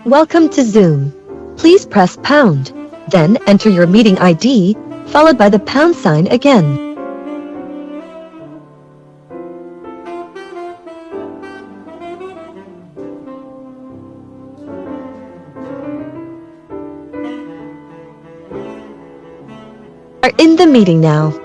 Welcome to Zoom. Please press pound, then enter your meeting ID, followed by the pound sign again. Are in the meeting now.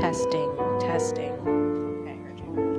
Testing, testing. Okay, I heard you.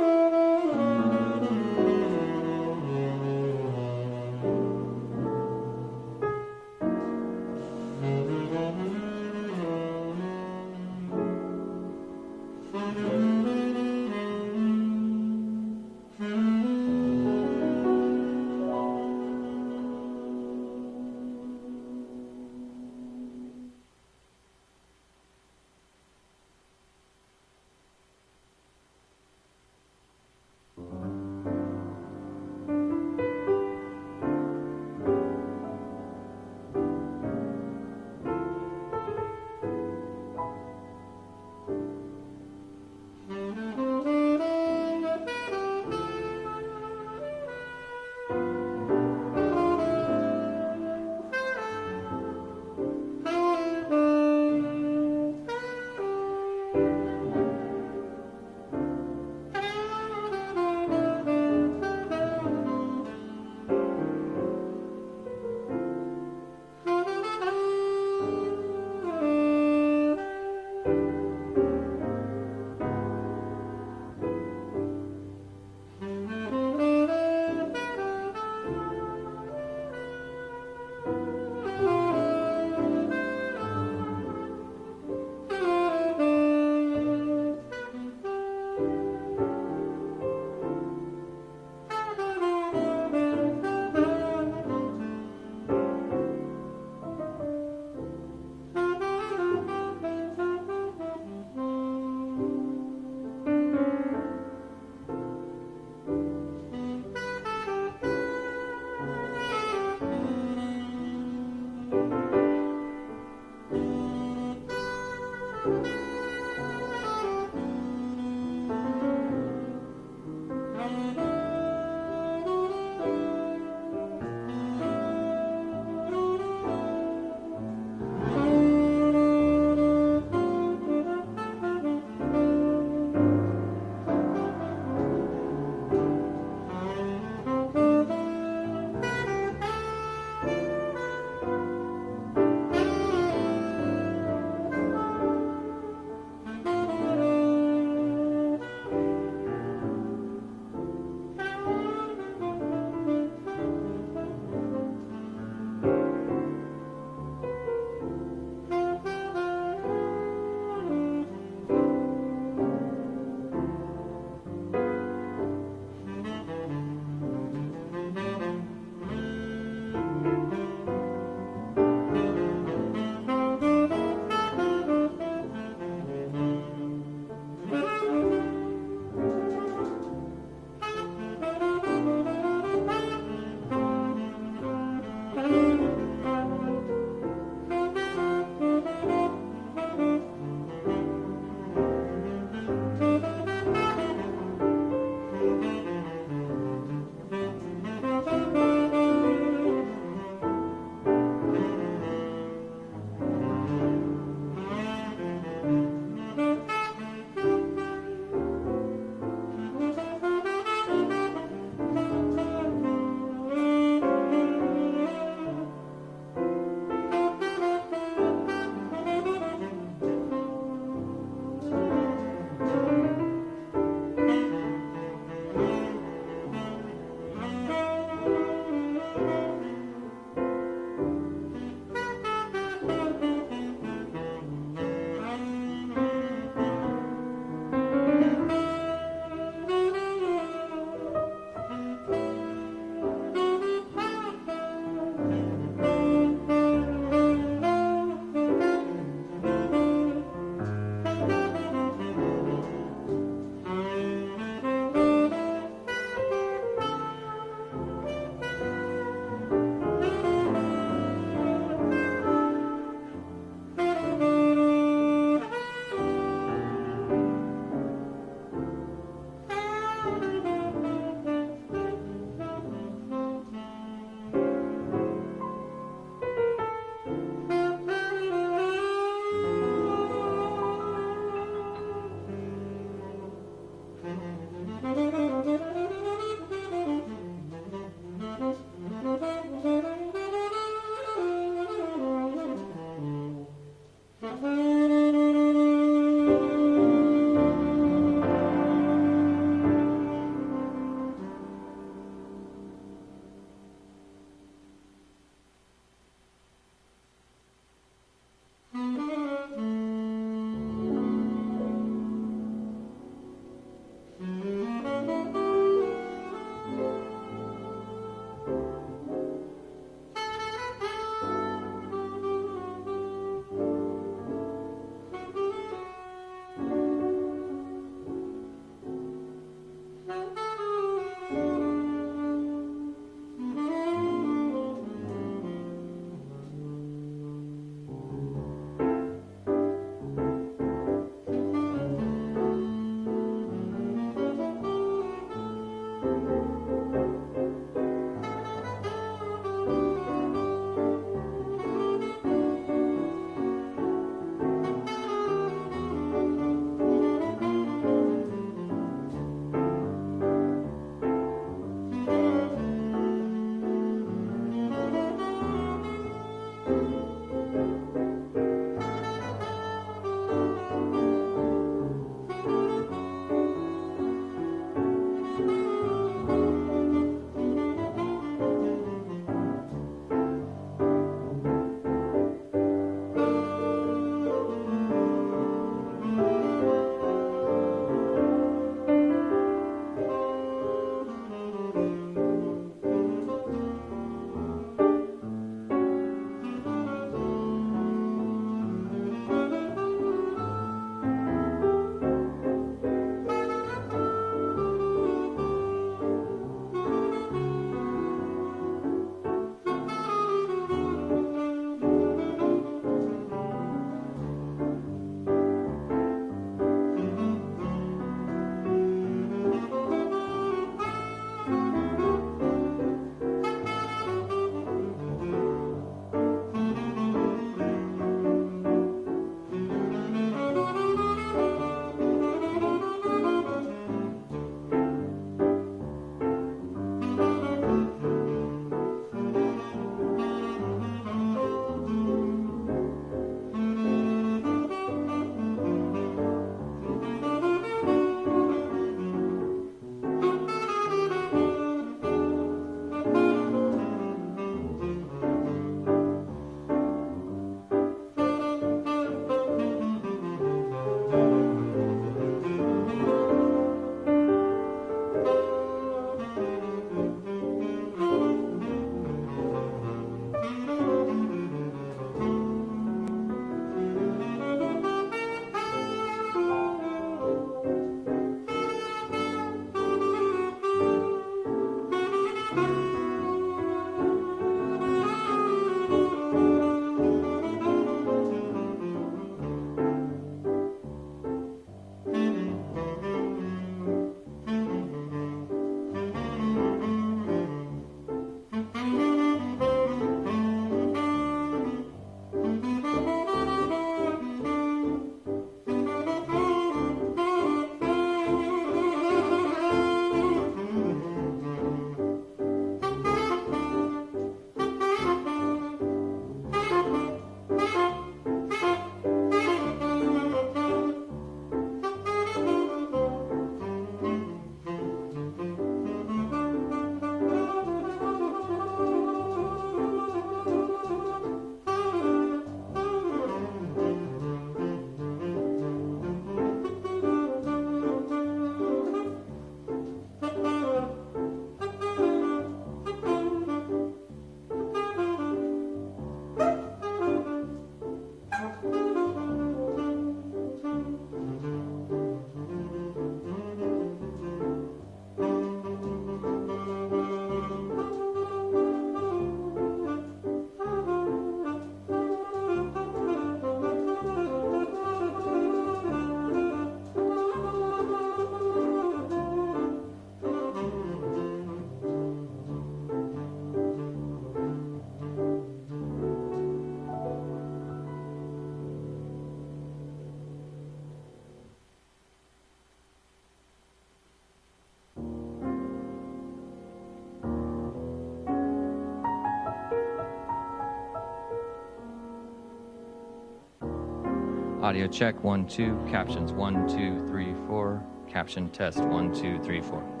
Audio check 1 2. Captions 1 2 3 4. Caption test 1 2 3 4.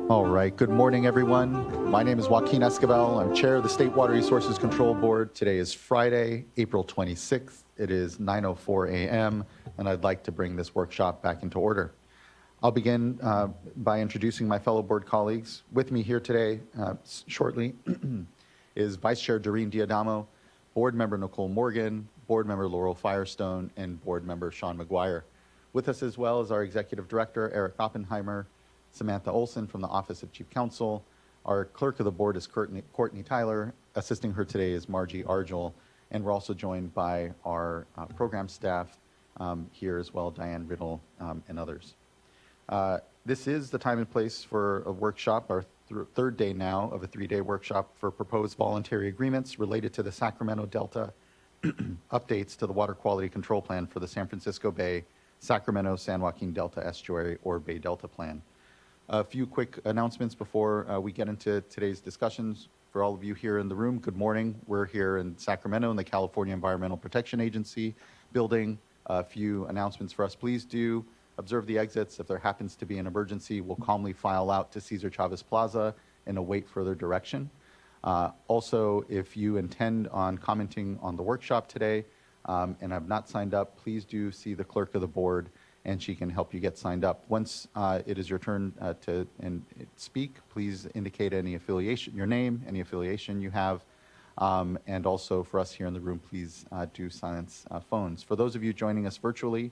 All right. Good morning, everyone. My name is Joaquin Escobar. I'm chair of the State Water Resources Control Board. Today is Friday, April 26th. It is 9:04 a.m., and I'd like to bring this workshop back into order. I'll begin by introducing my fellow board colleagues. With me here today, shortly, is Vice Chair Doreen Diadamo, Board Member Nicole Morgan, Board Member Laurel Firestone, and Board Member Sean McGuire. With us as well is our Executive Director, Eric Oppenheimer, Samantha Olson from the Office of Chief Counsel. Our Clerk of the Board is Courtney Tyler. Assisting her today is Margie Argel. And we're also joined by our program staff here as well, Diane Riddle and others. This is the time and place for a workshop, our third day now of a 3-day workshop for proposed voluntary agreements related to the Sacramento Delta updates to the Water Quality Control Plan for the San Francisco Bay, Sacramento, San Joaquin Delta Estuary, or Bay Delta Plan. A few quick announcements before we get into today's discussions. For all of you here in the room, good morning. We're here in Sacramento in the California Environmental Protection Agency building. A few announcements for us. Please do observe the exits. If there happens to be an emergency, we'll calmly file out to Cesar Chavez Plaza and await further direction. Also, if you intend on commenting on the workshop today and have not signed up, please do see the clerk of the board and she can help you get signed up. Once it is your turn to speak, please indicate any affiliation, your name, any affiliation you have, and also for us here in the room, please do silence phones. For those of you joining us virtually,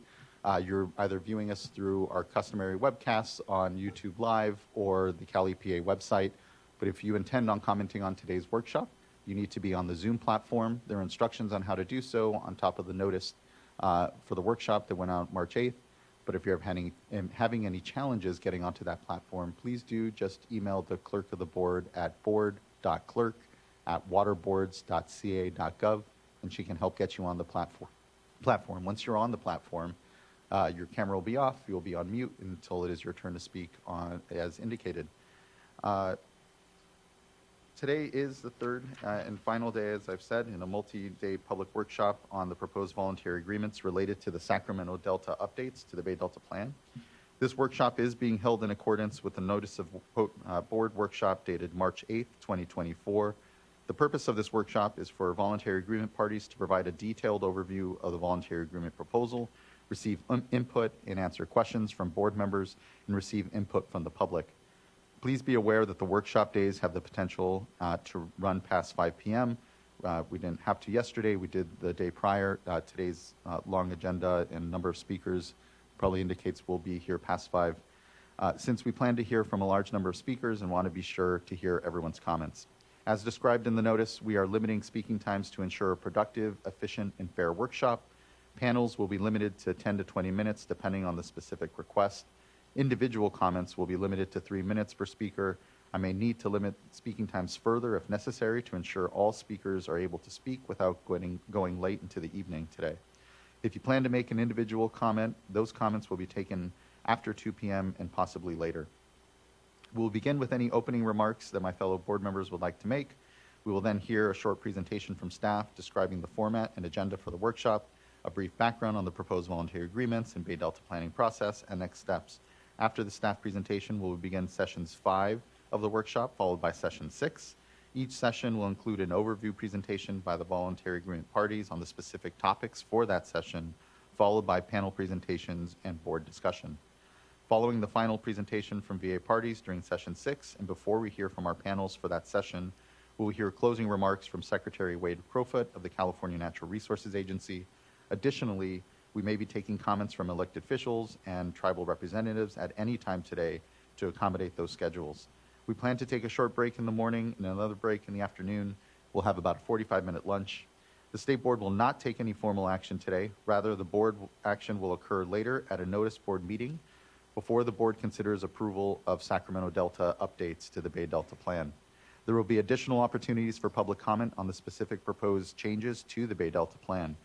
you're either viewing us through our customary webcasts on YouTube Live or the Cal EPA website. But if you intend on commenting on today's workshop, you need to be on the Zoom platform. There are instructions on how to do so on top of the notice for the workshop that went out March 8th. But if you're having any challenges getting onto that platform, please do just email the clerk of the board at board.clerk@waterboards.ca.gov, and she can help get you on the platform. Once you're on the platform, your camera will be off. You'll be on mute until it is your turn to speak as indicated. Today is the third and final day, as I've said, in a multi-day public workshop on the proposed voluntary agreements related to the Sacramento Delta updates to the Bay Delta Plan. This workshop is being held in accordance with the notice of board workshop dated March 8th, 2024. The purpose of this workshop is for voluntary agreement parties to provide a detailed overview of the voluntary agreement proposal, receive input and answer questions from board members, and receive input from the public. Please be aware that the workshop days have the potential to run past 5 p.m. We didn't have to yesterday. We did the day prior. Today's long agenda and number of speakers probably indicates we'll be here past 5. Since we plan to hear from a large number of speakers and want to be sure to hear everyone's comments. As described in the notice, we are limiting speaking times to ensure a productive, efficient, and fair workshop. Panels will be limited to 10 to 20 minutes depending on the specific request. Individual comments will be limited to 3 minutes per speaker. I may need to limit speaking times further if necessary to ensure all speakers are able to speak without going late into the evening today. If you plan to make an individual comment, those comments will be taken after 2 p.m. and possibly later. We'll begin with any opening remarks that my fellow board members would like to make. We will then hear a short presentation from staff describing the format and agenda for the workshop, a brief background on the proposed voluntary agreements and Bay Delta planning process, and next steps. After the staff presentation, we'll begin sessions 5 of the workshop, followed by session 6. Each session will include an overview presentation by the voluntary agreement parties on the specific topics for that session, followed by panel presentations and board discussion. Following the final presentation from VA parties during session 6, and before we hear from our panels for that session, we'll hear closing remarks from Secretary Wade Crowfoot of the California Natural Resources Agency. Additionally, we may be taking comments from elected officials and tribal representatives at any time today to accommodate those schedules. We plan to take a short break in the morning and another break in the afternoon. We'll have about a 45-minute lunch. The State Board will not take any formal action today. Rather, the board action will occur later at a notice board meeting before the board considers approval of Sacramento Delta updates to the Bay Delta Plan. There will be additional opportunities for public comment on the specific proposed changes to the Bay Delta Plan.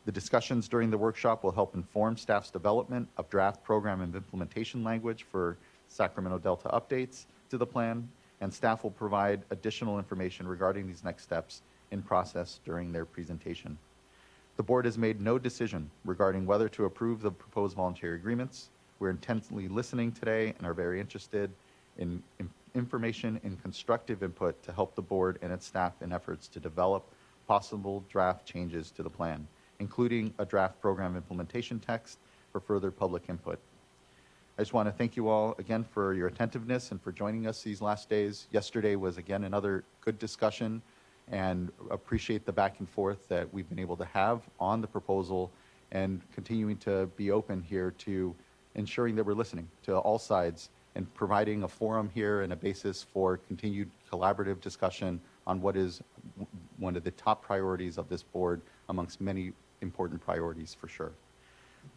The discussions during the workshop will help inform staff's development of draft program and implementation language for Sacramento Delta updates to the plan, and staff will provide additional information regarding these next steps in process during their presentation. The board has made no decision regarding whether to approve the proposed voluntary agreements. We're intensely listening today and are very interested in information and constructive input to help the board and its staff in efforts to develop possible draft changes to the plan, including a draft program implementation text for further public input. I just want to thank you all again for your attentiveness and for joining us these last days. Yesterday was again another good discussion, and appreciate the back and forth that we've been able to have on the proposal, and continuing to be open here to ensuring that we're listening to all sides and providing a forum here and a basis for continued collaborative discussion on what is one of the top priorities of this board amongst many important priorities for sure.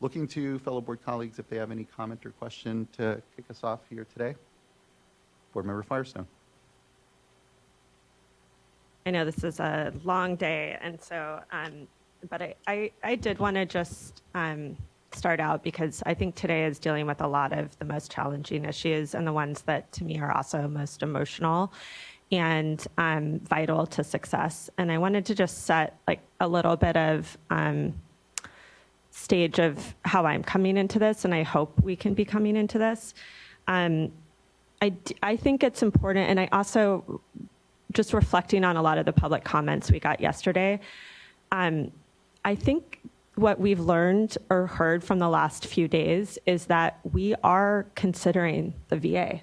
Looking to fellow board colleagues if they have any comment or question to kick us off here today. Board Member Firestone. I know this is a long day, and so, but I did want to just start out because I think today is dealing with a lot of the most challenging issues and the ones that to me are also most emotional and vital to success. And I wanted to just set like a little bit of stage of how I'm coming into this, and I hope we can be coming into this. I think it's important, and I also, just reflecting on a lot of the public comments we got yesterday, I think what we've learned or heard from the last few days is that we are considering the VA.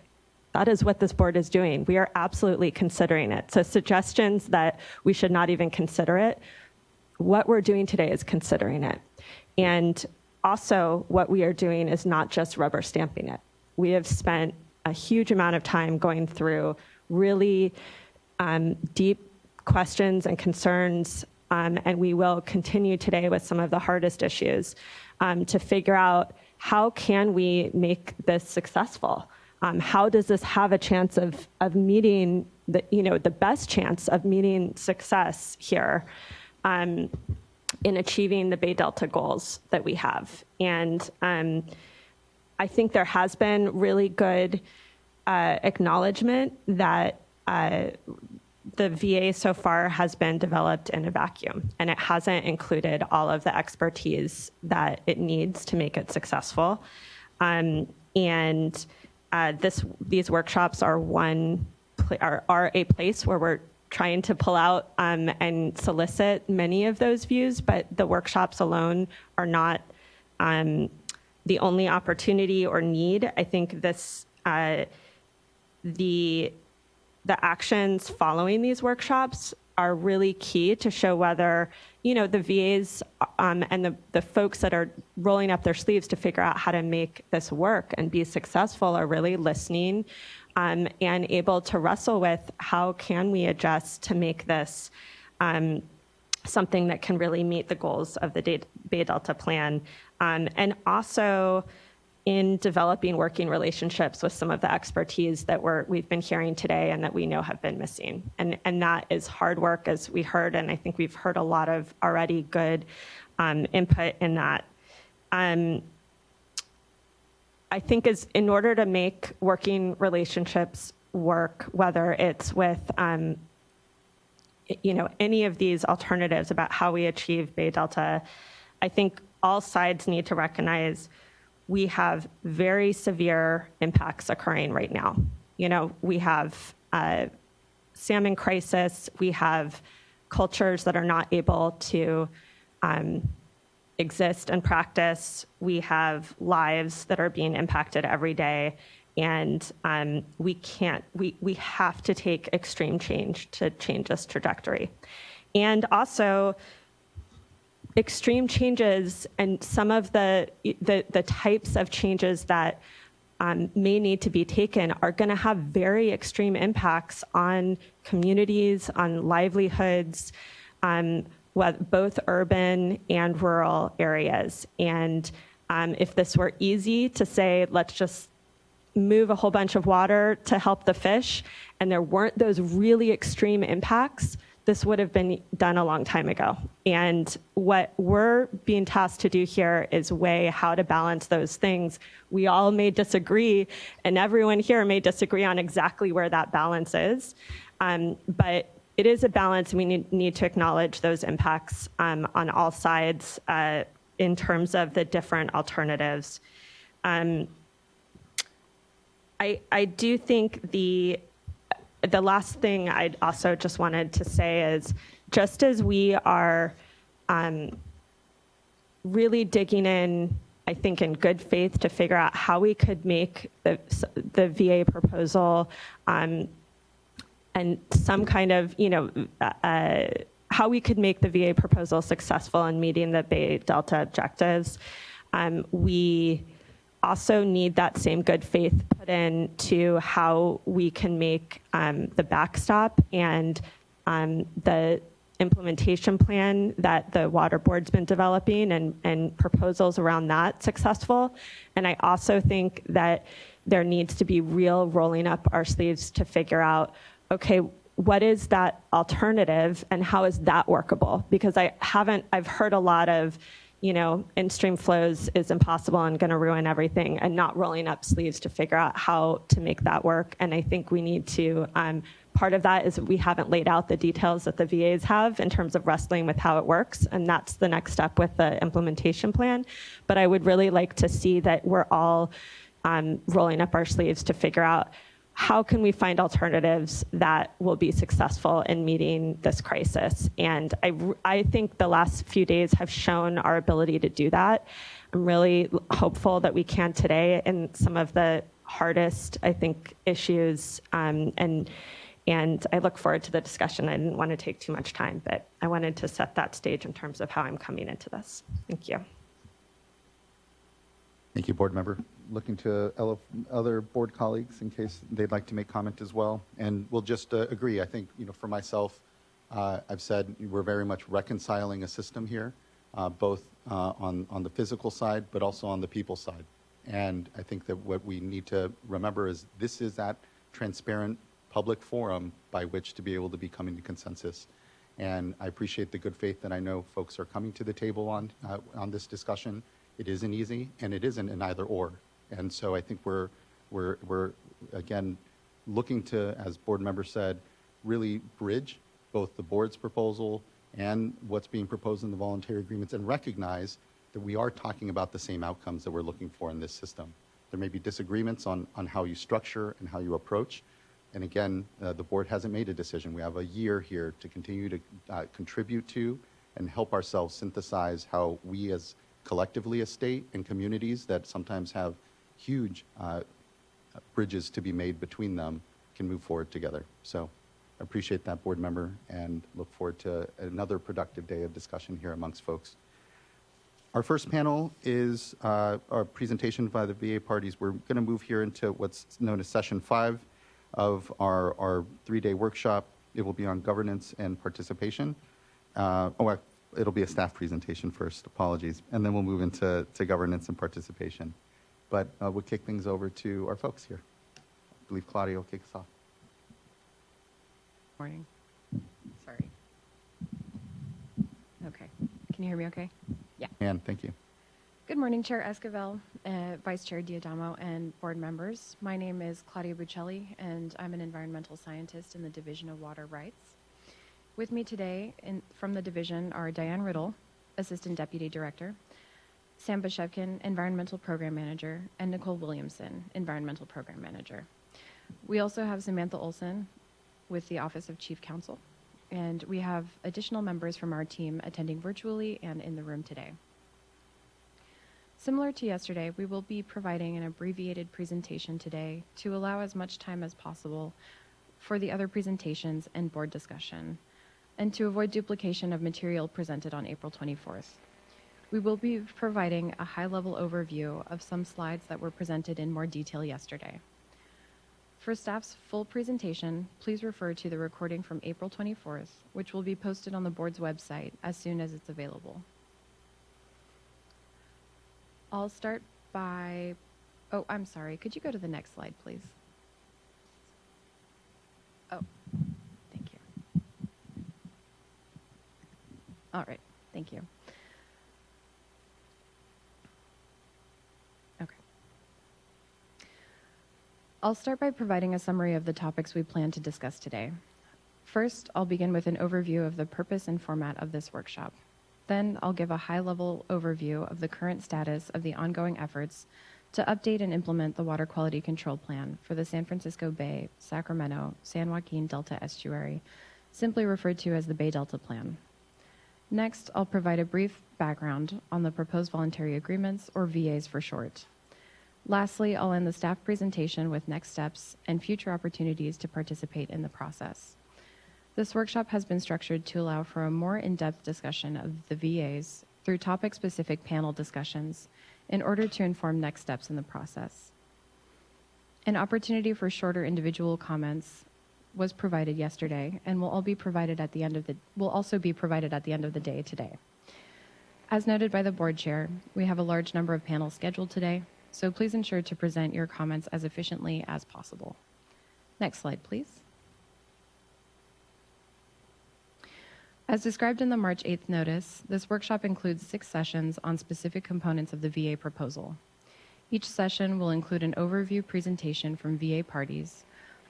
That is what this board is doing. We are absolutely considering it. So suggestions that we should not even consider it, what we're doing today is considering it. And also what we are doing is not just rubber stamping it. We have spent a huge amount of time going through really deep questions and concerns, and we will continue today with some of the hardest issues to figure out how can we make this successful. How does this have a chance of meeting the best chance of meeting success here in achieving the Bay Delta goals that we have? And I think there has been really good acknowledgement that the VA so far has been developed in a vacuum, and it hasn't included all of the expertise that it needs to make it successful. These workshops are a place where we're trying to pull out and solicit many of those views, but the workshops alone are not the only opportunity or need. I think this the actions following these workshops are really key to show whether, the VAs and the folks that are rolling up their sleeves to figure out how to make this work and be successful are really listening and able to wrestle with how can we adjust to make this something that can really meet the goals of the Bay Delta plan. And also in developing working relationships with some of the expertise that we've been hearing today and that we know have been missing. And that is hard work, as we heard, and I think we've heard a lot of already good input in that. I think in order to make working relationships work, whether it's with any of these alternatives about how we achieve Bay Delta, I think all sides need to recognize we have very severe impacts occurring right now. We have salmon crisis, we have cultures that are not able to exist and practice, we have lives that are being impacted every day, and we have to take extreme change to change this trajectory. And also, extreme changes and some of the types of changes that may need to be taken are going to have very extreme impacts on communities, on livelihoods, both urban and rural areas. And if this were easy to say, let's just move a whole bunch of water to help the fish, and there weren't those really extreme impacts, this would have been done a long time ago. And what we're being tasked to do here is weigh how to balance those things. We all may disagree, and everyone here may disagree on exactly where that balance is. But it is a balance, and we need to acknowledge those impacts on all sides in terms of the different alternatives. I I do think the last thing I also just wanted to say is, just as we are really digging in, I think in good faith, to figure out how we could make the VA proposal and some kind of, how we could make the VA proposal successful in meeting the Bay Delta objectives. We also need that same good faith put into how we can make the backstop and the implementation plan that the water board's been developing and proposals around that successful. And I also think that there needs to be real rolling up our sleeves to figure out, okay, what is that alternative and how is that workable? Because I've heard a lot of, in-stream flows is impossible and going to ruin everything, and not rolling up sleeves to figure out how to make that work. And I think we need to, part of that is we haven't laid out the details that the VAs have in terms of wrestling with how it works, and that's the next step with the implementation plan. But I would really like to see that we're all rolling up our sleeves to figure out how can we find alternatives that will be successful in meeting this crisis. And I think the last few days have shown our ability to do that. I'm really hopeful that we can today in some of the hardest, I think, issues. And I look forward to the discussion. I didn't want to take too much time, but I wanted to set that stage in terms of how I'm coming into this. Thank you. Thank you, board member. Looking to other board colleagues in case they'd like to make comment as well. And we'll just agree. I think, for myself, I've said we're very much reconciling a system here, both on the physical side, but also on the people side. And I think that what we need to remember is this is that transparent public forum by which to be able to be coming to consensus. And I appreciate the good faith that I know folks are coming to the table on this discussion. It isn't easy, and it isn't an either or. And so I think we're again looking to, as board member said, really bridge both the board's proposal and what's being proposed in the voluntary agreements, and recognize that we are talking about the same outcomes that we're looking for in this system. There may be disagreements on how you structure and how you approach. And again, the board hasn't made a decision. We have a year here to continue to contribute to and help ourselves synthesize how we as collectively as state and communities that sometimes have huge bridges to be made between them can move forward together. So I appreciate that, board member, and look forward to another productive day of discussion here amongst folks. Our first panel is our presentation by the VA parties. We're going to move here into what's known as session 5 of our 3-day workshop. It will be on governance and participation. It'll be a staff presentation first, apologies, and then we'll move into governance and participation. But we'll kick things over to our folks here. I believe Claudia will kick us off. Morning. Sorry. Okay. Can you hear me okay? Yeah. And thank you. Good morning, Chair Esquivel, Vice Chair Diadamo, and board members. My name is Claudia Buccelli, and I'm an environmental scientist in the Division of Water Rights. With me today from the division are Diane Riddle, Assistant Deputy Director, Sam Bashevkin, Environmental Program Manager, and Nicole Williamson, Environmental Program Manager. We also have Samantha Olson with the Office of Chief Counsel, and we have additional members from our team attending virtually and in the room today. Similar to yesterday, we will be providing an abbreviated presentation today to allow as much time as possible for the other presentations and board discussion, and to avoid duplication of material presented on April 24th. We will be providing a high-level overview of some slides that were presented in more detail yesterday. For staff's full presentation, please refer to the recording from April 24th, which will be posted on the board's website as soon as it's available. I'll start by, I'm sorry, could you go to the next slide, please? Oh, thank you. All right, thank you. Okay. I'll start by providing a summary of the topics we plan to discuss today. First, I'll begin with an overview of the purpose and format of this workshop. Then I'll give a high-level overview of the current status of the ongoing efforts to update and implement the Water Quality Control Plan for the San Francisco Bay, Sacramento, San Joaquin Delta Estuary, simply referred to as the Bay Delta Plan. Next, I'll provide a brief background on the proposed voluntary agreements, or VAs for short. Lastly, I'll end the staff presentation with next steps and future opportunities to participate in the process. This workshop has been structured to allow for a more in-depth discussion of the VAs through topic-specific panel discussions in order to inform next steps in the process. An opportunity for shorter individual comments was provided yesterday and will also be provided at the end of the day today. As noted by the board chair, we have a large number of panels scheduled today, so please ensure to present your comments as efficiently as possible. Next slide, please. As described in the March 8th notice, this workshop includes 6 sessions on specific components of the VA proposal. Each session will include an overview presentation from VA parties,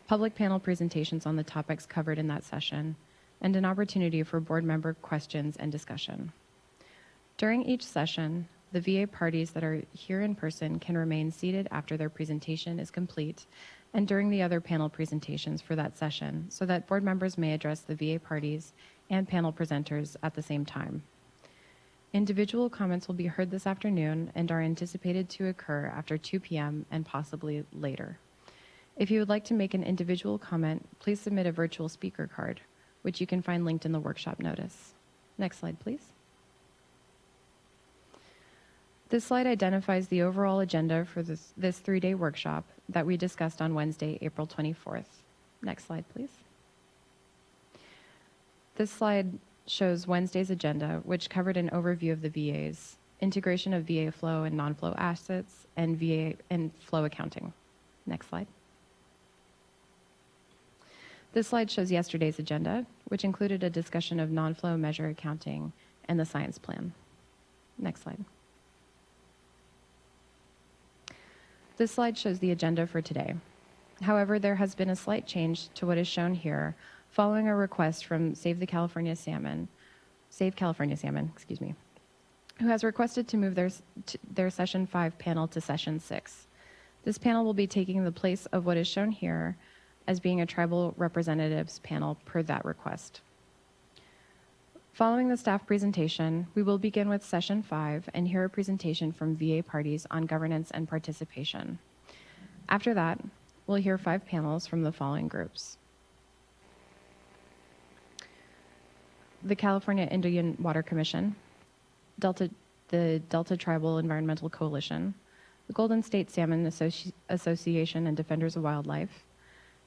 public panel presentations on the topics covered in that session, and an opportunity for board member questions and discussion. During each session, the VA parties that are here in person can remain seated after their presentation is complete and during the other panel presentations for that session so that board members may address the VA parties and panel presenters at the same time. Individual comments will be heard this afternoon and are anticipated to occur after 2 p.m. and possibly later. If you would like to make an individual comment, please submit a virtual speaker card, which you can find linked in the workshop notice. Next slide, please. This slide identifies the overall agenda for this 3-day workshop that we discussed on Wednesday, April 24th. Next slide, please. This slide shows Wednesday's agenda, which covered an overview of the VAs, integration of VA flow and non-flow assets, and VA and flow accounting. Next slide. This slide shows yesterday's agenda, which included a discussion of non-flow measure accounting and the science plan. Next slide. This slide shows the agenda for today. However, there has been a slight change to what is shown here following a request from Save California Salmon, who has requested to move their Session 5 panel to Session 6. This panel will be taking the place of what is shown here as being a tribal representatives panel per that request. Following the staff presentation, we will begin with Session 5 and hear a presentation from VA parties on governance and participation. After that, we'll hear 5 panels from the following groups: the California Indian Water Commission, the Delta Tribal Environmental Coalition, the Golden State Salmon Association and Defenders of Wildlife,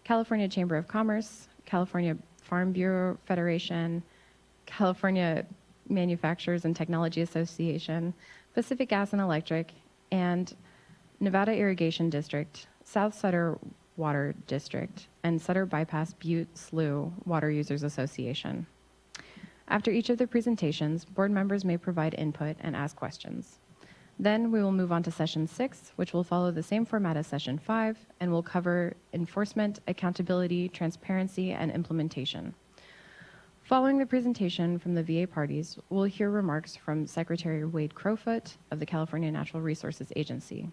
California Chamber of Commerce, California Farm Bureau Federation, California Manufacturers and Technology Association, Pacific Gas and Electric, and Nevada Irrigation District, South Sutter Water District, and Sutter Bypass Butte Slough Water Users Association. After each of the presentations, board members may provide input and ask questions. Then we will move on to Session 6, which will follow the same format as Session 5 and will cover enforcement, accountability, transparency, and implementation. Following the presentation from the VA parties, we'll hear remarks from Secretary Wade Crowfoot of the California Natural Resources Agency.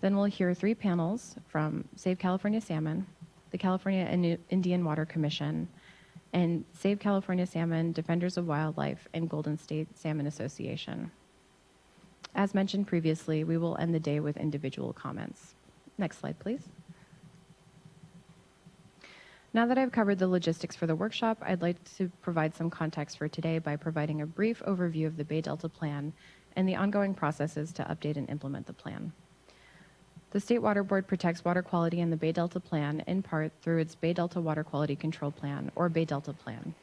Then we'll hear 3 panels from Save California Salmon, the California Indian Water Commission, and Save California Salmon, Defenders of Wildlife, and Golden State Salmon Association. As mentioned previously, we will end the day with individual comments. Next slide, please. Now that I've covered the logistics for the workshop, I'd like to provide some context for today by providing a brief overview of the Bay Delta Plan and the ongoing processes to update and implement the plan. The State Water Board protects water quality in the Bay Delta Plan in part through its Bay Delta Water Quality Control Plan, or Bay Delta Plan.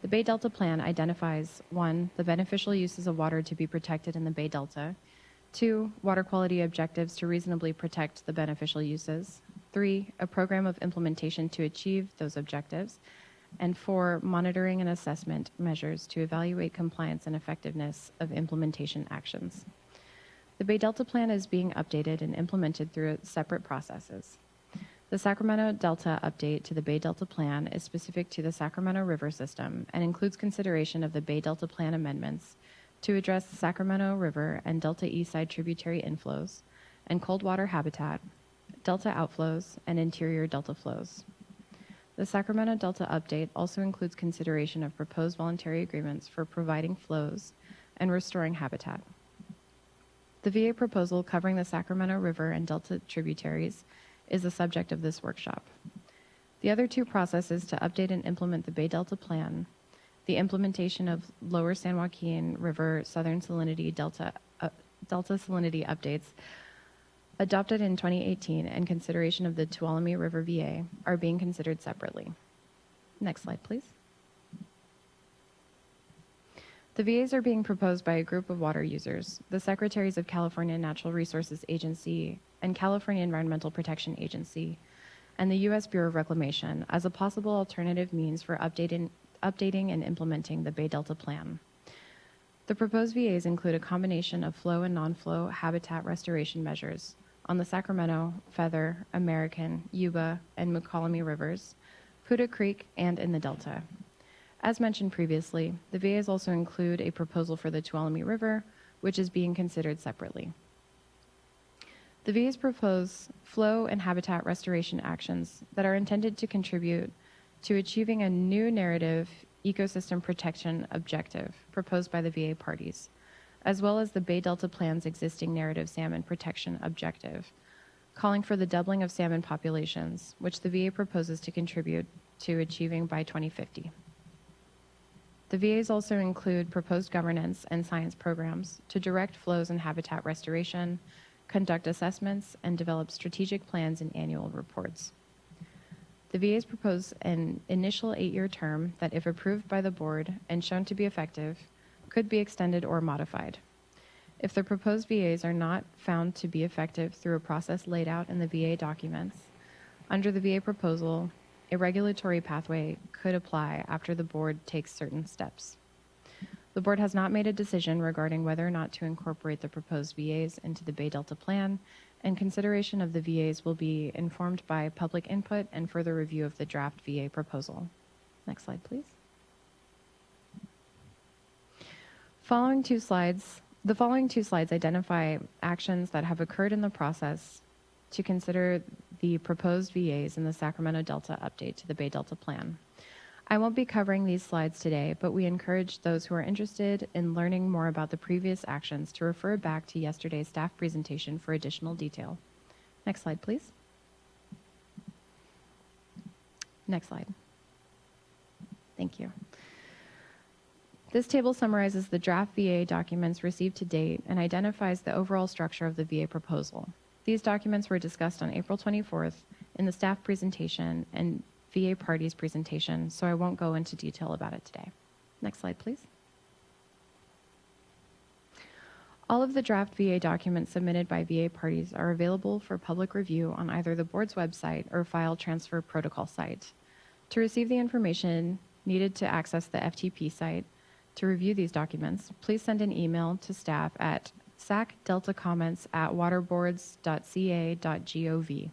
The Bay Delta Plan identifies 1, the beneficial uses of water to be protected in the Bay Delta, 2, water quality objectives to reasonably protect the beneficial uses, 3, a program of implementation to achieve those objectives, and 4, monitoring and assessment measures to evaluate compliance and effectiveness of implementation actions. The Bay Delta Plan is being updated and implemented through separate processes. The Sacramento Delta update to the Bay Delta Plan is specific to the Sacramento River system and includes consideration of the Bay Delta Plan amendments to address the Sacramento River and Delta Eastside tributary inflows, and cold water habitat, delta outflows, and interior delta flows. The Sacramento Delta update also includes consideration of proposed voluntary agreements for providing flows and restoring habitat. The VA proposal covering the Sacramento River and Delta tributaries is the subject of this workshop. The other two processes to update and implement the Bay Delta Plan, the implementation of Lower San Joaquin River Southern Salinity Delta Salinity updates adopted in 2018 and consideration of the Tuolumne River VA are being considered separately. Next slide, please. The VAs are being proposed by a group of water users, the Secretaries of California Natural Resources Agency and California Environmental Protection Agency, and the U.S. Bureau of Reclamation as a possible alternative means for updating and implementing the Bay Delta Plan. The proposed VAs include a combination of flow and non-flow habitat restoration measures on the Sacramento, Feather, American, Yuba, and Mokelumne rivers, Puda Creek, and in the Delta. As mentioned previously, the VAs also include a proposal for the Tuolumne River, which is being considered separately. The VAs propose flow and habitat restoration actions that are intended to contribute to achieving a new narrative ecosystem protection objective proposed by the VA parties, as well as the Bay Delta Plan's existing narrative salmon protection objective, calling for the doubling of salmon populations, which the VA proposes to contribute to achieving by 2050. The VAs also include proposed governance and science programs to direct flows and habitat restoration, conduct assessments, and develop strategic plans and annual reports. The VAs propose an initial 8-year term that, if approved by the board and shown to be effective, could be extended or modified. If the proposed VAs are not found to be effective through a process laid out in the VA documents, under the VA proposal, a regulatory pathway could apply after the board takes certain steps. The board has not made a decision regarding whether or not to incorporate the proposed VAs into the Bay Delta Plan, and consideration of the VAs will be informed by public input and further review of the draft VA proposal. Next slide, please. The following two slides identify actions that have occurred in the process to consider the proposed VAs in the Sacramento Delta update to the Bay Delta Plan. I won't be covering these slides today, but we encourage those who are interested in learning more about the previous actions to refer back to yesterday's staff presentation for additional detail. Next slide, please. Next slide. Thank you. This table summarizes the draft VA documents received to date and identifies the overall structure of the VA proposal. These documents were discussed on April 24th in the staff presentation and VA parties presentation, so I won't go into detail about it today. Next slide, please. All of the draft VA documents submitted by VA parties are available for public review on either the board's website or file transfer protocol site. To receive the information needed to access the FTP site to review these documents, please send an email to staff at sacdeltacomments@waterboards.ca.gov.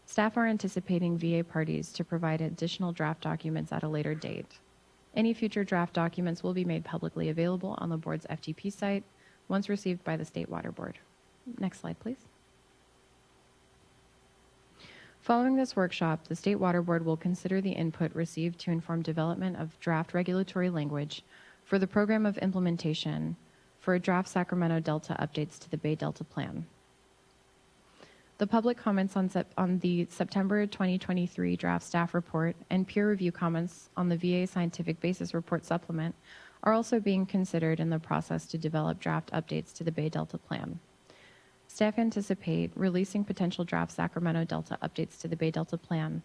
Staff are anticipating VA parties to provide additional draft documents at a later date. Any future draft documents will be made publicly available on the board's FTP site once received by the State Water Board. Next slide, please. Following this workshop, the State Water Board will consider the input received to inform development of draft regulatory language for the program of implementation for draft Sacramento Delta updates to the Bay Delta Plan. The public comments on the September 2023 draft staff report and peer review comments on the VA Scientific Basis Report supplement are also being considered in the process to develop draft updates to the Bay Delta Plan. Staff anticipate releasing potential draft Sacramento Delta updates to the Bay Delta Plan,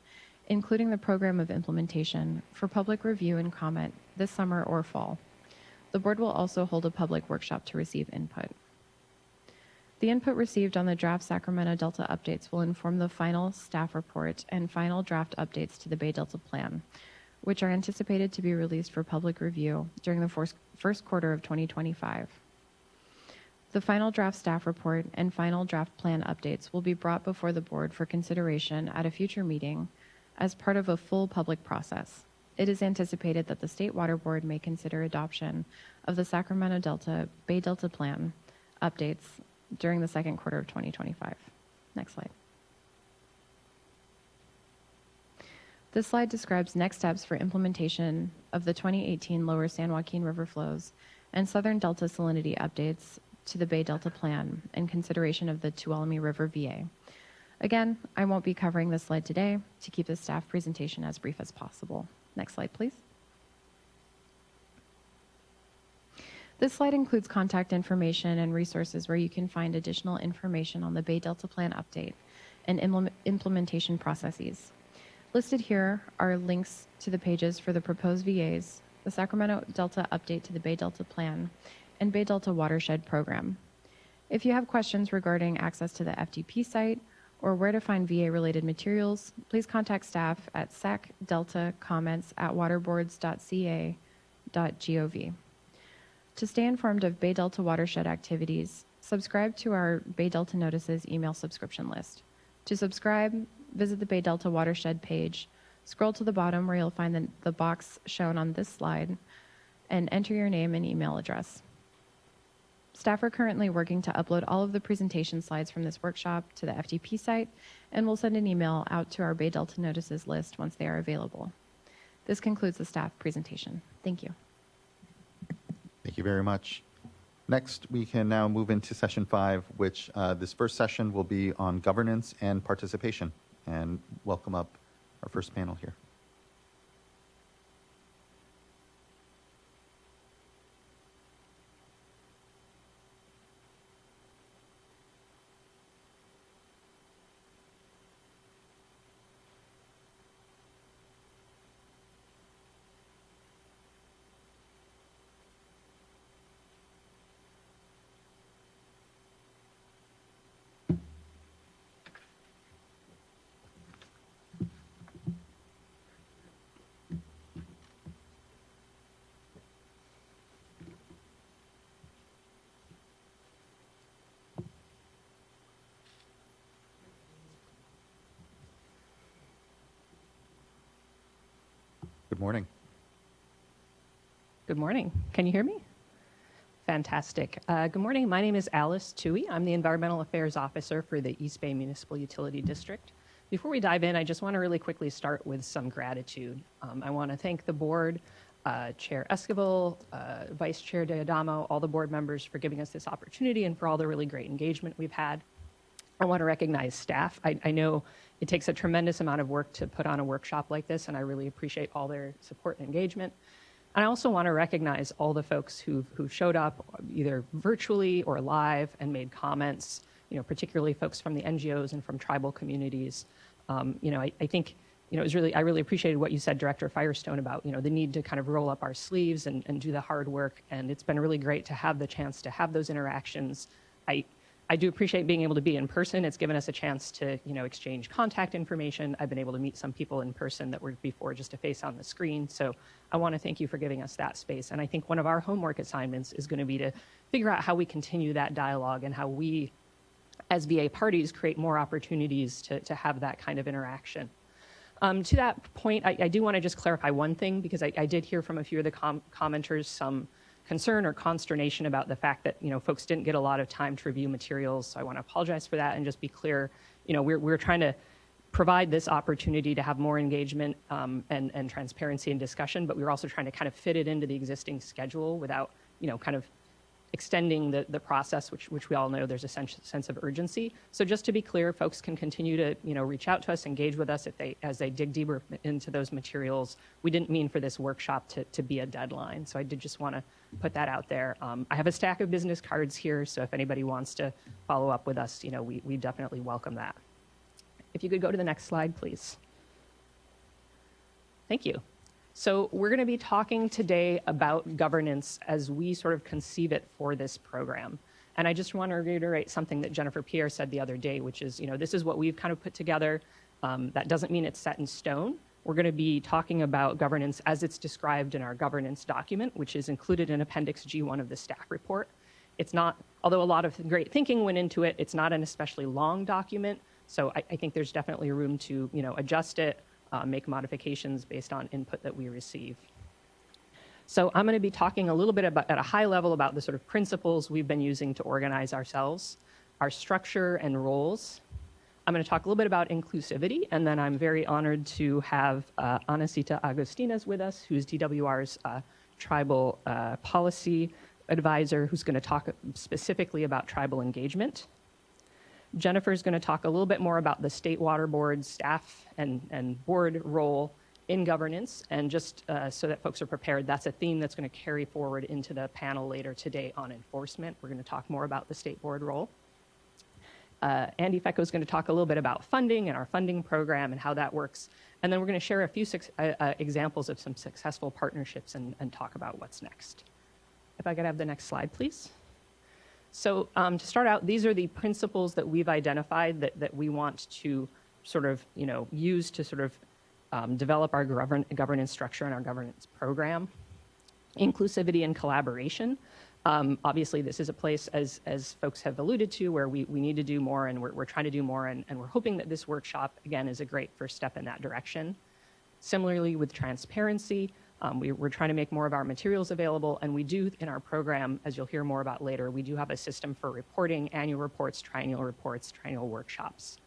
including the program of implementation, for public review and comment this summer or fall. The board will also hold a public workshop to receive input. The input received on the draft Sacramento Delta updates will inform the final staff report and final draft updates to the Bay Delta Plan, which are anticipated to be released for public review during the first quarter of 2025. The final draft staff report and final draft plan updates will be brought before the board for consideration at a future meeting as part of a full public process. It is anticipated that the State Water Board may consider adoption of the Sacramento Delta Bay Delta Plan updates during the second quarter of 2025. Next slide. This slide describes next steps for implementation of the 2018 Lower San Joaquin River flows and Southern Delta salinity updates to the Bay Delta Plan in consideration of the Tuolumne River VA. Again, I won't be covering this slide today to keep the staff presentation as brief as possible. Next slide, please. This slide includes contact information and resources where you can find additional information on the Bay Delta Plan update and implementation processes. Listed here are links to the pages for the proposed VAs, the Sacramento Delta update to the Bay Delta Plan, and Bay Delta Watershed Program. If you have questions regarding access to the FDP site or where to find VA-related materials, please contact staff at sacdeltacomments@waterboards.ca.gov. To stay informed of Bay Delta Watershed activities, subscribe to our Bay Delta Notices email subscription list. To subscribe, visit the Bay Delta Watershed page, scroll to the bottom where you'll find the box shown on this slide, and enter your name and email address. Staff are currently working to upload all of the presentation slides from this workshop to the FDP site, and we'll send an email out to our Bay Delta Notices list once they are available. This concludes the staff presentation. Thank you. Thank you very much. Next, we can now move into session 5, which this first session will be on governance and participation. And welcome up our first panel here. Good morning. Good morning. Can you hear me? Fantastic. Good morning. My name is Alice Toohey. I'm the Environmental Affairs Officer for the East Bay Municipal Utility District. Before we dive in, I just want to really quickly start with some gratitude. I want to thank the board, Chair Esquivel, Vice Chair Diadamo, all the board members for giving us this opportunity and for all the really great engagement we've had. I want to recognize staff. I know it takes a tremendous amount of work to put on a workshop like this, and I really appreciate all their support and engagement. And I also want to recognize all the folks who showed up either virtually or live and made comments, particularly folks from the NGOs and from tribal communities. I think, it was I really appreciated what you said, Director Firestone, about, the need to kind of roll up our sleeves and do the hard work. And it's been really great to have the chance to have those interactions. I do appreciate being able to be in person. It's given us a chance to, exchange contact information. I've been able to meet some people in person that were before just a face on the screen. So I want to thank you for giving us that space. And I think one of our homework assignments is going to be to figure out how we continue that dialogue and how we, as VA parties, create more opportunities to have that kind of interaction. To that point, I do want to just clarify one thing, because I did hear from a few of the commenters some concern or consternation about the fact that folks didn't get a lot of time to review materials. So I want to apologize for that and just be clear. We're trying to provide this opportunity to have more engagement and transparency and discussion, but we're also trying to kind of fit it into the existing schedule without kind of extending the process, which we all know there's a sense of urgency. So just to be clear, folks can continue to reach out to us, engage with us as they dig deeper into those materials. We didn't mean for this workshop to be a deadline, so I did just want to put that out there. I have a stack of business cards here, so if anybody wants to follow up with us, we definitely welcome that. If you could go to the next slide, please. Thank you. So we're going to be talking today about governance as we sort of conceive it for this program. And I just want to reiterate something that Jennifer Pierre said the other day, which is, this is what we've kind of put together. That doesn't mean it's set in stone. We're going to be talking about governance as it's described in our governance document, which is included in Appendix G1 of the staff report. It's not, although a lot of great thinking went into it, it's not an especially long document. So I think there's definitely room to, adjust it, make modifications based on input that we receive. So I'm going to be talking a little bit about, at a high level, about the sort of principles we've been using to organize ourselves. our structure and roles. I'm going to talk a little bit about inclusivity, and then I'm very honored to have Anacita Agostinas with us, who's DWR's tribal policy advisor, who's going to talk specifically about tribal engagement. Jennifer's going to talk a little bit more about the State Water Board staff and board role in governance, and just so that folks are prepared, that's a theme that's going to carry forward into the panel later today on enforcement. We're going to talk more about the state board role. Andy Fecco is going to talk a little bit about funding and our funding program and how that works. And then we're going to share a few examples of some successful partnerships and talk about what's next. If I could have the next slide, please. So to start out, these are the principles that we've identified that we want to sort of, use to sort of develop our governance structure and our governance program. Inclusivity and collaboration. Obviously, this is a place, as folks have alluded to, where we need to do more, and we're trying to do more, and we're hoping that this workshop, again, is a great first step in that direction. Similarly, with transparency, we're trying to make more of our materials available, and we do, in our program, as you'll hear more about later, we do have a system for reporting annual reports, triennial workshops.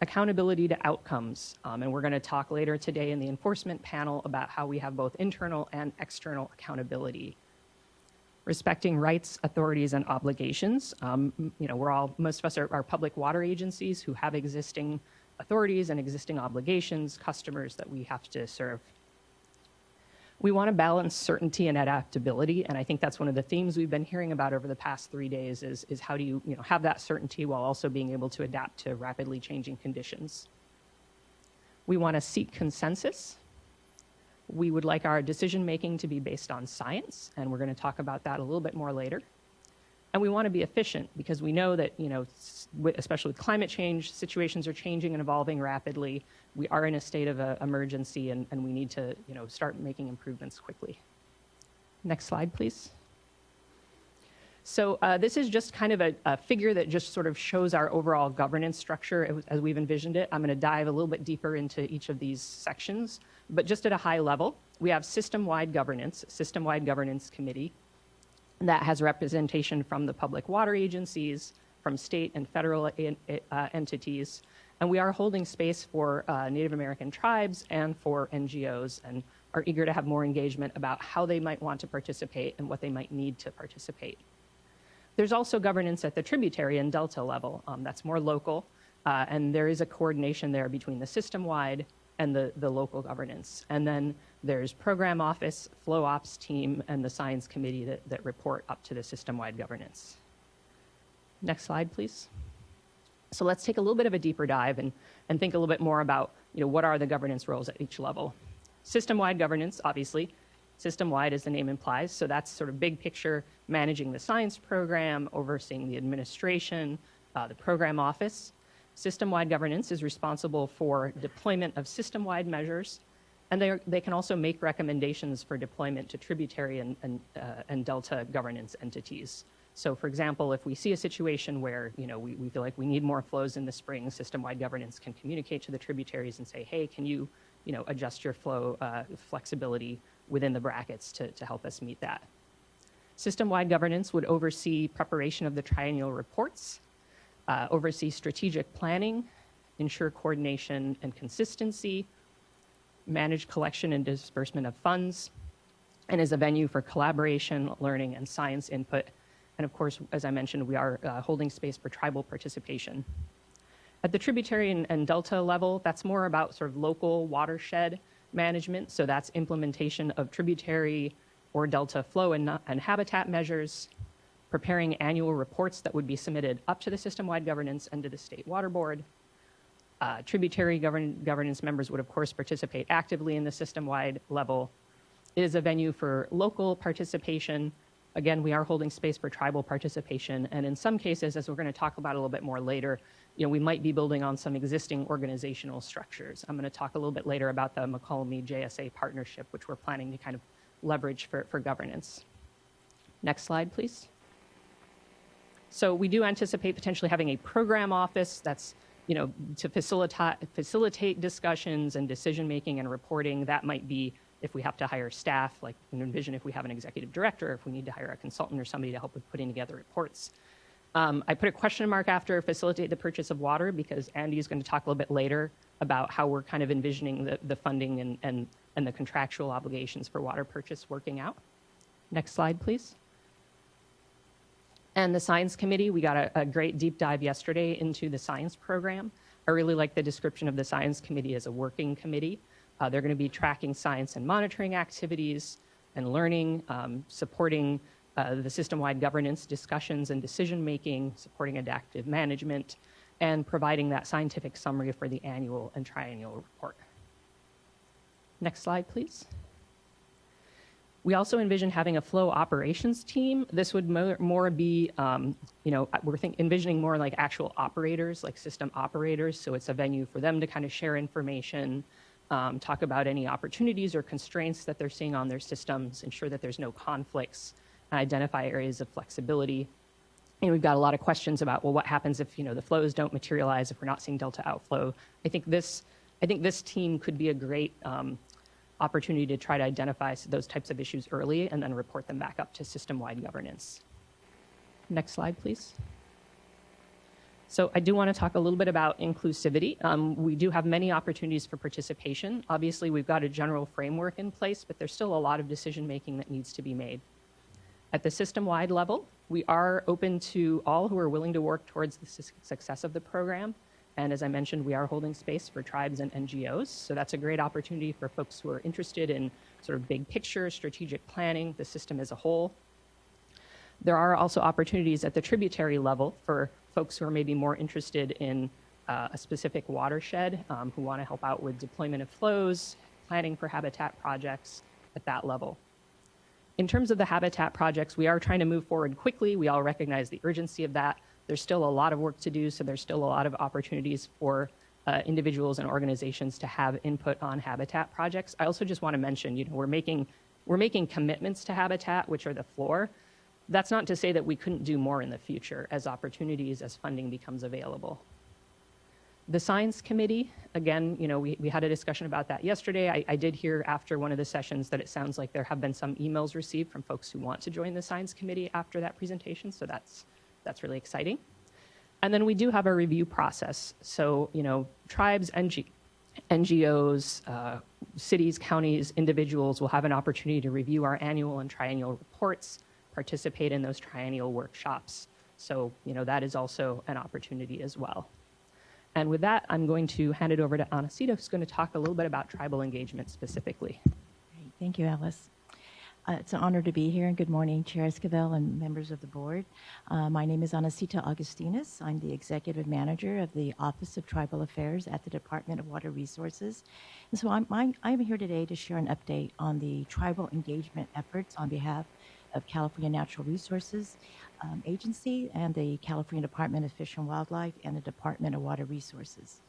Accountability to outcomes, and we're going to talk later today in the enforcement panel about how we have both internal and external accountability. Respecting rights, authorities, and obligations. Most of us are public water agencies who have existing authorities and existing obligations, customers that we have to serve. We want to balance certainty and adaptability, and I think that's one of the themes we've been hearing about over the past 3 days is how do you have that certainty while also being able to adapt to rapidly changing conditions. We want to seek consensus. We would like our decision-making to be based on science, and we're going to talk about that a little bit more later. And we want to be efficient because we know that, especially with climate change, situations are changing and evolving rapidly. We are in a state of emergency, and we need to, start making improvements quickly. Next slide, please. So this is just kind of a figure that just sort of shows our overall governance structure as we've envisioned it. I'm going to dive a little bit deeper into each of these sections. But just at a high level, we have system-wide governance committee that has representation from the public water agencies, from state and federal entities, and we are holding space for Native American tribes and for NGOs, and are eager to have more engagement about how they might want to participate and what they might need to participate. There's also governance at the tributary and delta level. That's more local, and there is a coordination there between the system-wide and the local governance. And then there's program office, flow ops team, and the science committee that report up to the system-wide governance. Next slide, please. So let's take a little bit of a deeper dive and think a little bit more about what are the governance roles at each level. System-wide governance, obviously. System-wide, as the name implies, so that's sort of big picture, managing the science program, overseeing the administration, the program office. System-wide governance is responsible for deployment of system-wide measures, and they can also make recommendations for deployment to tributary and delta governance entities. So, for example, if we see a situation where we feel like we need more flows in the spring, system-wide governance can communicate to the tributaries and say, hey, can you adjust your flow flexibility within the brackets to help us meet that. System-wide governance would oversee preparation of the triennial reports, oversee strategic planning, ensure coordination and consistency, manage collection and disbursement of funds, and is a venue for collaboration, learning, and science input. And of course, as I mentioned, we are holding space for tribal participation. At the tributary and delta level, that's more about sort of local watershed management. So that's implementation of tributary or delta flow and habitat measures, preparing annual reports that would be submitted up to the system-wide governance and to the State Water Board. Tributary governance members would, of course, participate actively in the system-wide level. It is a venue for local participation. Again, we are holding space for tribal participation, and in some cases, as we're going to talk about a little bit more later, we might be building on some existing organizational structures. I'm going to talk a little bit later about the McCall-Me JSA partnership, which we're planning to kind of leverage for governance. Next slide, please. So we do anticipate potentially having a program office that's to facilitate discussions and decision-making and reporting. That might be if we have to hire staff, like envision if we have an executive director, if we need to hire a consultant or somebody to help with putting together reports. I put a question mark after facilitate the purchase of water because Andy is going to talk a little bit later about how we're kind of envisioning the funding and the contractual obligations for water purchase working out. Next slide, please. And the science committee, we got a great deep dive yesterday into the science program. I really like the description of the science committee as a working committee. They're going to be tracking science and monitoring activities and learning, supporting the system-wide governance discussions and decision-making, supporting adaptive management, and providing that scientific summary for the annual and triennial report. Next slide, please. We also envision having a flow operations team. This would more be, we're envisioning more like actual operators, like system operators. So it's a venue for them to kind of share information, talk about any opportunities or constraints that they're seeing on their systems, ensure that there's no conflicts, and identify areas of flexibility. And we've got a lot of questions about, well, what happens if the flows don't materialize, if we're not seeing delta outflow? I think this team could be a great opportunity to try to identify those types of issues early and then report them back up to system-wide governance. Next slide, please. So I do want to talk a little bit about inclusivity. We do have many opportunities for participation. Obviously, we've got a general framework in place, but there's still a lot of decision-making that needs to be made. At the system-wide level, we are open to all who are willing to work towards the success of the program. And as I mentioned, we are holding space for tribes and NGOs. So that's a great opportunity for folks who are interested in sort of big picture, strategic planning, the system as a whole. There are also opportunities at the tributary level for folks who are maybe more interested in a specific watershed, who want to help out with deployment of flows, planning for habitat projects at that level. In terms of the habitat projects, we are trying to move forward quickly. We all recognize the urgency of that. There's still a lot of work to do, so there's still a lot of opportunities for individuals and organizations to have input on habitat projects. I also just want to mention, we're making commitments to habitat, which are the floor. That's not to say that we couldn't do more in the future as opportunities, as funding becomes available. The science committee, again, we had a discussion about that yesterday. I did hear after one of the sessions that it sounds like there have been some emails received from folks who want to join the science committee after that presentation, so that's really exciting. And then we do have a review process. So, tribes, NGOs, cities, counties, individuals will have an opportunity to review our annual and triennial reports, participate in those triennial workshops. So, that is also an opportunity as well. And with that, I'm going to hand it over to Anacita, who's going to talk a little bit about tribal engagement specifically. Great. Thank you, Alice. It's an honor to be here, and good morning, Chair Esquivel and members of the board. My name is Anacita Augustinus. I'm the Executive Manager of the Office of Tribal Affairs at the Department of Water Resources. And so I'm here today to share an update on the tribal engagement efforts on behalf of California Natural Resources Agency and the California Department of Fish and Wildlife and the Department of Water Resources.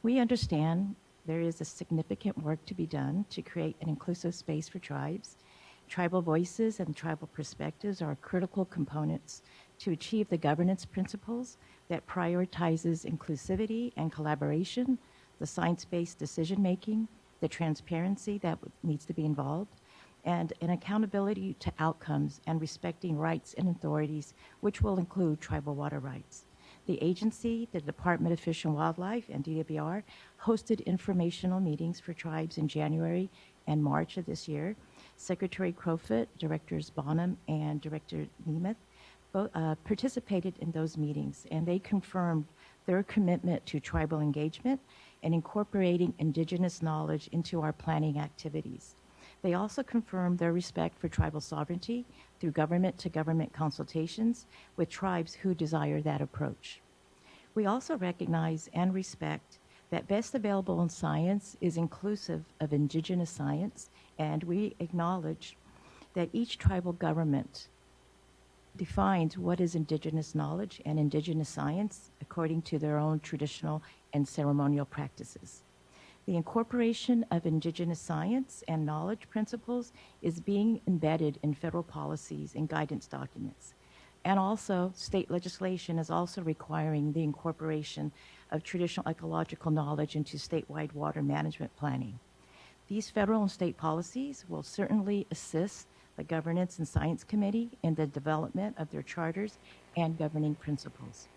We understand there is a significant work to be done to create an inclusive space for tribes. Tribal voices and tribal perspectives are critical components to achieve the governance principles that prioritizes inclusivity and collaboration, the science-based decision-making, the transparency that needs to be involved, and an accountability to outcomes and respecting rights and authorities, which will include tribal water rights. The agency, the Department of Fish and Wildlife, and DWR hosted informational meetings for tribes in January and March of this year. Secretary Crowfoot, Directors Bonham, and Director Nemeth both participated in those meetings, and they confirmed their commitment to tribal engagement and incorporating indigenous knowledge into our planning activities. They also confirmed their respect for tribal sovereignty through government-to-government consultations with tribes who desire that approach. We also recognize and respect that best available in science is inclusive of indigenous science, and we acknowledge that each tribal government defines what is indigenous knowledge and indigenous science according to their own traditional and ceremonial practices. The incorporation of indigenous science and knowledge principles is being embedded in federal policies and guidance documents. And also, state legislation is also requiring the incorporation of traditional ecological knowledge into statewide water management planning. These federal and state policies will certainly assist the Governance and Science Committee in the development of their charters and governing principles.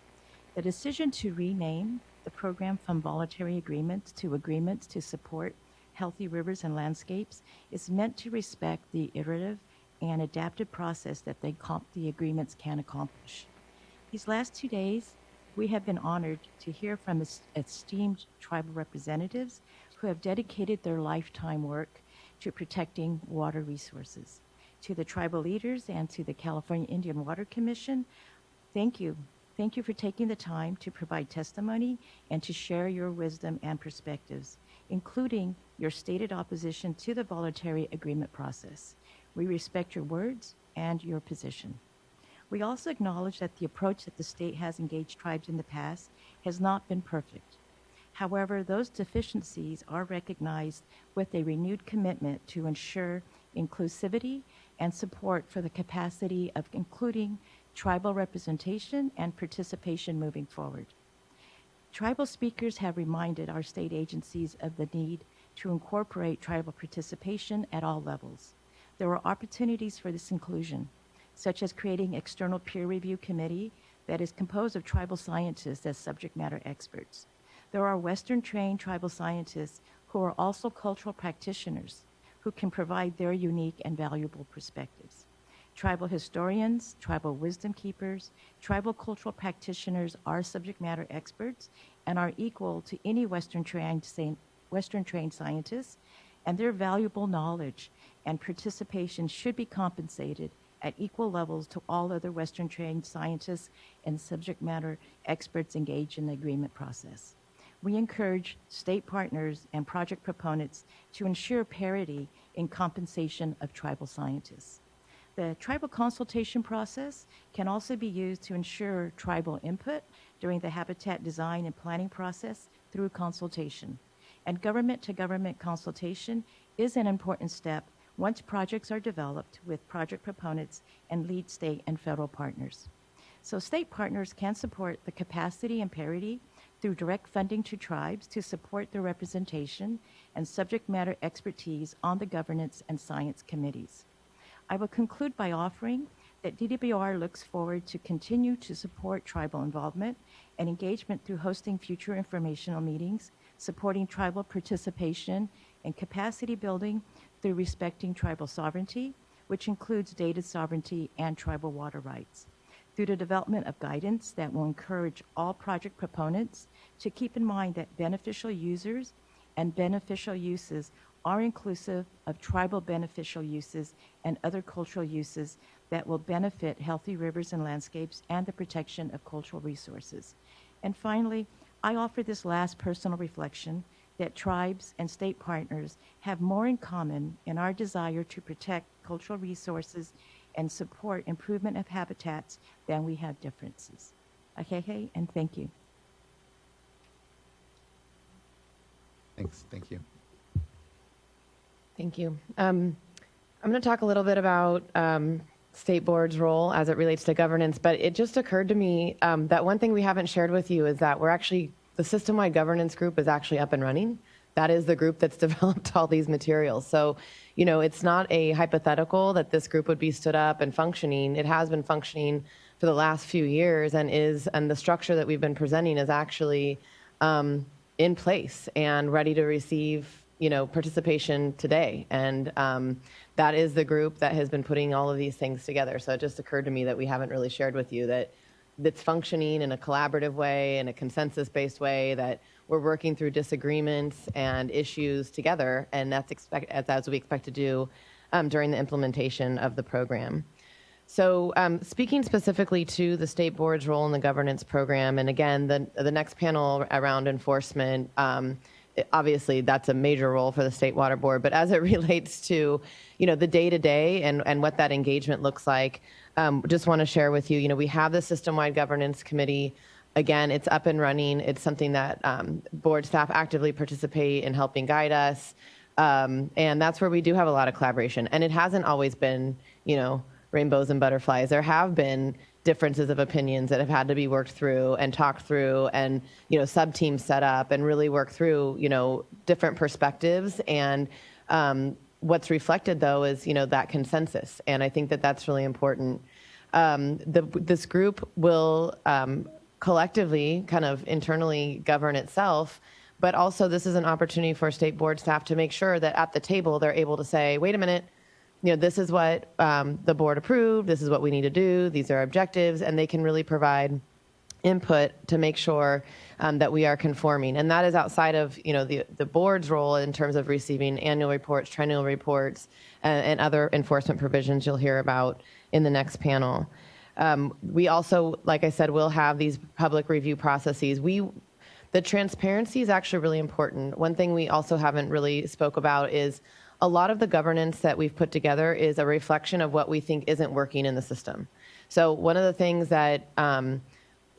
The decision to rename the program from voluntary agreements to agreements to support healthy rivers and landscapes is meant to respect the iterative and adaptive process that the agreements can accomplish. These last 2 days, we have been honored to hear from esteemed tribal representatives who have dedicated their lifetime work to protecting water resources. To the tribal leaders and to the California Indian Water Commission, thank you. Thank you for taking the time to provide testimony and to share your wisdom and perspectives, including your stated opposition to the voluntary agreement process. We respect your words and your position. We also acknowledge that the approach that the state has engaged tribes in the past has not been perfect. However, those deficiencies are recognized with a renewed commitment to ensure inclusivity and support for the capacity of including tribal representation and participation moving forward. Tribal speakers have reminded our state agencies of the need to incorporate tribal participation at all levels. There are opportunities for this inclusion, such as creating external peer review committee that is composed of tribal scientists as subject matter experts. There are Western-trained tribal scientists who are also cultural practitioners who can provide their unique and valuable perspectives. Tribal historians, tribal wisdom keepers, tribal cultural practitioners are subject matter experts and are equal to any Western-trained scientists, and their valuable knowledge and participation should be compensated at equal levels to all other Western-trained scientists and subject matter experts engaged in the agreement process. We encourage state partners and project proponents to ensure parity in compensation of tribal scientists. The tribal consultation process can also be used to ensure tribal input during the habitat design and planning process through consultation. And government-to-government consultation is an important step once projects are developed with project proponents and lead state and federal partners. So state partners can support the capacity and parity through direct funding to tribes to support their representation and subject matter expertise on the governance and science committees. I will conclude by offering that DWR looks forward to continue to support tribal involvement and engagement through hosting future informational meetings, supporting tribal participation and capacity building through respecting tribal sovereignty, which includes data sovereignty and tribal water rights, through the development of guidance that will encourage all project proponents to keep in mind that beneficial users and beneficial uses are inclusive of tribal beneficial uses and other cultural uses that will benefit healthy rivers and landscapes and the protection of cultural resources. And finally, I offer this last personal reflection that tribes and state partners have more in common in our desire to protect cultural resources and support improvement of habitats than we have differences. Okay, and thank you. Thanks. Thank you. Thank you. I'm going to talk a little bit about State Board's role as it relates to governance, but it just occurred to me that one thing we haven't shared with you is that the system-wide governance group is actually up and running. That is the group that's developed all these materials. So, it's not a hypothetical that this group would be stood up and functioning. It has been functioning for the last few years and the structure that we've been presenting is actually in place and ready to receive participation today. And that is the group that has been putting all of these things together. So it just occurred to me that we haven't really shared with you that it's functioning in a collaborative way, in a consensus-based way, that we're working through disagreements and issues together, and that's as we expect to do during the implementation of the program. So speaking specifically to the State Board's role in the governance program, and again, the next panel around enforcement, obviously that's a major role for the State Water Board, but as it relates to, the day-to-day and what that engagement looks like, just want to share with you, we have the system-wide governance committee. Again, it's up and running. It's something that board staff actively participate in helping guide us. And that's where we do have a lot of collaboration. And it hasn't always been, rainbows and butterflies. There have been differences of opinions that have had to be worked through and talked through and, sub-teams set up and really work through, different perspectives and what's reflected, though, is, that consensus. And I think that that's really important. This group will collectively kind of internally govern itself, but also this is an opportunity for state board staff to make sure that at the table they're able to say, wait a minute, this is what the board approved, this is what we need to do, these are objectives, and they can really provide input to make sure that we are conforming. And that is outside of, the board's role in terms of receiving annual reports, triennial reports, and other enforcement provisions you'll hear about in the next panel. We also, like I said, will have these public review processes. The transparency is actually really important. One thing we also haven't really spoke about is a lot of the governance that we've put together is a reflection of what we think isn't working in the system. So one of the things that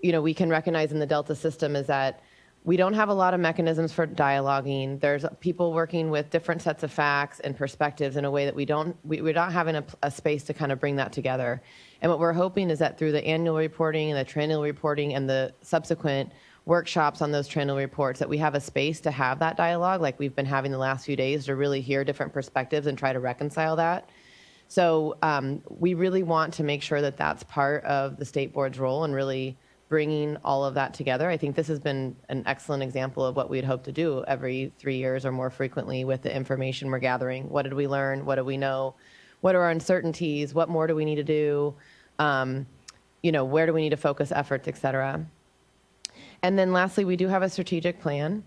we can recognize in the Delta system is that we don't have a lot of mechanisms for dialoguing. There's people working with different sets of facts and perspectives in a way that we're not having a space to kind of bring that together. And what we're hoping is that through the annual reporting and the triennial reporting and the subsequent workshops on those triennial reports, that we have a space to have that dialogue like we've been having the last few days, to really hear different perspectives and try to reconcile that. So we really want to make sure that that's part of the state board's role and really bringing all of that together. I think this has been an excellent example of what we'd hope to do every 3 years or more frequently with the information we're gathering. What did we learn? What do we know? What are our uncertainties? What more do we need to do? Where do we need to focus efforts, et cetera? And then lastly, we do have a strategic plan.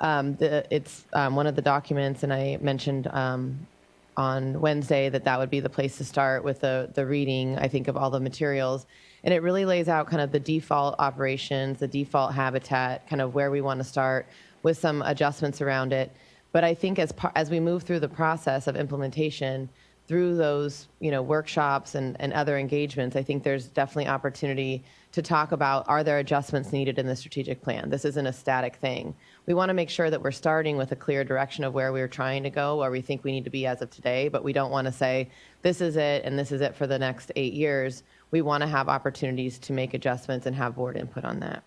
It's one of the documents, and I mentioned on Wednesday that would be the place to start with the reading, I think, of all the materials. And it really lays out kind of the default operations, the default habitat, kind of where we want to start with some adjustments around it. But I think as we move through the process of implementation, through those workshops and other engagements, I think there's definitely opportunity to talk about, are there adjustments needed in the strategic plan? This isn't a static thing. We want to make sure that we're starting with a clear direction of where we're trying to go, where we think we need to be as of today, but we don't want to say, this is it and this is it for the next 8 years. We want to have opportunities to make adjustments and have board input on that.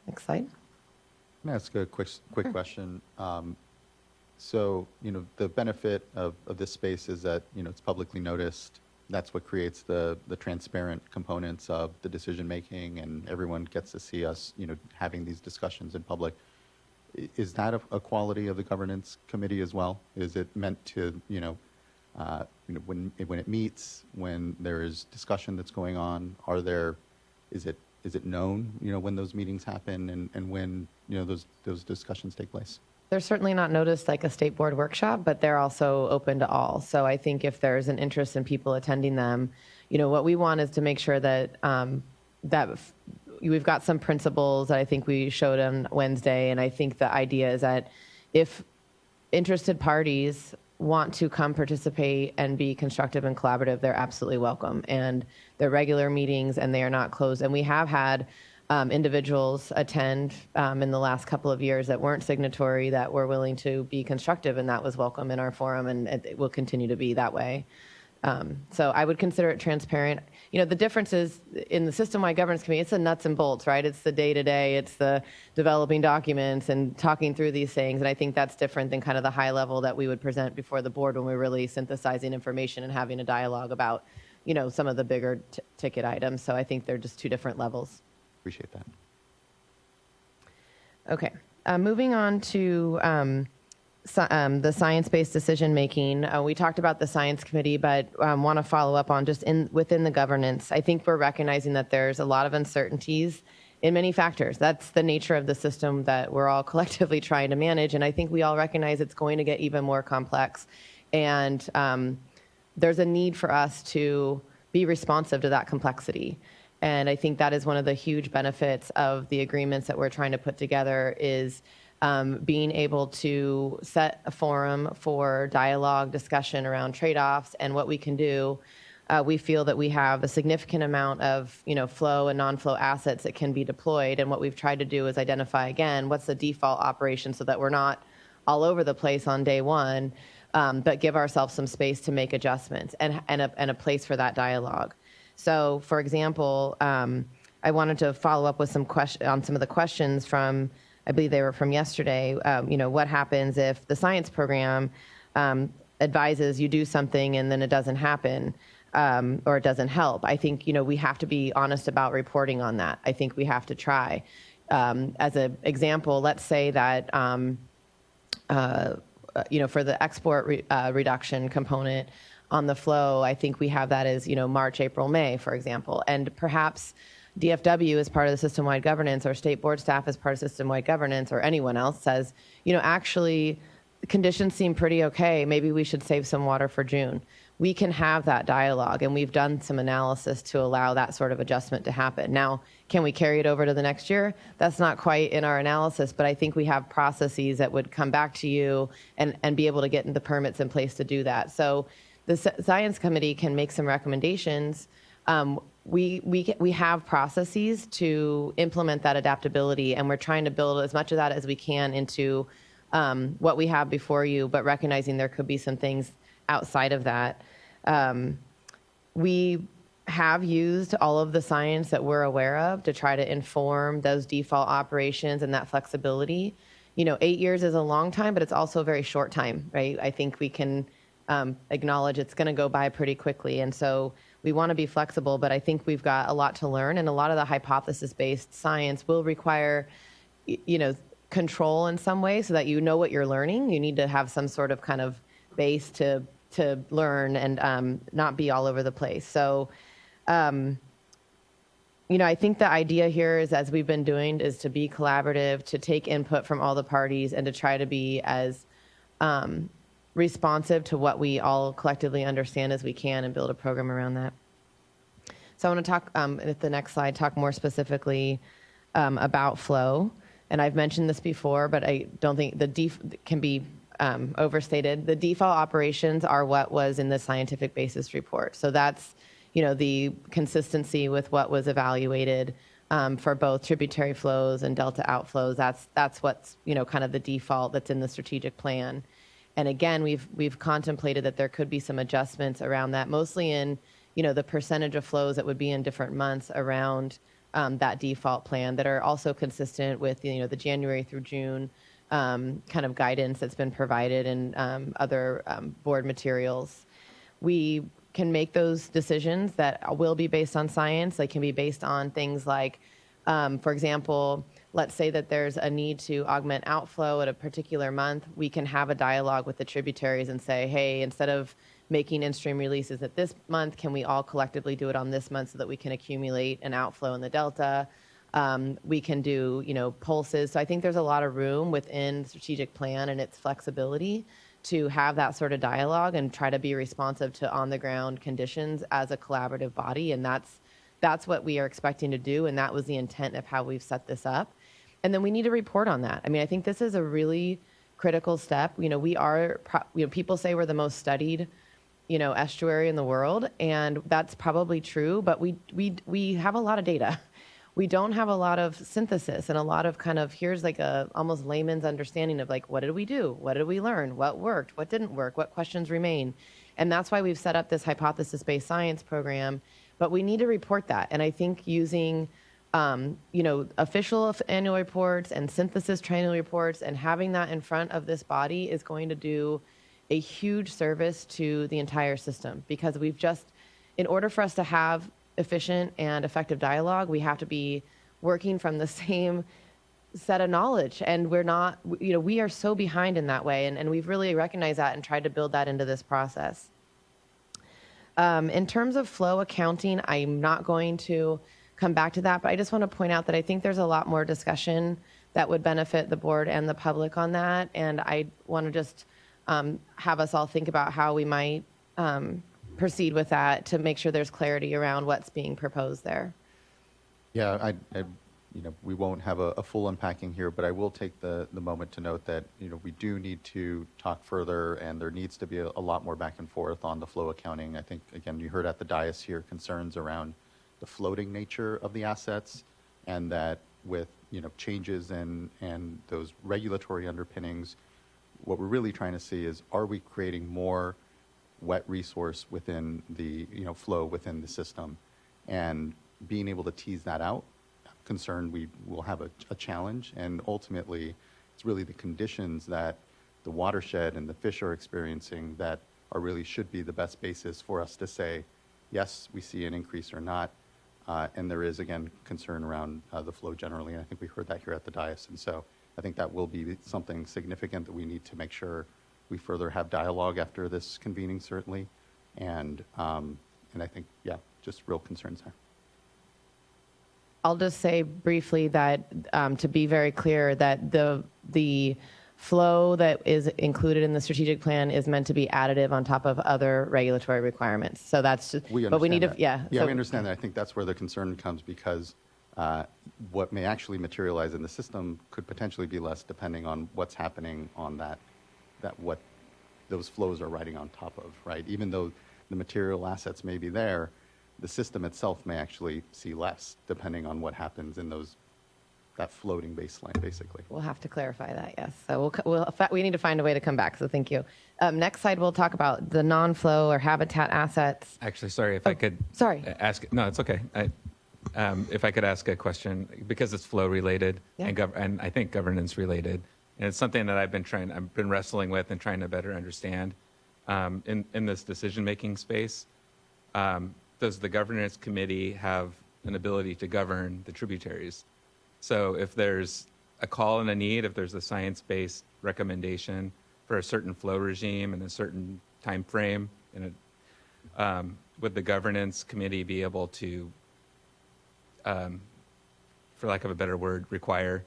Next slide. Can I ask a quick question? So, the benefit of this space is that, it's publicly noticed. That's what creates the transparent components of the decision making, and everyone gets to see us, having these discussions in public. Is that a quality of the governance committee as well? Is it meant to, when it meets, when there is discussion that's going on, is it known, when those meetings happen and when, those discussions take place? They're certainly not noticed like a state board workshop, but they're also open to all. So I think if there's an interest in people attending them, what we want is to make sure that that we've got some principles that I think we showed on Wednesday. And I think the idea is that if interested parties want to come participate and be constructive and collaborative, they're absolutely welcome. And they're regular meetings and they are not closed. And we have had individuals attend in the last couple of years that weren't signatory that were willing to be constructive, and that was welcome in our forum, and it will continue to be that way. So I would consider it transparent. The difference is in the system-wide governance committee, it's the nuts and bolts, right? It's the day-to-day, it's the developing documents and talking through these things, and I think that's different than kind of the high level that we would present before the board when we're really synthesizing information and having a dialogue about, some of the bigger ticket items. So I think they're just two different levels. Appreciate that. Okay, moving on to the science-based decision-making. We talked about the science committee, but want to follow up on just within the governance. I think we're recognizing that there's a lot of uncertainties in many factors. That's the nature of the system that we're all collectively trying to manage, and I think we all recognize it's going to get even more complex. And there's a need for us to be responsive to that complexity. And I think that is one of the huge benefits of the agreements that we're trying to put together is being able to set a forum for dialogue, discussion around trade-offs and what we can do. We feel that we have a significant amount of flow and non-flow assets that can be deployed. And what we've tried to do is identify, again, what's the default operation so that we're not all over the place on day one, but give ourselves some space to make adjustments and a place for that dialogue. So, for example, I wanted to follow up with some on some of the questions from, I believe they were from yesterday. What happens if the science program advises you do something and then it doesn't happen, or it doesn't help. I think, we have to be honest about reporting on that. I think we have to try. As an example, let's say that, for the export reduction component on the flow, I think we have that as, March, April, May, for example. And perhaps DFW as part of the system-wide governance, or state board staff as part of system-wide governance, or anyone else says, actually, the conditions seem pretty okay. Maybe we should save some water for June. We can have that dialogue, and we've done some analysis to allow that sort of adjustment to happen. Now, can we carry it over to the next year? That's not quite in our analysis, but I think we have processes that would come back to you and be able to get the permits in place to do that. So the Science Committee can make some recommendations. We have processes to implement that adaptability, and we're trying to build as much of that as we can into what we have before you, but recognizing there could be some things outside of that. We have used all of the science that we're aware of to try to inform those default operations and that flexibility. 8 years is a long time, but it's also a very short time, right? I think we can acknowledge it's going to go by pretty quickly. And so we want to be flexible, but I think we've got a lot to learn, and a lot of the hypothesis-based science will require, control in some way so that you know what you're learning. You need to have some sort of kind of base to learn and not be all over the place. So, I think the idea here is, as we've been doing, is to be collaborative, to take input from all the parties, and to try to be as responsive to what we all collectively understand as we can, and build a program around that. So I want to talk, at the next slide, talk more specifically about flow. And I've mentioned this before, but I don't think can be overstated. The default operations are what was in the scientific basis report. So that's, the consistency with what was evaluated for both tributary flows and delta outflows. That's what's, kind of the default that's in the strategic plan. And again, we've contemplated that there could be some adjustments around that, mostly in, the percentage of flows that would be in different months around that default plan, that are also consistent with, the January through June kind of guidance that's been provided in other board materials. We can make those decisions that will be based on science. They can be based on things like, for example, let's say that there's a need to augment outflow at a particular month. We can have a dialogue with the tributaries and say, hey, instead of making in-stream releases at this month, can we all collectively do it on this month so that we can accumulate an outflow in the delta? We can do, pulses. So I think there's a lot of room within the strategic plan and its flexibility to have that sort of dialogue and try to be responsive to on-the-ground conditions as a collaborative body. And that's what we are expecting to do, and that was the intent of how we've set this up. And then we need to report on that. I mean, I think this is a really critical step. We are, people say we're the most studied, estuary in the world, and that's probably true, but we have a lot of data. We don't have a lot of synthesis and a lot of kind of, here's like a almost layman's understanding of like, what did we do? What did we learn? What worked? What didn't work? What questions remain? And that's why we've set up this hypothesis-based science program, but we need to report that. And I think using, official annual reports and synthesis training reports and having that in front of this body is going to do a huge service to the entire system, because in order for us to have efficient and effective dialogue, we have to be working from the same set of knowledge. And we're not, we are so behind in that way. And we've really recognized that and tried to build that into this process. In terms of flow accounting, I'm not going to come back to that, but I just want to point out that I think there's a lot more discussion that would benefit the board and the public on that. And I want to just have us all think about how we might proceed with that to make sure there's clarity around what's being proposed there. Yeah, we won't have a full unpacking here, but I will take the moment to note that, we do need to talk further, and there needs to be a lot more back and forth on the flow accounting. I think, again, you heard at the dais here concerns around the floating nature of the assets, and that with, changes and those regulatory underpinnings, what we're really trying to see is, are we creating more wet resource within the, flow within the system? And being able to tease that out, concerned we will have a challenge. And ultimately, it's really the conditions that the watershed and the fish are experiencing that really should be the best basis for us to say, yes, we see an increase or not. And there is, again, concern around the flow generally. And I think we heard that here at the dais. And so I think that will be something significant that we need to make sure we further have dialogue after this convening, certainly. And I think, yeah, just real concerns there. I'll just say briefly that to be very clear that the flow that is included in the strategic plan is meant to be additive on top of other regulatory requirements. So that's just, We understand but we need that. to, yeah. Yeah, so- we understand that. I think that's where the concern comes because what may actually materialize in the system could potentially be less depending on what's happening on that what those flows are riding on top of, right? Even though the material assets may be there, the system itself may actually see less depending on what happens in that floating baseline, basically. We'll have to clarify that, yes. So we need to find a way to come back, so thank you. Next slide, we'll talk about the non-flow or habitat assets. Actually, sorry, if I could Sorry. ask. No, it's okay. If I could ask a question, because it's flow related Yeah. and I think governance related, and it's something that I've been wrestling with and trying to better understand in this decision making space. Does the governance committee have an ability to govern the tributaries? So if there's a call and a need, if there's a science-based recommendation for a certain flow regime and a certain time frame, would the governance committee be able to, for lack of a better word, require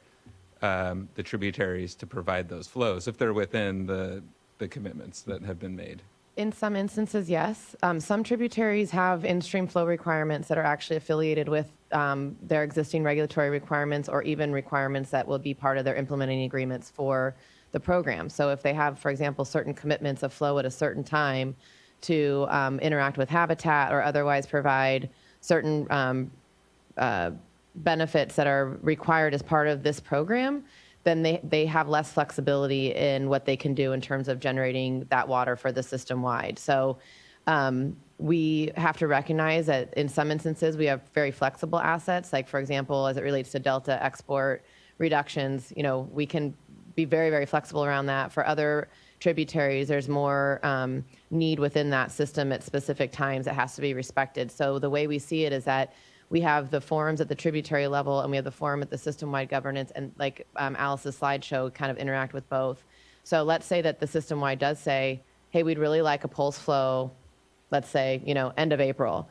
the tributaries to provide those flows if they're within the commitments that have been made? In some instances, yes. Some tributaries have in-stream flow requirements that are actually affiliated with their existing regulatory requirements or even requirements that will be part of their implementing agreements for the program. So if they have, for example, certain commitments of flow at a certain time to interact with habitat or otherwise provide certain benefits that are required as part of this program, then they have less flexibility in what they can do in terms of generating that water for the system wide. So we have to recognize that in some instances we have very flexible assets, like for example, as it relates to delta export reductions, we can be very, very flexible around that. For other tributaries, there's more need within that system at specific times that has to be respected. So the way we see it is that we have the forums at the tributary level and we have the forum at the system-wide governance, and like Alice's slideshow kind of interact with both. So let's say that the system-wide does say, hey, we'd really like a pulse flow, let's say, end of April.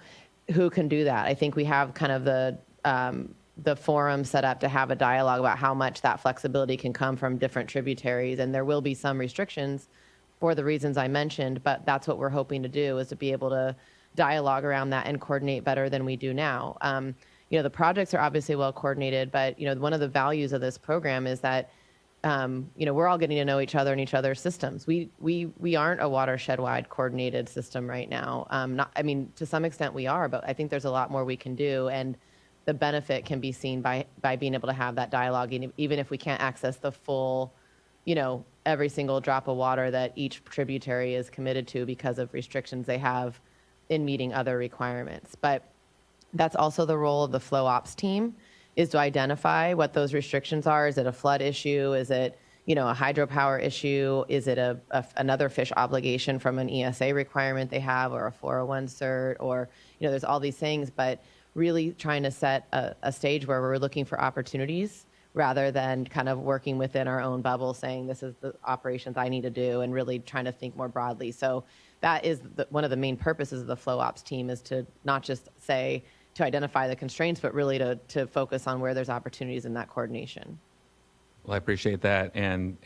Who can do that? I think we have kind of the forum set up to have a dialogue about how much that flexibility can come from different tributaries, and there will be some restrictions for the reasons I mentioned, but that's what we're hoping to do, is to be able to dialogue around that and coordinate better than we do now. The projects are obviously well coordinated, but one of the values of this program is that we're all getting to know each other and each other's systems. We aren't a watershed-wide coordinated system right now. To some extent we are, but I think there's a lot more we can do, and the benefit can be seen by being able to have that dialogue, even if we can't access the full, every single drop of water that each tributary is committed to because of restrictions they have in meeting other requirements. But that's also the role of the flow ops team, is to identify what those restrictions are. Is it a flood issue? Is it, a hydropower issue? Is it another fish obligation from an ESA requirement they have, or a 401 cert, or, there's all these things, but really trying to set a stage where we're looking for opportunities rather than kind of working within our own bubble saying this is the operations I need to do, and really trying to think more broadly. So that is one of the main purposes of the flow ops team, is to not just say to identify the constraints, but really to focus on where there's opportunities in that coordination. Well, I appreciate that, and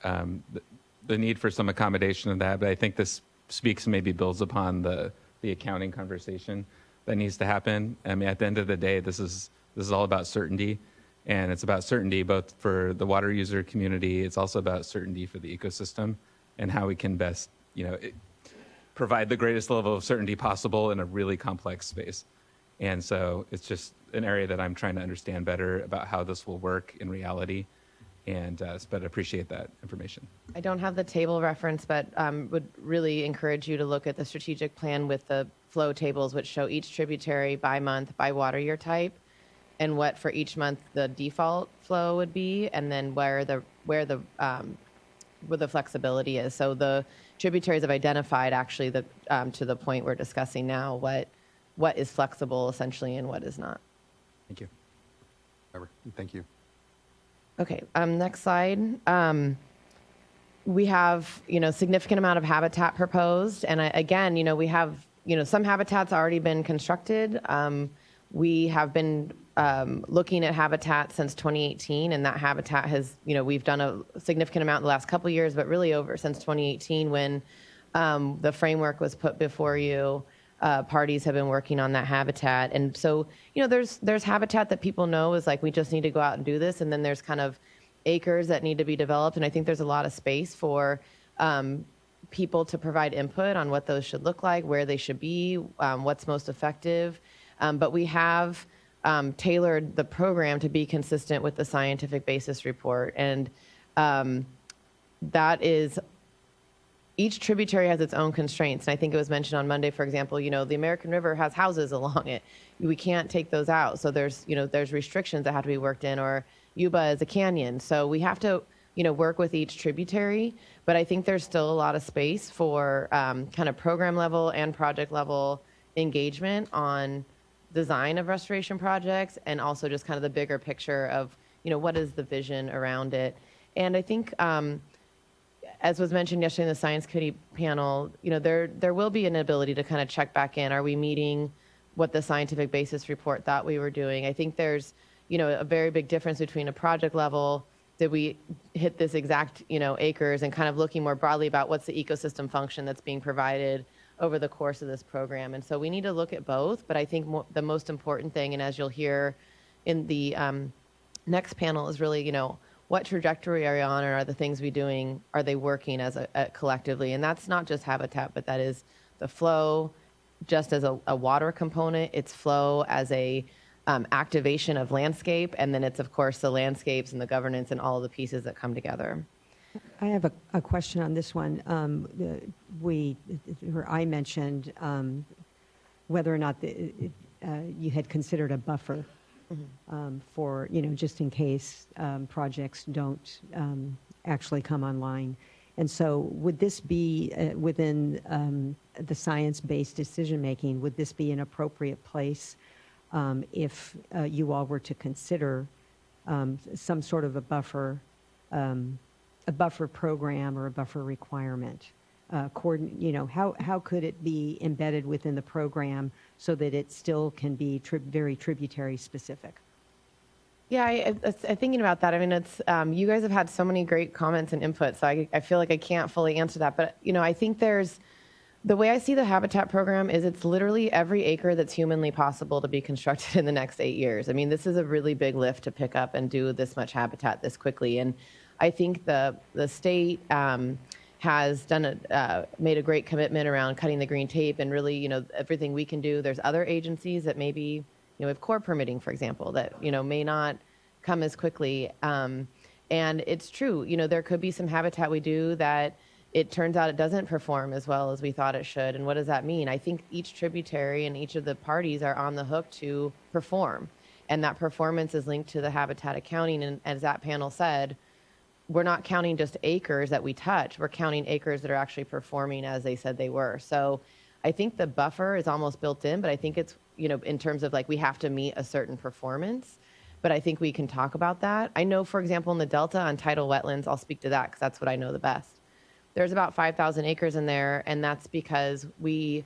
the need for some accommodation of that. But I think this speaks and maybe builds upon the accounting conversation that needs to happen. I mean, at the end of the day, this is all about certainty, and it's about certainty both for the water user community. It's also about certainty for the ecosystem and how we can best, provide the greatest level of certainty possible in a really complex space. And so it's just an area that I'm trying to understand better about how this will work in reality. And but I appreciate that information. I don't have the table reference, but would really encourage you to look at the strategic plan with the flow tables, which show each tributary by month, by water year type, and what for each month the default flow would be, and then where the flexibility is. So the tributaries have identified actually to the point we're discussing now, what is flexible essentially and what is not. Thank you. Thank you. Okay, next slide. We have, significant amount of habitat proposed. And again, we have, some habitats already been constructed. We have been looking at habitat since 2018, and that habitat has, we've done a significant amount the last couple of years, but really over since 2018 when the framework was put before you. Parties have been working on that habitat. And so, there's habitat that people know is like, we just need to go out and do this. And then there's kind of acres that need to be developed. And I think there's a lot of space for people to provide input on what those should look like, where they should be, what's most effective. But we have tailored the program to be consistent with the scientific basis report. And that is, each tributary has its own constraints. And I think it was mentioned on Monday, for example, the American River has houses along it. We can't take those out. So there's restrictions that have to be worked in, or Yuba is a canyon. So we have to, work with each tributary. But I think there's still a lot of space for kind of program level and project level engagement on design of restoration projects, and also just kind of the bigger picture of, what is the vision around it. And I think, as was mentioned yesterday in the Science Committee panel, there will be an ability to kind of check back in. Are we meeting what the scientific basis report thought we were doing? I think there's, a very big difference between a project level, did we hit this exact, acres, and kind of looking more broadly about what's the ecosystem function that's being provided over the course of this program. And so we need to look at both, but I think the most important thing, and as you'll hear in the next panel, is really, what trajectory are you on, or are the things we doing, are they working as collectively? And that's not just habitat, but that is the flow just as a water component, it's flow as a activation of landscape, and then it's, of course, the landscapes and the governance and all of the pieces that come together. I have a question on this one. I mentioned whether or not you had considered a buffer for, just in case projects don't actually come online. And so would this be within the science-based decision-making, would this be an appropriate place if you all were to consider some sort of a buffer program or a buffer requirement? How could it be embedded within the program so that it still can be very tributary specific? Yeah, I'm thinking about that. I mean, it's you guys have had so many great comments and input, so I feel like I can't fully answer that. But, I think the way I see the habitat program is it's literally every acre that's humanly possible to be constructed in the next 8 years. I mean, this is a really big lift to pick up and do this much habitat this quickly. And I think the state has made a great commitment around cutting the green tape and really, everything we can do. There's other agencies that maybe, with core permitting, for example, that, may not come as quickly. And it's true, there could be some habitat we do that it turns out it doesn't perform as well as we thought it should. And what does that mean? I think each tributary and each of the parties are on the hook to perform. And that performance is linked to the habitat accounting. And as that panel said, we're not counting just acres that we touch. We're counting acres that are actually performing as they said they were. So I think the buffer is almost built in, but I think it's, in terms of like we have to meet a certain performance. But I think we can talk about that. I know, for example, in the Delta on tidal wetlands, I'll speak to that because that's what I know the best. There's about 5,000 acres in there, and that's because we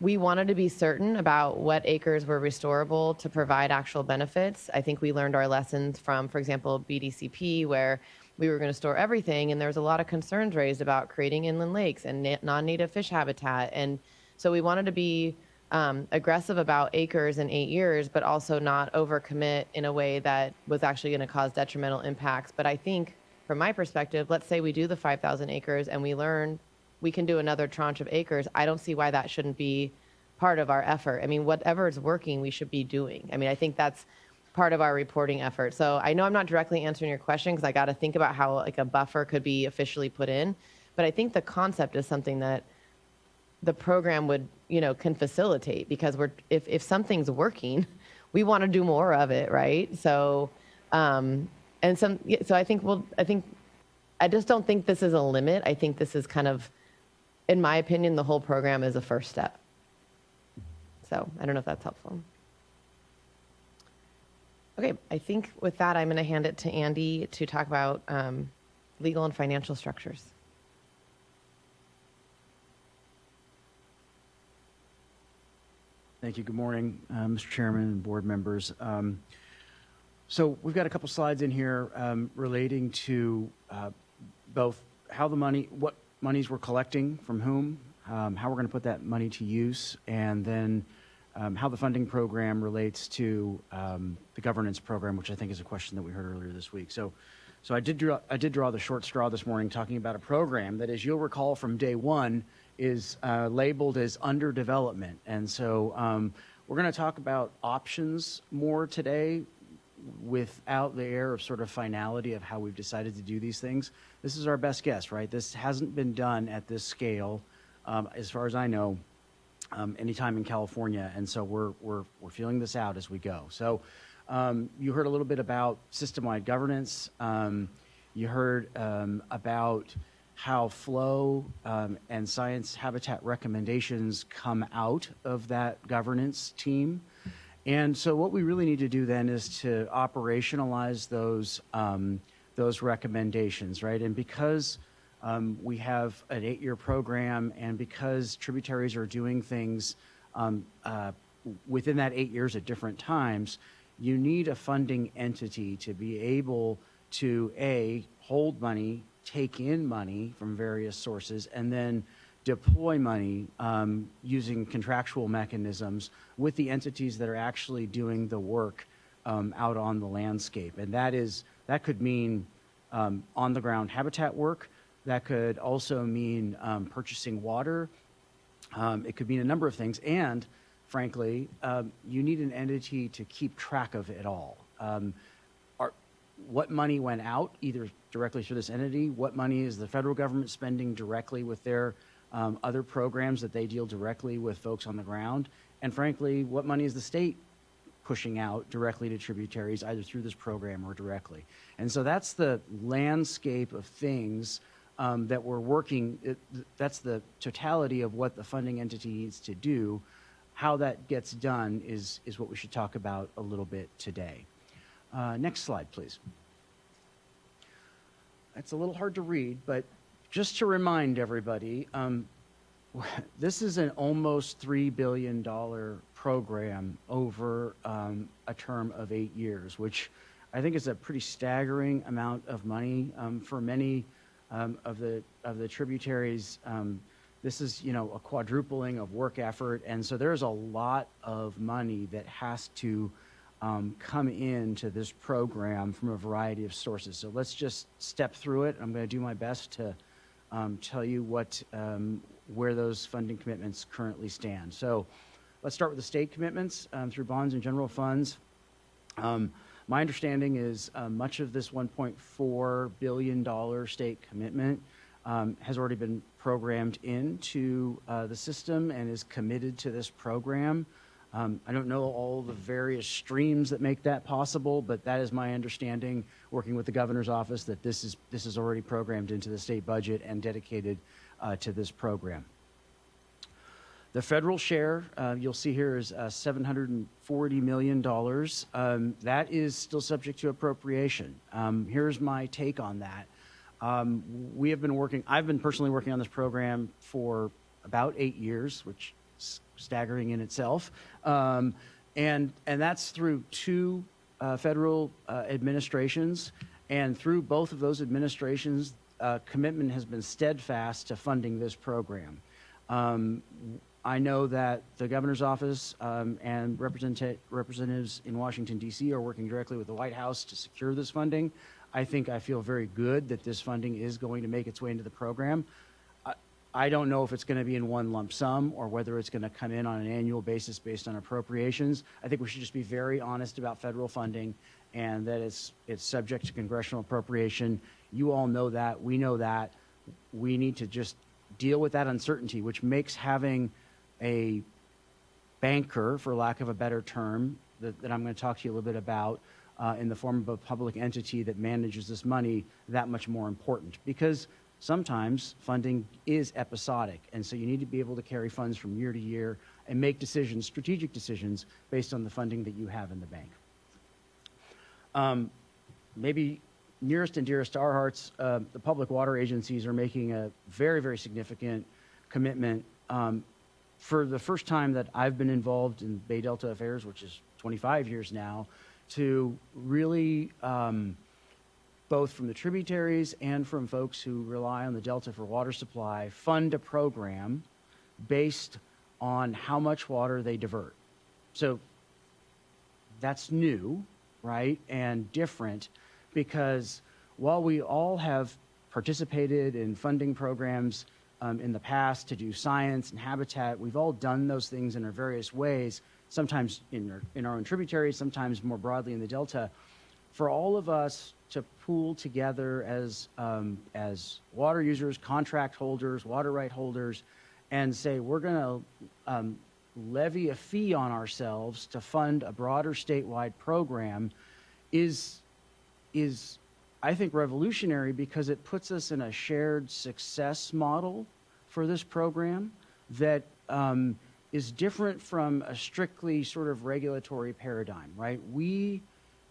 wanted to be certain about what acres were restorable to provide actual benefits. I think we learned our lessons from, for example, BDCP, where we were going to store everything, and there was a lot of concerns raised about creating inland lakes and non-native fish habitat. And so we wanted to be aggressive about acres in 8 years, but also not overcommit in a way that was actually going to cause detrimental impacts. But I think, from my perspective, let's say we do the 5,000 acres and we learn we can do another tranche of acres. I don't see why that shouldn't be part of our effort. I mean, whatever is working, we should be doing. I mean, I think that's part of our reporting effort. So I know I'm not directly answering your question because I got to think about how like a buffer could be officially put in. But I think the concept is something that the program would, can facilitate, because if something's working, we want to do more of it, right? So, so I think I just don't think this is a limit. I think this is kind of in my opinion, the whole program is a first step. So I don't know if that's helpful. Okay, I think with that, I'm going to hand it to Andy to talk about legal and financial structures. Thank you. Good morning, Mr. Chairman and board members. So we've got a couple slides in here relating to both how the money, what monies we're collecting from whom, how we're going to put that money to use, and then how the funding program relates to the governance program, which I think is a question that we heard earlier this week. So I did draw the short straw this morning, talking about a program that, as you'll recall from day one, is labeled as under development. And so we're going to talk about options more today, without the air of sort of finality of how we've decided to do these things. This is our best guess, right? This hasn't been done at this scale, as far as I know, anytime in California, and so we're feeling this out as we go. So you heard a little bit about system-wide governance. You heard about how flow and science habitat recommendations come out of that governance team. And so what we really need to do then is to operationalize those recommendations, right? And because we have an 8-year program, and because tributaries are doing things within that 8 years at different times, you need a funding entity to be able to, A, hold money, take in money from various sources, and then deploy money using contractual mechanisms with the entities that are actually doing the work out on the landscape. And that could mean on the ground habitat work. That could also mean purchasing water. It could mean a number of things. And frankly, you need an entity to keep track of it all. What money went out, either directly through this entity? What money is the federal government spending directly with their other programs that they deal directly with folks on the ground? And frankly, what money is the state pushing out directly to tributaries, either through this program or directly? And so that's the landscape of things that we're working. That's the totality of what the funding entity needs to do. How that gets done is what we should talk about a little bit today. Next slide, please. It's a little hard to read, but just to remind everybody, this is an almost $3 billion program over a term of 8 years, which I think is a pretty staggering amount of money for many of the tributaries. This is, a quadrupling of work effort, and so there's a lot of money that has to come into this program from a variety of sources. So let's just step through it. I'm going to do my best to tell you where those funding commitments currently stand. So let's start with the state commitments through bonds and general funds. My understanding is much of this $1.4 billion state commitment has already been programmed into the system and is committed to this program. I don't know all the various streams that make that possible, but that is my understanding, working with the governor's office, that this is already programmed into the state budget and dedicated to this program. The federal share, you'll see here, is $740 million. That is still subject to appropriation. Here's my take on that. I've been personally working on this program for about 8 years, which is staggering in itself. And that's through 2 federal administrations. And through both of those administrations, commitment has been steadfast to funding this program. I know that the governor's office and representatives in Washington, D.C. are working directly with the White House to secure this funding. I feel very good that this funding is going to make its way into the program. I don't know if it's going to be in one lump sum or whether it's going to come in on an annual basis based on appropriations. I think we should just be very honest about federal funding, and that it's subject to congressional appropriation. You all know that. We know that. We need to just deal with that uncertainty, which makes having a banker, for lack of a better term, that I'm going to talk to you a little bit about, in the form of a public entity that manages this money, that much more important. Because sometimes funding is episodic. And so you need to be able to carry funds from year to year and make decisions, strategic decisions, based on the funding that you have in the bank. Maybe nearest and dearest to our hearts, the public water agencies are making a very, very significant commitment. For the first time that I've been involved in Bay Delta affairs, which is 25 years now, to really, both from the tributaries and from folks who rely on the Delta for water supply, fund a program based on how much water they divert. So that's new, right, and different, because while we all have participated in funding programs in the past to do science and habitat, we've all done those things in our various ways, sometimes in our own tributaries, sometimes more broadly in the Delta. For all of us to pool together as water users, contract holders, water right holders, and say we're going to levy a fee on ourselves to fund a broader statewide program is I think revolutionary, because it puts us in a shared success model for this program that is different from a strictly sort of regulatory paradigm, right? We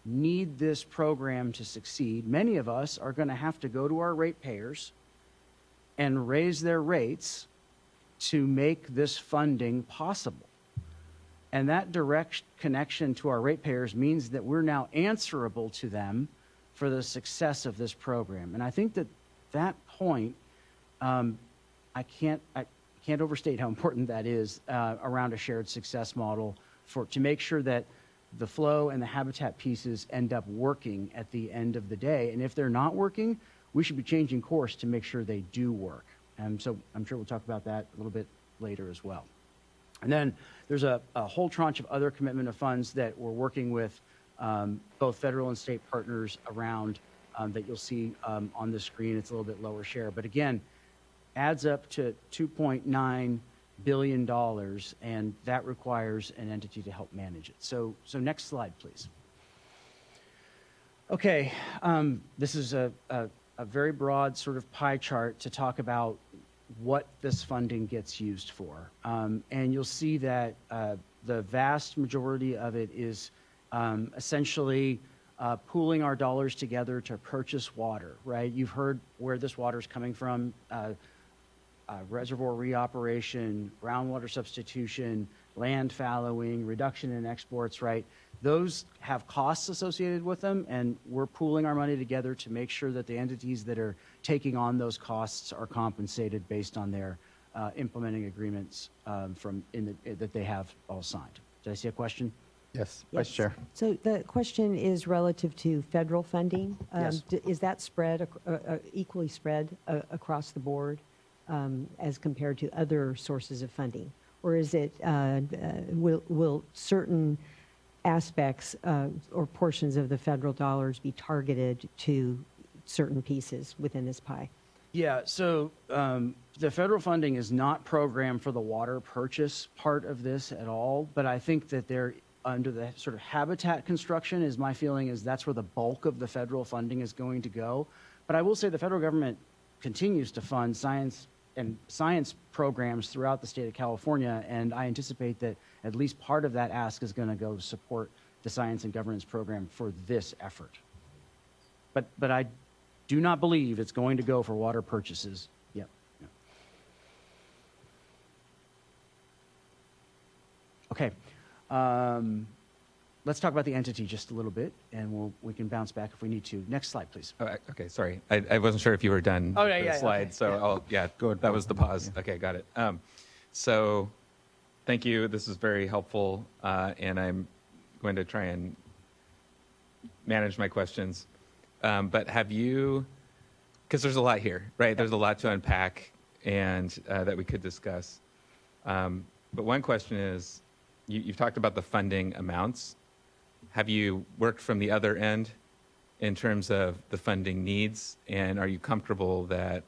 need this program to succeed. Many of us are going to have to go to our ratepayers and raise their rates to make this funding possible. And that direct connection to our ratepayers means that we're now answerable to them for the success of this program. And I think that point, I can't overstate how important that is around a shared success model to make sure that the flow and the habitat pieces end up working at the end of the day. And if they're not working, we should be changing course to make sure they do work. And so I'm sure we'll talk about that a little bit later as well. And then there's a whole tranche of other commitment of funds that we're working with both federal and state partners around that you'll see on the screen. It's a little bit lower share, but again, adds up to $2.9 billion, and that requires an entity to help manage it. So next slide, please. Okay, this is a very broad sort of pie chart to talk about what this funding gets used for. And you'll see that the vast majority of it is essentially pooling our dollars together to purchase water, right? You've heard where this water is coming from. Reservoir reoperation, groundwater substitution, land fallowing, reduction in exports, right? Those have costs associated with them, and we're pooling our money together to make sure that the entities that are taking on those costs are compensated based on their implementing agreements that they have all signed. Did I see a question? Yes, Vice Chair. So the question is relative to federal funding. Yes. Is that spread, equally spread across the board as compared to other sources of funding? Or is it, will certain aspects or portions of the federal dollars be targeted to certain pieces within this pie? Yeah, so the federal funding is not programmed for the water purchase part of this at all, but I think that they're under the sort of habitat construction, is my feeling, is that's where the bulk of the federal funding is going to go. But I will say the federal government continues to fund science programs throughout the state of California, and I anticipate that at least part of that ask is going to go support the science and governance program for this effort. But I do not believe it's going to go for water purchases. Yep. Okay. Let's talk about the entity just a little bit, and we can bounce back if we need to. Next slide, please. Oh, okay, sorry. I wasn't sure if you were done Oh, with the yeah, slide, okay. so Go ahead. that was the pause. Yeah. Okay, got it. So thank you. This is very helpful, and I'm going to try and manage my questions. But have you, because there's a lot here, right? There's a lot to unpack and that we could discuss. But one question is, you've talked about the funding amounts. Have you worked from the other end in terms of the funding needs? And are you comfortable that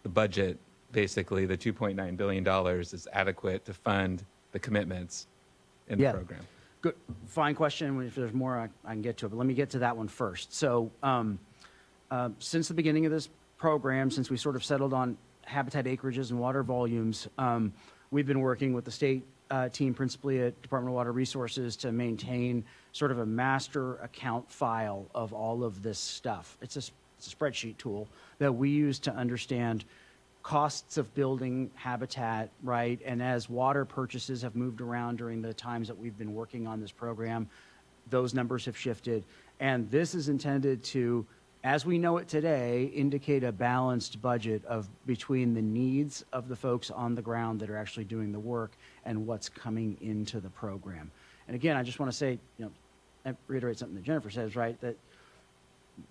the budget, basically the $2.9 billion, is adequate to fund the commitments in the program? Good, fine question. If there's more, I can get to it, but let me get to that one first. So since the beginning of this program, since we sort of settled on habitat acreages and water volumes, we've been working with the state team, principally at Department of Water Resources, to maintain sort of a master account file of all of this stuff. It's a spreadsheet tool that we use to understand costs of building habitat, right? And as water purchases have moved around during the times that we've been working on this program, those numbers have shifted. And this is intended to, as we know it today, indicate a balanced budget of between the needs of the folks on the ground that are actually doing the work and what's coming into the program. And again, I just want to say, and reiterate something that Jennifer says, right, that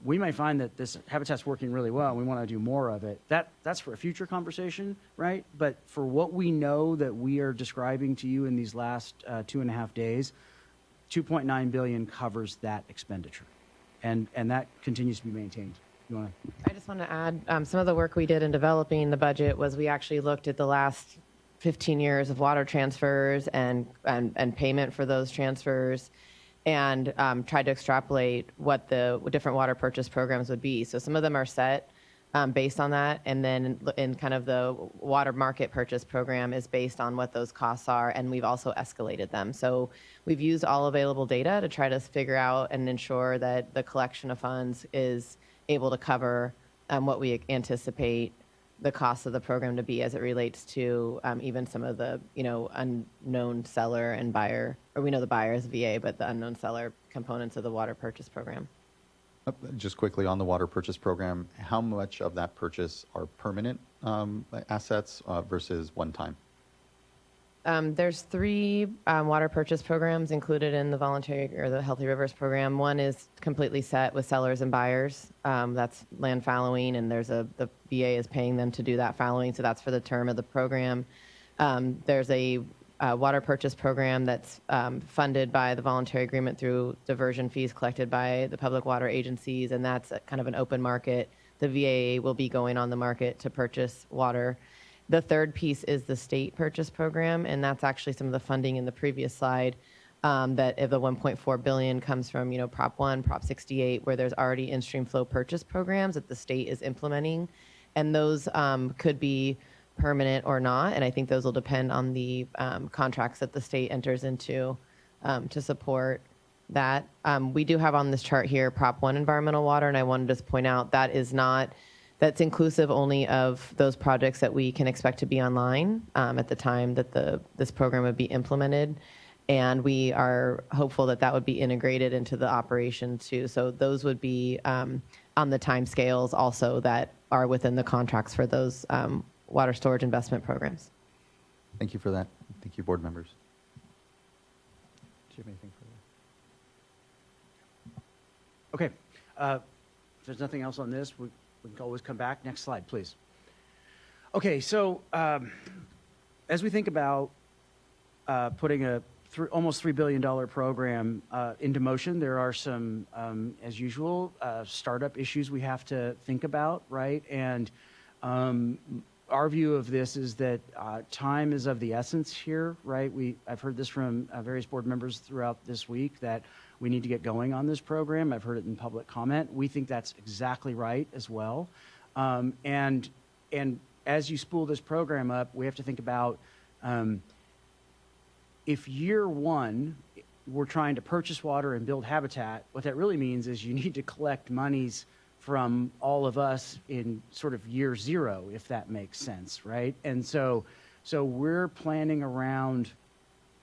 we may find that this habitat's working really well and we want to do more of it. That's for a future conversation, right? But for what we know that we are describing to you in these last 2.5 days, $2.9 billion covers that expenditure. And that continues to be maintained. You want to? I just want to add, some of the work we did in developing the budget was we actually looked at the last 15 years of water transfers and payment for those transfers, and tried to extrapolate what the different water purchase programs would be. So some of them are set based on that, and then in kind of the water market purchase program is based on what those costs are, and we've also escalated them. So we've used all available data to try to figure out and ensure that the collection of funds is able to cover what we anticipate the cost of the program to be as it relates to even some of the unknown seller and buyer, or we know the buyer is VA, but the unknown seller components of the water purchase program. Just quickly on the water purchase program, how much of that purchase are permanent assets versus one time? There's 3 water purchase programs included in the voluntary or the Healthy Rivers program. One is completely set with sellers and buyers. That's land fallowing, and the VA is paying them to do that fallowing, so that's for the term of the program. There's a water purchase program that's funded by the voluntary agreement through diversion fees collected by the public water agencies, and that's kind of an open market. The VA will be going on the market to purchase water. The third piece is the state purchase program, and that's actually some of the funding in the previous slide, that if the $1.4 billion comes from, Prop 1, Prop 68, where there's already in-stream flow purchase programs that the state is implementing, and those could be permanent or not, and I think those will depend on the contracts that the state enters into to support that. We do have on this chart here Prop 1 environmental water, and I wanted to just point out that's inclusive only of those projects that we can expect to be online at the time that this program would be implemented. And we are hopeful that would be integrated into the operation too. So those would be on the time scales also that are within the contracts for those water storage investment programs. Thank you for that. Thank you, board members. Do you have anything further? Okay. If there's nothing else on this, we can always come back. Next slide, please. Okay, so as we think about putting a almost $3 billion program into motion, there are some, as usual, startup issues we have to think about, right? And our view of this is that time is of the essence here, right? I've heard this from various board members throughout this week that we need to get going on this program. I've heard it in public comment. We think that's exactly right as well. And as you spool this program up, we have to think about if year one we're trying to purchase water and build habitat, what that really means is you need to collect monies from all of us in sort of year 0, if that makes sense, right? And so we're planning around,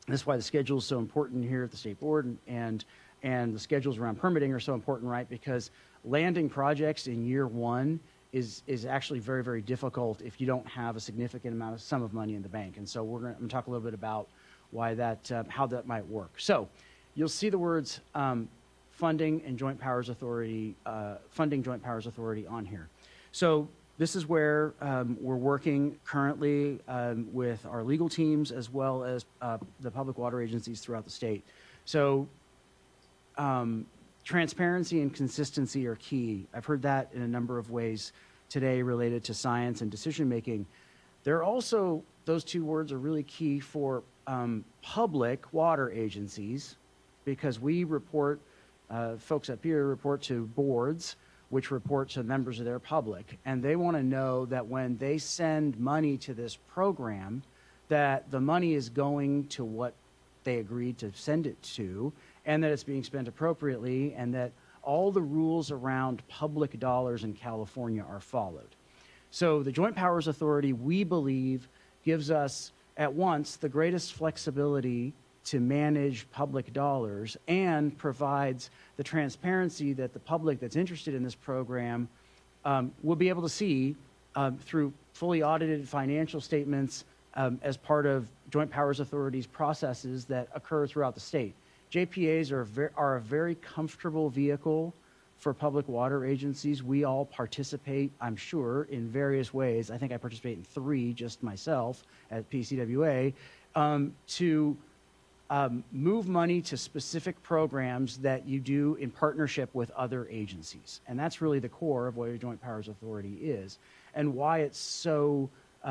that's why the schedule is so important here at the state board, and the schedules around permitting are so important, right? Because landing projects in year 1 is actually very, very difficult if you don't have a significant sum of money in the bank. And so I'm going to talk a little bit about why how that might work. So you'll see the words funding and joint powers authority, funding joint powers authority on here. So this is where we're working currently with our legal teams as well as the public water agencies throughout the state. So transparency and consistency are key. I've heard that in a number of ways today related to science and decision making. There are also, those two words are really key for public water agencies, because we report, folks up here report to boards. which report to members of their public. And they want to know that when they send money to this program, that the money is going to what they agreed to send it to, and that it's being spent appropriately, and that all the rules around public dollars in California are followed. So the Joint Powers Authority, we believe, gives us at once the greatest flexibility to manage public dollars and provides the transparency that the public that's interested in this program will be able to see through fully audited financial statements as part of Joint Powers Authority's processes that occur throughout the state. JPAs are a very comfortable vehicle for public water agencies. We all participate, I'm sure, in various ways. I think I participate in 3 just myself at PCWA to move money to specific programs that you do in partnership with other agencies. And that's really the core of what a Joint Powers Authority is and why it's so,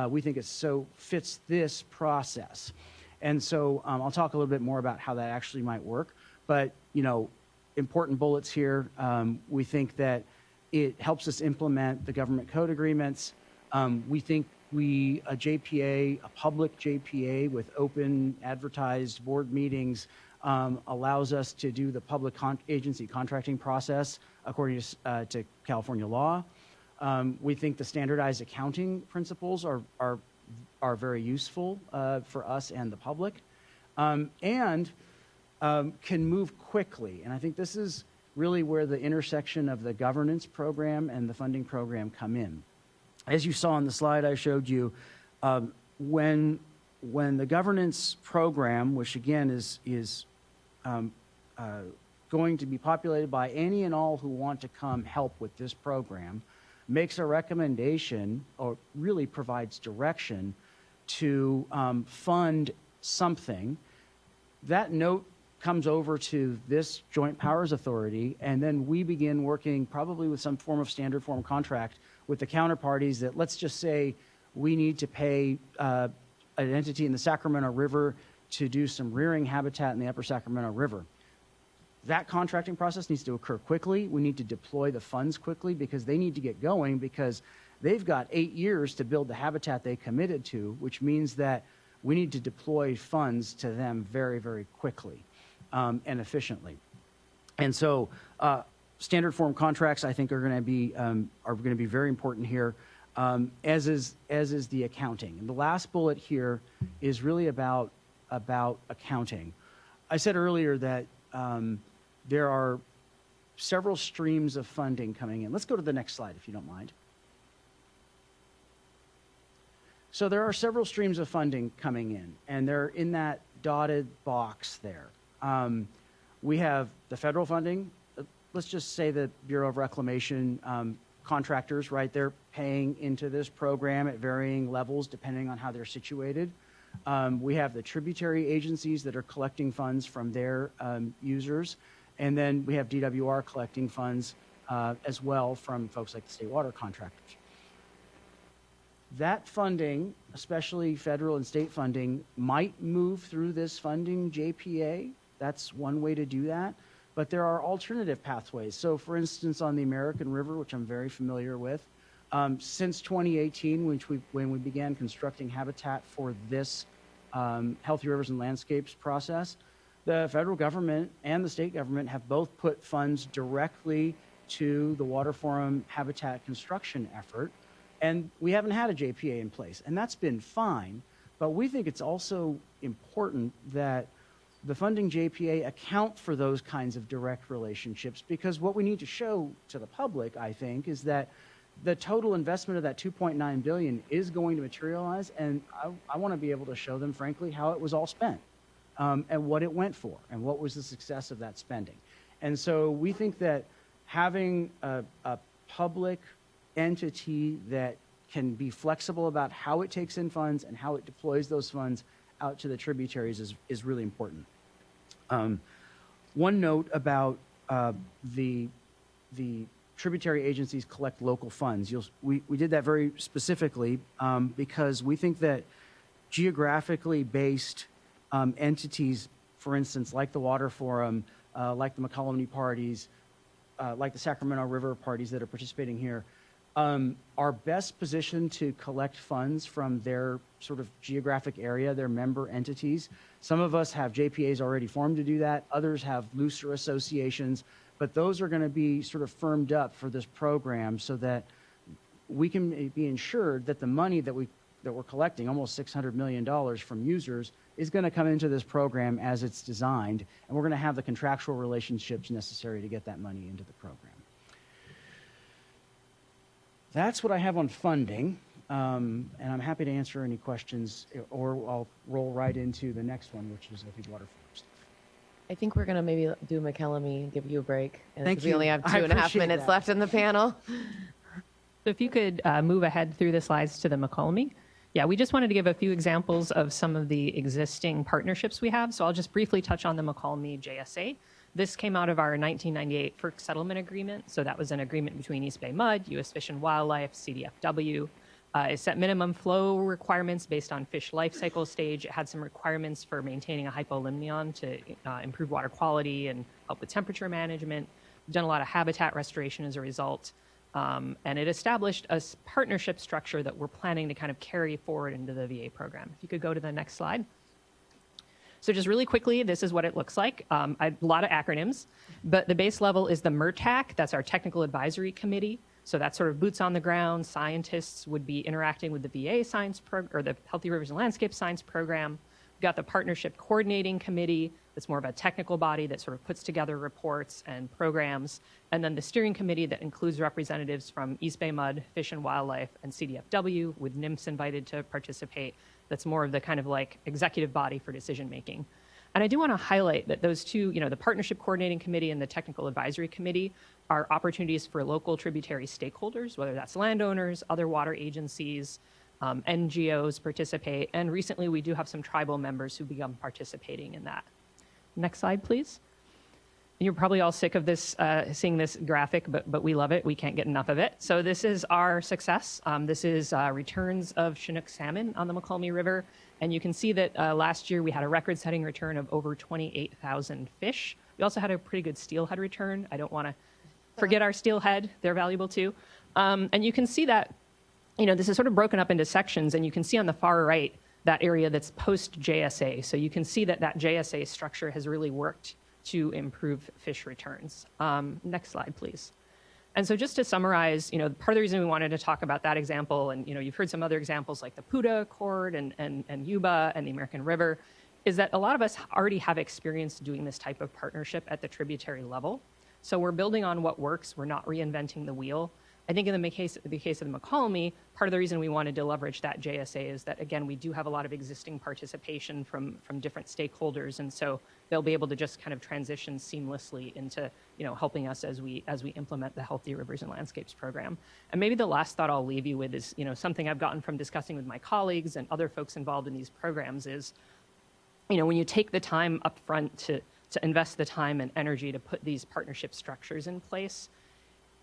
we think it so fits this process. And so I'll talk a little bit more about how that actually might work. But, you know, important bullets here. We think that it helps us implement the government code agreements. We think a JPA, a public JPA with open advertised board meetings allows us to do the public agency contracting process according to California law. We think the standardized accounting principles are very useful for us and the public, and can move quickly. And I think this is really where the intersection of the governance program and the funding program come in. As you saw on the slide I showed you, when the governance program, which again is going to be populated by any and all who want to come help with this program, makes a recommendation or really provides direction to fund something, that note comes over to this Joint Powers Authority, and then we begin working probably with some form of standard form contract with the counterparties that, let's just say, we need to pay an entity in the Sacramento River to do some rearing habitat in the upper Sacramento River. That contracting process needs to occur quickly. We need to deploy the funds quickly because they need to get going because they've got 8 years to build the habitat they committed to, which means that we need to deploy funds to them very, very quickly and efficiently. And so standard form contracts, I think, are going to be very important here, as is the accounting. And the last bullet here is really about accounting. I said earlier that there are several streams of funding coming in. Let's go to the next slide, if you don't mind. So there are several streams of funding coming in, and they're in that dotted box there. We have the federal funding. Let's just say the Bureau of Reclamation contractors, right? They're paying into this program at varying levels depending on how they're situated. We have the tributary agencies that are collecting funds from their users. And then we have DWR collecting funds as well from folks like the state water contractors. That funding, especially federal and state funding, might move through this funding JPA. That's one way to do that. But there are alternative pathways. So for instance, on the American River, which I'm very familiar with, since 2018, when we began constructing habitat for this Healthy Rivers and Landscapes process, the federal government and the state government have both put funds directly to the water forum habitat construction effort, and we haven't had a JPA in place, and that's been fine. But we think it's also important that the funding JPA account for those kinds of direct relationships, because what we need to show to the public, I think, is that the total investment of that $2.9 billion is going to materialize, and I want to be able to show them, frankly, how it was all spent, and what it went for, and what was the success of that spending. And so we think that having a public entity that can be flexible about how it takes in funds and how it deploys those funds out to the tributaries is really important. One note about the tributary agencies collect local funds. We did that very specifically because we think that geographically based entities, for instance, like the Water Forum, like the McCollum parties, like the Sacramento River parties that are participating here, are best positioned to collect funds from their sort of geographic area, their member entities. Some of us have JPAs already formed to do that. Others have looser associations, but those are going to be sort of firmed up for this program so that we can be ensured that the money that we're collecting, almost $600 million from users, is going to come into this program as it's designed, and we're going to have the contractual relationships necessary to get that money into the program. That's what I have on funding, and I'm happy to answer any questions, or I'll roll right into the next one, which is, I think, water stuff. I think we're going to maybe do McKellamy and give you a break. Thank We you. only have I 2.5 appreciate minutes that. left in the panel. So if you could move ahead through the slides to the McColmy. Yeah, we just wanted to give a few examples of some of the existing partnerships we have. So I'll just briefly touch on the McColmy JSA. This came out of our 1998 FERC settlement agreement. So that was an agreement between East Bay Mud, U.S. Fish and Wildlife, CDFW. It set minimum flow requirements based on fish life cycle stage. It had some requirements for maintaining a hypolimnion to improve water quality and help with temperature management. We've done a lot of habitat restoration as a result. And it established a partnership structure that we're planning to kind of carry forward into the VA program. If you could go to the next slide. So just really quickly, this is what it looks like. A lot of acronyms, but the base level is the MRTAC. That's our Technical Advisory Committee. So that's sort of boots on the ground. Scientists would be interacting with the VA science or the Healthy Rivers and Landscape Science Program. We've got the Partnership Coordinating Committee. That's more of a technical body that sort of puts together reports and programs. And then the steering committee that includes representatives from East Bay Mud, Fish and Wildlife, and CDFW, with NIMS invited to participate. That's more of the kind of like executive body for decision making. And I do want to highlight that those two, the Partnership Coordinating Committee and the Technical Advisory Committee are opportunities for local tributary stakeholders, whether that's landowners, other water agencies, NGOs participate. And recently we do have some tribal members who become participating in that. Next slide, please. You're probably all sick of this, seeing this graphic, but we love it. We can't get enough of it. So this is our success. This is returns of Chinook salmon on the McColmy River. And you can see that last year we had a record-setting return of over 28,000 fish. We also had a pretty good steelhead return. I don't want to forget our steelhead. They're valuable too. And you can see that, this is sort of broken up into sections, and you can see on the far right that area that's post-JSA. So you can see that that JSA structure has really worked to improve fish returns. Next slide, please. And so just to summarize, part of the reason we wanted to talk about that example, and you've heard some other examples like the PUDA Accord and Yuba and the American River, is that a lot of us already have experience doing this type of partnership at the tributary level. So we're building on what works. We're not reinventing the wheel. I think in the case of the McColmy, part of the reason we wanted to leverage that JSA is that, again, we do have a lot of existing participation from different stakeholders, and so they'll be able to just kind of transition seamlessly into, helping us as we implement the Healthy Rivers and Landscapes program. And maybe the last thought I'll leave you with is, something I've gotten from discussing with my colleagues and other folks involved in these programs is, when you take the time up front to invest the time and energy to put these partnership structures in place,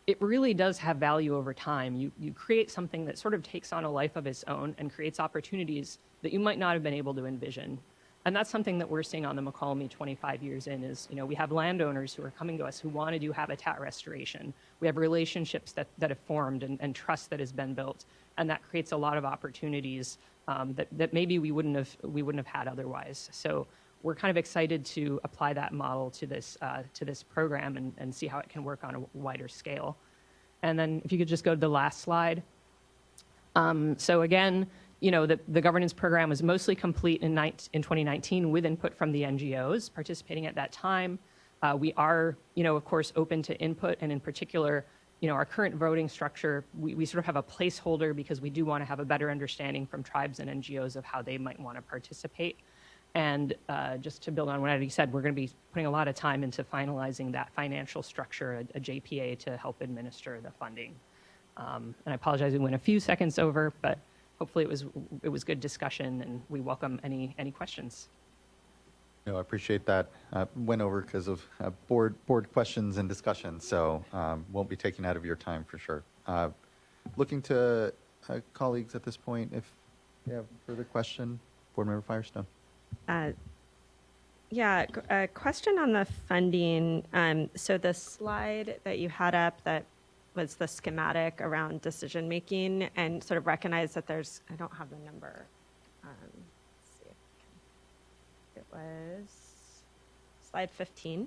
it really does have value over time. You create something that sort of takes on a life of its own and creates opportunities that you might not have been able to envision. And that's something that we're seeing on the McColmy 25 years in is, we have landowners who are coming to us who want to do habitat restoration. We have relationships that have formed and trust that has been built. And that creates a lot of opportunities that maybe we wouldn't have had otherwise. So we're kind of excited to apply that model to this program and see how it can work on a wider scale. And then if you could just go to the last slide. So again, the governance program was mostly complete in 2019 with input from the NGOs participating at that time. We are, of course, open to input, and in particular, our current voting structure, we sort of have a placeholder because we do want to have a better understanding from tribes and NGOs of how they might want to participate. And just to build on what Eddie said, we're going to be putting a lot of time into finalizing that financial structure, a JPA, to help administer the funding. And I apologize, we went a few seconds over, but hopefully it was good discussion, and we welcome any questions. I appreciate that. Went over because of board questions and discussion, so won't be taking out of your time for sure. Looking to colleagues at this point, if you have further question, Board Member Firestone. Yeah, a question on the funding. So the slide that you had up that was the schematic around decision making, and sort of recognize that there's, I don't have the number. Let's see. It was slide 15.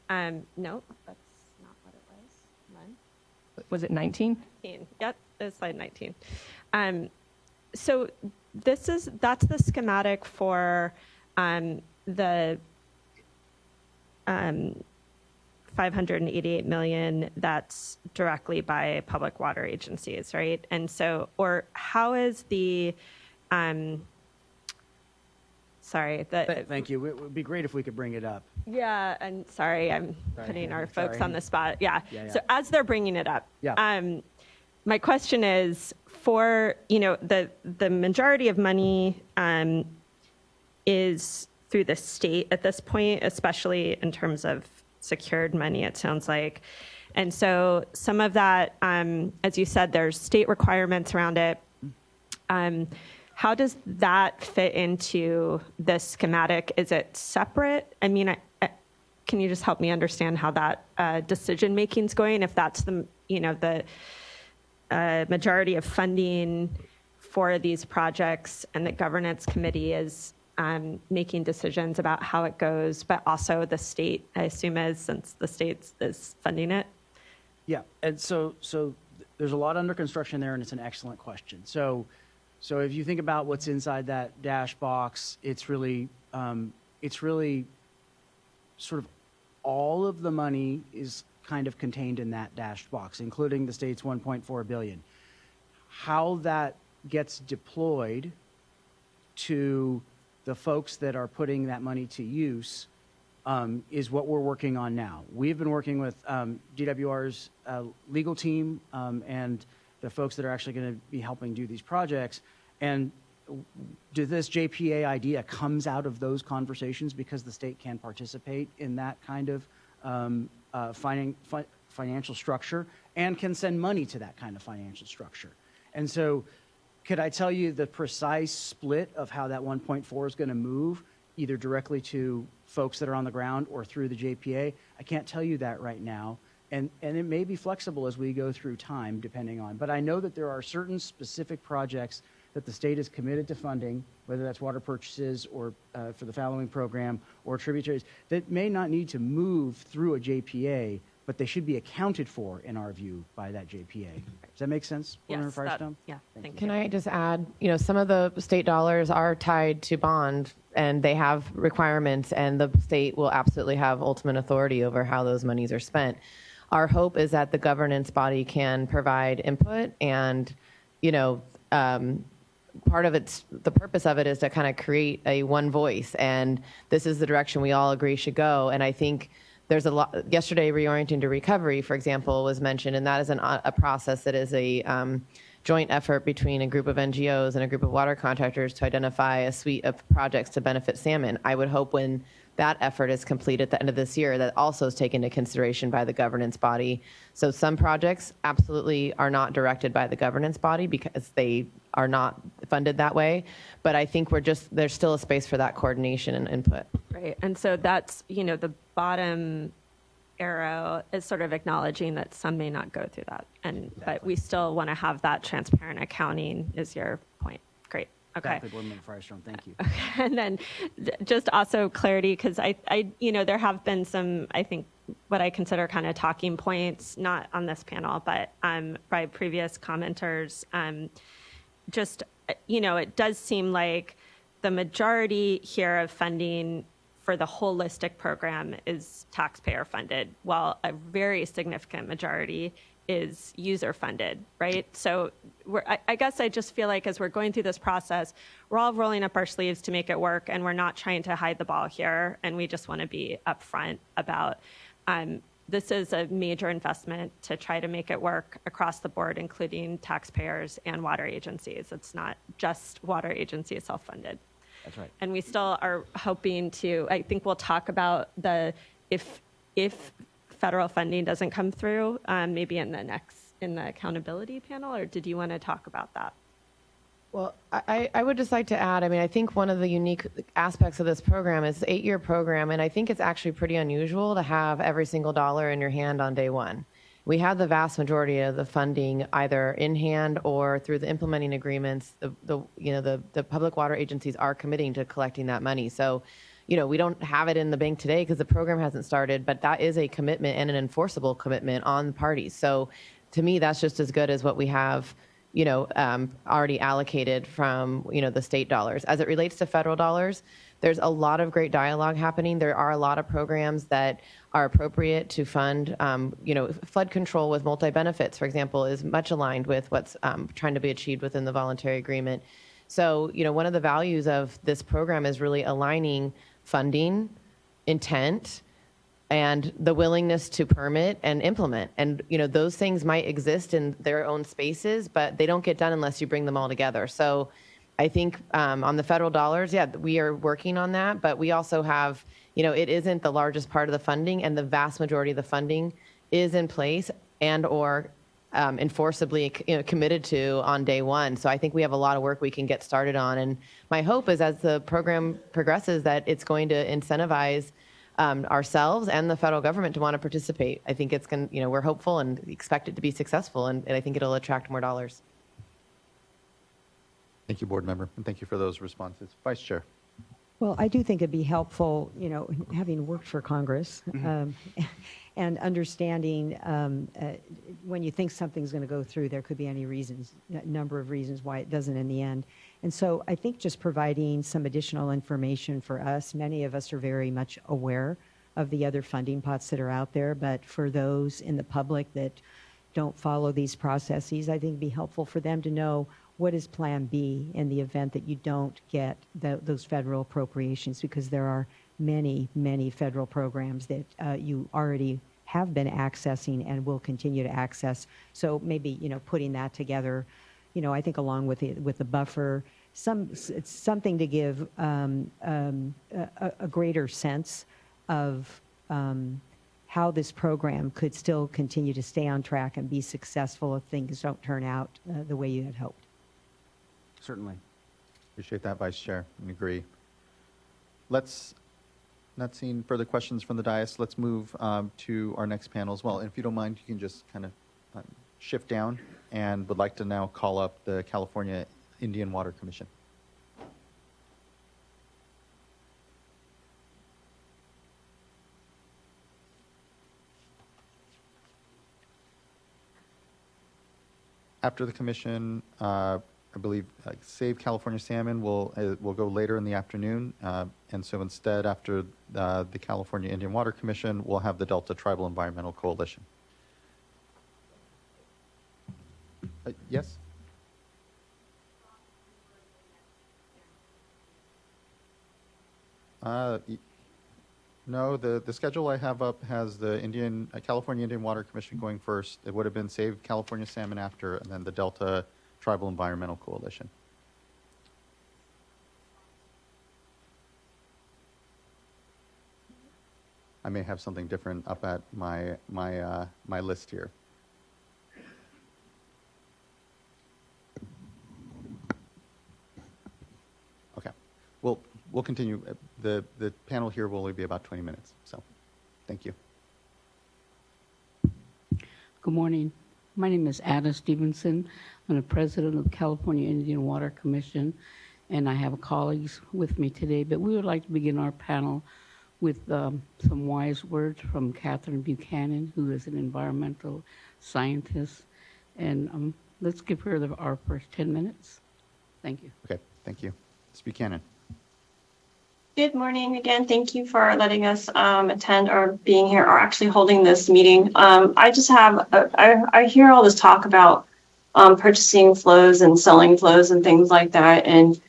No, that's not what it was. Len? Was it 19? 19. Yep, it's slide 19. So that's the schematic for the 588 million that's directly by public water agencies, right? And so, or how is the, sorry, Thank you. It would be great if we could bring it up. yeah, and sorry, I'm Sorry. putting our folks Sorry. on the spot. Yeah. Yeah. So as they're bringing it up, Yeah. my question is for, the majority of money is through the state at this point, especially in terms of secured money, it sounds like. And so some of that, as you said, there's state requirements around it. How does that fit into the schematic? Is it separate? I mean, can you just help me understand how that decision making is going? If that's the majority of funding for these projects, and the governance committee is making decisions about how it goes, but also the state, I assume, since the state is funding it. Yeah, and so there's a lot under construction there, and it's an excellent question. So if you think about what's inside that dash box, it's really sort of all of the money is kind of contained in that dashed box, including the state's 1.4 billion. How that gets deployed to the folks that are putting that money to use is what we're working on now. We've been working with DWR's legal team and the folks that are actually going to be helping do these projects. And this JPA idea comes out of those conversations because the state can participate in that kind of financial structure and can send money to that kind of financial structure. And so could I tell you the precise split of how that 1.4 is going to move, either directly to folks that are on the ground or through the JPA? I can't tell you that right now. And it may be flexible as we go through time, depending on. But I know that there are certain specific projects that the state is committed to funding, whether that's water purchases or for the fallowing program or tributaries, that may not need to move through a JPA, but they should be accounted for, in our view, by that JPA. Does that make sense? Yes, Firestone? yeah, thank you. Can I just add, some of the state dollars are tied to bond, and they have requirements, and the state will absolutely have ultimate authority over how those monies are spent. Our hope is that the governance body can provide input, and, part of the purpose of it is to kind of create a one voice, and this is the direction we all agree should go. And I think there's a lot. Yesterday, reorienting to recovery, for example, was mentioned, and that is a process that is a joint effort between a group of NGOs and a group of water contractors to identify a suite of projects to benefit salmon. I would hope when that effort is complete at the end of this year, that also is taken into consideration by the governance body. So some projects absolutely are not directed by the governance body because they are not funded that way. But I think there's still a space for that coordination and input. Right. And so that's, the bottom arrow is sort of acknowledging that some may not go through that. But we still want to have that transparent accounting is your point. Great. Okay. Exactly, Board Member Firestone. Thank you. Okay. And then just also clarity, because I there have been some, I think, what I consider kind of talking points, not on this panel, but by previous commenters. It does seem like the majority here of funding for the holistic program is taxpayer funded, while a very significant majority is user funded, right? So I guess I just feel like as we're going through this process, we're all rolling up our sleeves to make it work, and we're not trying to hide the ball here, and we just want to be upfront about this is a major investment to try to make it work across the board, including taxpayers and water agencies. It's not just water agencies self-funded. That's right. And we still are hoping to, I think we'll talk about if federal funding doesn't come through, maybe in the accountability panel, or did you want to talk about that? Well, I would just like to add, I mean, I think one of the unique aspects of this program is 8-year program, and I think it's actually pretty unusual to have every single dollar in your hand on day one. We have the vast majority of the funding either in hand or through the implementing agreements. The public water agencies are committing to collecting that money. So, we don't have it in the bank today because the program hasn't started, but that is a commitment and an enforceable commitment on the parties. So, to me, that's just as good as what we have already allocated from, the state dollars. As it relates to federal dollars, there's a lot of great dialogue happening. There are a lot of programs that are appropriate to fund, flood control with multi-benefits, for example, is much aligned with what's trying to be achieved within the voluntary agreement. So, one of the values of this program is really aligning funding, intent, and the willingness to permit and implement. And, those things might exist in their own spaces, but they don't get done unless you bring them all together. So I think on the federal dollars, we are working on that, but we also have, it isn't the largest part of the funding, and the vast majority of the funding is in place and or enforceably committed to on day one. So I think we have a lot of work we can get started on. And my hope is as the program progresses that it's going to incentivize ourselves and the federal government to want to participate. I think it's going to, we're hopeful and expect it to be successful, and I think it'll attract more dollars. Thank you, board member, and thank you for those responses. Vice Chair. Well, I do think it'd be helpful, having worked for Congress, and understanding when you think something's going to go through, there could be any reasons, a number of reasons why it doesn't in the end. And so I think just providing some additional information for us, many of us are very much aware of the other funding pots that are out there, but for those in the public that don't follow these processes, I think it'd be helpful for them to know what is Plan B in the event that you don't get those federal appropriations, because there are many, many federal programs that you already have been accessing and will continue to access. So maybe, putting that together, I think along with the buffer, something to give a greater sense of how this program could still continue to stay on track and be successful if things don't turn out the way you had hoped. Certainly. Appreciate that, Vice Chair, and agree. Not seeing further questions from the dais, let's move to our next panel as well. And if you don't mind, you can just kind of shift down, and would like to now call up the California Indian Water Commission. After the commission, I believe Save California Salmon will go later in the afternoon, and so instead, after the California Indian Water Commission, we'll have the Delta Tribal Environmental Coalition. Yes? No, the schedule I have up has the California Indian Water Commission going first. It would have been Save California Salmon after, and then the Delta Tribal Environmental Coalition. I may have something different up at my list here. Okay, we'll continue. The panel here will only be about 20 minutes, so thank you. Good morning. My name is Ada Stevenson. I'm the president of the California Indian Water Commission, and I have colleagues with me today. But we would like to begin our panel with some wise words from Catherine Buchanan, who is an environmental scientist. And let's give her our first 10 minutes. Thank you. Okay, thank you. Ms. Buchanan. Good morning again. Thank you for letting us attend or being here or actually holding this meeting. I just have, I hear all this talk about purchasing flows and selling flows and things like that. And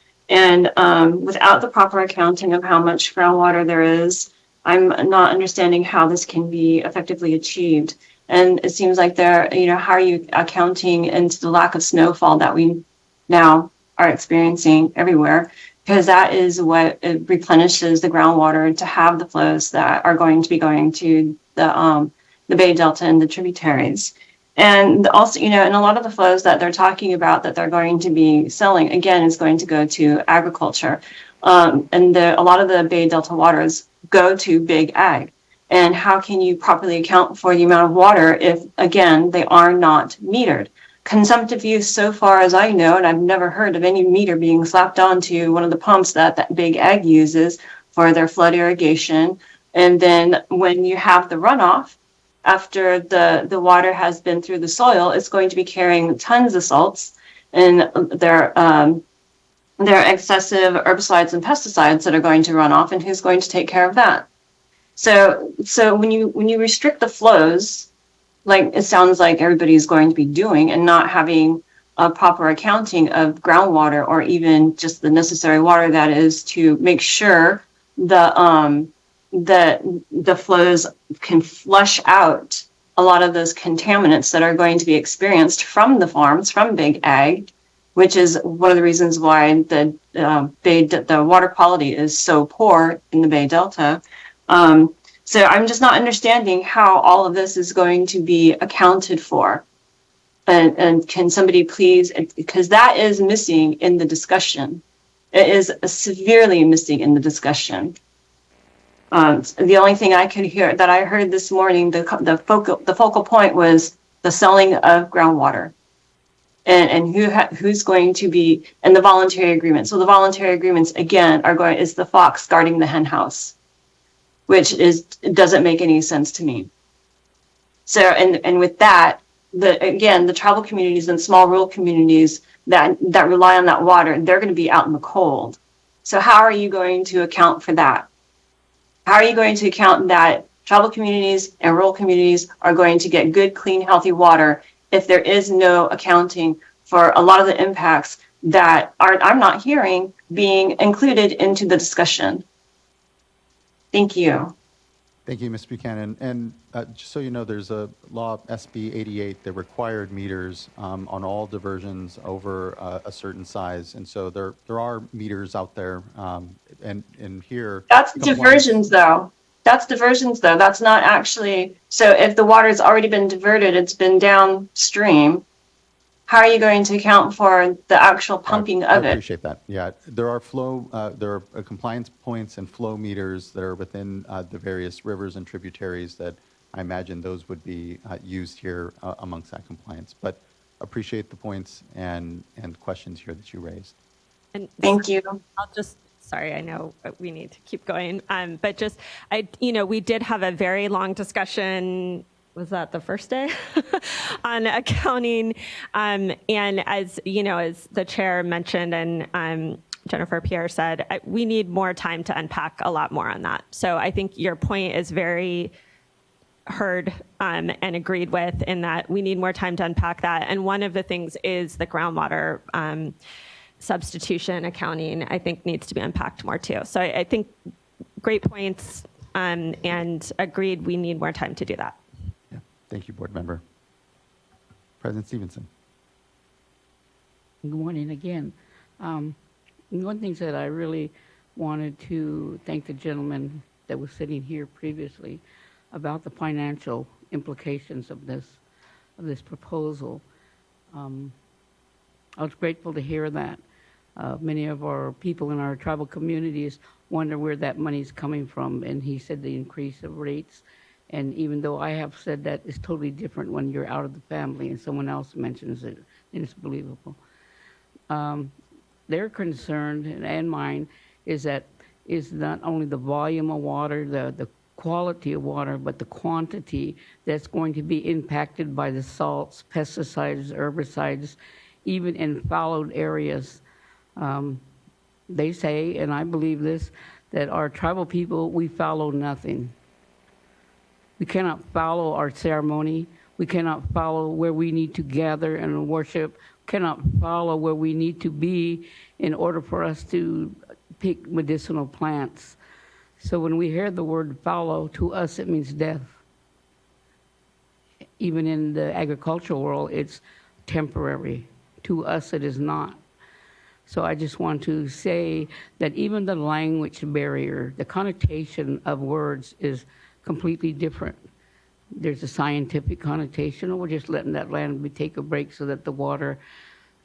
without the proper accounting of how much groundwater there is, I'm not understanding how this can be effectively achieved. And it seems like how are you accounting into the lack of snowfall that we now are experiencing everywhere? Because that is what it replenishes the groundwater to have the flows that are going to be going to the Bay Delta and the tributaries. And also, and a lot of the flows that they're talking about that they're going to be selling, again, is going to go to agriculture. And a lot of the Bay Delta waters go to big ag. And how can you properly account for the amount of water if, again, they are not metered? Consumptive use, so far as I know, and I've never heard of any meter being slapped onto one of the pumps that big ag uses for their flood irrigation. And then when you have the runoff, after the water has been through the soil, it's going to be carrying tons of salts and their excessive herbicides and pesticides that are going to run off, and who's going to take care of that? So when you restrict the flows, like it sounds like everybody's going to be doing, and not having a proper accounting of groundwater or even just the necessary water that is to make sure the flows can flush out a lot of those contaminants that are going to be experienced from the farms, from big ag, which is one of the reasons why the water quality is so poor in the Bay Delta. So I'm just not understanding how all of this is going to be accounted for. And can somebody please, because that is missing in the discussion. It is severely missing in the discussion. The only thing I could hear that I heard this morning, the focal point was the selling of groundwater, and who's going to be in the voluntary agreement. So the voluntary agreements again is the fox guarding the hen house, which doesn't make any sense to me. So and with that, the tribal communities and small rural communities that rely on that water, they're going to be out in the cold. So how are you going to account for that? How are you going to account that tribal communities and rural communities are going to get good, clean, healthy water if there is no accounting for a lot of the impacts that I'm not hearing being included into the discussion? Thank you. Thank you, Ms. Buchanan. And just so you know, there's a law, SB 88, that required meters on all diversions over a certain size. And so there are meters out there. And here... That's diversions, though. That's diversions, though. That's not actually... So if the water's already been diverted, it's been downstream, how are you going to account for the actual pumping of it? I appreciate that. Yeah, there are compliance points and flow meters that are within the various rivers and tributaries that I imagine those would be used here amongst that compliance. But appreciate the points and questions here that you raised. And thank you. I'll just, sorry, I know we need to keep going, but just, we did have a very long discussion. Was that the first day on accounting? And as the chair mentioned and Jennifer Pierre said, we need more time to unpack a lot more on that. So I think your point is very heard and agreed with in that we need more time to unpack that. And one of the things is the groundwater substitution accounting, I think needs to be unpacked more too. So I think great points and agreed we need more time to do that. Thank you, Board Member. President Stevenson. Good morning again. One of the things that I really wanted to thank the gentleman that was sitting here previously about the financial implications of this proposal. I was grateful to hear that. Many of our people in our tribal communities wonder where that money is coming from, and he said the increase of rates. And even though I have said that it's totally different when you're out of the family and someone else mentions it, then it's believable. Their concern and mine is not only the volume of water, the quality of water, but the quantity that's going to be impacted by the salts, pesticides, herbicides, even in fallowed areas. They say, and I believe this, that our tribal people, we fallow nothing. We cannot follow our ceremony. We cannot follow where we need to gather and worship. Cannot follow where we need to be in order for us to pick medicinal plants. So when we hear the word follow, to us it means death. Even in the agricultural world, it's temporary. To us, it is not. So I just want to say that even the language barrier, the connotation of words is completely different. there's a scientific connotation, or we're just letting that land take a break so that the water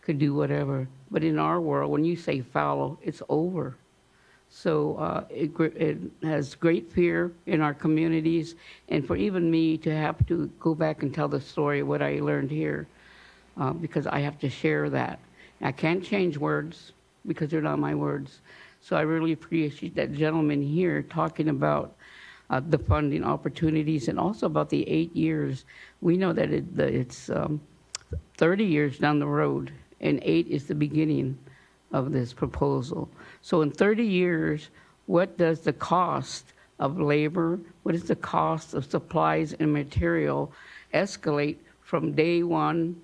could do whatever. But in our world, when you say fallow, it's over. So it has great fear in our communities, and for even me to have to go back and tell the story of what I learned here, because I have to share that. I can't change words because they're not my words. So I really appreciate that gentleman here talking about the funding opportunities and also about the 8 years. We know that it's 30 years down the road, and 8 is the beginning of this proposal. So in 30 years, what does the cost of labor, what is the cost of supplies and material escalate from day one,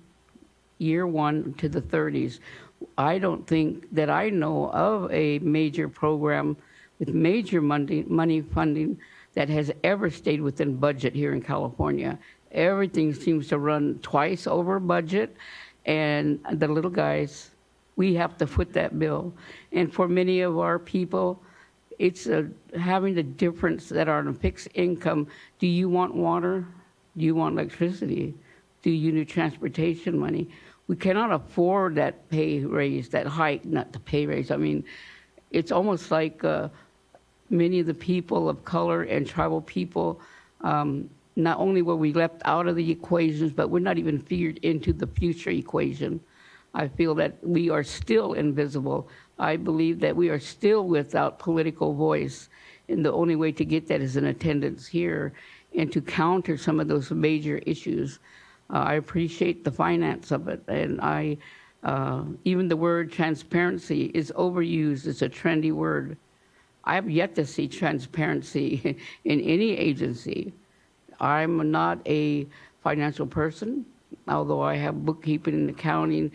year one to the 30s? I don't think that I know of a major program with major money funding that has ever stayed within budget here in California. Everything seems to run twice over budget, and the little guys, we have to foot that bill. And for many of our people, it's having the difference that are on a fixed income. Do you want water? Do you want electricity? Do you need transportation money? We cannot afford that pay raise, that hike, not the pay raise. I mean, it's almost like many of the people of color and tribal people, not only were we left out of the equations, but we're not even figured into the future equation. I feel that we are still invisible. I believe that we are still without political voice. And the only way to get that is an attendance here and to counter some of those major issues. I appreciate the finance of it. And even the word transparency is overused. It's a trendy word. I have yet to see transparency in any agency. I'm not a financial person, although I have bookkeeping and accounting,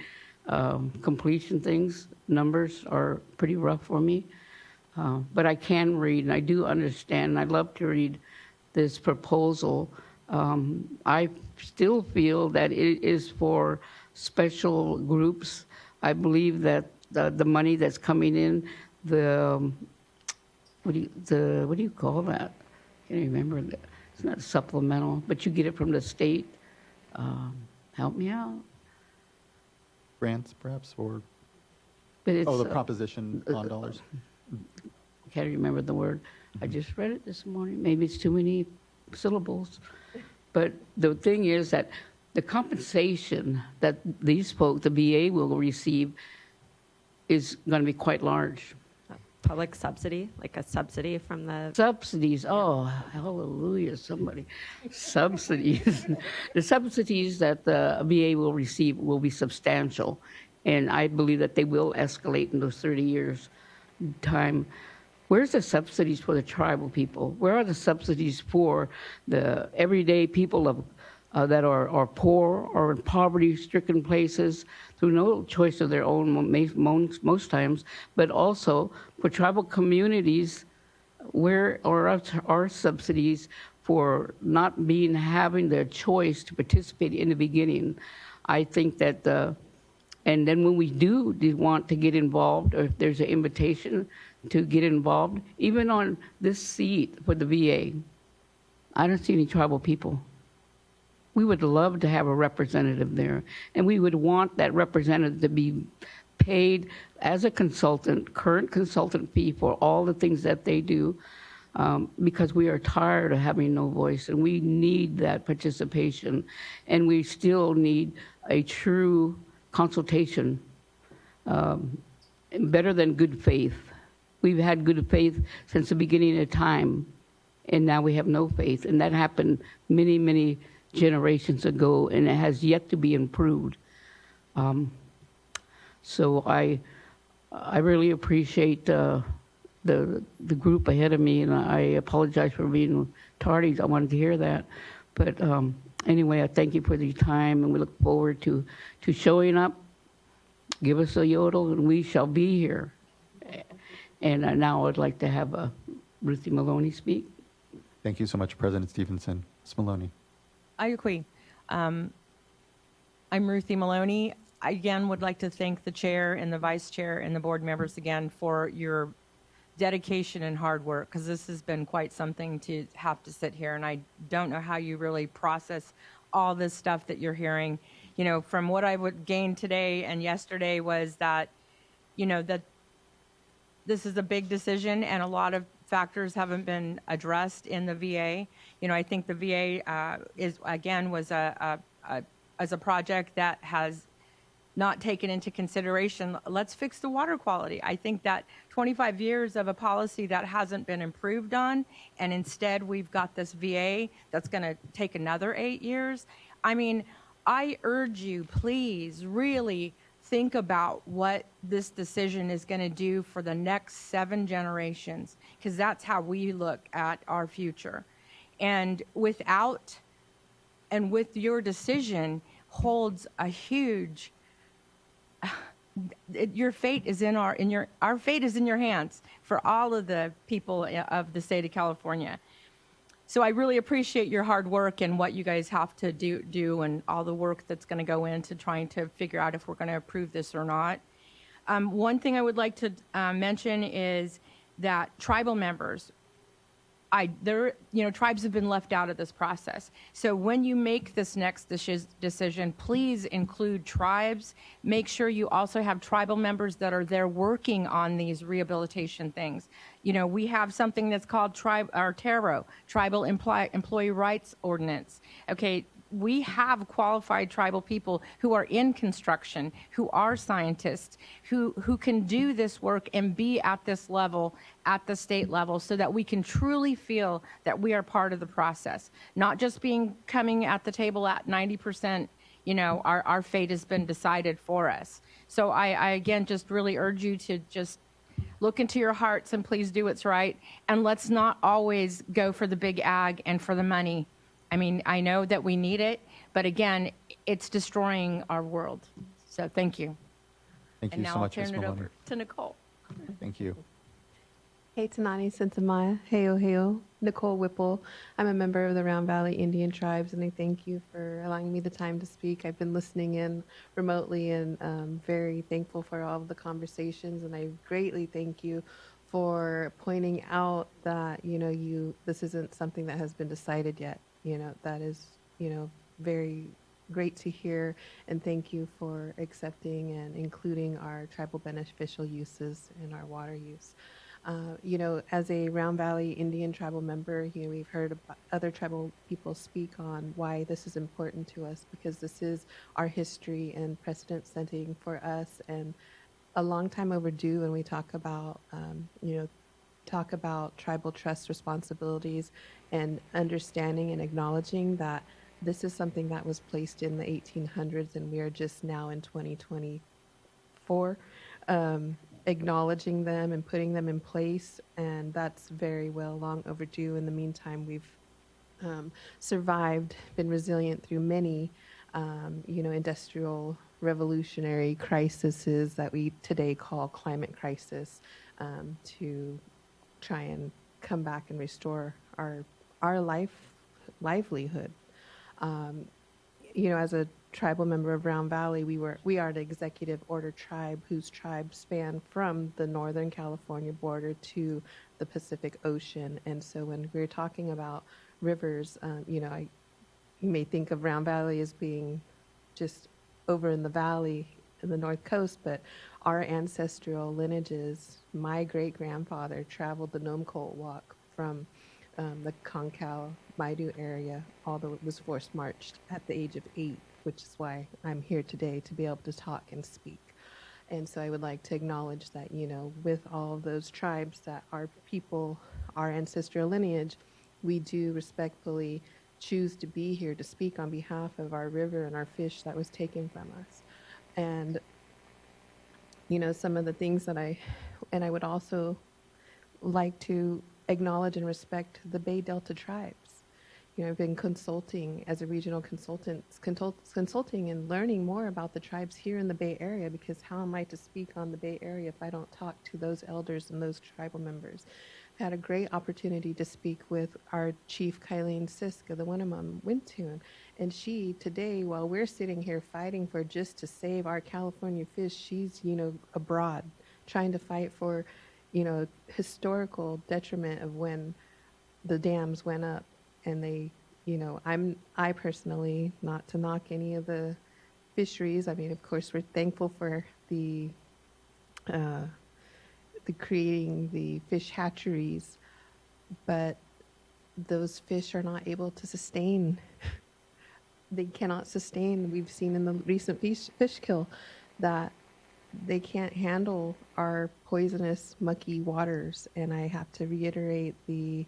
completion things. Numbers are pretty rough for me. But I can read, and I do understand. I love to read this proposal. I still feel that it is for special groups. I believe that the money that's coming in, what do you call that? I can't remember that. It's not supplemental, but you get it from the state. Help me out. Grants, perhaps, or But it's, the proposition bond dollars. I can't remember the word. I just read it this morning. Maybe it's too many syllables. But the thing is that the compensation that these folks, the VA, will receive is going to be quite large. Public subsidy, like a subsidy from the... Subsidies, oh, hallelujah, somebody. Subsidies. The subsidies that the VA will receive will be substantial, and I believe that they will escalate in those 30 years' time. Where's the subsidies for the tribal people? Where are the subsidies for the everyday people that are poor or in poverty-stricken places through no choice of their own most times, but also for tribal communities? Where are our subsidies for not having the choice to participate in the beginning? I think that and then when we do want to get involved, or if there's an invitation to get involved, even on this seat for the VA, I don't see any tribal people. We would love to have a representative there, and we would want that representative to be paid as a consultant, current consultant fee for all the things that they do, because we are tired of having no voice, and we need that participation, and we still need a true consultation, better than good faith. We've had good faith since the beginning of time, and now we have no faith, and that happened many, many generations ago, and it has yet to be improved. So I really appreciate the group ahead of me, and I apologize for being tardy. I wanted to hear that, but anyway, I thank you for the time, and we look forward to showing up. Give us a yodel, and we shall be here. And now I'd like to have Ruthie Maloney speak. Thank you so much, President Stevenson. Ms. Maloney. Ayukwi. I'm Ruthie Maloney. I again would like to thank the chair and the vice chair and the board members again for your dedication and hard work, because this has been quite something to have to sit here, and I don't know how you really process all this stuff that you're hearing. You know, from what I would gain today and yesterday was that, you know, that this is a big decision and a lot of factors haven't been addressed in the VA. You know, I think the VA was a project that has not taken into consideration, let's fix the water quality. I think that 25 years of a policy that hasn't been improved on, and instead we've got this VA that's going to take another 8 years. I mean, I urge you, please really think about what this decision is going to do for the next 7 generations, because that's how we look at our future. And with your decision holds a huge, your fate is our fate is in your hands for all of the people of the state of California. So I really appreciate your hard work and what you guys have to do and all the work that's going to go into trying to figure out if we're going to approve this or not. One thing I would like to mention is that tribal members, tribes have been left out of this process. So when you make this next decision, please include tribes. Make sure you also have tribal members that are there working on these rehabilitation things. You know, we have something that's called TARO, Tribal Employee Rights Ordinance. Okay, we have qualified tribal people who are in construction, who are scientists, who can do this work and be at this level, at the state level, so that we can truly feel that we are part of the process, not just coming at the table at 90%, you know, our fate has been decided for us. So I again just really urge you to just look into your hearts and please do what's right. And let's not always go for the big ag and for the money. I mean, I know that we need it, but again, it's destroying our world. So thank you. Thank you and now so much, I'll Ms. turn it Maloney. over to Nicole. Thank you. Hey, Tanani Sentamaya. Heyo, heyo. Nicole Whipple. I'm a member of the Round Valley Indian Tribes, and I thank you for allowing me the time to speak. I've been listening in remotely and very thankful for all of the conversations, and I greatly thank you for pointing out that, you know, this isn't something that has been decided yet. You know, that is, you know, very great to hear, and thank you for accepting and including our tribal beneficial uses in our water use. You know, as a Round Valley Indian tribal member, you know, we've heard about other tribal people speak on why this is important to us, because this is our history and precedent setting for us, and a long time overdue when we talk about, talk about tribal trust responsibilities and understanding and acknowledging that this is something that was placed in the 1800s and we are just now in 2024 acknowledging them and putting them in place, and that's very well long overdue. In the meantime, we've survived, been resilient through many industrial revolutionary crises that we today call climate crisis, to try and come back and restore our livelihood. As a tribal member of Round Valley, we are the executive order tribe whose tribes span from the Northern California border to the Pacific Ocean. And so when we're talking about rivers, you may think of Round Valley as being just over in the valley in the North Coast, but our ancestral lineages, my great-grandfather traveled the Nome Colt Walk from the Concal, Maidu area, although it was forced marched at the age of 8, which is why I'm here today to be able to talk and speak. And so I would like to acknowledge that, with all of those tribes that are people, our ancestral lineage, we do respectfully choose to be here to speak on behalf of our river and our fish that was taken from us. And, some of the things that I would also like to acknowledge and respect the Bay Delta tribes. I've been consulting as a regional consultant, consulting and learning more about the tribes here in the Bay Area, because how am I to speak on the Bay Area if I don't talk to those elders and those tribal members? I had a great opportunity to speak with our chief, Kylene Sisk of the Winnemem Wintun, and she today, while we're sitting here fighting for just to save our California fish, she's, abroad trying to fight for historical detriment of when the dams went up and they, I personally, not to knock any of the fisheries. I mean, of course, we're thankful for the creating the fish hatcheries, but those fish are not able to sustain. They cannot sustain. We've seen in the recent fish kill that they can't handle our poisonous, mucky waters. And I have to reiterate the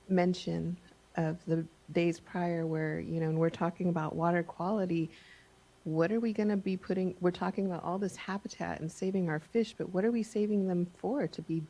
mention of the days prior where, and we're talking about water quality. What are we going to be putting? We're talking about all this habitat and saving our fish, but what are we saving them for? To be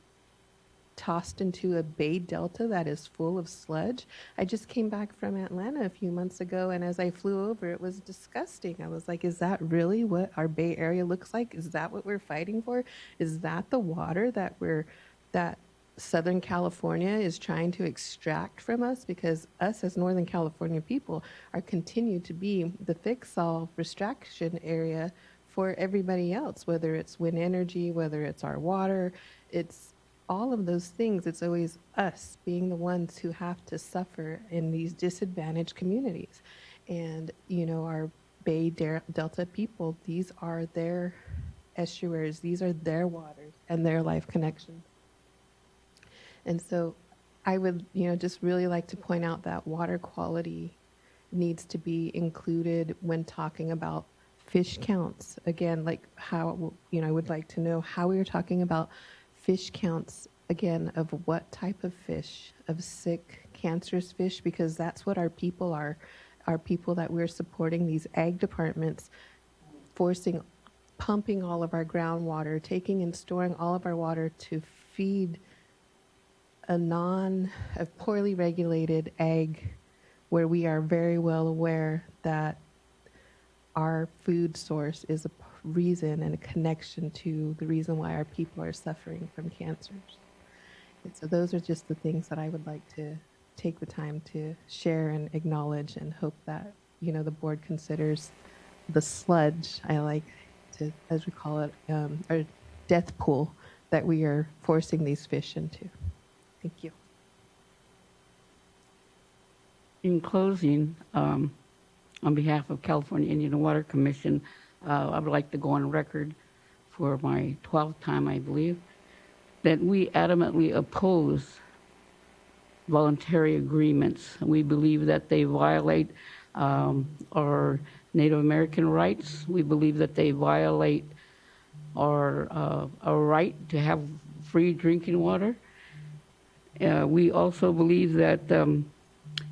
tossed into a bay delta that is full of sludge? I just came back from Atlanta a few months ago, and as I flew over, it was disgusting. I was like, is that really what our Bay Area looks like? Is that what we're fighting for? Is that the water that Southern California is trying to extract from us? Because us as Northern California people are continue to be the fix-all restriction area for everybody else, whether it's wind energy, whether it's our water, it's all of those things. It's always us being the ones who have to suffer in these disadvantaged communities. And, our Bay Delta people, these are their estuaries, these are their waters and their life connections. And so I would, just really like to point out that water quality needs to be included when talking about fish counts. Again, like how, I would like to know how we are talking about fish counts, again, of what type of fish, of sick, cancerous fish, because that's what our people are, our people that we're supporting, these ag departments, pumping all of our groundwater, taking and storing all of our water to feed a poorly regulated ag, where we are very well aware that our food source is a reason and a connection to the reason why our people are suffering from cancers. And so those are just the things that I would like to take the time to share and acknowledge, and hope that, the board considers the sludge, I like to, as we call it, our death pool that we are forcing these fish into. Thank you. In closing, on behalf of California Indian Water Commission, I would like to go on record for my 12th time, I believe, that we adamantly oppose voluntary agreements. We believe that they violate our Native American rights. We believe that they violate our right to have free drinking water. We also believe that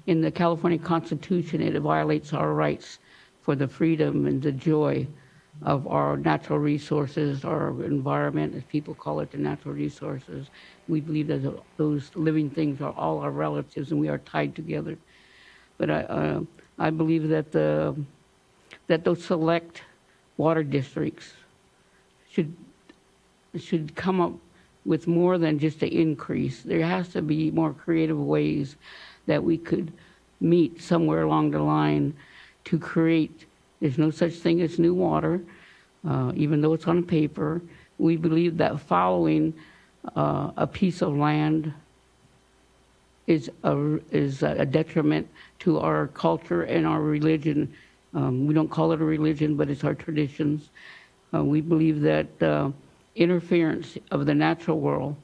in the California Constitution, it violates our rights for the freedom and the joy of our natural resources, our environment, as people call it, the natural resources. We believe that those living things are all our relatives, and we are tied together. But I believe that that those select water districts should come up with more than just an increase. There has to be more creative ways that we could meet somewhere along the line to create. There's no such thing as new water, even though it's on paper. We believe that following a piece of land is a detriment to our culture and our religion. We don't call it a religion, but it's our traditions. We believe that interference of the natural world,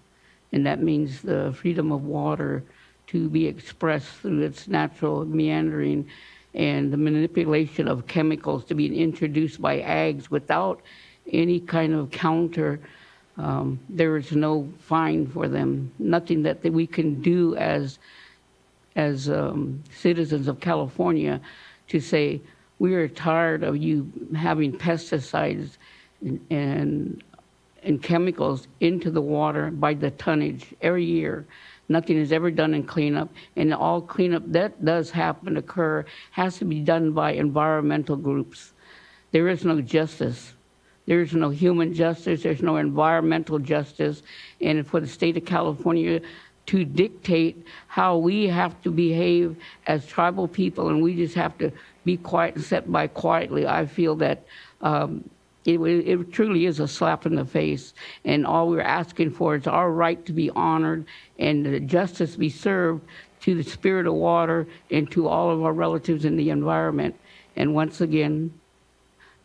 and that means the freedom of water to be expressed through its natural meandering, and the manipulation of chemicals to be introduced by ags without any kind of counter. There is no fine for them, nothing that we can do as citizens of California to say, we are tired of you having pesticides and chemicals into the water by the tonnage every year. Nothing is ever done in cleanup, and all cleanup that does occur has to be done by environmental groups. There is no justice. There is no human justice. There's no environmental justice. And for the state of California to dictate how we have to behave as tribal people, and we just have to be quiet and sit by quietly, I feel that It truly is a slap in the face, and all we're asking for is our right to be honored and that justice be served to the spirit of water and to all of our relatives in the environment. And once again,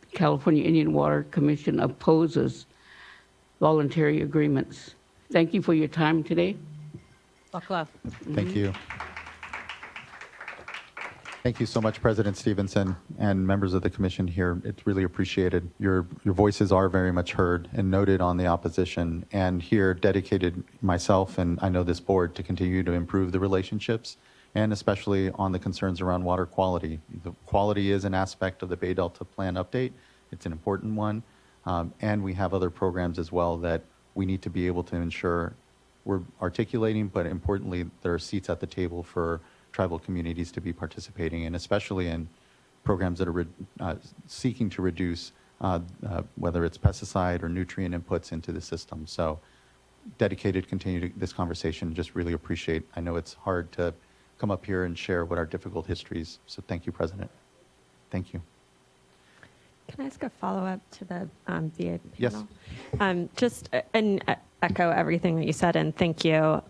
the California Indian Water Commission opposes voluntary agreements. Thank you for your time today. Buckle. Thank you. Thank you so much, President Stevenson and members of the commission here. It's really appreciated. Your voices are very much heard and noted on the opposition, and here dedicated myself and I know this board to continue to improve the relationships, and especially on the concerns around water quality. The quality is an aspect of the Bay Delta Plan update. It's an important one, and we have other programs as well that we need to be able to ensure we're articulating, but importantly, there are seats at the table for tribal communities to be participating in, especially in programs that are seeking to reduce whether it's pesticide or nutrient inputs into the system. So dedicated, continue to this conversation. Just really appreciate. I know it's hard to come up here and share what our difficult histories. So thank you, President. Thank you. Can I ask a follow-up to the VA panel? Yes. Just and echo everything that you said, and thank you.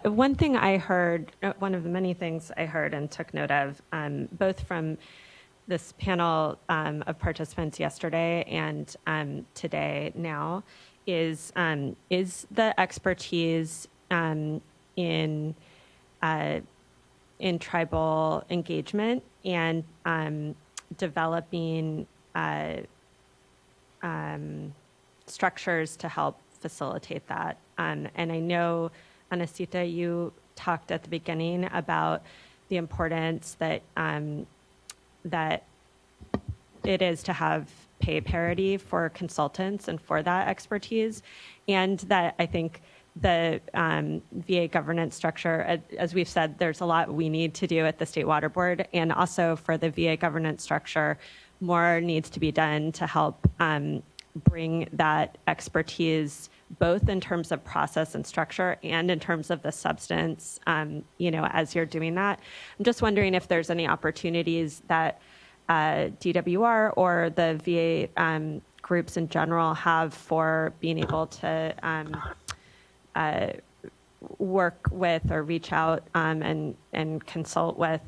One thing I heard, one of the many things I heard and took note of, both from this panel of participants yesterday and today now, is the expertise in tribal engagement and developing structures to help facilitate that. And I know, Anasita, you talked at the beginning about the importance that that it is to have pay parity for consultants and for that expertise, and that I think the VA governance structure, as we've said, there's a lot we need to do at the State Water Board, and also for the VA governance structure, more needs to be done to help bring that expertise, both in terms of process and structure and in terms of the substance, as you're doing that. I'm just wondering if there's any opportunities that DWR or the VA groups in general have for being able to work with or reach out and consult with,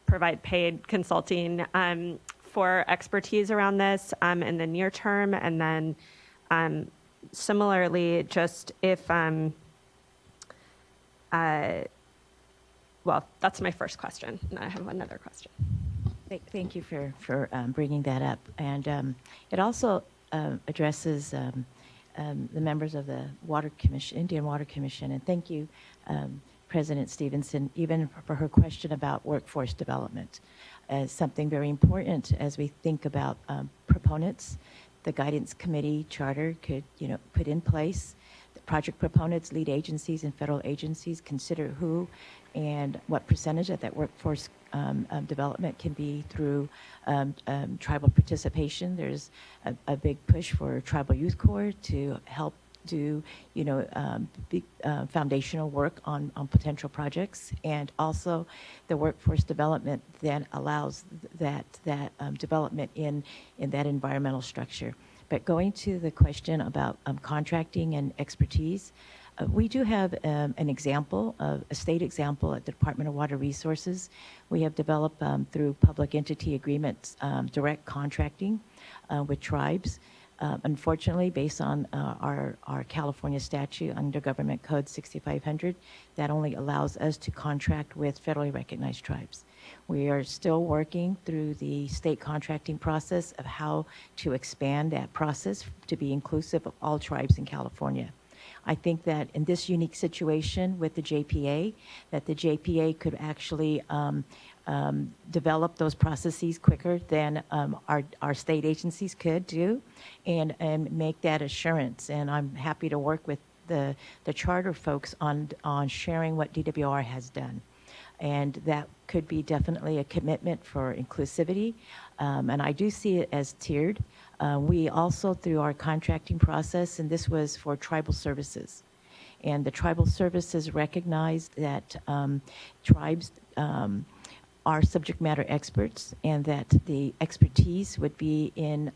provide paid consulting for expertise around this in the near term. And then similarly, just if, well, that's my first question. And I have another question. Thank you for bringing that up. And it also addresses the members of the Water Commission, Indian Water Commission. And thank you, President Stevenson, even for her question about workforce development. As something very important as we think about proponents, the guidance committee charter could, put in place. The project proponents, lead agencies, and federal agencies consider who and what percentage of that workforce development can be through tribal participation. There's a big push for Tribal Youth Corps to help do, big foundational work on potential projects, and also the workforce development then allows that development in that environmental structure. But going to the question about contracting and expertise, we do have an example, a state example at the Department of Water Resources. We have developed through public entity agreements direct contracting with tribes. Unfortunately, based on our California statute under Government Code 6500, that only allows us to contract with federally recognized tribes. We are still working through the state contracting process of how to expand that process to be inclusive of all tribes in California. I think that in this unique situation with the JPA, that the JPA could actually develop those processes quicker than our state agencies could do, and make that assurance. And I'm happy to work with the charter folks on sharing what DWR has done. And that could be definitely a commitment for inclusivity. And I do see it as tiered. We also, through our contracting process, and this was for tribal services, and the tribal services recognized that tribes are subject matter experts, and that the expertise would be in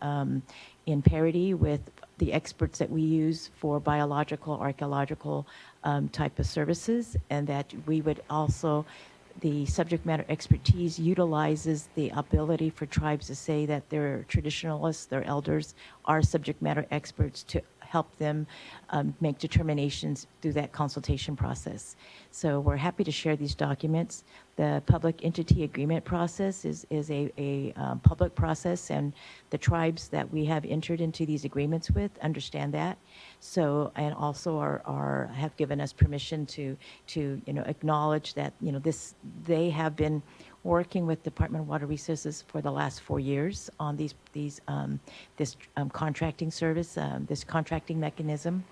parity with the experts that we use for biological, archaeological type of services, and that we would also, the subject matter expertise utilizes the ability for tribes to say that their traditionalists, their elders, are subject matter experts to help them make determinations through that consultation process. So we're happy to share these documents. The public entity agreement process is a public process, and the tribes that we have entered into these agreements with understand that. So, and also have given us permission to acknowledge that they have been working with Department of Water Resources for the last 4 years on this contracting service, this contracting mechanism.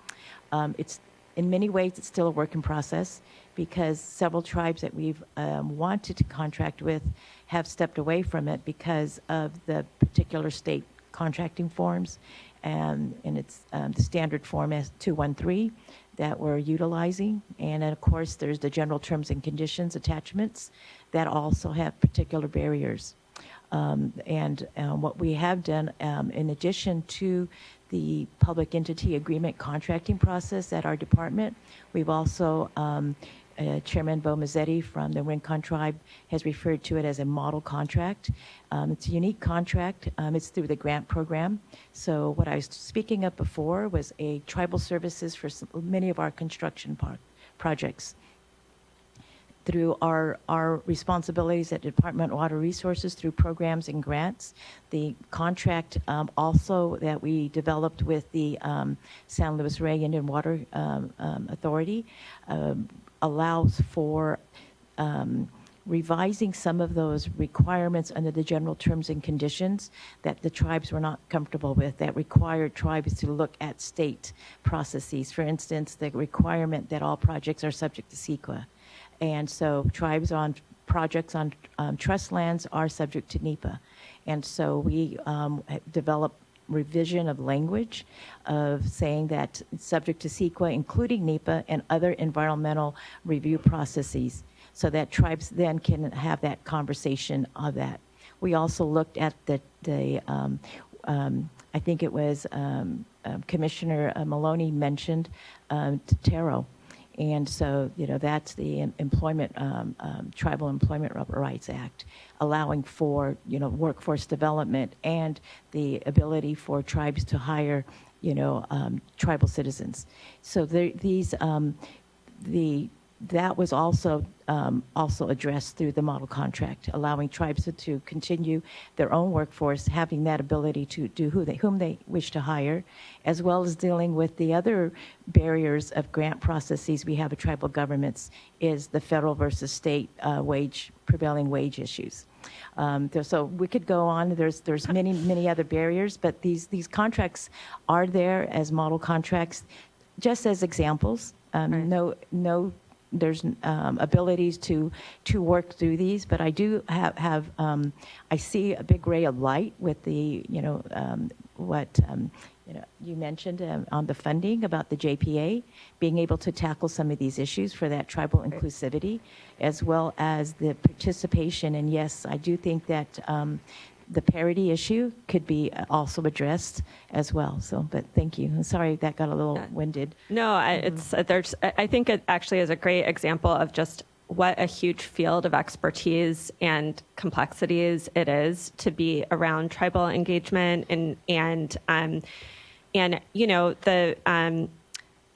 It's in many ways it's still a work in process, because several tribes that we've wanted to contract with have stepped away from it because of the particular state contracting forms, and it's the standard form S213 that we're utilizing. And then of course there's the general terms and conditions attachments that also have particular barriers. What we have done, in addition to the public entity agreement contracting process at our department, we've also, Chairman Bo Mazzetti from the Rincon Tribe has referred to it as a model contract. It's a unique contract. It's through the grant program. So what I was speaking of before was a tribal services for many of our construction projects. Through our responsibilities at Department of Water Resources through programs and grants, the contract also that we developed with the San Luis Rey Indian Water Authority allows for revising some of those requirements under the general terms and conditions that the tribes were not comfortable with, that required tribes to look at state processes. For instance, the requirement that all projects are subject to CEQA. And so tribes on projects on trust lands are subject to NEPA. And so we developed revision of language of saying that it's subject to CEQA, including NEPA and other environmental review processes, so that tribes then can have that conversation of that. We also looked at I think it was Commissioner Maloney mentioned Taro. And so, that's the Employment, Tribal Employment Rights Act, allowing for, workforce development and the ability for tribes to hire, tribal citizens. So that was also addressed through the model contract, allowing tribes to continue their own workforce, having that ability to do whom they wish to hire, as well as dealing with the other barriers of grant processes we have at tribal governments, is the federal versus state prevailing wage issues. So we could go on. There's many other barriers, but these contracts are there as model contracts, just as examples. No. There's abilities to work through these, but I do have I see a big ray of light with the what you mentioned on the funding about the JPA being able to tackle some of these issues for that tribal inclusivity, as well as the participation. And yes, I do think that the parity issue could be also addressed as well. So, but thank you. I'm sorry that got a little winded. No, I think it actually is a great example of just what a huge field of expertise and complexities it is to be around tribal engagement and the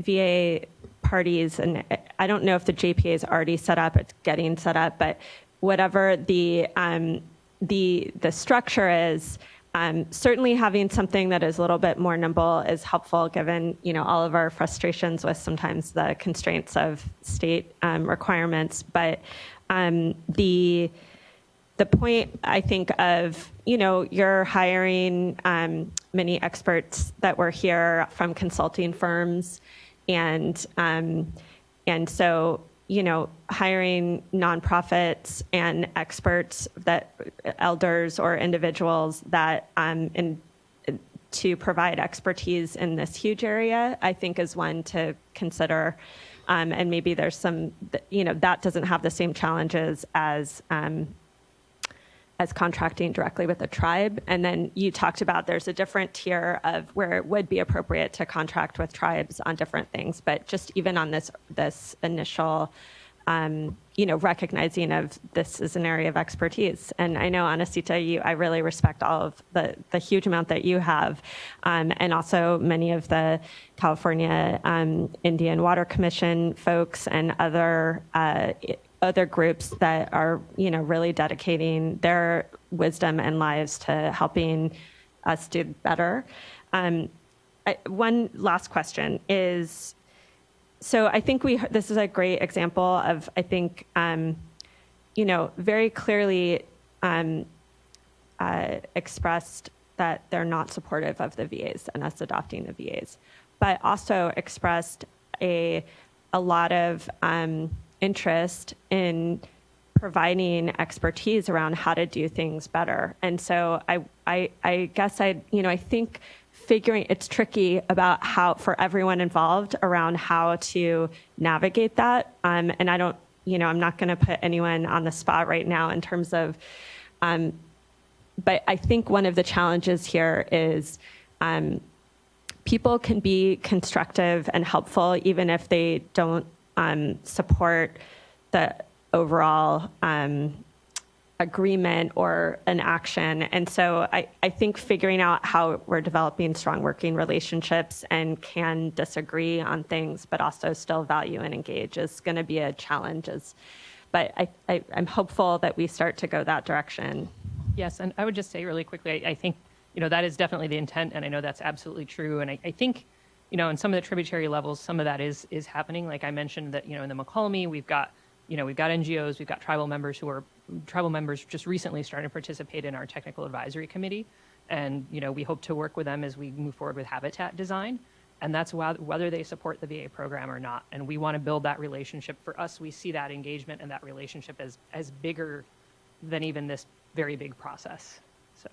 VA parties, and I don't know if the JPA is already set up, it's getting set up, but whatever the structure is, certainly having something that is a little bit more nimble is helpful, given all of our frustrations with sometimes the constraints of state requirements. But the point, I think, of you're hiring many experts that were here from consulting firms, and so hiring nonprofits and experts, that elders or individuals that to provide expertise in this huge area, I think is one to consider. And maybe there's some, that doesn't have the same challenges as as contracting directly with the tribe. And then you talked about there's a different tier of where it would be appropriate to contract with tribes on different things. But just even on this initial, recognizing of this is an area of expertise. And I know, Anasita, I really respect all of the huge amount that you have, and also many of the California Indian Water Commission folks and other groups that are, really dedicating their wisdom and lives to helping us do better. One last question is, so I think this is a great example of, I think, very clearly expressed that they're not supportive of the VAs and us adopting the VAs, but also expressed a lot of interest in providing expertise around how to do things better. And so I guess I think it's tricky about how, for everyone involved, around how to navigate that. And I don't, I'm not going to put anyone on the spot right now in terms of, but I think one of the challenges here is people can be constructive and helpful even if they don't support the overall agreement or an action. And so I think figuring out how we're developing strong working relationships and can disagree on things, but also still value and engage is going to be a challenge. But I'm hopeful that we start to go that direction. Yes, and I would just say really quickly, I think, that is definitely the intent, and I know that's absolutely true. And I think, in some of the tributary levels, some of that is happening. Like I mentioned that, in the McCulmy, we've got NGOs, we've got tribal members just recently starting to participate in our technical advisory committee. And, we hope to work with them as we move forward with habitat design. And that's whether they support the VA program or not. And we want to build that relationship. For us, we see that engagement and that relationship as bigger than even this very big process. So.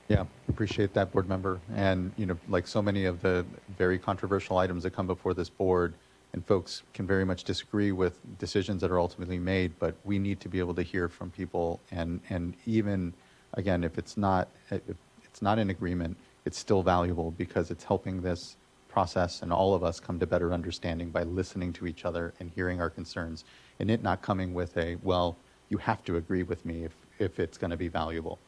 Yeah, appreciate that, board member. And, like so many of the very controversial items that come before this board, and folks can very much disagree with decisions that are ultimately made, but we need to be able to hear from people. And even, again, if it's not an agreement, it's still valuable because it's helping this process and all of us come to better understanding by listening to each other and hearing our concerns, and it not coming with well, you have to agree with me if it's going to be valuable,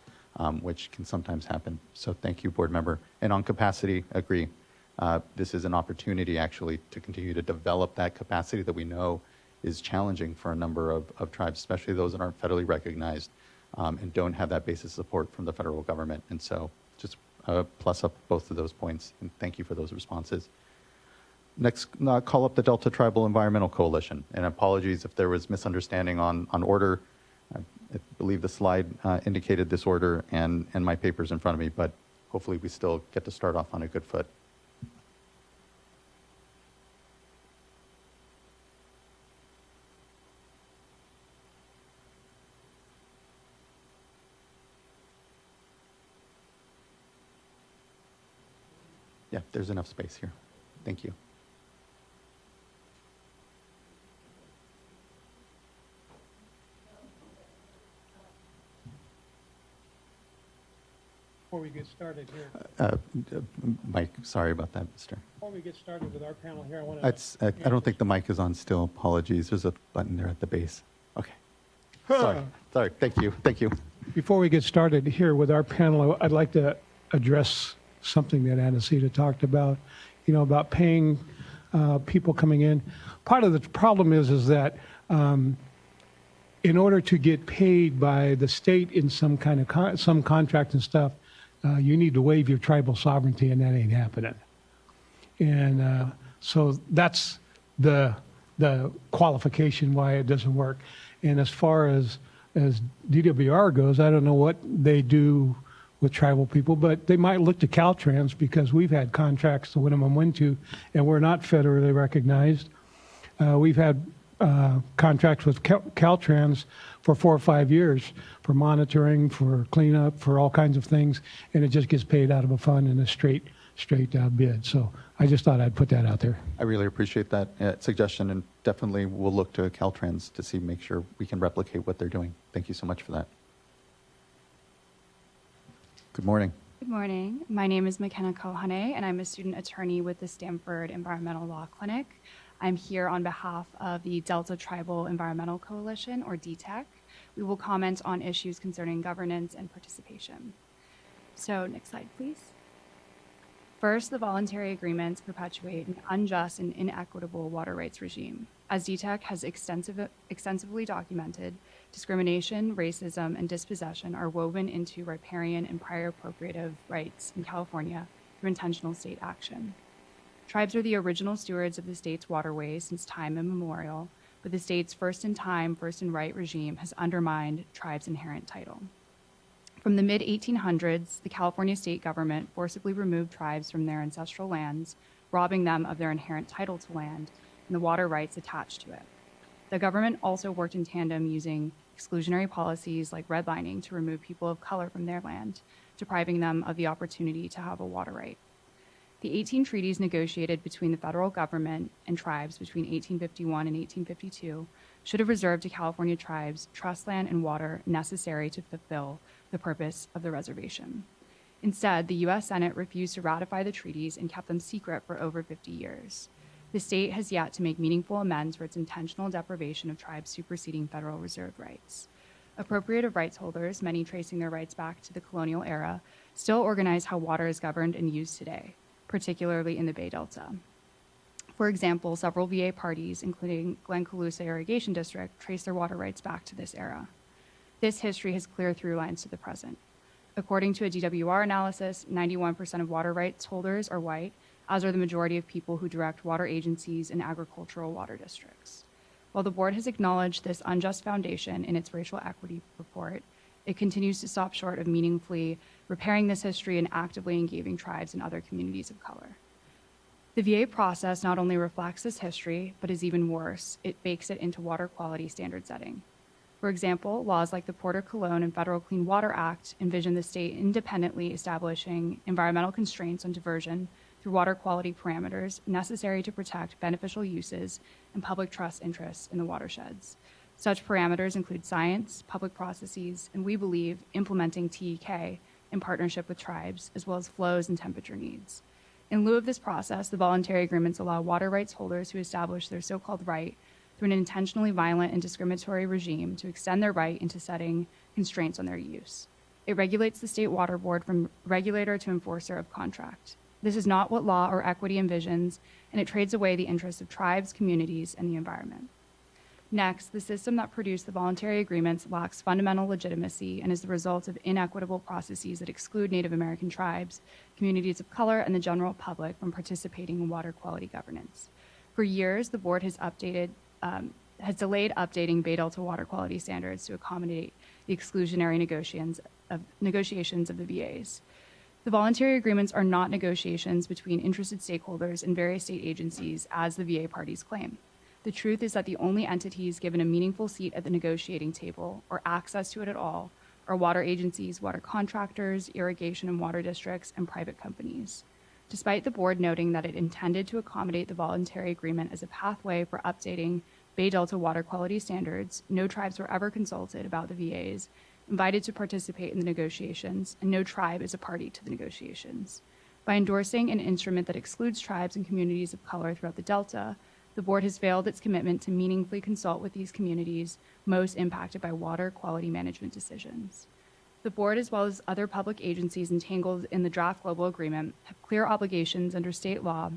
which can sometimes happen. So thank you, board member. And on capacity, agree. This is an opportunity actually to continue to develop that capacity that we know is challenging for a number of tribes, especially those that aren't federally recognized and don't have that basis support from the federal government. And so just plus up both of those points, and thank you for those responses. Next, call up the Delta Tribal Environmental Coalition. And apologies if there was misunderstanding on order. I believe the slide indicated this order and my paper's in front of me, but hopefully we still get to start off on a good foot. Yeah, there's enough space here. Thank you. Before we get started here. Mike, sorry about that, Mr. Before we get started with our panel here, I want to... I don't think the mic is on still. Apologies. There's a button there at the base. Okay. Sorry. Thank you. Before we get started here with our panel, I'd like to address something that Anasita talked about, about paying people coming in. Part of the problem is that in order to get paid by the state in some kind of some contract and stuff, you need to waive your tribal sovereignty, and that ain't happening. And so that's the qualification why it doesn't work. And as far as DWR goes, I don't know what they do with tribal people, but they might look to Caltrans because we've had contracts to win to, and we're not federally recognized. We've had contracts with Caltrans for 4 or 5 years for monitoring, for cleanup, for all kinds of things, and it just gets paid out of a fund in a straight bid. So I just thought I'd put that out there. I really appreciate that suggestion, and definitely we'll look to Caltrans to make sure we can replicate what they're doing. Thank you so much for that. Good morning. Good morning. My name is McKenna Kohane, and I'm a student attorney with the Stanford Environmental Law Clinic. I'm here on behalf of the Delta Tribal Environmental Coalition, or DTEC. We will comment on issues concerning governance and participation. So next slide, please. First, the voluntary agreements perpetuate an unjust and inequitable water rights regime. As DTEC has extensively documented, discrimination, racism, and dispossession are woven into riparian and prior appropriative rights in California through intentional state action. Tribes are the original stewards of the state's waterways since time immemorial, but the state's first in time, first in right regime has undermined tribes' inherent title. From the mid-1800s, the California state government forcibly removed tribes from their ancestral lands, robbing them of their inherent title to land and the water rights attached to it. The government also worked in tandem using exclusionary policies like redlining to remove people of color from their land, depriving them of the opportunity to have a water right. The 18 treaties negotiated between the federal government and tribes between 1851 and 1852 should have reserved to California tribes trust land and water necessary to fulfill the purpose of the reservation. Instead, the U.S. Senate refused to ratify the treaties and kept them secret for over 50 years. The state has yet to make meaningful amends for its intentional deprivation of tribes superseding federal reserve rights. Appropriative rights holders, many tracing their rights back to the colonial era, still organize how water is governed and used today, particularly in the Bay Delta. For example, several VA parties, including Glenn-Colusa Irrigation District, trace their water rights back to this era. This history has clear through lines to the present. According to a DWR analysis, 91% of water rights holders are white, as are the majority of people who direct water agencies and agricultural water districts. While the board has acknowledged this unjust foundation in its racial equity report, it continues to stop short of meaningfully repairing this history and actively engaging tribes and other communities of color. The VA process not only reflects this history, but is even worse, it bakes it into water quality standard setting. For example, laws like the Porter-Cologne and Federal Clean Water Act envision the state independently establishing environmental constraints on diversion through water quality parameters necessary to protect beneficial uses and public trust interests in the watersheds. Such parameters include science, public processes, and we believe implementing TEK in partnership with tribes, as well as flows and temperature needs. In lieu of this process, the voluntary agreements allow water rights holders who establish their so-called right through an intentionally violent and discriminatory regime to extend their right into setting constraints on their use. It regulates the state water board from regulator to enforcer of contract. This is not what law or equity envisions, and it trades away the interests of tribes, communities, and the environment. Next, the system that produced the voluntary agreements lacks fundamental legitimacy and is the result of inequitable processes that exclude Native American tribes, communities of color, and the general public from participating in water quality governance. For years, the board has delayed updating Bay Delta water quality standards to accommodate the exclusionary negotiations of the VAs. The voluntary agreements are not negotiations between interested stakeholders and various state agencies, as the VA parties claim. The truth is that the only entities given a meaningful seat at the negotiating table, or access to it at all, are water agencies, water contractors, irrigation and water districts, and private companies. Despite the board noting that it intended to accommodate the voluntary agreement as a pathway for updating Bay Delta water quality standards, no tribes were ever consulted about the VAs, invited to participate in the negotiations, and no tribe is a party to the negotiations. By endorsing an instrument that excludes tribes and communities of color throughout the Delta, the board has failed its commitment to meaningfully consult with these communities most impacted by water quality management decisions. The board, as well as other public agencies entangled in the draft global agreement, have clear obligations under state law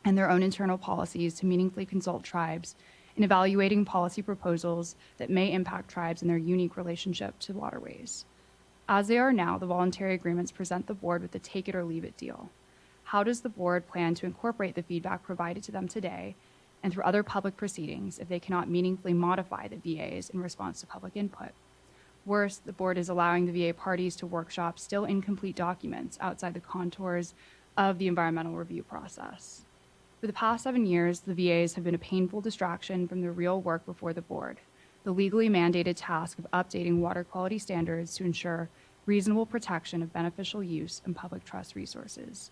and their own internal policies to meaningfully consult tribes in evaluating policy proposals that may impact tribes in their unique relationship to waterways. As they are now, the voluntary agreements present the board with a take it or leave it deal. How does the board plan to incorporate the feedback provided to them today and through other public proceedings if they cannot meaningfully modify the VAs in response to public input? Worse, the board is allowing the VA parties to workshop still incomplete documents outside the contours of the environmental review process. For the past 7 years, the VAs have been a painful distraction from the real work before the board, the legally mandated task of updating water quality standards to ensure reasonable protection of beneficial use and public trust resources.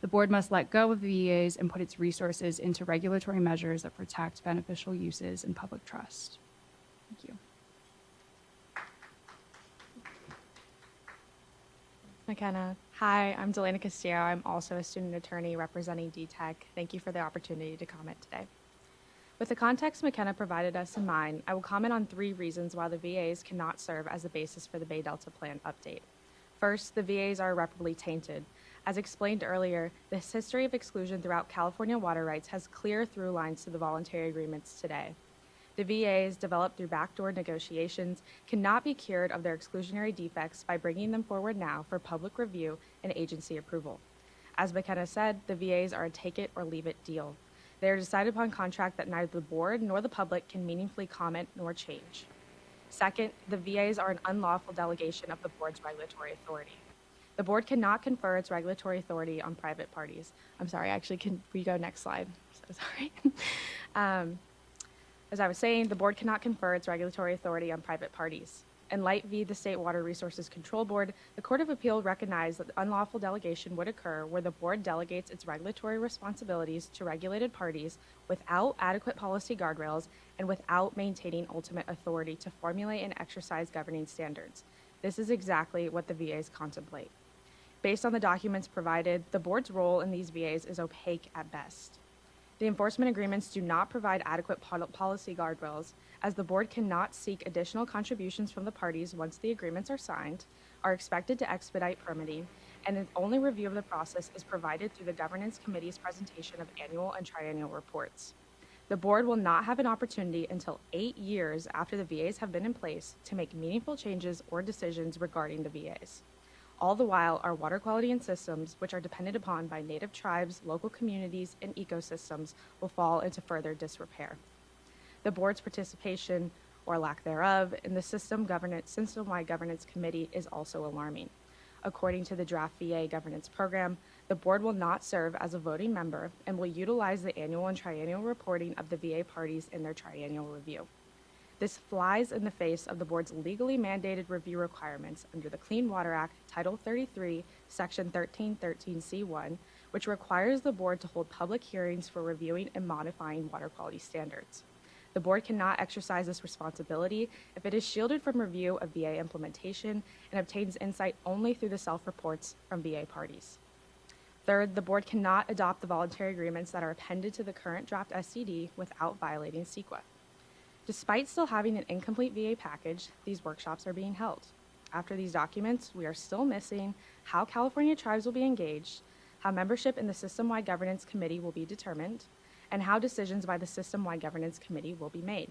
The board must let go of the VAs and put its resources into regulatory measures that protect beneficial uses and public trust. Thank you. McKenna. Hi, I'm Delana Castillo. I'm also a student attorney representing DTech. Thank you for the opportunity to comment today. With the context McKenna provided us in mind, I will comment on 3 reasons why the VAs cannot serve as the basis for the Bay Delta Plan update. First, the VAs are irreparably tainted. As explained earlier, this history of exclusion throughout California water rights has clear through lines to the voluntary agreements today. The VAs, developed through backdoor negotiations, cannot be cured of their exclusionary defects by bringing them forward now for public review and agency approval. As McKenna said, the VAs are a take-it-or-leave-it deal. They are decided upon contract that neither the board nor the public can meaningfully comment nor change. Second, the VAs are an unlawful delegation of the board's regulatory authority. The board cannot confer its regulatory authority on private parties. I'm sorry, actually, can we go next slide? So sorry. As I was saying, the board cannot confer its regulatory authority on private parties. In Light v. the State Water Resources Control Board, the Court of Appeal recognized that unlawful delegation would occur where the board delegates its regulatory responsibilities to regulated parties without adequate policy guardrails and without maintaining ultimate authority to formulate and exercise governing standards. This is exactly what the VAs contemplate. Based on the documents provided, the board's role in these VAs is opaque at best. The enforcement agreements do not provide adequate policy guardrails, as the board cannot seek additional contributions from the parties once the agreements are signed, are expected to expedite permitting, and its only review of the process is provided through the Governance Committee's presentation of annual and triennial reports. The board will not have an opportunity until 8 years after the VAs have been in place to make meaningful changes or decisions regarding the VAs. All the while, our water quality and systems, which are depended upon by native tribes, local communities, and ecosystems, will fall into further disrepair. The board's participation, or lack thereof, in the system-wide governance committee is also alarming. According to the draft VA governance program, the board will not serve as a voting member and will utilize the annual and triennial reporting of the VA parties in their triennial review. This flies in the face of the board's legally mandated review requirements under the Clean Water Act, Title 33, Section 1313C1, which requires the board to hold public hearings for reviewing and modifying water quality standards. The board cannot exercise this responsibility if it is shielded from review of VA implementation and obtains insight only through the self-reports from VA parties. Third, the board cannot adopt the voluntary agreements that are appended to the current draft SCD without violating CEQA. Despite still having an incomplete VA package, these workshops are being held. After these documents, we are still missing how California tribes will be engaged, how membership in the System-Wide Governance Committee will be determined, and how decisions by the System-Wide Governance Committee will be made.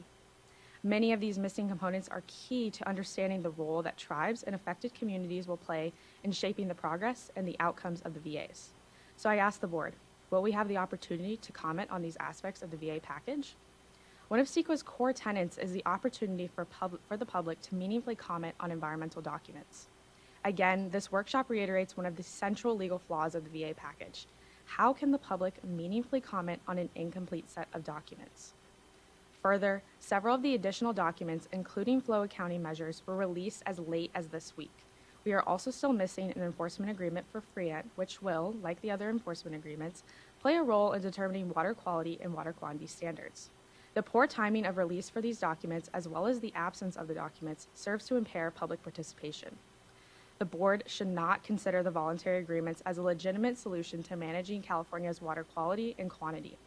Many of these missing components are key to understanding the role that tribes and affected communities will play in shaping the progress and the outcomes of the VAs. So I ask the board, will we have the opportunity to comment on these aspects of the VA package? One of CEQA's core tenets is the opportunity for the public to meaningfully comment on environmental documents. Again, this workshop reiterates one of the central legal flaws of the VA package. How can the public meaningfully comment on an incomplete set of documents? Further, several of the additional documents, including flow accounting measures, were released as late as this week. We are also still missing an enforcement agreement for FREANT, which will, like the other enforcement agreements, play a role in determining water quality and water quantity standards. The poor timing of release for these documents, as well as the absence of the documents, serves to impair public participation. The board should not consider the voluntary agreements as a legitimate solution to managing California's water quality and quantity.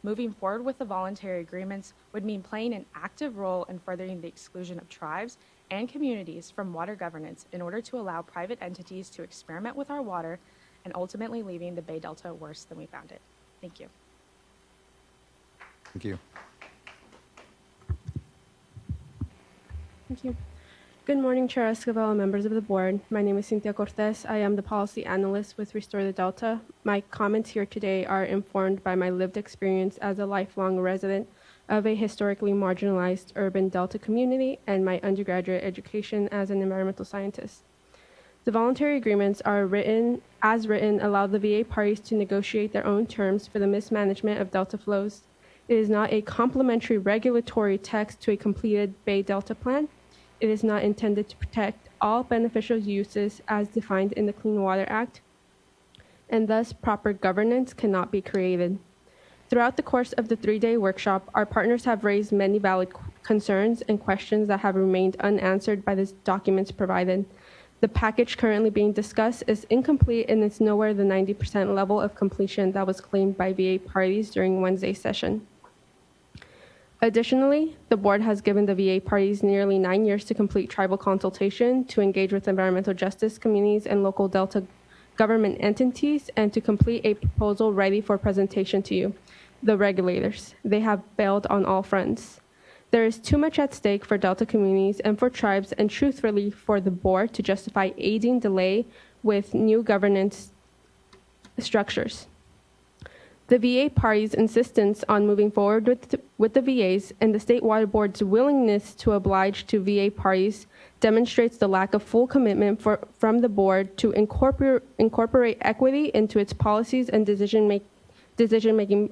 Moving forward with the voluntary agreements would mean playing an active role in furthering the exclusion of tribes and communities from water governance in order to allow private entities to experiment with our water and ultimately leaving the Bay Delta worse than we found it. Thank you. Thank you. Thank you. Good morning, Chair Escobar and members of the board. My name is Cynthia Cortez. I am the policy analyst with Restore the Delta. My comments here today are informed by my lived experience as a lifelong resident of a historically marginalized urban Delta community and my undergraduate education as an environmental scientist. The voluntary agreements are written, allow the VA parties to negotiate their own terms for the mismanagement of Delta flows. It is not a complementary regulatory text to a completed Bay Delta plan. It is not intended to protect all beneficial uses as defined in the Clean Water Act, and thus proper governance cannot be created. Throughout the course of the 3-day workshop, our partners have raised many valid concerns and questions that have remained unanswered by the documents provided. The package currently being discussed is incomplete and is nowhere the 90% level of completion that was claimed by VA parties during Wednesday's session. Additionally, the board has given the VA parties nearly 9 years to complete tribal consultation, to engage with environmental justice communities and local Delta government entities, and to complete a proposal ready for presentation to you, the regulators. They have failed on all fronts. There is too much at stake for Delta communities and for tribes, and truthfully for the board to justify aiding delay with new governance structures. The VA party's insistence on moving forward with the VAs and the State Water Board's willingness to oblige to VA parties demonstrates the lack of full commitment from the board to incorporate equity into its policies and decision-making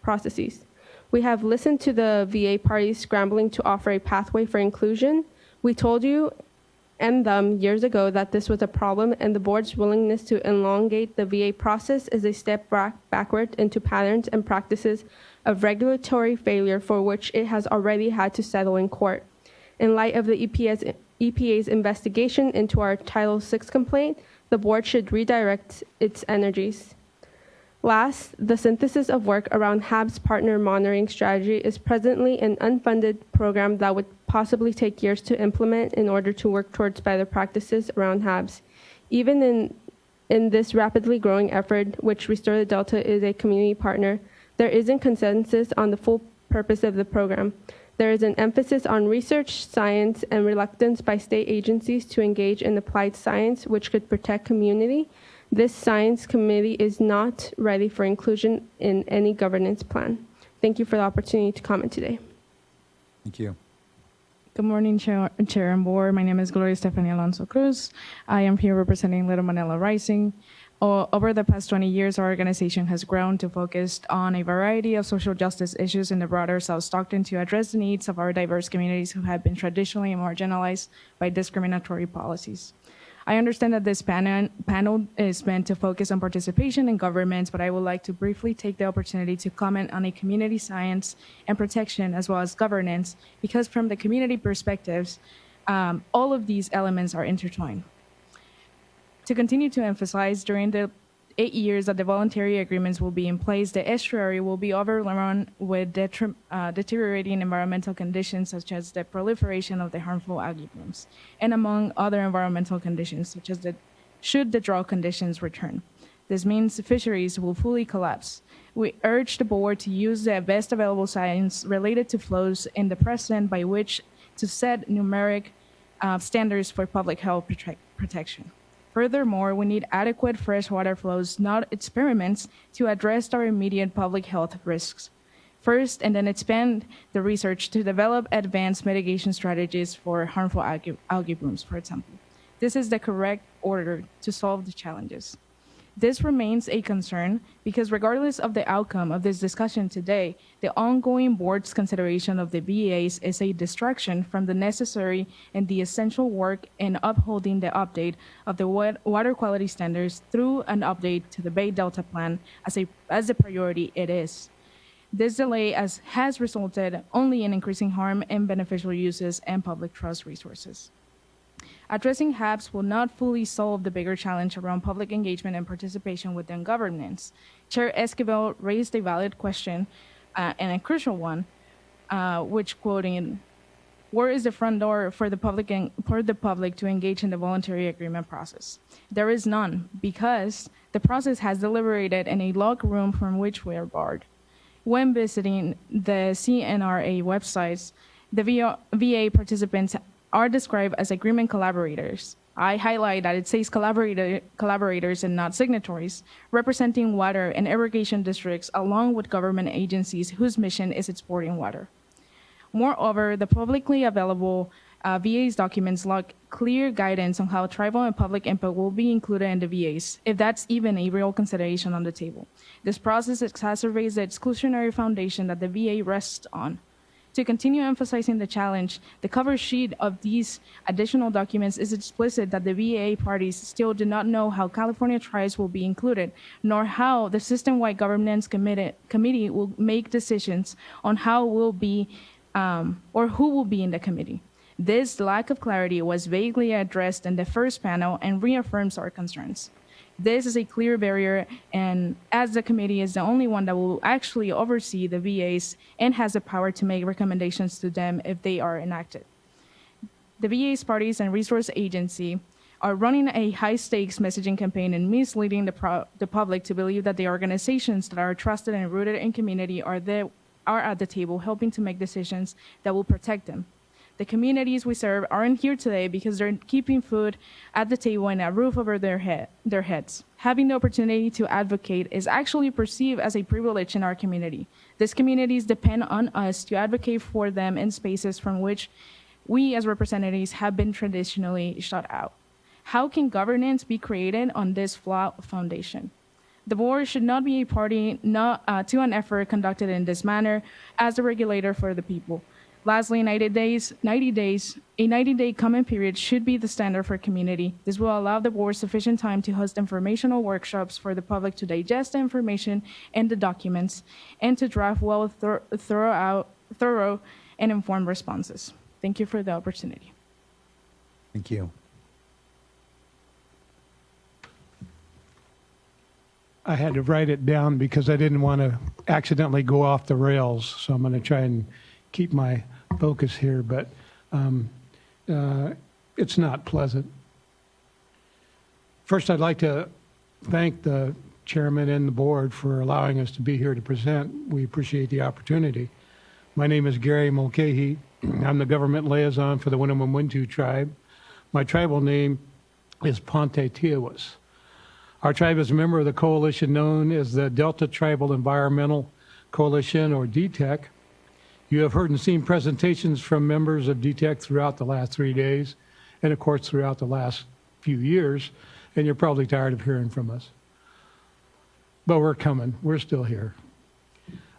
processes. We have listened to the VA parties scrambling to offer a pathway for inclusion. We told you and them years ago that this was a problem, and the board's willingness to elongate the VA process is a step backward into patterns and practices of regulatory failure for which it has already had to settle in court. In light of the EPA's investigation into our Title VI complaint, the board should redirect its energies. Last, the synthesis of work around HAB's partner monitoring strategy is presently an unfunded program that would possibly take years to implement in order to work towards better practices around HABs. Even in this rapidly growing effort, which Restore the Delta is a community partner, there isn't consensus on the full purpose of the program. There is an emphasis on research, science, and reluctance by state agencies to engage in applied science, which could protect community. This science committee is not ready for inclusion in any governance plan. Thank you for the opportunity to comment today. Thank you. Good morning, Chair and Board. My name is Gloria Stephanie Alonso Cruz. I am here representing Little Manila Rising. Over the past 20 years, our organization has grown to focus on a variety of social justice issues in the broader South Stockton to address the needs of our diverse communities who have been traditionally marginalized by discriminatory policies. I understand that this panel is meant to focus on participation in governments, but I would like to briefly take the opportunity to comment on a community science and protection as well as governance, because from the community perspectives, all of these elements are intertwined. To continue to emphasize, during the 8 years that the voluntary agreements will be in place, the estuary will be overrun with deteriorating environmental conditions, such as the proliferation of the harmful algae blooms, and among other environmental conditions, such as should the drought conditions return. This means fisheries will fully collapse. We urge the board to use the best available science related to flows in the present by which to set numeric standards for public health protection. Furthermore, we need adequate freshwater flows, not experiments, to address our immediate public health risks. First, and then expand the research to develop advanced mitigation strategies for harmful algae blooms, for example. This is the correct order to solve the challenges. This remains a concern because regardless of the outcome of this discussion today, the ongoing board's consideration of the VAs is a distraction from the necessary and the essential work in upholding the update of the water quality standards through an update to the Bay Delta Plan as the priority it is. This delay has resulted only in increasing harm in beneficial uses and public trust resources. Addressing HABs will not fully solve the bigger challenge around public engagement and participation within governance. Chair Esquivel raised a valid question and a crucial one, which quoting, where is the front door for the public to engage in the voluntary agreement process? There is none, because the process has deliberated in a locked room from which we are barred. When visiting the CNRA websites, the VA participants are described as agreement collaborators. I highlight that it says collaborators and not signatories, representing water and irrigation districts along with government agencies whose mission is exporting water. Moreover, the publicly available VA's documents lack clear guidance on how tribal and public input will be included in the VAs, if that's even a real consideration on the table. This process exacerbates the exclusionary foundation that the VA rests on. To continue emphasizing the challenge, the cover sheet of these additional documents is explicit that the VA parties still do not know how California tribes will be included, nor how the system-wide governance committee will make decisions on how will be or who will be in the committee. This lack of clarity was vaguely addressed in the first panel and reaffirms our concerns. This is a clear barrier, and as the committee is the only one that will actually oversee the VAs and has the power to make recommendations to them if they are enacted. The VAs, parties, and resource agency are running a high-stakes messaging campaign and misleading the public to believe that the organizations that are trusted and rooted in community are at the table helping to make decisions that will protect them. The communities we serve aren't here today because they're keeping food at the table and a roof over their heads. Having the opportunity to advocate is actually perceived as a privilege in our community. These communities depend on us to advocate for them in spaces from which we as representatives have been traditionally shut out. How can governance be created on this flawed foundation? The board should not be a party to an effort conducted in this manner as the regulator for the people. Lastly, a 90-day comment period should be the standard for community. This will allow the board sufficient time to host informational workshops for the public to digest the information and the documents and to draft thorough and informed responses. Thank you for the opportunity. Thank you. I had to write it down because I didn't want to accidentally go off the rails, so I'm going to try and keep my focus here, but it's not pleasant. First, I'd like to thank the chairman and the board for allowing us to be here to present. We appreciate the opportunity. My name is Gary Mulcahy. I'm the government liaison for the Winnemem-Wintu tribe. My tribal name is Ponte Tiawas. Our tribe is a member of the coalition known as the Delta Tribal Environmental Coalition, or DTEC. You have heard and seen presentations from members of DTEC throughout the last 3 days, and of course throughout the last few years, and you're probably tired of hearing from us. But we're coming. We're still here.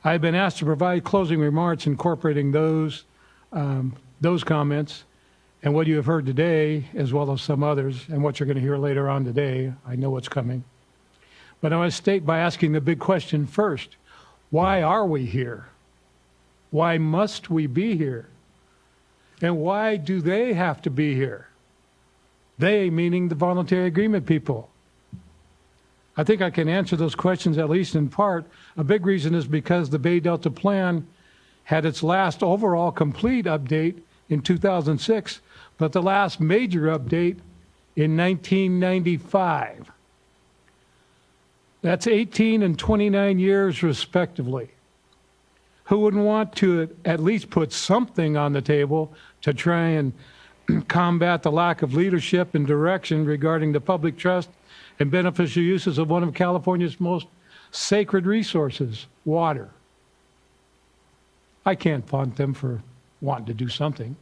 I've been asked to provide closing remarks incorporating those comments and what you have heard today, as well as some others, and what you're going to hear later on today. I know what's coming. But I want to state by asking the big question first. Why are we here? Why must we be here? And why do they have to be here? They, meaning the voluntary agreement people. I think I can answer those questions at least in part. A big reason is because the Bay Delta Plan had its last overall complete update in 2006, but the last major update in 1995. That's 18 and 29 years respectively. Who wouldn't want to at least put something on the table to try and combat the lack of leadership and direction regarding the public trust and beneficial uses of one of California's most sacred resources, water? I can't fault them for wanting to do something.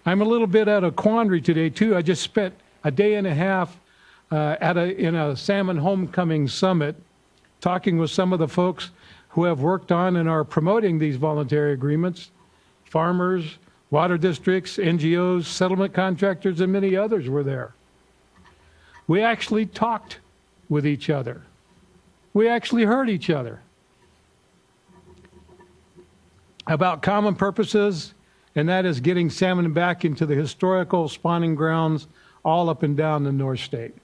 I'm a little bit at a quandary today, too. I just spent a day and a half in a salmon homecoming summit talking with some of the folks who have worked on and are promoting these voluntary agreements, farmers, water districts, NGOs, settlement contractors, and many others were there. We actually talked with each other. We actually heard each other about common purposes, and that is getting salmon back into the historical spawning grounds all up and down the North State.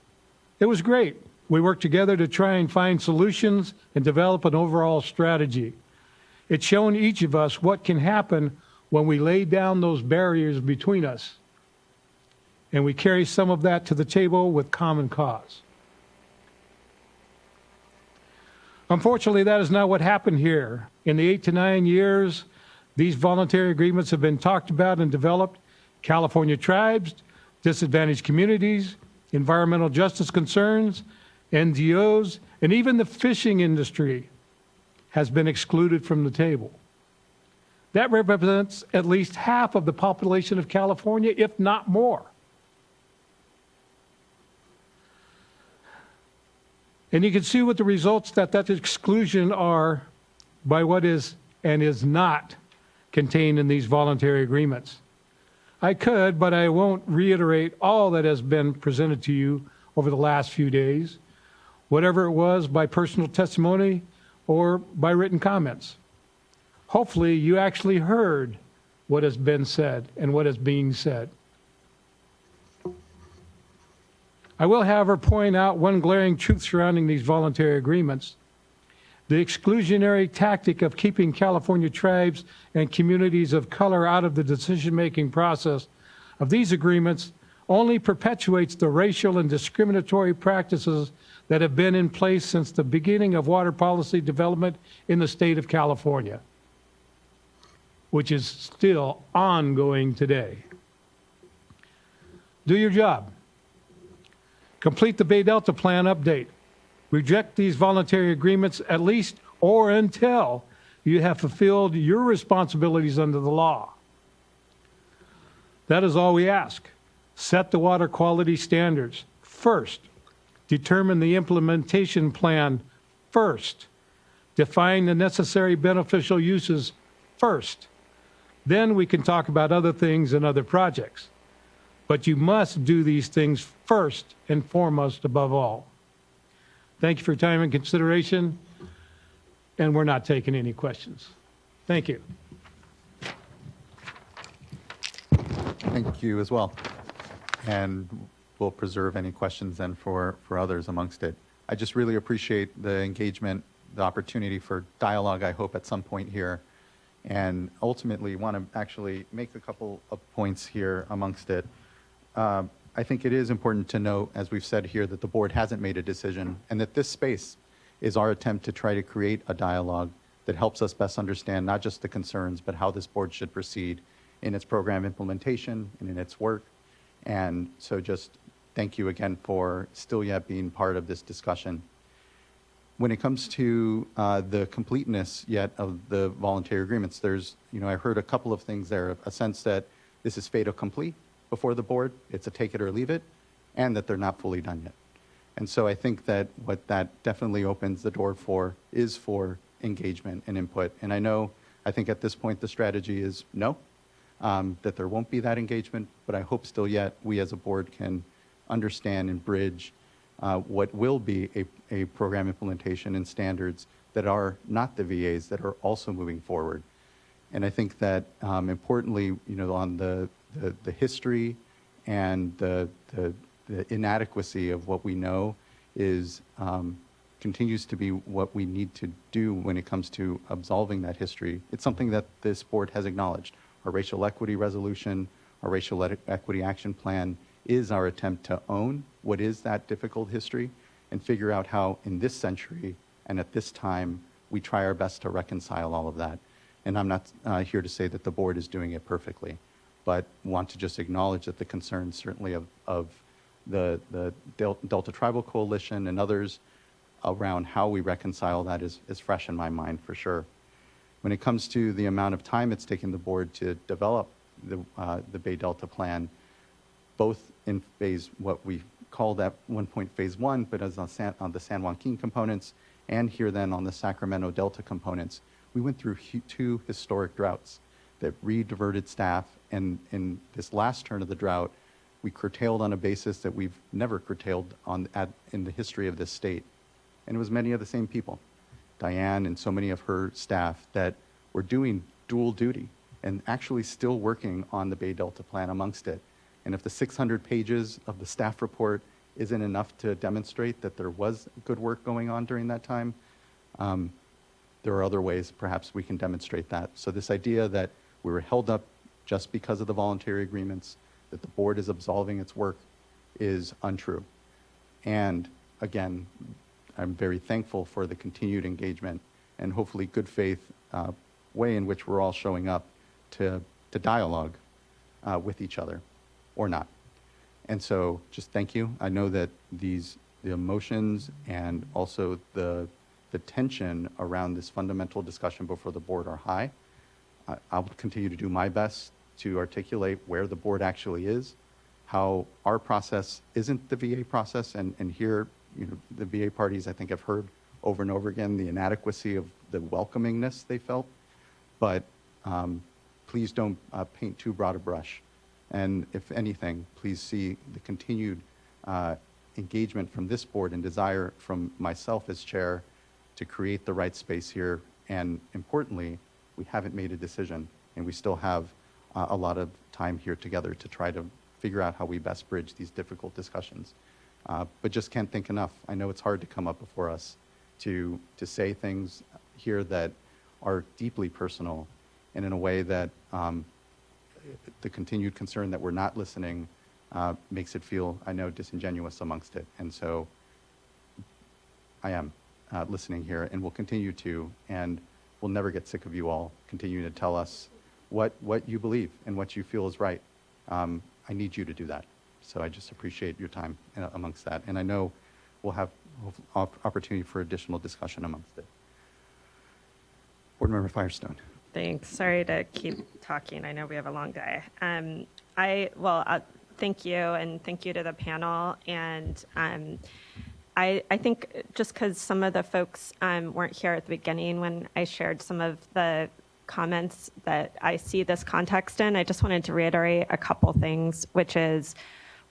It was great. We worked together to try and find solutions and develop an overall strategy. It's shown each of us what can happen when we lay down those barriers between us, and we carry some of that to the table with common cause. Unfortunately, that is not what happened here. In the 8 to 9 years these voluntary agreements have been talked about and developed, California tribes, disadvantaged communities, environmental justice concerns, NGOs, and even the fishing industry has been excluded from the table. That represents at least half of the population of California, if not more. And you can see what the results that exclusion are by what is and is not contained in these voluntary agreements. I could, but I won't reiterate all that has been presented to you over the last few days, whatever it was by personal testimony or by written comments. Hopefully you actually heard what has been said and what is being said. I will, however, point out one glaring truth surrounding these voluntary agreements. The exclusionary tactic of keeping California tribes and communities of color out of the decision-making process of these agreements only perpetuates the racial and discriminatory practices that have been in place since the beginning of water policy development in the state of California, which is still ongoing today. Do your job. Complete the Bay Delta Plan update. Reject these voluntary agreements at least or until you have fulfilled your responsibilities under the law. That is all we ask. Set the water quality standards first. Determine the implementation plan first. Define the necessary beneficial uses first. Then we can talk about other things and other projects. But you must do these things first and foremost above all. Thank you for your time and consideration, and we're not taking any questions. Thank you. Thank you as well. And we'll preserve any questions then for others amongst it. I just really appreciate the engagement, the opportunity for dialogue, I hope, at some point here. And ultimately want to actually make a couple of points here amongst it. I think it is important to note, as we've said here, that the board hasn't made a decision and that this space is our attempt to try to create a dialogue that helps us best understand not just the concerns, but how this board should proceed in its program implementation and in its work. And so just thank you again for still yet being part of this discussion. When it comes to the completeness yet of the voluntary agreements, there's, I heard a couple of things there, a sense that this is fait accompli before the board, it's a take it or leave it, and that they're not fully done yet. And so I think that what that definitely opens the door for is for engagement and input. And I think at this point the strategy is no, that there won't be that engagement, but I hope still yet we as a board can understand and bridge what will be a program implementation and standards that are not the VAs, that are also moving forward. And I think that importantly, on the history and the inadequacy of what we know is continues to be what we need to do when it comes to absolving that history. It's something that this board has acknowledged. Our racial equity resolution, our racial equity action plan is our attempt to own what is that difficult history and figure out how in this century and at this time we try our best to reconcile all of that. And I'm not here to say that the board is doing it perfectly, but want to just acknowledge that the concerns certainly of the Delta Tribal Coalition and others around how we reconcile that is fresh in my mind for sure. When it comes to the amount of time it's taken the board to develop the Bay Delta plan, both in what we called at one point phase one, but as on the San Joaquin components, and here then on the Sacramento Delta components, we went through two historic droughts that re-diverted staff, and in this last turn of the drought, we curtailed on a basis that we've never curtailed in the history of this state. And it was many of the same people, Diane and so many of her staff, that were doing dual duty and actually still working on the Bay Delta plan amongst it. And if the 600 pages of the staff report isn't enough to demonstrate that there was good work going on during that time, there are other ways perhaps we can demonstrate that. So this idea that we were held up just because of the voluntary agreements, that the board is absolving its work, is untrue. And again, I'm very thankful for the continued engagement and hopefully good faith way in which we're all showing up to dialogue with each other, or not. And so just thank you. I know that the emotions and also the tension around this fundamental discussion before the board are high. I'll continue to do my best to articulate where the board actually is, how our process isn't the VA process, and here, the VA parties I think have heard over and over again the inadequacy of the welcomingness they felt, but please don't paint too broad a brush. And if anything, please see the continued engagement from this board and desire from myself as chair to create the right space here. And importantly, we haven't made a decision, and we still have a lot of time here together to try to figure out how we best bridge these difficult discussions. But just can't think enough. I know it's hard to come up before us to say things here that are deeply personal and in a way that the continued concern that we're not listening makes it feel, I know, disingenuous amongst it. And so I am listening here and will continue to, and we'll never get sick of you all continuing to tell us what you believe and what you feel is right. I need you to do that. So I just appreciate your time amongst that. And I know we'll have opportunity for additional discussion amongst it. Board Member Firestone. Thanks. Sorry to keep talking. I know we have a long day. Thank you, and thank you to the panel. And I think just because some of the folks weren't here at the beginning when I shared some of the comments that I see this context in, I just wanted to reiterate a couple things, which is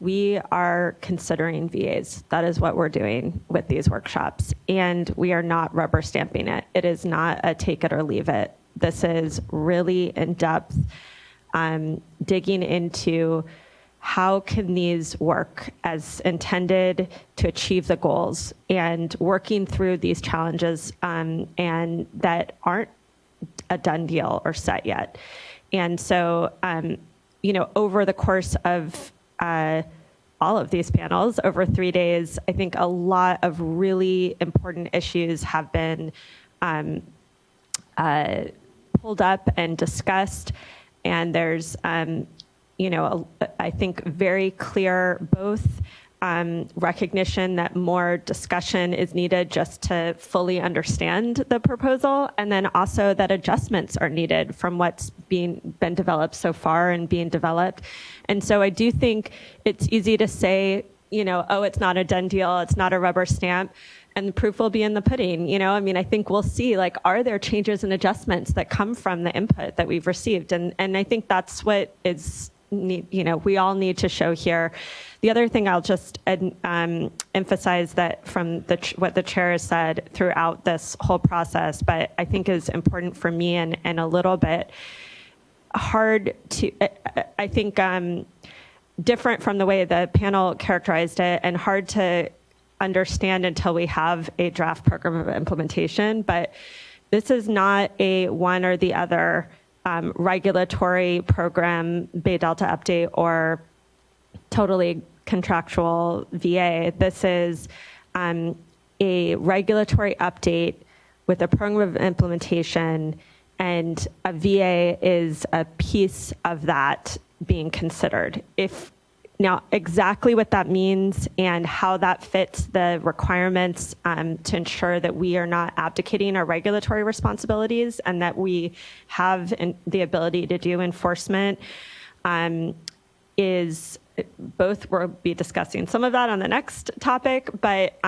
we are considering VAs. That is what we're doing with these workshops. And we are not rubber stamping it. It is not a take it or leave it. This is really in-depth digging into how can these work as intended to achieve the goals and working through these challenges and that aren't a done deal or set yet. And so, over the course of all of these panels over 3 days, I think a lot of really important issues have been pulled up and discussed. And there's, I think very clear both recognition that more discussion is needed just to fully understand the proposal, and then also that adjustments are needed from what's been developed so far and being developed. And so I do think it's easy to say, oh, it's not a done deal, it's not a rubber stamp, and the proof will be in the pudding. I think we'll see, are there changes and adjustments that come from the input that we've received? And I think that's what is we all need to show here. The other thing I'll just emphasize that from what the chair has said throughout this whole process, but I think is important for me and a little bit hard to, I think, different from the way the panel characterized it and hard to understand until we have a draft program of implementation. But this is not a one or the other regulatory program, Bay Delta update, or totally contractual VA. This is a regulatory update with a program of implementation, and a VA is a piece of that being considered. Now, exactly what that means and how that fits the requirements to ensure that we are not abdicating our regulatory responsibilities and that we have the ability to do enforcement is both, we'll be discussing some of that on the next topic, but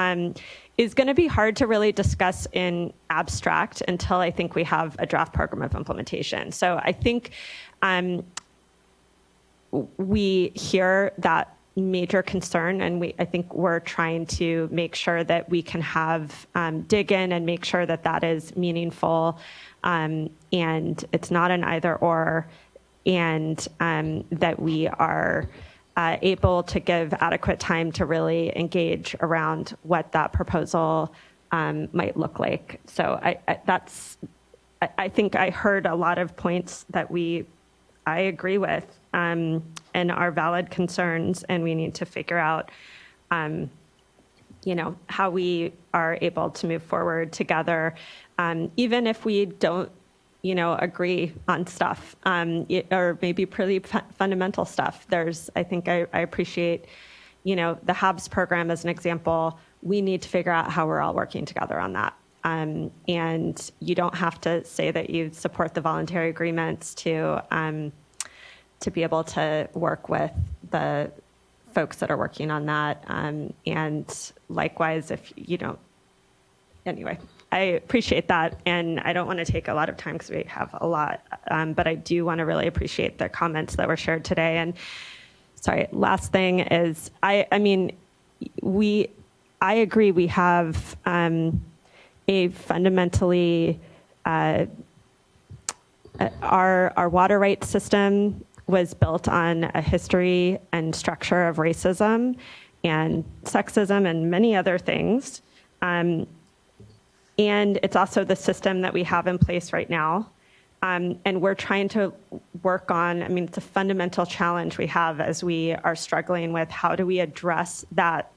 is going to be hard to really discuss in abstract until I think we have a draft program of implementation. So I think we hear that major concern, and I think we're trying to make sure that we can have dig in and make sure that that is meaningful, and it's not an either or, and that we are able to give adequate time to really engage around what that proposal might look like. So I think I heard a lot of points that I agree with and are valid concerns, and we need to figure out, how we are able to move forward together, even if we don't, agree on stuff, or maybe pretty fundamental stuff. I think I appreciate, the HABS program as an example. We need to figure out how we're all working together on that. And you don't have to say that you support the voluntary agreements to be able to work with the folks that are working on that. And likewise, if you don't, anyway, I appreciate that. And I don't want to take a lot of time because we have a lot, but I do want to really appreciate the comments that were shared today. And sorry, last thing is, I agree we have a fundamentally, our water rights system was built on a history and structure of racism and sexism and many other things. And it's also the system that we have in place right now. And we're trying to work on, I mean, it's a fundamental challenge we have as we are struggling with how do we address that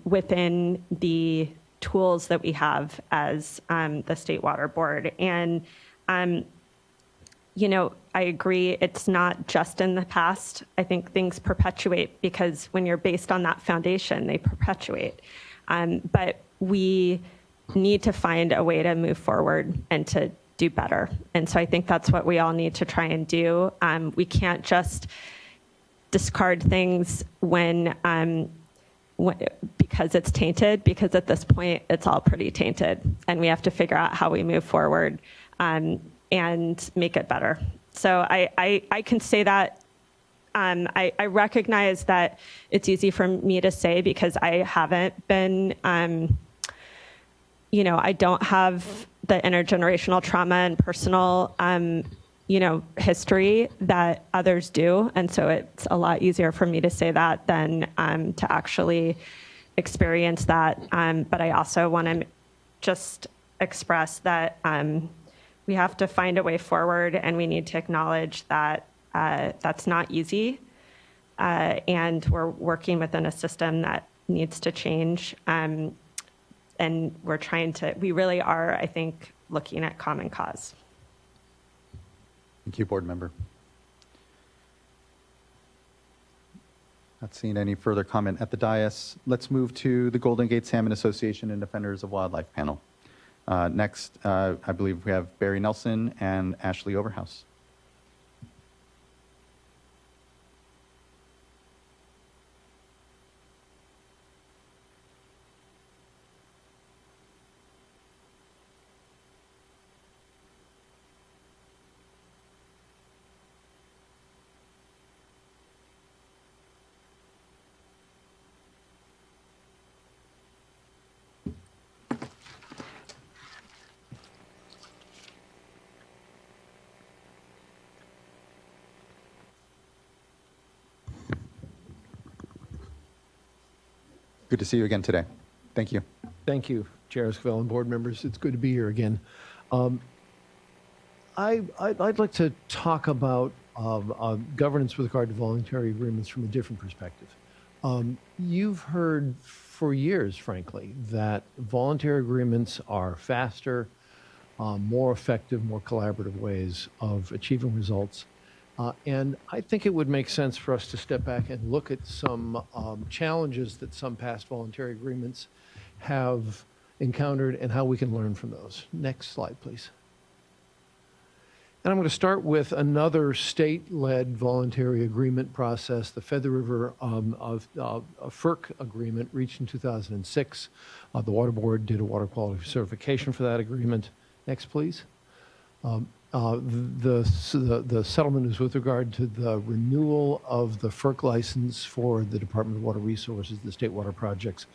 within the tools that we have as the State Water Board. And, you know, I agree, it's not just in the past. I think things perpetuate because when you're based on that foundation, they perpetuate. But we need to find a way to move forward and to do better. And so I think that's what we all need to try and do. We can't just discard things because it's tainted, because at this point it's all pretty tainted, and we have to figure out how we move forward and make it better. So I can say that. I recognize that it's easy for me to say because I haven't been, you know, I don't have the intergenerational trauma and personal, you know, history that others do. And so it's a lot easier for me to say that than to actually experience that. But I also want to just express that we have to find a way forward, and we need to acknowledge that that's not easy. And we're working within a system that needs to change. And we really are, I think, looking at common cause. Thank you, board member. Not seeing any further comment at the dais. Let's move to the Golden Gate Salmon Association and Defenders of Wildlife panel. Next, I believe we have Barry Nelson and Ashley Overhouse. Good to see you again today. Thank you. Thank you, Chair Esquivel and board members. It's good to be here again. I'd like to talk about governance with regard to voluntary agreements from a different perspective. You've heard for years, frankly, that voluntary agreements are faster, more effective, more collaborative ways of achieving results. And I think it would make sense for us to step back and look at some challenges that some past voluntary agreements have encountered and how we can learn from those. Next slide, please. And I'm going to start with another state-led voluntary agreement process, the Feather River FERC agreement reached in 2006. The Water Board did a water quality certification for that agreement. Next, please. The settlement is with regard to the renewal of the FERC license for the Department of Water Resources, the state water projects,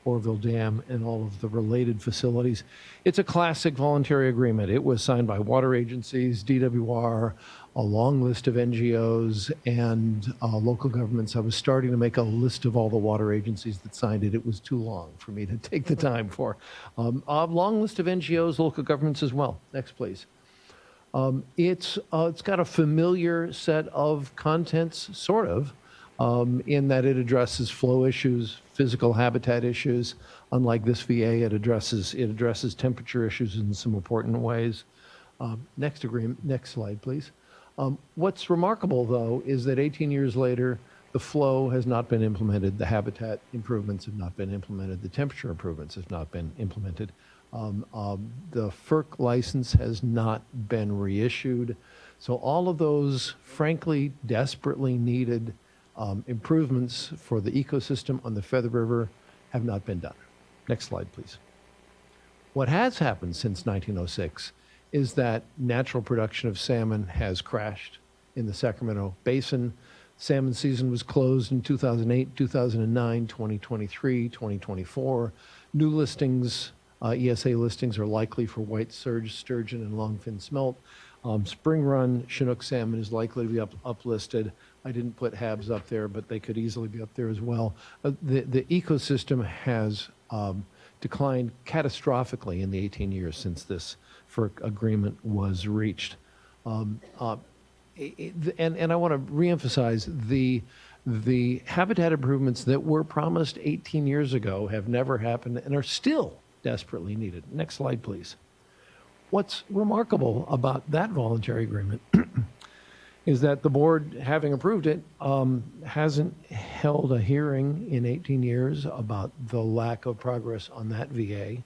Oroville Dam, and all of the related facilities. It's a classic voluntary agreement. It was signed by water agencies, DWR, a long list of NGOs, and local governments. I was starting to make a list of all the water agencies that signed it. It was too long for me to take the time for. A long list of NGOs, local governments as well. Next, please. It's got a familiar set of contents, sort of, in that it addresses flow issues, physical habitat issues. Unlike this VA, it addresses temperature issues in some important ways. Next slide, please. What's remarkable, though, is that 18 years later, the flow has not been implemented, the habitat improvements have not been implemented, the temperature improvements have not been implemented. The FERC license has not been reissued. So all of those, frankly, desperately needed improvements for the ecosystem on the Feather River have not been done. Next slide, please. What has happened since 1906 is that natural production of salmon has crashed in the Sacramento Basin. Salmon season was closed in 2008, 2009, 2023, 2024. New listings, ESA listings, are likely for white surge, sturgeon, and longfin smelt Spring run Chinook salmon is likely to be uplisted. I didn't put HABs up there, but they could easily be up there as well. The ecosystem has declined catastrophically in the 18 years since this FERC agreement was reached. And I want to reemphasize the habitat improvements that were promised 18 years ago have never happened and are still desperately needed. Next slide, please. What's remarkable about that voluntary agreement is that the board, having approved it, hasn't held a hearing in 18 years about the lack of progress on that VA,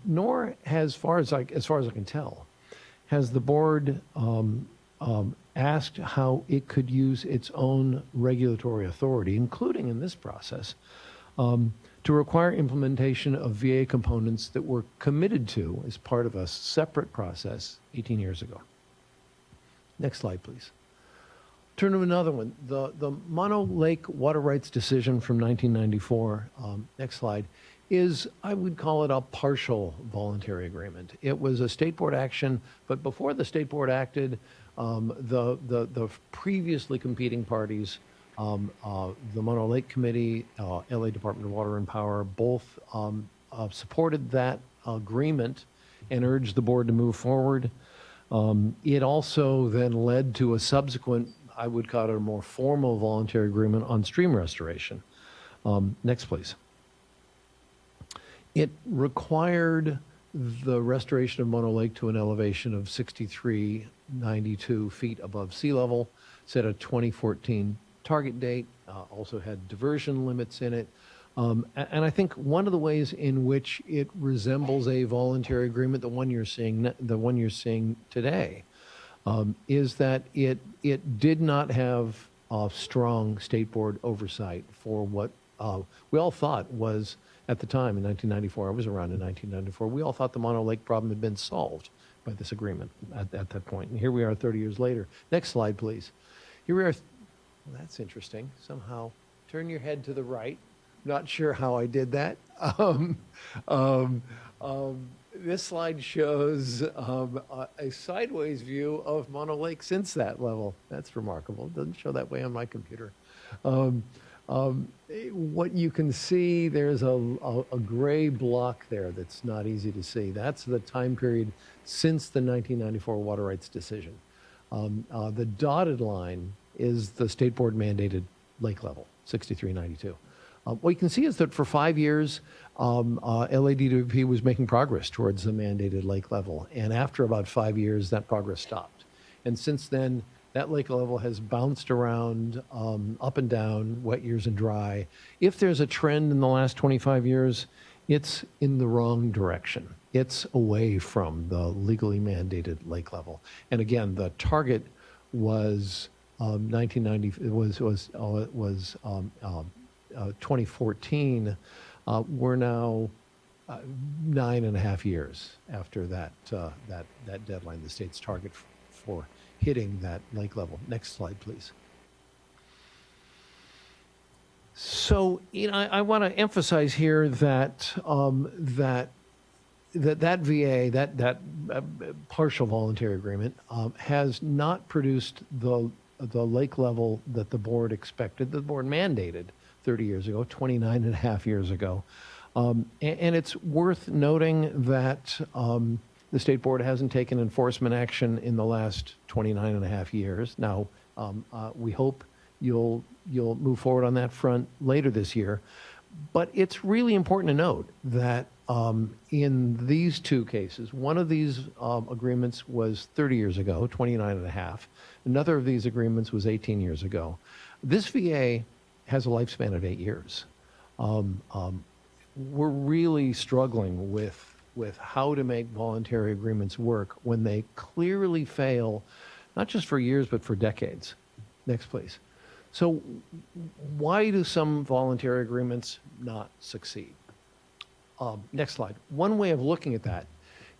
nor has, as far as I can tell, has the board asked how it could use its own regulatory authority, including in this process, to require implementation of VA components that were committed to as part of a separate process 18 years ago. Next slide, please. Turn to another one. The Mono Lake water rights decision from 1994, next slide, is, I would call it a partial voluntary agreement. It was a state board action, but before the state board acted, the previously competing parties, the Mono Lake Committee, LA Department of Water and Power, both supported that agreement and urged the board to move forward. It also then led to a subsequent, I would call it a more formal voluntary agreement on stream restoration. Next, please. It required the restoration of Mono Lake to an elevation of 6,392 feet above sea level, set a 2014 target date, also had diversion limits in it. And I think one of the ways in which it resembles a voluntary agreement, the one you're seeing today, is that it did not have strong state board oversight for what we all thought was, at the time in 1994, I was around in 1994, we all thought the Mono Lake problem had been solved by this agreement at that point. And here we are 30 years later. Next slide, please. Here we are. Well, that's interesting. Somehow, turn your head to the right. Not sure how I did that. This slide shows a sideways view of Mono Lake since that level. That's remarkable. It doesn't show that way on my computer. What you can see, there's a gray block there that's not easy to see. That's the time period since the 1994 water rights decision. The dotted line is the state board mandated lake level, 6392. What you can see is that for 5 years, LADWP was making progress towards the mandated lake level. And after about 5 years, that progress stopped. And since then, that lake level has bounced around up and down, wet years and dry. If there's a trend in the last 25 years, it's in the wrong direction. It's away from the legally mandated lake level. And again, the target was 2014. We're now 9.5 years after that deadline, the state's target for hitting that lake level. Next slide, please. So, I want to emphasize here that that VA, that partial voluntary agreement, has not produced the lake level that the board expected, the board mandated 30 years ago, 29.5 years ago. And it's worth noting that the state board hasn't taken enforcement action in the last 29.5 years. Now, we hope you'll move forward on that front later this year. But it's really important to note that in these two cases, one of these agreements was 30 years ago, 29.5. Another of these agreements was 18 years ago. This VA has a lifespan of 8 years. We're really struggling with how to make voluntary agreements work when they clearly fail, not just for years, but for decades. Next, please. So why do some voluntary agreements not succeed? Next slide. One way of looking at that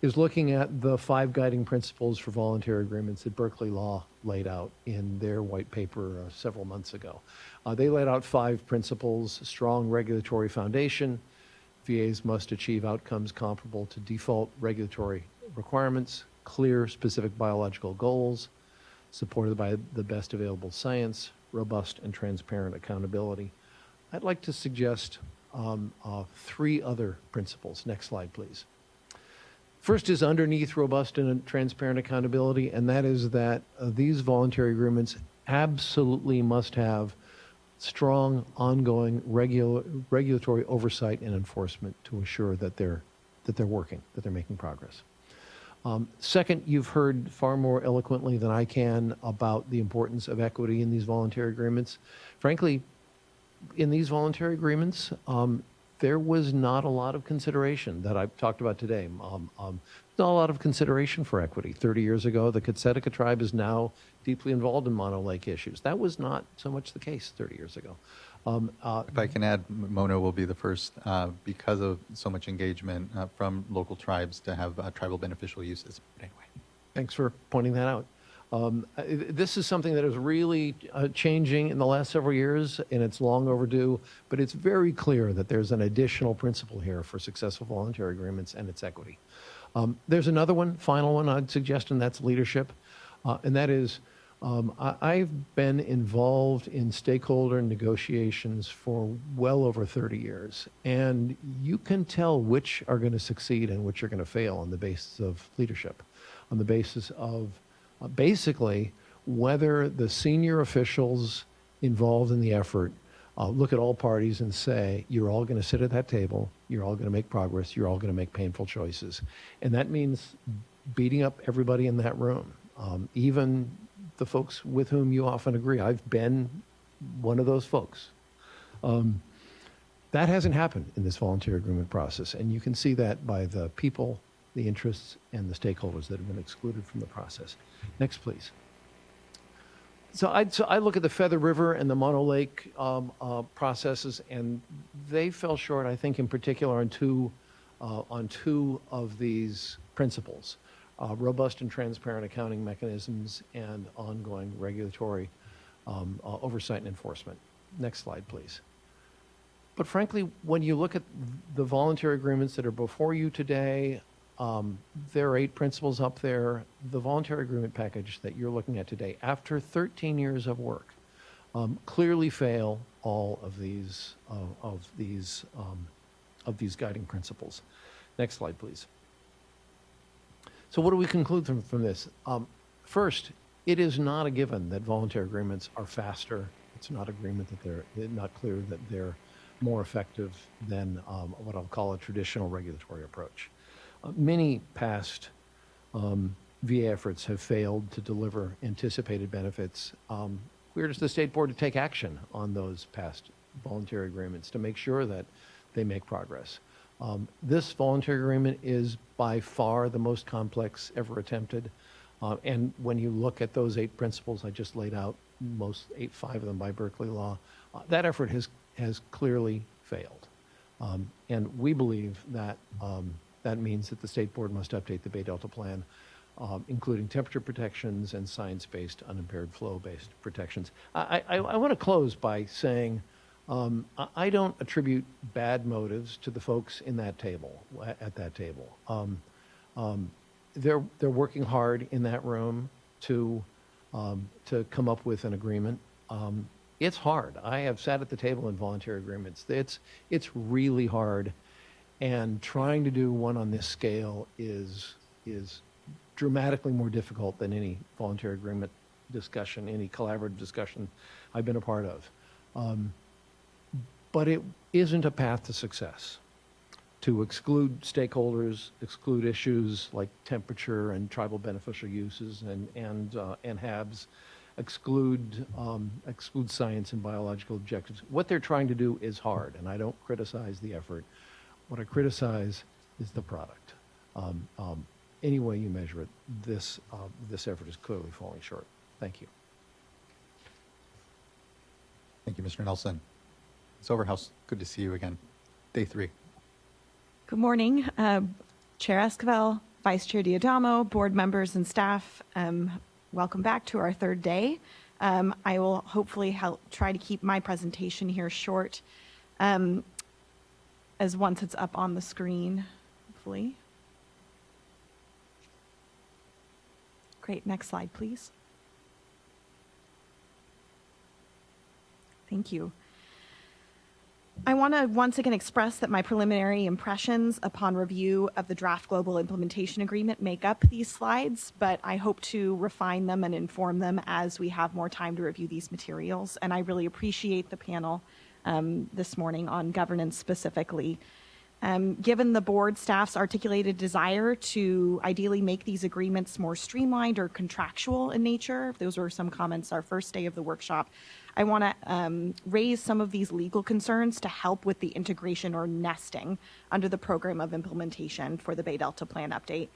is looking at the 5 guiding principles for voluntary agreements that Berkeley Law laid out in their white paper several months ago. They laid out 5 principles: strong regulatory foundation, VAs must achieve outcomes comparable to default regulatory requirements, clear, specific biological goals, supported by the best available science, robust and transparent accountability. I'd like to suggest 3 other principles. Next slide, please. First is underneath robust and transparent accountability, and that is that these voluntary agreements absolutely must have strong, ongoing regulatory oversight and enforcement to assure that they're working, that they're making progress. Second, you've heard far more eloquently than I can about the importance of equity in these voluntary agreements. Frankly, in these voluntary agreements, there was not a lot of consideration that I've talked about today. Not a lot of consideration for equity. 30 years ago, the Cotsetico tribe is now deeply involved in Mono Lake issues. That was not so much the case 30 years ago. If I can add, Mono will be the first, because of so much engagement from local tribes, to have tribal beneficial uses. Anyway. Thanks for pointing that out. This is something that is really changing in the last several years, and it's long overdue, but it's very clear that there's an additional principle here for successful voluntary agreements, and it's equity. There's another one, final one I'd suggest, and that's leadership. And that is, I've been involved in stakeholder negotiations for well over 30 years, and you can tell which are going to succeed and which are going to fail on the basis of leadership, on the basis of basically whether the senior officials involved in the effort look at all parties and say, you're all going to sit at that table, you're all going to make progress, you're all going to make painful choices. And that means beating up everybody in that room, even the folks with whom you often agree. I've been one of those folks. That hasn't happened in this voluntary agreement process, and you can see that by the people, the interests, and the stakeholders that have been excluded from the process. Next, please. So I look at the Feather River and the Mono Lake processes, and they fell short, I think, in particular on two of these principles: robust and transparent accounting mechanisms and ongoing regulatory oversight and enforcement. Next slide, please. But frankly, when you look at the voluntary agreements that are before you today, there are 8 principles up there. The voluntary agreement package that you're looking at today, after 13 years of work, clearly fail all of these guiding principles. Next slide, please. So what do we conclude from this? First, it is not a given that voluntary agreements are faster. It's not agreement that they're not clear that they're more effective than what I'll call a traditional regulatory approach. Many past VA efforts have failed to deliver anticipated benefits. We urge the State Board to take action on those past voluntary agreements to make sure that they make progress. This voluntary agreement is by far the most complex ever attempted. And when you look at those 8 principles I just laid out, 5 of them by Berkeley law, that effort has clearly failed. And we believe that that means that the State Board must update the Bay Delta Plan, including temperature protections and science-based unimpaired flow-based protections. I want to close by saying I don't attribute bad motives to the folks in that table, at that table. They're working hard in that room to come up with an agreement. It's hard. I have sat at the table in voluntary agreements. It's really hard, and trying to do one on this scale is dramatically more difficult than any voluntary agreement discussion, any collaborative discussion I've been a part of. But it isn't a path to success to exclude stakeholders, exclude issues like temperature and tribal beneficial uses and HABs, exclude science and biological objectives. What they're trying to do is hard, and I don't criticize the effort. What I criticize is the product. Any way you measure it, this effort is clearly falling short. Thank you. Thank you, Mr. Nelson. Ms. Overhouse, good to see you again. Day 3. Good morning, Chair Esquivel, Vice Chair Diadamo, board members and staff. Welcome back to our 3rd day. I will hopefully try to keep my presentation here short, as once it's up on the screen, hopefully. Great, next slide, please. Thank you. I want to once again express that my preliminary impressions upon review of the draft global implementation agreement make up these slides, but I hope to refine them and inform them as we have more time to review these materials. And I really appreciate the panel this morning on governance specifically. Given the board staff's articulated desire to ideally make these agreements more streamlined or contractual in nature, those were some comments our first day of the workshop, I want to raise some of these legal concerns to help with the integration or nesting under the program of implementation for the Bay Delta Plan update.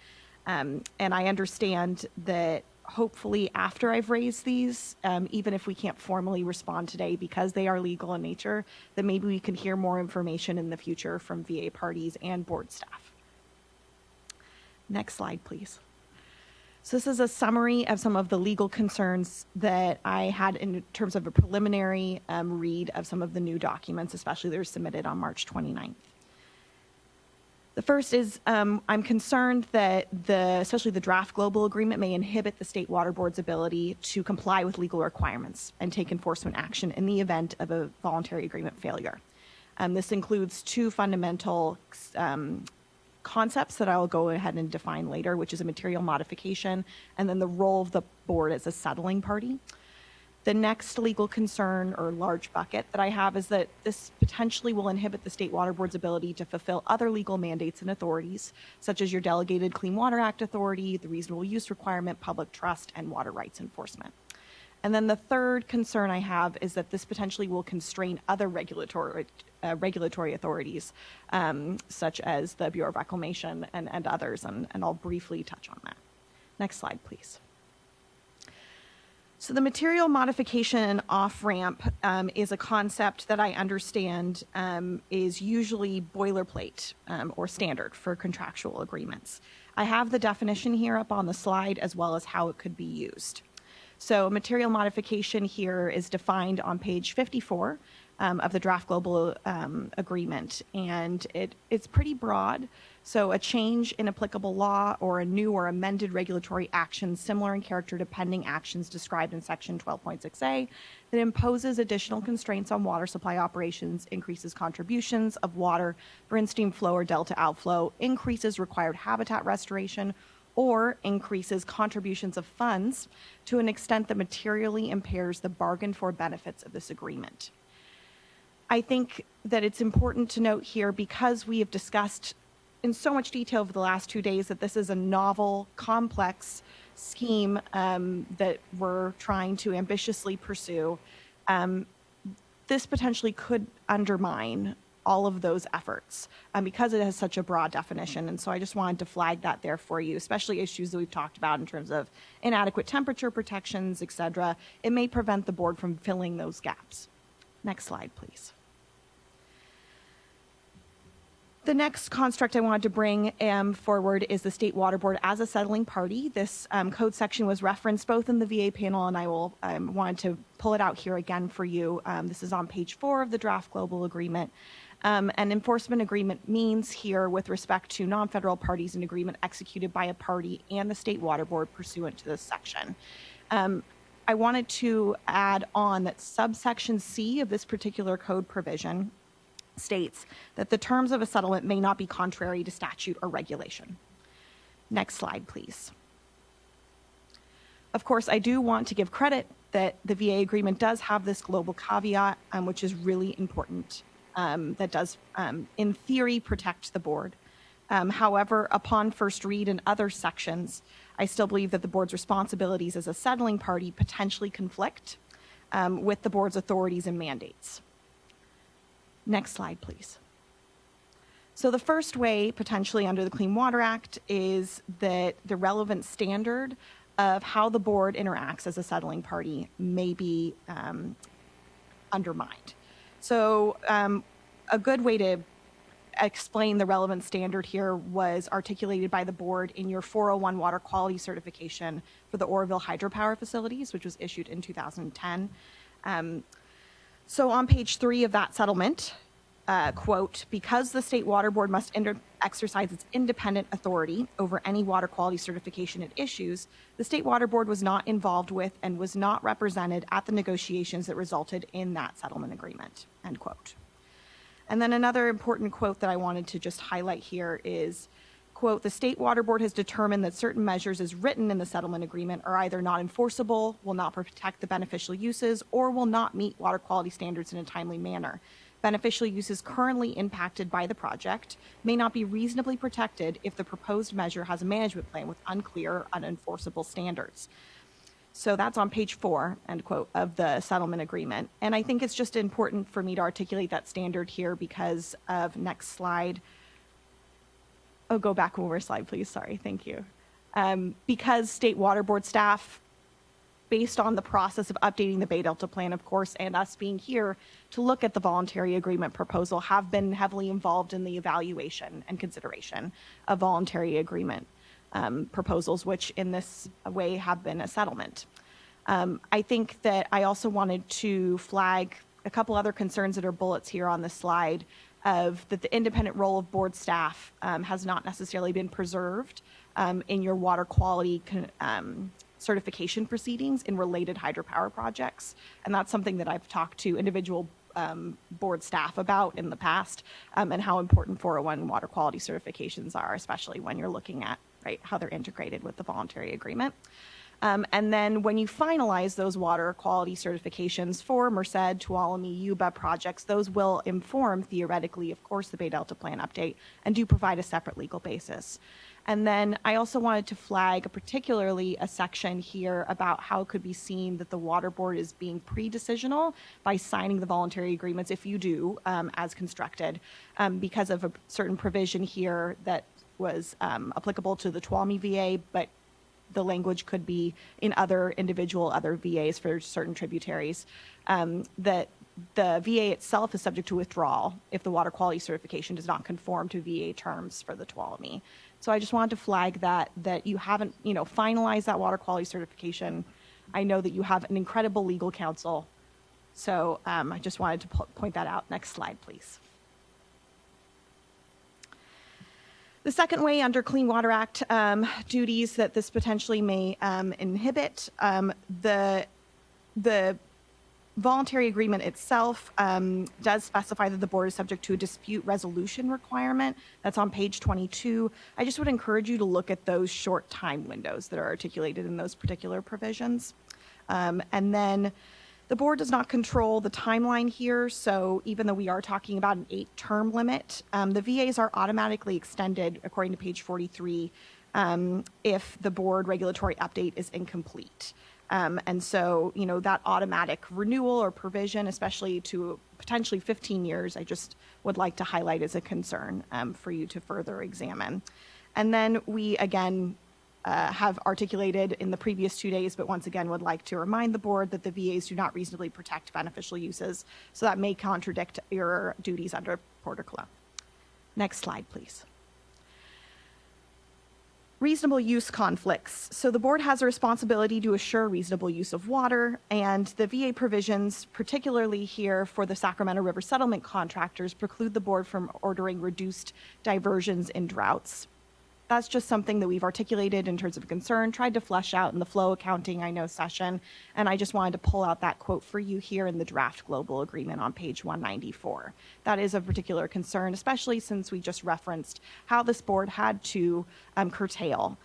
And I understand that hopefully after I've raised these, even if we can't formally respond today because they are legal in nature, that maybe we can hear more information in the future from VA parties and board staff. Next slide, please. So this is a summary of some of the legal concerns that I had in terms of a preliminary read of some of the new documents, especially that were submitted on March 29th. The first is I'm concerned that especially the draft global agreement may inhibit the state water board's ability to comply with legal requirements and take enforcement action in the event of a voluntary agreement failure. This includes two fundamental concepts that I will go ahead and define later, which is a material modification and then the role of the board as a settling party. The next legal concern or large bucket that I have is that this potentially will inhibit the State Water Board's ability to fulfill other legal mandates and authorities, such as your delegated Clean Water Act authority, the reasonable use requirement, public trust, and water rights enforcement. And then the third concern I have is that this potentially will constrain other regulatory authorities, such as the Bureau of Reclamation and others, and I'll briefly touch on that. Next slide, please. So the material modification and off-ramp is a concept that I understand is usually boilerplate or standard for contractual agreements. I have the definition here up on the slide as well as how it could be used. So material modification here is defined on page 54 of the draft global agreement, and it's pretty broad. So a change in applicable law or a new or amended regulatory action similar in character to pending actions described in section 12.6a that imposes additional constraints on water supply operations, increases contributions of water for in-stream flow or delta outflow, increases required habitat restoration, or increases contributions of funds to an extent that materially impairs the bargained for benefits of this agreement. I think that it's important to note here, because we have discussed in so much detail over the last 2 days that this is a novel, complex scheme that we're trying to ambitiously pursue, this potentially could undermine all of those efforts because it has such a broad definition. And so I just wanted to flag that there for you, especially issues that we've talked about in terms of inadequate temperature protections, et cetera. It may prevent the board from filling those gaps. Next slide, please. The next construct I wanted to bring forward is the State Water Board as a settling party. This code section was referenced both in the VA panel, and I will wanted to pull it out here again for you. This is on page 4 of the draft global agreement. An enforcement agreement means here, with respect to non-federal parties, an agreement executed by a party and the State Water Board pursuant to this section. I wanted to add on that subsection C of this particular code provision states that the terms of a settlement may not be contrary to statute or regulation. Next slide, please. Of course, I do want to give credit that the VA agreement does have this global caveat, which is really important, that does, in theory, protect the board. However, upon first read in other sections, I still believe that the board's responsibilities as a settling party potentially conflict with the board's authorities and mandates. Next slide, please. So the first way, potentially under the Clean Water Act, is that the relevant standard of how the board interacts as a settling party may be undermined. So a good way to explain the relevant standard here was articulated by the board in your 401 water quality certification for the Oroville hydropower facilities, which was issued in 2010. So on page 3 of that settlement, quote, because the State Water Board must exercise its independent authority over any water quality certification it issues, the State Water Board was not involved with and was not represented at the negotiations that resulted in that settlement agreement, end quote. And then another important quote that I wanted to just highlight here is, quote, the State Water Board has determined that certain measures as written in the settlement agreement are either not enforceable, will not protect the beneficial uses, or will not meet water quality standards in a timely manner. Beneficial uses currently impacted by the project may not be reasonably protected if the proposed measure has a management plan with unclear or unenforceable standards. So that's on page 4, end quote, of the settlement agreement. And I think it's just important for me to articulate that standard here because of next slide. Oh, go back one more slide, please. Sorry, thank you. Because State Water Board staff, based on the process of updating the Bay Delta Plan, of course, and us being here to look at the voluntary agreement proposal, have been heavily involved in the evaluation and consideration of voluntary agreement proposals, which in this way have been a settlement. I think that I also wanted to flag a couple other concerns that are bullets here on the slide of that the independent role of board staff has not necessarily been preserved in your water quality certification proceedings in related hydropower projects. And that's something that I've talked to individual board staff about in the past, and how important 401 water quality certifications are, especially when you're looking at how they're integrated with the voluntary agreement. And then when you finalize those water quality certifications for Merced, Tuolumne, Yuba projects, those will inform, theoretically, of course, the Bay Delta Plan update and do provide a separate legal basis. And then I also wanted to flag particularly a section here about how it could be seen that the water board is being pre-decisional by signing the voluntary agreements, if you do, as constructed, because of a certain provision here that was applicable to the Tuolumne VA, but the language could be in other VAs for certain tributaries, that the VA itself is subject to withdrawal if the water quality certification does not conform to VA terms for the Tuolumne. So I just wanted to flag that you haven't, finalized that water quality certification. I know that you have an incredible legal counsel. So I just wanted to point that out. Next slide, please. The second way under Clean Water Act duties that this potentially may inhibit, the voluntary agreement itself does specify that the board is subject to a dispute resolution requirement. That's on page 22. I just would encourage you to look at those short time windows that are articulated in those particular provisions. And then the board does not control the timeline here, so even though we are talking about an 8-term limit, the VAs are automatically extended, according to page 43, if the board regulatory update is incomplete. And so, that automatic renewal or provision, especially to potentially 15 years, I just would like to highlight as a concern for you to further examine. And then we, again, have articulated in the previous 2 days, but once again would like to remind the board that the VAs do not reasonably protect beneficial uses, so that may contradict your duties under Protocol. Next slide, please. Reasonable use conflicts. So the board has a responsibility to assure reasonable use of water, and the VA provisions, particularly here for the Sacramento River settlement contractors, preclude the board from ordering reduced diversions in droughts. That's just something that we've articulated in terms of concern, tried to flesh out in the flow accounting session, and I just wanted to pull out that quote for you here in the draft global agreement on page 194. That is of particular concern, especially since we just referenced how this board had to curtail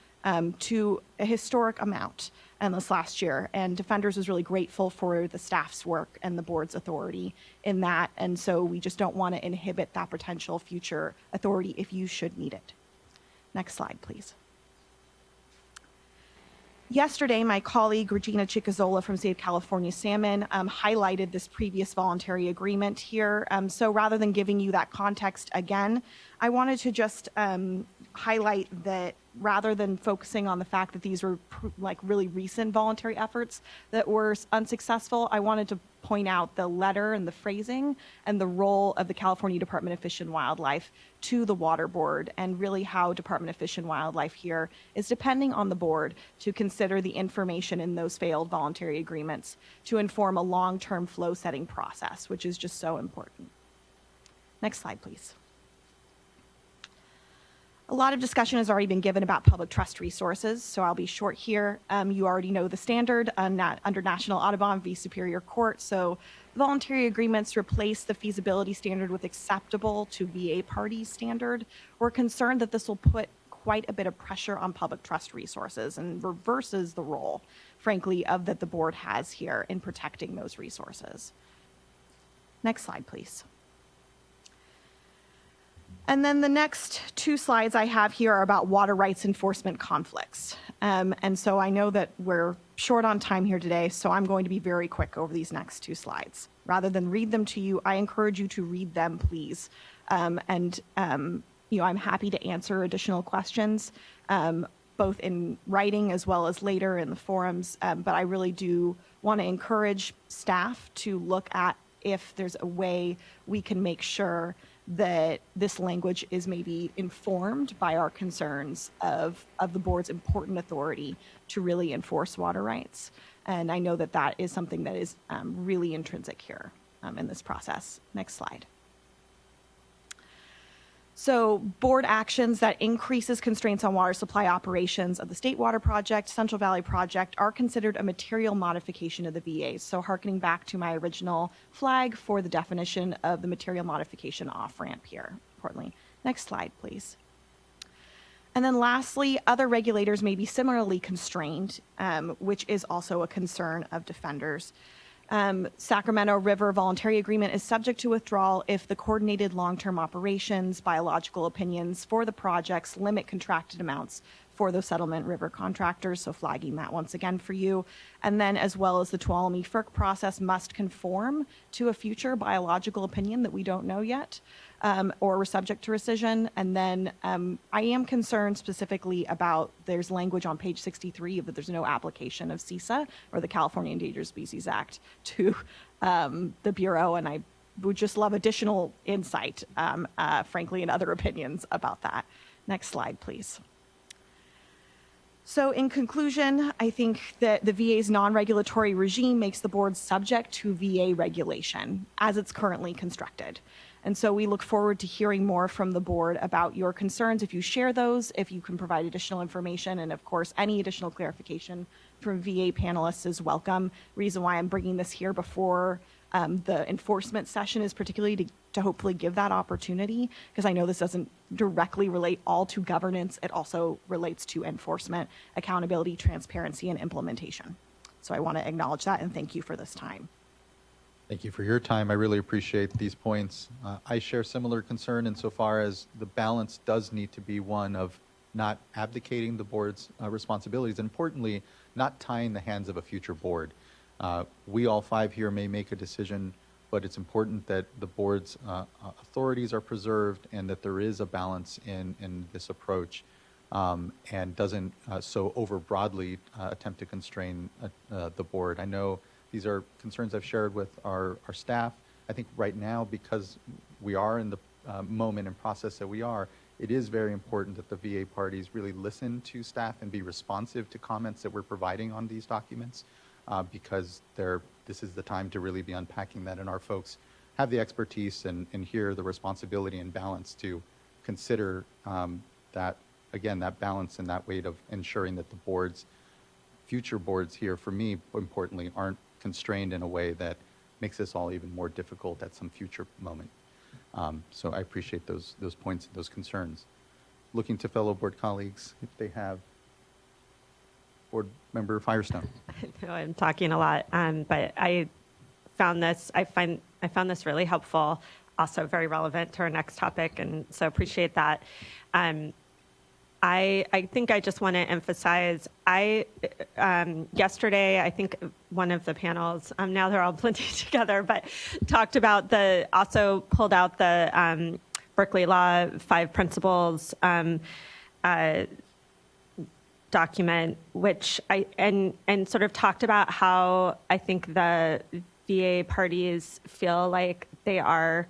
to a historic amount in this last year, and Defenders was really grateful for the staff's work and the board's authority in that, and so we just don't want to inhibit that potential future authority if you should need it. Next slide, please. Yesterday, my colleague Regina Chicazola from State of California Salmon highlighted this previous voluntary agreement here. So rather than giving you that context again, I wanted to just highlight that rather than focusing on the fact that these were really recent voluntary efforts that were unsuccessful, I wanted to point out the letter and the phrasing and the role of the California Department of Fish and Wildlife to the Water Board, and really how Department of Fish and Wildlife here is depending on the board to consider the information in those failed voluntary agreements to inform a long-term flow setting process, which is just so important. Next slide, please. A lot of discussion has already been given about public trust resources, so I'll be short here. You already know the standard under National Audubon v. Superior Court. So voluntary agreements replace the feasibility standard with acceptable to VA parties standard. We're concerned that this will put quite a bit of pressure on public trust resources and reverses the role, frankly, that the board has here in protecting those resources. Next slide, please. And then the next two slides I have here are about water rights enforcement conflicts. And so I know that we're short on time here today, so I'm going to be very quick over these next two slides. Rather than read them to you, I encourage you to read them, please. I'm happy to answer additional questions, both in writing as well as later in the forums. But I really do want to encourage staff to look at if there's a way we can make sure that this language is maybe informed by our concerns of the board's important authority to really enforce water rights. And I know that that is something that is really intrinsic here in this process. Next slide. So board actions that increases constraints on water supply operations of the State Water Project, Central Valley Project are considered a material modification of the VAs. So hearkening back to my original flag for the definition of the material modification off-ramp here, importantly. Next slide, please. And then lastly, other regulators may be similarly constrained, which is also a concern of defenders. Sacramento River Voluntary Agreement is subject to withdrawal if the coordinated long-term operations, biological opinions for the projects limit contracted amounts for those settlement river contractors, so flagging that once again for you. And then as well as the Tuolumne FERC process must conform to a future biological opinion that we don't know yet, or we're subject to rescission. And then I am concerned specifically about there's language on page 63 that there's no application of CISA or the California Endangered Species Act to the Bureau, and I would just love additional insight, frankly, and other opinions about that. Next slide, please. So in conclusion, I think that the VA's non-regulatory regime makes the board subject to VA regulation as it's currently constructed. And so we look forward to hearing more from the board about your concerns. If you share those, if you can provide additional information, and of course, any additional clarification from VA panelists is welcome. Reason why I'm bringing this here before the enforcement session is particularly to hopefully give that opportunity, because I know this doesn't directly relate all to governance. It also relates to enforcement, accountability, transparency, and implementation. So I want to acknowledge that and thank you for this time. Thank you for your time. I really appreciate these points. I share similar concern insofar as the balance does need to be one of not abdicating the board's responsibilities, and importantly, not tying the hands of a future board. We all five here may make a decision, but it's important that the board's authorities are preserved and that there is a balance in this approach, and doesn't so over broadly attempt to constrain the board. I know these are concerns I've shared with our staff. I think right now, because we are in the moment and process that we are, it is very important that the VA parties really listen to staff and be responsive to comments that we're providing on these documents, because this is the time to really be unpacking that, and our folks have the expertise and here the responsibility and balance to consider that, again, that balance and that weight of ensuring that the boards, future boards here, for me, importantly, aren't constrained in a way that makes this all even more difficult at some future moment. So I appreciate those points and those concerns. Looking to fellow board colleagues, if they have. Board Member Firestone. I know I'm talking a lot, but I found this really helpful, also very relevant to our next topic, and so appreciate that. I think I just want to emphasize, yesterday, I think one of the panels, now they're all blending together, but talked about also pulled out the Berkeley Law 5 Principles document, which and sort of talked about how I think the VA parties feel like they are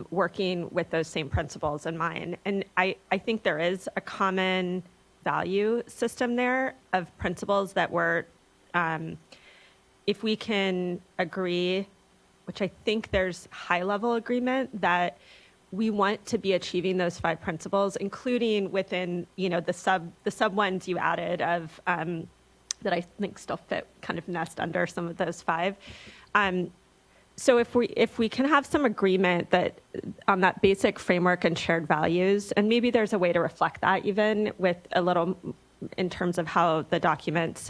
working with those same principles in mind. And I think there is a common value system there of principles that we're, if we can agree which I think there's high-level agreement that we want to be achieving those 5 principles, including within, the sub ones you added of that I think still fit kind of nest under some of those 5. So if we can have some agreement that on that basic framework and shared values, and maybe there's a way to reflect that even with a little in terms of how the documents,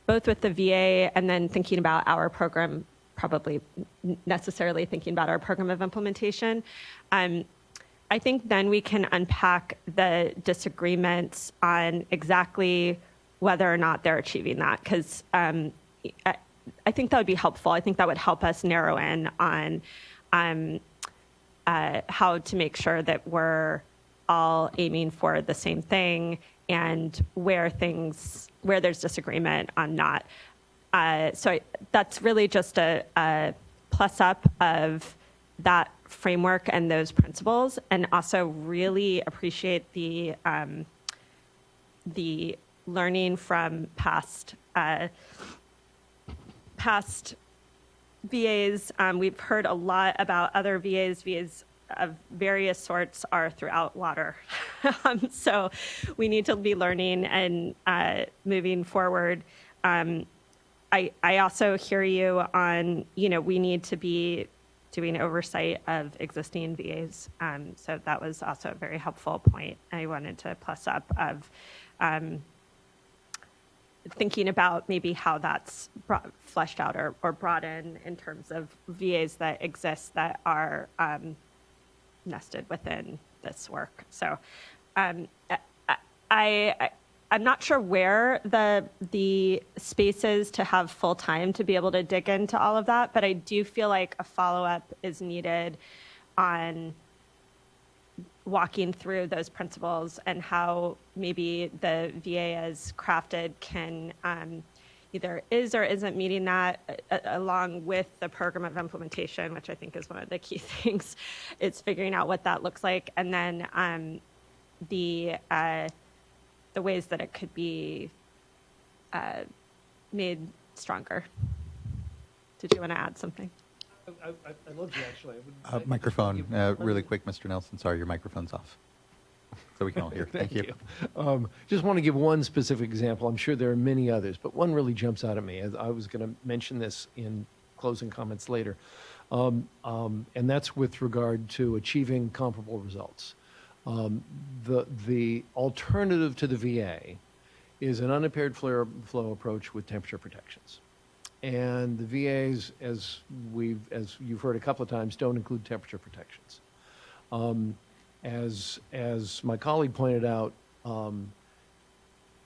both with the VA and then thinking about our program, probably necessarily thinking about our program of implementation. I think then we can unpack the disagreements on exactly whether or not they're achieving that, because I think that would be helpful. I think that would help us narrow in on how to make sure that we're all aiming for the same thing and where there's disagreement on not. So that's really just a plus up of that framework and those principles, and also really appreciate the learning from past VAs. We've heard a lot about other VAs. VAs of various sorts are throughout water. So we need to be learning and moving forward. I also hear you on, we need to be doing oversight of existing VAs. So that was also a very helpful point I wanted to plus up of thinking about maybe how that's fleshed out or brought in terms of VAs that exist that are nested within this work. So I'm not sure where the space is to have full time to be able to dig into all of that, but I do feel like a follow-up is needed on walking through those principles and how maybe the VA as crafted can either is or isn't meeting that along with the program of implementation, which I think is one of the key things. It's figuring out what that looks like, and then the ways that it could be made stronger. Did you want to add something? I'd love to, actually. Microphone, really quick, Mr. Nelson. Sorry, your microphone's off. So we can all hear. Thank you. Just want to give one specific example. I'm sure there are many others, but one really jumps out at me. I was going to mention this in closing comments later. And that's with regard to achieving comparable results. The alternative to the VA is an unimpaired flow approach with temperature protections. And the VAs, as you've heard a couple of times, don't include temperature protections. As my colleague pointed out,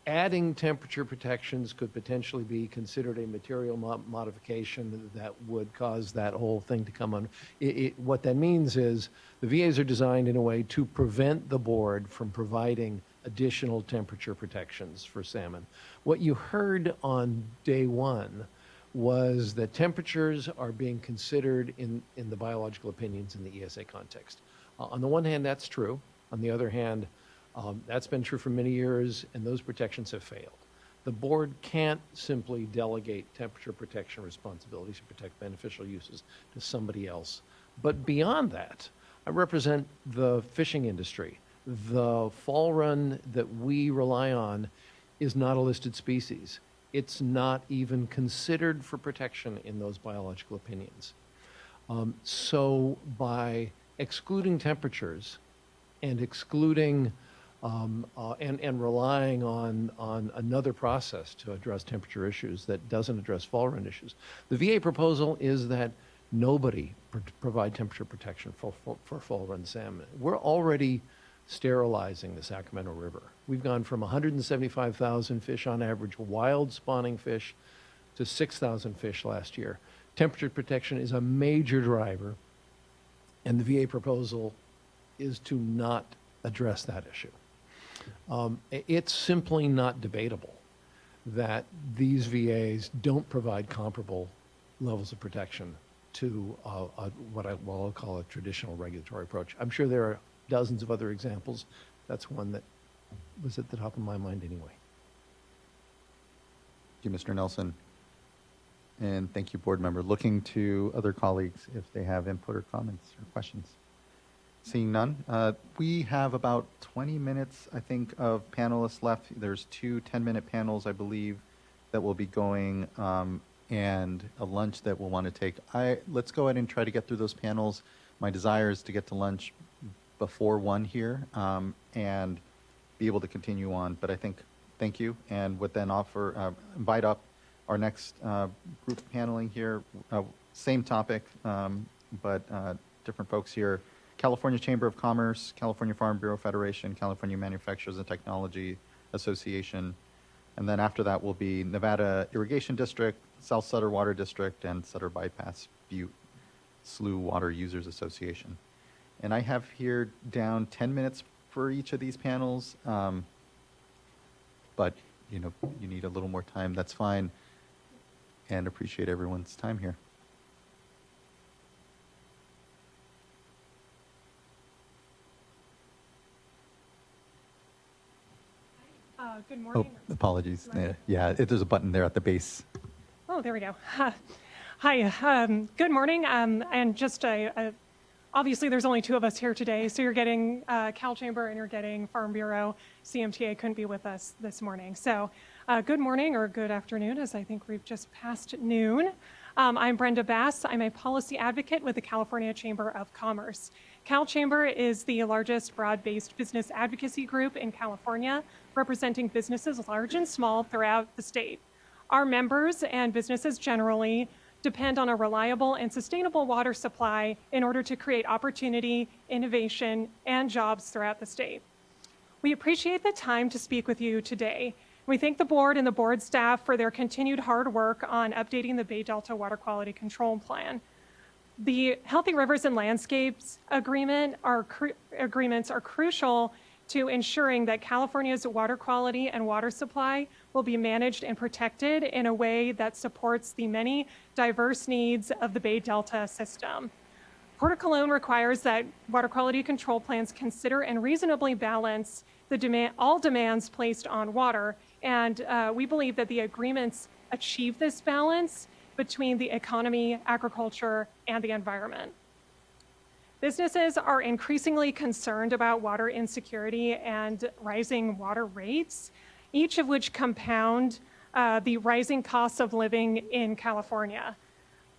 adding temperature protections could potentially be considered a material modification that would cause that whole thing to come on. What that means is the VAs are designed in a way to prevent the board from providing additional temperature protections for salmon. What you heard on day one was that temperatures are being considered in the biological opinions in the ESA context. On the one hand, that's true. On the other hand, that's been true for many years, and those protections have failed. The board can't simply delegate temperature protection responsibilities to protect beneficial uses to somebody else. But beyond that, I represent the fishing industry. The fall run that we rely on is not a listed species. It's not even considered for protection in those biological opinions. So by excluding temperatures and excluding and relying on another process to address temperature issues that doesn't address fall run issues, the VA proposal is that nobody provide temperature protection for fall run salmon. We're already sterilizing the Sacramento River. We've gone from 175,000 fish on average, wild spawning fish, to 6,000 fish last year. Temperature protection is a major driver, and the VA proposal is to not address that issue. It's simply not debatable that these VAs don't provide comparable levels of protection to what I'll call a traditional regulatory approach. I'm sure there are dozens of other examples. That's one that was at the top of my mind anyway. Thank you, Mr. Nelson. And thank you, board member. Looking to other colleagues if they have input or comments or questions. Seeing none, we have about 20 minutes, I think, of panelists left. There's 2 10-minute panels, I believe, that will be going, and a lunch that we'll want to take. Let's go ahead and try to get through those panels. My desire is to get to lunch before 1 here, and be able to continue on. But I think, thank you, and would then invite up our next group paneling here. Same topic, but different folks here. California Chamber of Commerce, California Farm Bureau Federation, California Manufacturers and Technology Association, and then after that will be Nevada Irrigation District, South Sutter Water District, and Sutter Bypass Butte Slough Water Users Association. And I have here down 10 minutes for each of these panels, but you need a little more time, that's fine, and appreciate everyone's time here. Good morning. Oh, apologies. Yeah, there's a button there at the base. Oh, there we go. Hi. Good morning. And just obviously, there's only 2 of us here today, so you're getting Cal Chamber and you're getting Farm Bureau. CMTA couldn't be with us this morning. So good morning or good afternoon, as I think we've just passed noon. I'm Brenda Bass. I'm a policy advocate with the California Chamber of Commerce. Cal Chamber is the largest broad-based business advocacy group in California, representing businesses large and small throughout the state. Our members and businesses generally depend on a reliable and sustainable water supply in order to create opportunity, innovation, and jobs throughout the state. We appreciate the time to speak with you today. We thank the board and the board staff for their continued hard work on updating the Bay Delta Water Quality Control Plan. The Healthy Rivers and Landscapes agreements are crucial to ensuring that California's water quality and water supply will be managed and protected in a way that supports the many diverse needs of the Bay Delta system. Port Cologne requires that water quality control plans consider and reasonably balance all demands placed on water, and we believe that the agreements achieve this balance between the economy, agriculture, and the environment. Businesses are increasingly concerned about water insecurity and rising water rates, each of which compound the rising costs of living in California.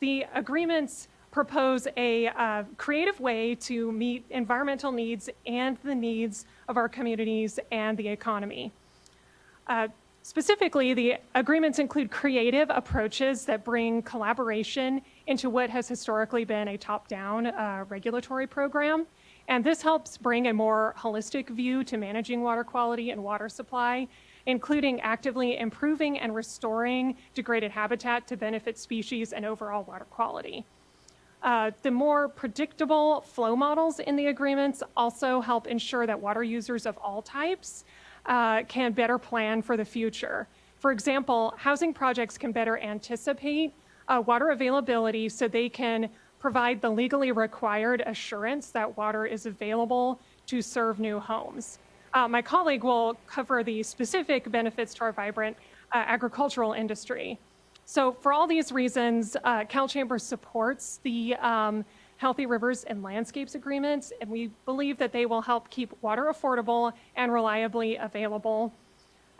The agreements propose a creative way to meet environmental needs and the needs of our communities and the economy. Specifically, the agreements include creative approaches that bring collaboration into what has historically been a top-down regulatory program. And this helps bring a more holistic view to managing water quality and water supply, including actively improving and restoring degraded habitat to benefit species and overall water quality. The more predictable flow models in the agreements also help ensure that water users of all types can better plan for the future. For example, housing projects can better anticipate water availability so they can provide the legally required assurance that water is available to serve new homes. My colleague will cover the specific benefits to our vibrant agricultural industry. So for all these reasons, Cal Chamber supports the Healthy Rivers and Landscapes agreements, and we believe that they will help keep water affordable and reliably available.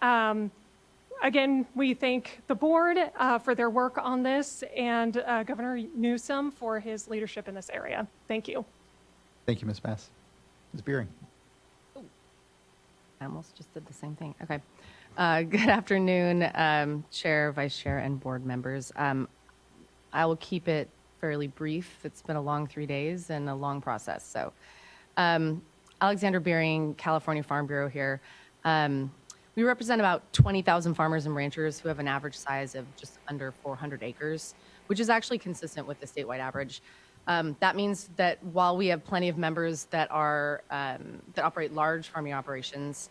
Again, we thank the board for their work on this and Governor Newsom for his leadership in this area. Thank you. Thank you, Ms. Bass. Ms. Beering. I almost just did the same thing. Okay. Good afternoon, Chair, Vice Chair, and board members. I will keep it fairly brief. It's been a long 3 days and a long process. So, Alexander Beering, California Farm Bureau here. We represent about 20,000 farmers and ranchers who have an average size of just under 400 acres, which is actually consistent with the statewide average. That means that while we have plenty of members that operate large farming operations,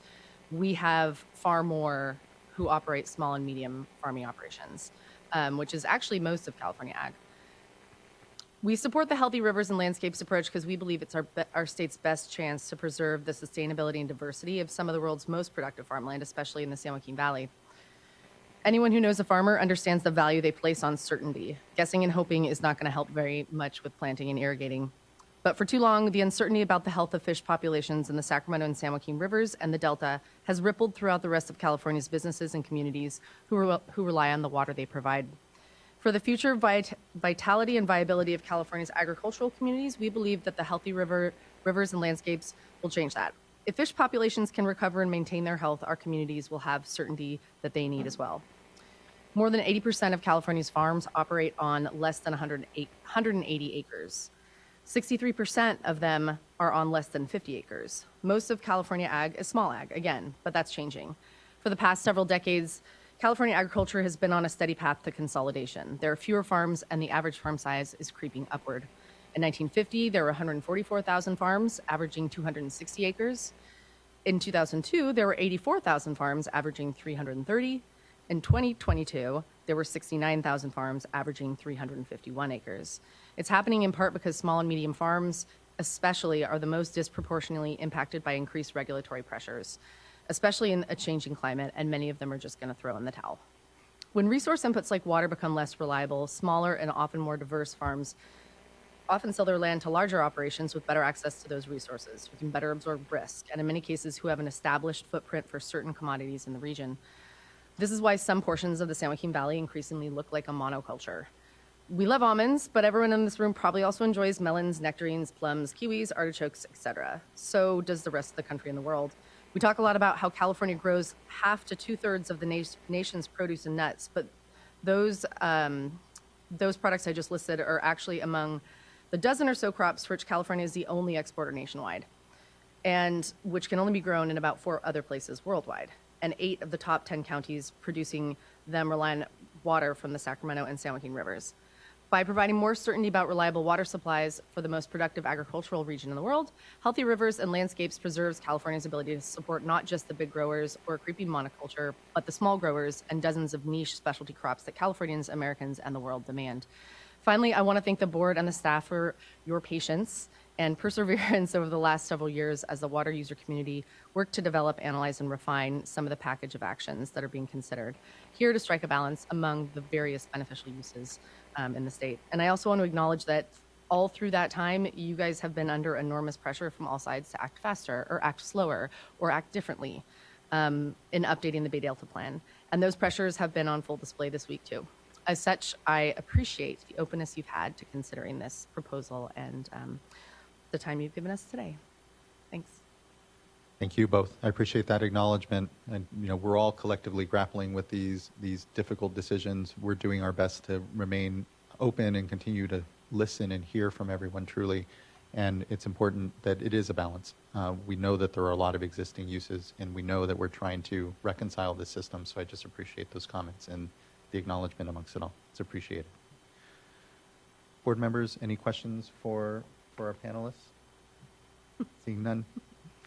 we have far more who operate small and medium farming operations, which is actually most of California ag. We support the Healthy Rivers and Landscapes approach because we believe it's our state's best chance to preserve the sustainability and diversity of some of the world's most productive farmland, especially in the San Joaquin Valley. Anyone who knows a farmer understands the value they place on certainty. Guessing and hoping is not going to help very much with planting and irrigating. But for too long, the uncertainty about the health of fish populations in the Sacramento and San Joaquin rivers and the Delta has rippled throughout the rest of California's businesses and communities who rely on the water they provide. For the future vitality and viability of California's agricultural communities, we believe that the healthy rivers and landscapes will change that. If fish populations can recover and maintain their health, our communities will have certainty that they need as well. More than 80% of California's farms operate on less than 180 acres. 63% of them are on less than 50 acres. Most of California ag is small ag, again, but that's changing. For the past several decades, California agriculture has been on a steady path to consolidation. There are fewer farms, and the average farm size is creeping upward. In 1950, there were 144,000 farms, averaging 260 acres. In 2002, there were 84,000 farms, averaging 330. In 2022, there were 69,000 farms, averaging 351 acres. It's happening in part because small and medium farms, especially, are the most disproportionately impacted by increased regulatory pressures, especially in a changing climate, and many of them are just going to throw in the towel. When resource inputs like water become less reliable, smaller and often more diverse farms often sell their land to larger operations with better access to those resources, who can better absorb risk, and in many cases, who have an established footprint for certain commodities in the region. This is why some portions of the San Joaquin Valley increasingly look like a monoculture. We love almonds, but everyone in this room probably also enjoys melons, nectarines, plums, kiwis, artichokes, etc. So does the rest of the country and the world. We talk a lot about how California grows half to two-thirds of the nation's produce and nuts, but those products I just listed are actually among the dozen or so crops for which California is the only exporter nationwide, and which can only be grown in about 4 other places worldwide. And 8 of the top 10 counties producing them rely on water from the Sacramento and San Joaquin rivers. By providing more certainty about reliable water supplies for the most productive agricultural region in the world, Healthy Rivers and Landscapes preserves California's ability to support not just the big growers or creepy monoculture, but the small growers and dozens of niche specialty crops that Californians, Americans, and the world demand. Finally, I want to thank the board and the staff for your patience and perseverance over the last several years as the water user community worked to develop, analyze, and refine some of the package of actions that are being considered here to strike a balance among the various beneficial uses in the state. And I also want to acknowledge that all through that time, you guys have been under enormous pressure from all sides to act faster or act slower or act differently in updating the Bay Delta Plan. And those pressures have been on full display this week too. As such, I appreciate the openness you've had to considering this proposal and the time you've given us today. Thanks. Thank you both. I appreciate that acknowledgement. And we're all collectively grappling with these difficult decisions. We're doing our best to remain open and continue to listen and hear from everyone truly. And it's important that it is a balance. We know that there are a lot of existing uses, and we know that we're trying to reconcile the system. So I just appreciate those comments and the acknowledgement amongst it all. It's appreciated. Board members, any questions for our panelists? Seeing none,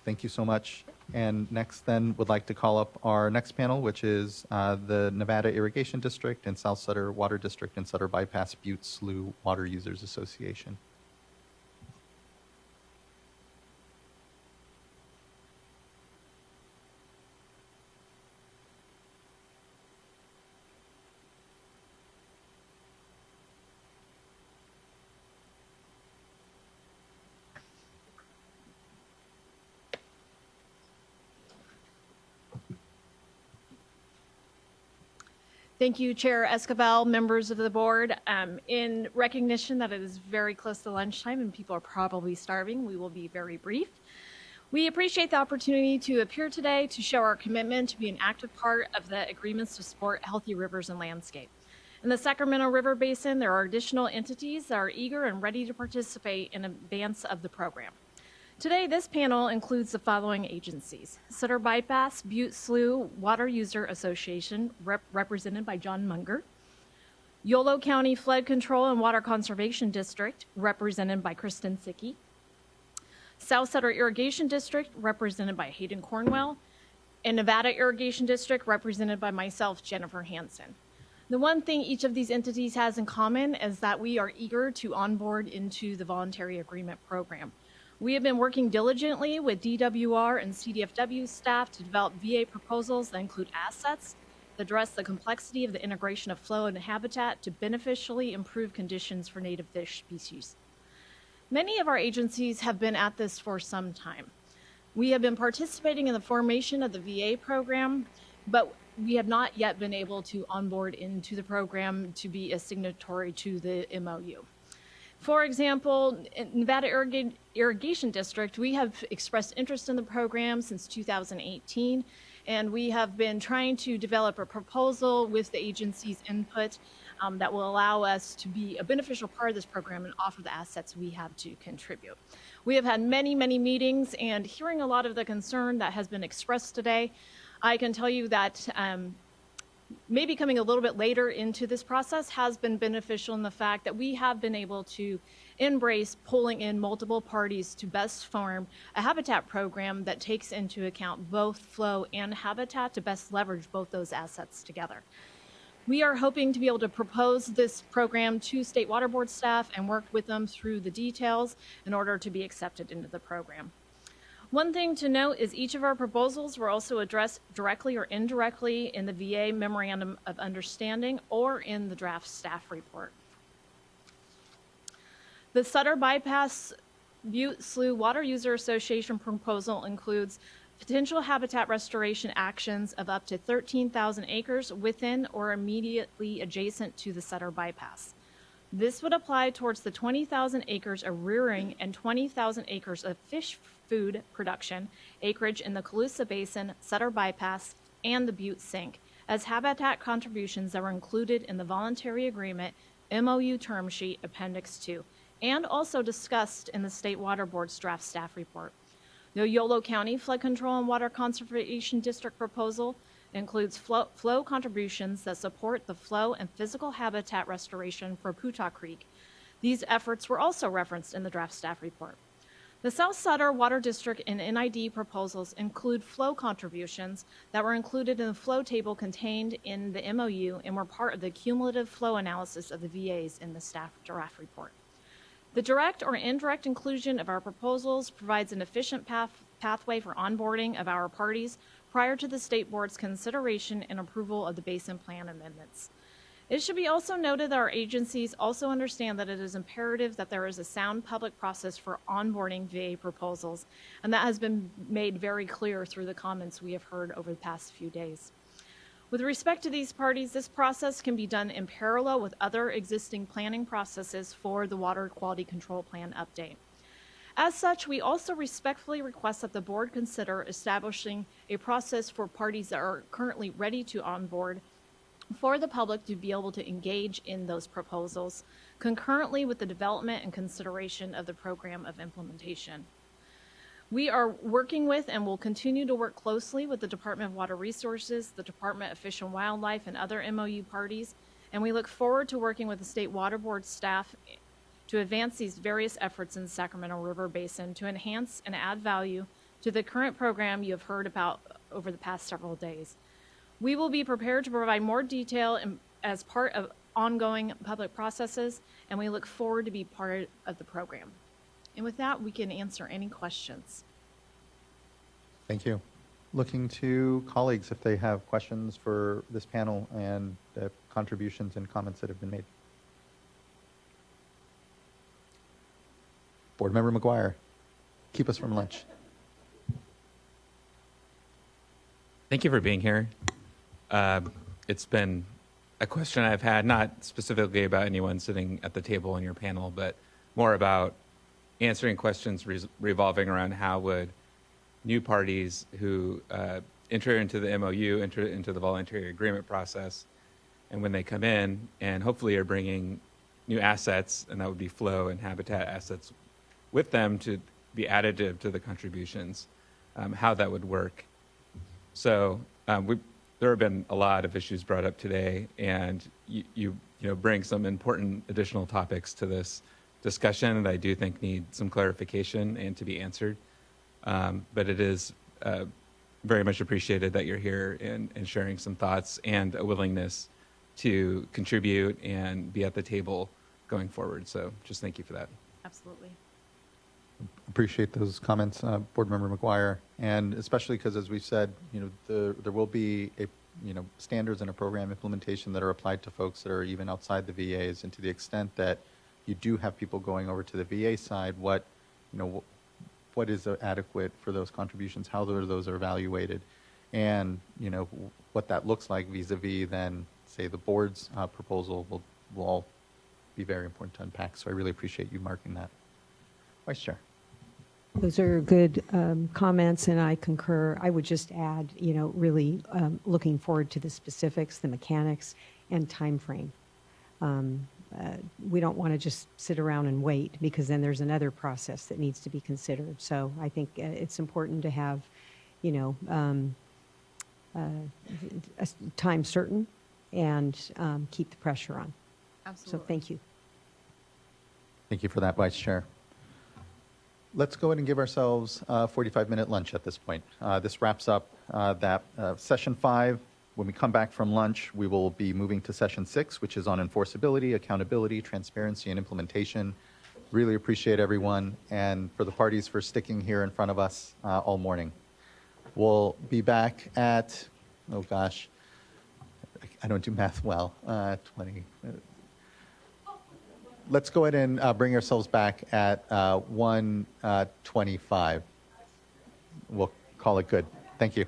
thank you so much. And next then would like to call up our next panel, which is the Nevada Irrigation District and South Sutter Water District and Sutter Bypass Butte Slough Water Users Association. Thank you, Chair Esquivel, members of the board. In recognition that it is very close to lunchtime and people are probably starving, we will be very brief. We appreciate the opportunity to appear today to show our commitment to be an active part of the agreements to support healthy rivers and landscape. In the Sacramento River Basin, there are additional entities that are eager and ready to participate in advance of the program. Today, this panel includes the following agencies: Sutter Bypass Butte Slough Water User Association, represented by John Munger; Yolo County Flood Control and Water Conservation District, represented by Kristen Sickey; South Sutter Irrigation District, represented by Hayden Cornwell; and Nevada Irrigation District, represented by myself, Jennifer Hansen. The one thing each of these entities has in common is that we are eager to onboard into the voluntary agreement program. We have been working diligently with DWR and CDFW staff to develop VA proposals that include assets, address the complexity of the integration of flow and habitat to beneficially improve conditions for native fish species. Many of our agencies have been at this for some time. We have been participating in the formation of the VA program, but we have not yet been able to onboard into the program to be a signatory to the MOU. For example, in Nevada Irrigation District, we have expressed interest in the program since 2018, and we have been trying to develop a proposal with the agency's input that will allow us to be a beneficial part of this program and offer the assets we have to contribute. We have had many, many meetings, and hearing a lot of the concern that has been expressed today, I can tell you that maybe coming a little bit later into this process has been beneficial in the fact that we have been able to embrace pulling in multiple parties to best form a habitat program that takes into account both flow and habitat to best leverage both those assets together. We are hoping to be able to propose this program to State Water Board staff and work with them through the details in order to be accepted into the program. One thing to note is each of our proposals were also addressed directly or indirectly in the VA Memorandum of Understanding or in the draft staff report. The Sutter Bypass Butte Slough Water User Association proposal includes potential habitat restoration actions of up to 13,000 acres within or immediately adjacent to the Sutter Bypass. This would apply towards the 20,000 acres of rearing and 20,000 acres of fish food production acreage in the Colusa Basin, Sutter Bypass, and the Butte Sink as habitat contributions that were included in the voluntary agreement MOU term sheet Appendix 2 and also discussed in the State Water Board's draft staff report. The Yolo County Flood Control and Water Conservation District proposal includes flow contributions that support the flow and physical habitat restoration for Putah Creek. These efforts were also referenced in the draft staff report. The South Sutter Water District and NID proposals include flow contributions that were included in the flow table contained in the MOU and were part of the cumulative flow analysis of the VAs in the staff draft report. The direct or indirect inclusion of our proposals provides an efficient pathway for onboarding of our parties prior to the State Board's consideration and approval of the Basin Plan amendments. It should be also noted that our agencies also understand that it is imperative that there is a sound public process for onboarding VA proposals, and that has been made very clear through the comments we have heard over the past few days. With respect to these parties, this process can be done in parallel with other existing planning processes for the Water Quality Control Plan update. As such, we also respectfully request that the board consider establishing a process for parties that are currently ready to onboard for the public to be able to engage in those proposals concurrently with the development and consideration of the program of implementation. We are working with and will continue to work closely with the Department of Water Resources, the Department of Fish and Wildlife, and other MOU parties, and we look forward to working with the State Water Board staff to advance these various efforts in the Sacramento River Basin to enhance and add value to the current program you have heard about over the past several days. We will be prepared to provide more detail as part of ongoing public processes, and we look forward to be part of the program. And with that, we can answer any questions. Thank you. Looking to colleagues if they have questions for this panel and the contributions and comments that have been made. Board Member McGuire, keep us from lunch. Thank you for being here. It's been a question I've had, not specifically about anyone sitting at the table on your panel, but more about answering questions revolving around how would new parties who enter into the MOU, enter into the voluntary agreement process, and when they come in and hopefully are bringing new assets, and that would be flow and habitat assets with them to be additive to the contributions, how that would work. So there have been a lot of issues brought up today, and you bring some important additional topics to this discussion that I do think need some clarification and to be answered. But it is very much appreciated that you're here and sharing some thoughts and a willingness to contribute and be at the table going forward. So just thank you for that. Absolutely. Appreciate those comments, Board Member McGuire, and especially because, as we said, there will be standards and a program implementation that are applied to folks that are even outside the VAs, and to the extent that you do have people going over to the VA side, what is adequate for those contributions, how those are evaluated, and what that looks like vis-a-vis then say the board's proposal will all be very important to unpack. So I really appreciate you marking that. Vice Chair. Those are good comments, and I concur. I would just add, really looking forward to the specifics, the mechanics, and time frame. We don't want to just sit around and wait, because then there's another process that needs to be considered. So I think it's important to have, a time certain and keep the pressure on. Absolutely. So thank you. Thank you for that, Vice Chair. Let's go ahead and give ourselves a 45-minute lunch at this point. This wraps up that session 5. When we come back from lunch, we will be moving to session 6, which is on enforceability, accountability, transparency, and implementation. Really appreciate everyone and for the parties for sticking here in front of us all morning. We'll be back at, oh gosh, I don't do math well, 20. Let's go ahead and bring ourselves back at 1:25. We'll call it good. Thank you.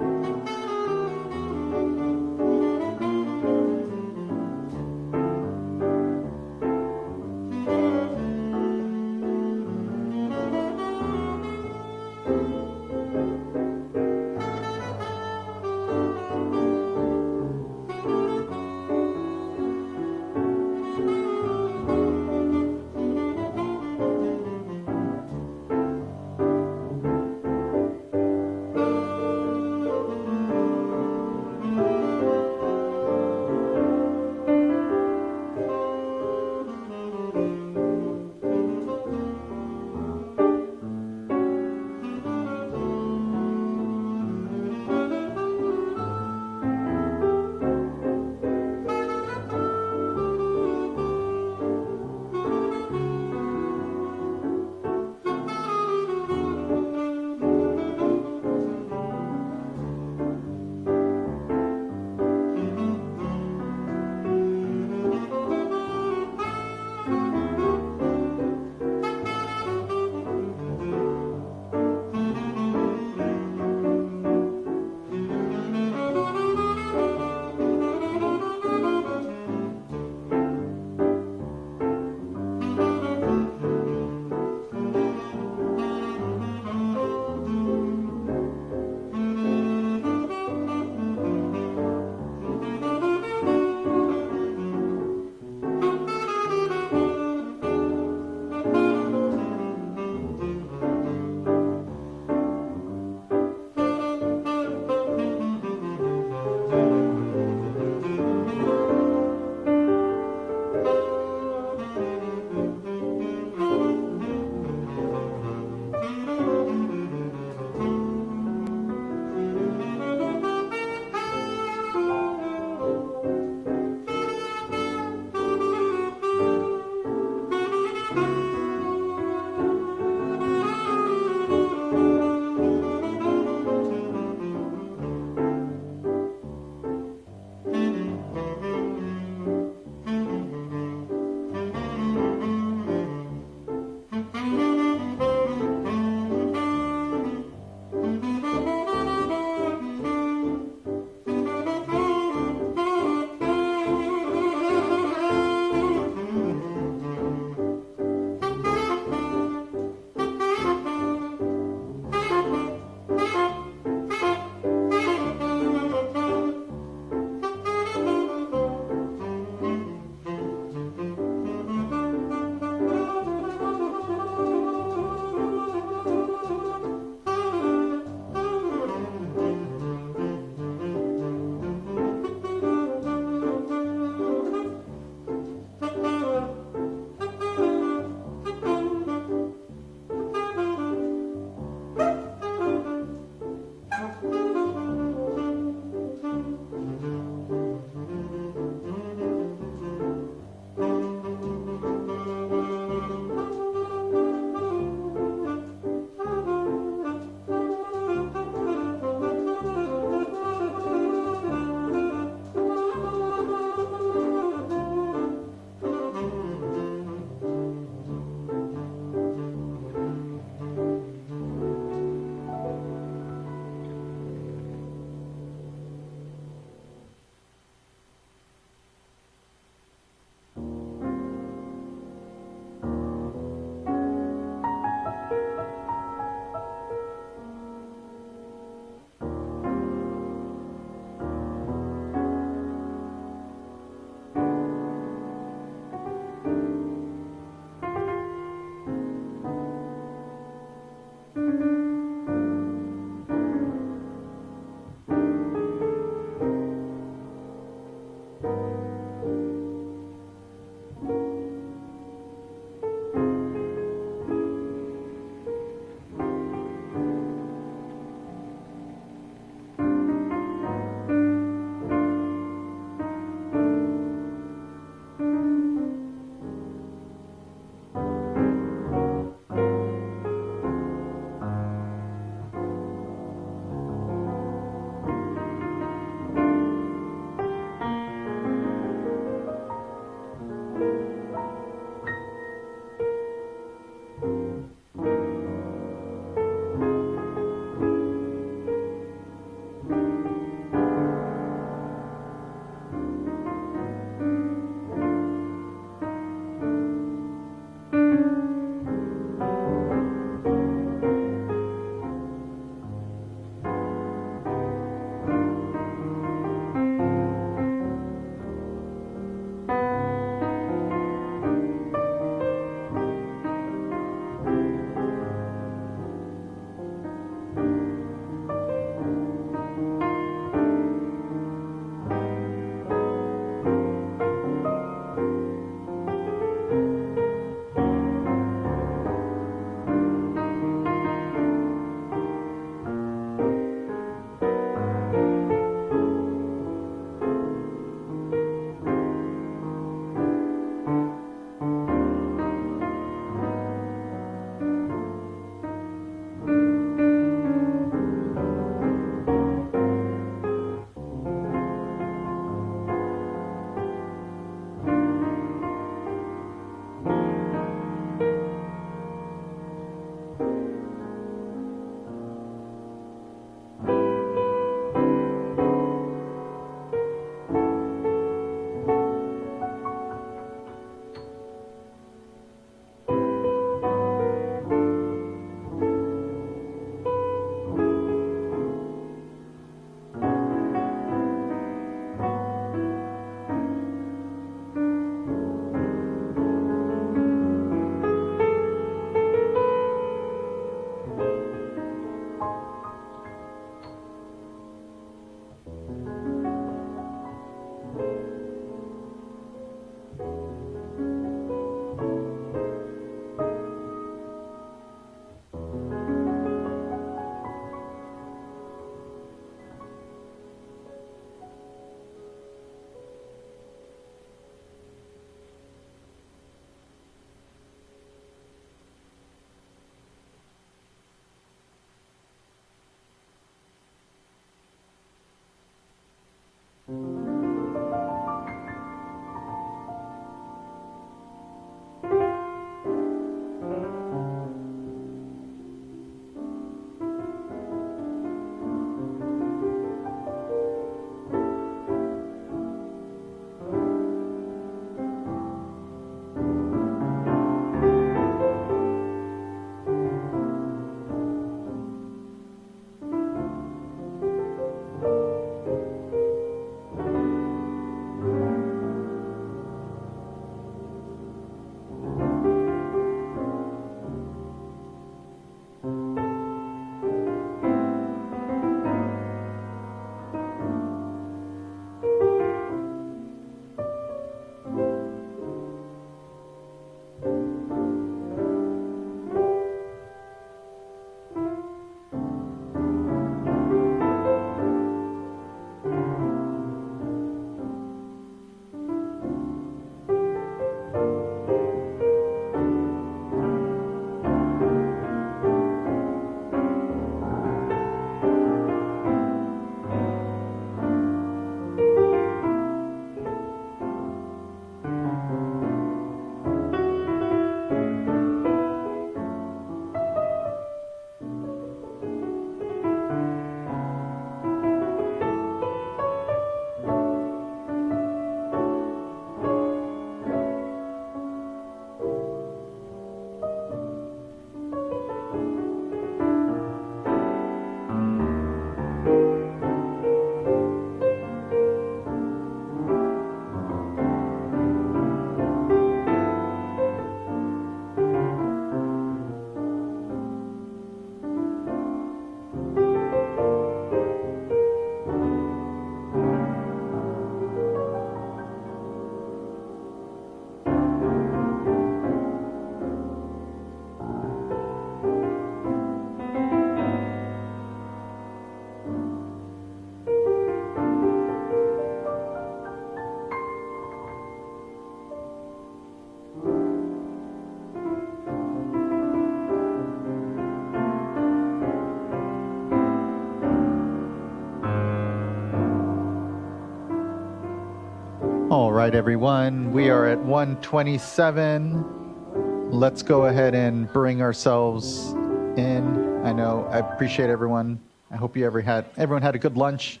All right, everyone, we are at 1:27. Let's go ahead and bring ourselves in. I know, I appreciate everyone. I hope everyone had a good lunch.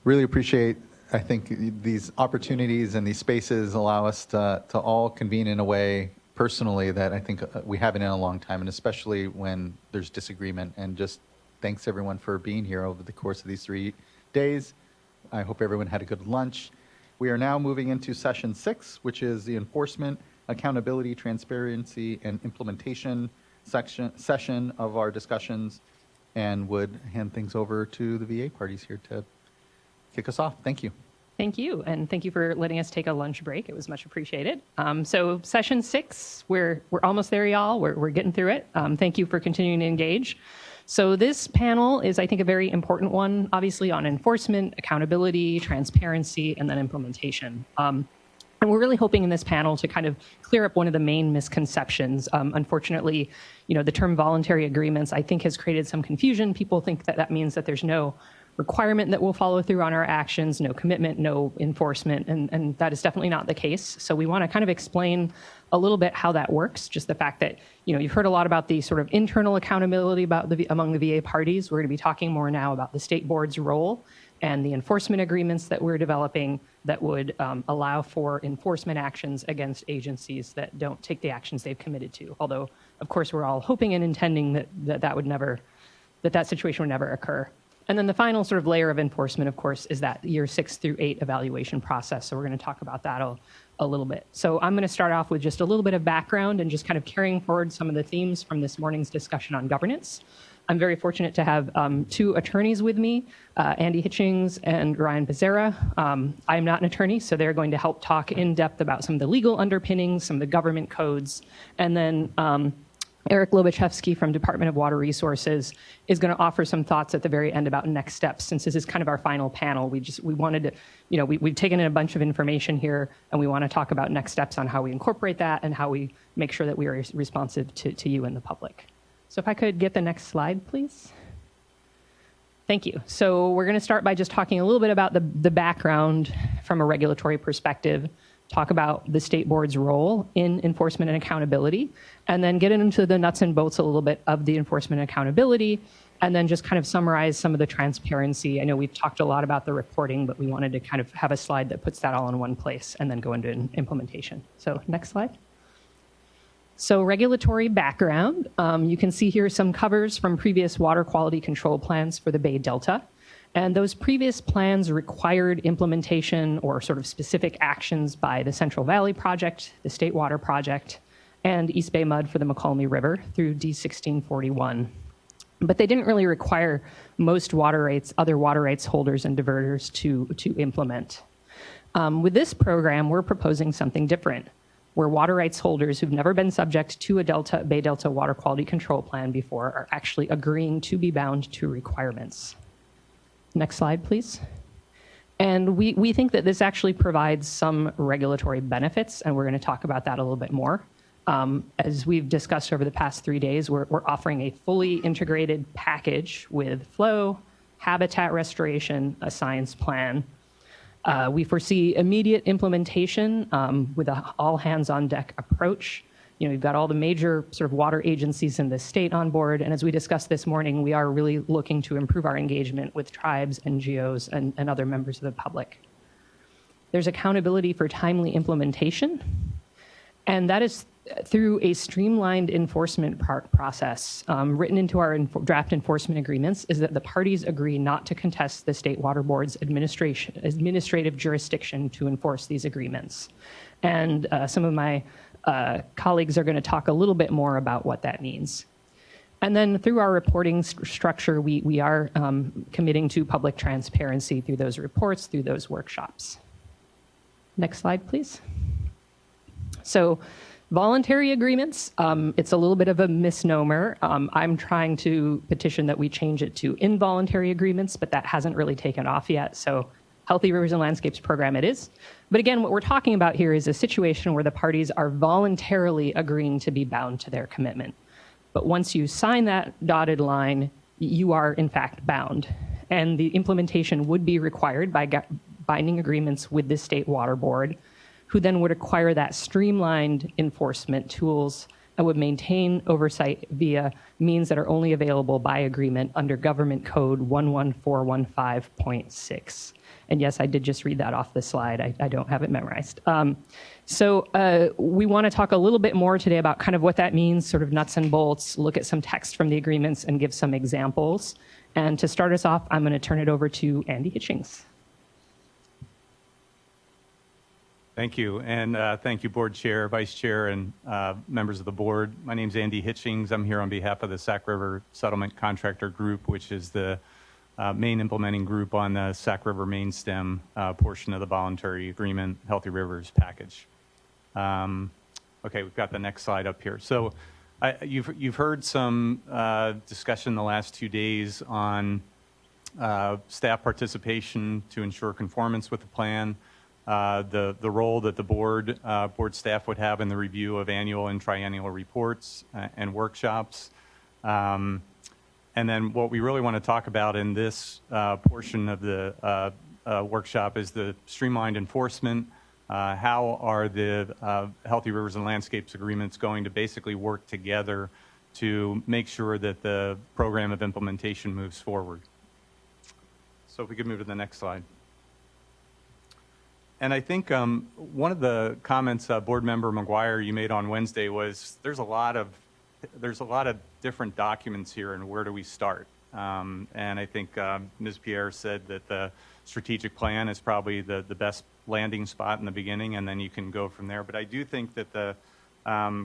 Really appreciate, I think, these opportunities and these spaces allow us to all convene in a way personally that I think we haven't in a long time, and especially when there's disagreement. And just thanks everyone for being here over the course of these 3 days. I hope everyone had a good lunch. We are now moving into session 6, which is the enforcement, accountability, transparency, and implementation session of our discussions, and would hand things over to the VA parties here to kick us off. Thank you. Thank you, and thank you for letting us take a lunch break. It was much appreciated. So session 6, we're almost there, y'all. We're getting through it. Thank you for continuing to engage. So this panel is, I think, a very important one, obviously on enforcement, accountability, transparency, and then implementation. And we're really hoping in this panel to kind of clear up one of the main misconceptions. Unfortunately, the term voluntary agreements, I think, has created some confusion. People think that that means that there's no requirement that we'll follow through on our actions, no commitment, no enforcement, and that is definitely not the case. So we want to kind of explain a little bit how that works, just the fact that, you've heard a lot about the sort of internal accountability among the VA parties. We're going to be talking more now about the state board's role and the enforcement agreements that we're developing that would allow for enforcement actions against agencies that don't take the actions they've committed to. Although, of course, we're all hoping and intending that situation would never occur. And then the final sort of layer of enforcement, of course, is that year 6 through 8 evaluation process. So we're going to talk about that a little bit. So I'm going to start off with just a little bit of background and just kind of carrying forward some of the themes from this morning's discussion on governance. I'm very fortunate to have 2 attorneys with me, Andy Hitchings and Ryan Becerra. I'm not an attorney, so they're going to help talk in depth about some of the legal underpinnings, some of the government codes, and then Eric Lobachevsky from Department of Water Resources is going to offer some thoughts at the very end about next steps. Since this is kind of our final panel, we wanted to, we've taken in a bunch of information here, and we want to talk about next steps on how we incorporate that and how we make sure that we are responsive to you and the public. So if I could get the next slide, please. Thank you. So we're going to start by just talking a little bit about the background from a regulatory perspective, talk about the state board's role in enforcement and accountability, and then get into the nuts and bolts a little bit of the enforcement and accountability, and then just kind of summarize some of the transparency. I know we've talked a lot about the reporting, but we wanted to kind of have a slide that puts that all in one place and then go into implementation. So next slide. So regulatory background, you can see here some covers from previous water quality control plans for the Bay Delta. And those previous plans required implementation or sort of specific actions by the Central Valley Project, the State Water Project, and East Bay Mud for the Mokelumne River through D1641. But they didn't really require most other water rights holders and diverters to implement. With this program, we're proposing something different, where water rights holders who've never been subject to a Bay Delta water quality control plan before are actually agreeing to be bound to requirements. Next slide, please. And we think that this actually provides some regulatory benefits, and we're going to talk about that a little bit more. As we've discussed over the past 3 days, we're offering a fully integrated package with flow, habitat restoration, a science plan. We foresee immediate implementation with an all-hands-on-deck approach. You've got all the major sort of water agencies in the state on board, and as we discussed this morning, we are really looking to improve our engagement with tribes, NGOs, and other members of the public. There's accountability for timely implementation, and that is through a streamlined enforcement process. Written into our draft enforcement agreements is that the parties agree not to contest the State Water Board's administrative jurisdiction to enforce these agreements. And some of my colleagues are going to talk a little bit more about what that means. And then through our reporting structure, we are committing to public transparency through those reports, through those workshops. Next slide, please. So voluntary agreements, it's a little bit of a misnomer. I'm trying to petition that we change it to involuntary agreements, but that hasn't really taken off yet. So Healthy Rivers and Landscapes program it is. But again, what we're talking about here is a situation where the parties are voluntarily agreeing to be bound to their commitment. But once you sign that dotted line, you are in fact bound. And the implementation would be required by binding agreements with the State Water Board, who then would acquire that streamlined enforcement tools and would maintain oversight via means that are only available by agreement under Government Code 11415.6. And yes, I did just read that off the slide. I don't have it memorized. So we want to talk a little bit more today about kind of what that means, sort of nuts and bolts, look at some text from the agreements and give some examples. And to start us off, I'm going to turn it over to Andy Hitchings. Thank you, and thank you, Board Chair, Vice Chair, and members of the Board. My name is Andy Hitchings. I'm here on behalf of the Sac River Settlement Contractor Group, which is the main implementing group on the Sac River main stem portion of the Voluntary Agreement Healthy Rivers package. Okay, we've got the next slide up here. So you've heard some discussion the last 2 days on staff participation to ensure conformance with the plan. The role that the board staff would have in the review of annual and triennial reports and workshops. And then what we really want to talk about in this portion of the workshop is the streamlined enforcement. How are the Healthy Rivers and Landscapes agreements going to basically work together to make sure that the program of implementation moves forward? So if we could move to the next slide. And I think one of the comments Board Member McGuire you made on Wednesday was there's a lot of different documents here, and where do we start? And I think Ms. Pierre said that the strategic plan is probably the best landing spot in the beginning, and then you can go from there. But I do think that the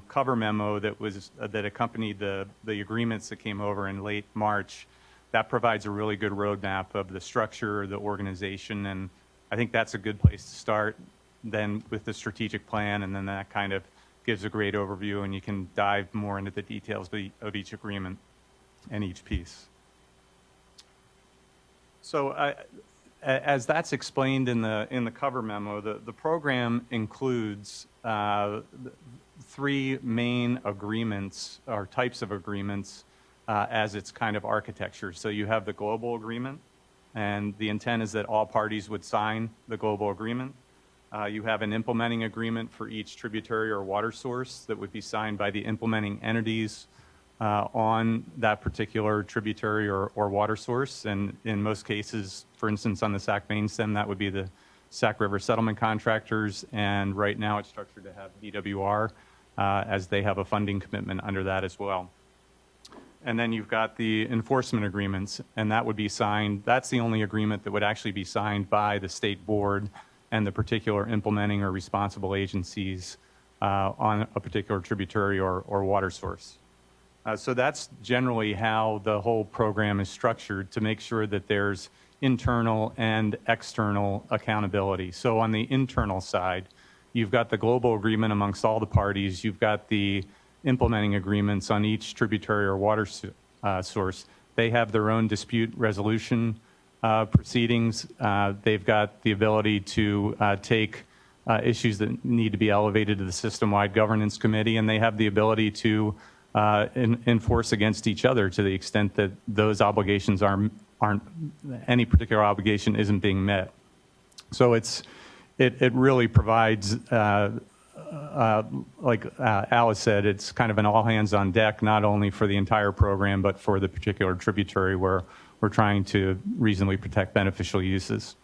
cover memo that accompanied the agreements that came over in late March, that provides a really good roadmap of the structure, the organization, and I think that's a good place to start then with the strategic plan, and then that kind of gives a great overview, and you can dive more into the details of each agreement and each piece. So as that's explained in the cover memo, the program includes 3 main agreements or types of agreements as its kind of architecture. So you have the global agreement, and the intent is that all parties would sign the global agreement. You have an implementing agreement for each tributary or water source that would be signed by the implementing entities on that particular tributary or water source. And in most cases, for instance, on the Sac main stem, that would be the Sac River Settlement Contractors. And right now it's structured to have BWR as they have a funding commitment under that as well. And then you've got the enforcement agreements, and that would be signed. That's the only agreement that would actually be signed by the state board and the particular implementing or responsible agencies on a particular tributary or water source. So that's generally how the whole program is structured to make sure that there's internal and external accountability. So on the internal side, you've got the global agreement amongst all the parties. You've got the implementing agreements on each tributary or water source. They have their own dispute resolution proceedings. They've got the ability to take issues that need to be elevated to the system-wide governance committee, and they have the ability to enforce against each other to the extent that those obligations aren't any particular obligation isn't being met. So it really provides like Alice said, it's kind of an all hands on deck, not only for the entire program, but for the particular tributary where we're trying to reasonably protect beneficial uses.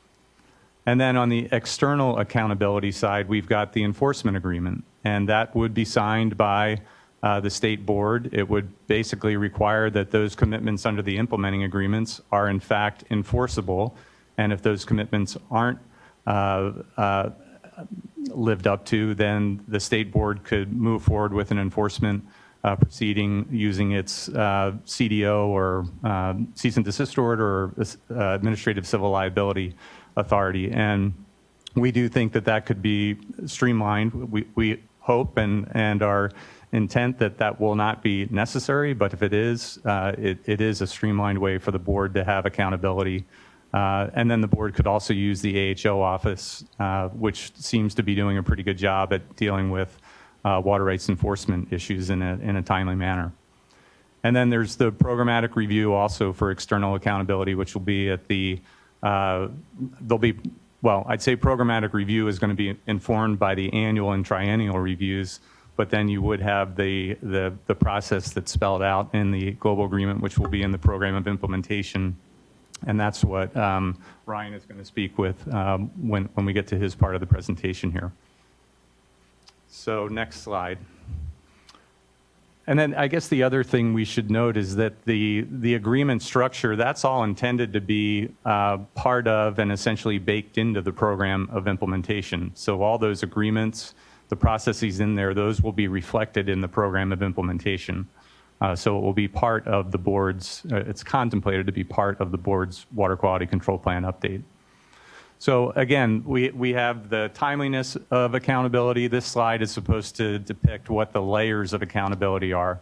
And then on the external accountability side, we've got the enforcement agreement, and that would be signed by the state board. It would basically require that those commitments under the implementing agreements are in fact enforceable, and if those commitments aren't lived up to, then the state board could move forward with an enforcement proceeding using its CDO or cease and desist order or administrative civil liability authority. And we do think that that could be streamlined. We hope and our intent that will not be necessary, but if it is, it is a streamlined way for the board to have accountability. And then the board could also use the AHO office, which seems to be doing a pretty good job at dealing with water rights enforcement issues in a timely manner. And then there's the programmatic review also for external accountability, which will be at the, I'd say programmatic review is going to be informed by the annual and triennial reviews, but then you would have the process that's spelled out in the global agreement, which will be in the program of implementation. And that's what Ryan is going to speak with when we get to his part of the presentation here. So next slide. And then I guess the other thing we should note is that the agreement structure, that's all intended to be part of and essentially baked into the program of implementation. So all those agreements, the processes in there, those will be reflected in the program of implementation. So it will be part of the board's, it's contemplated to be part of the board's water quality control plan update. So again, we have the timeliness of accountability. This slide is supposed to depict what the layers of accountability are.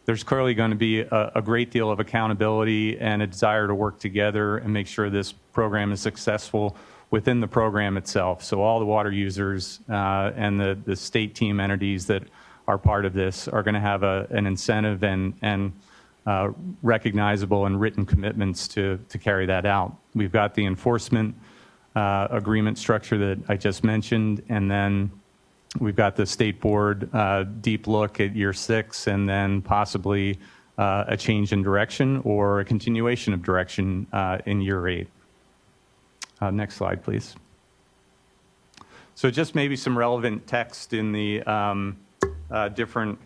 There's clearly going to be a great deal of accountability and a desire to work together and make sure this program is successful within the program itself. So all the water users and the state team entities that are part of this are going to have an incentive and recognizable and written commitments to carry that out. We've got the enforcement agreement structure that I just mentioned, and then we've got the state board deep look at year 6, and then possibly a change in direction or a continuation of direction in year 8. Next slide, please. So just maybe some relevant text in the different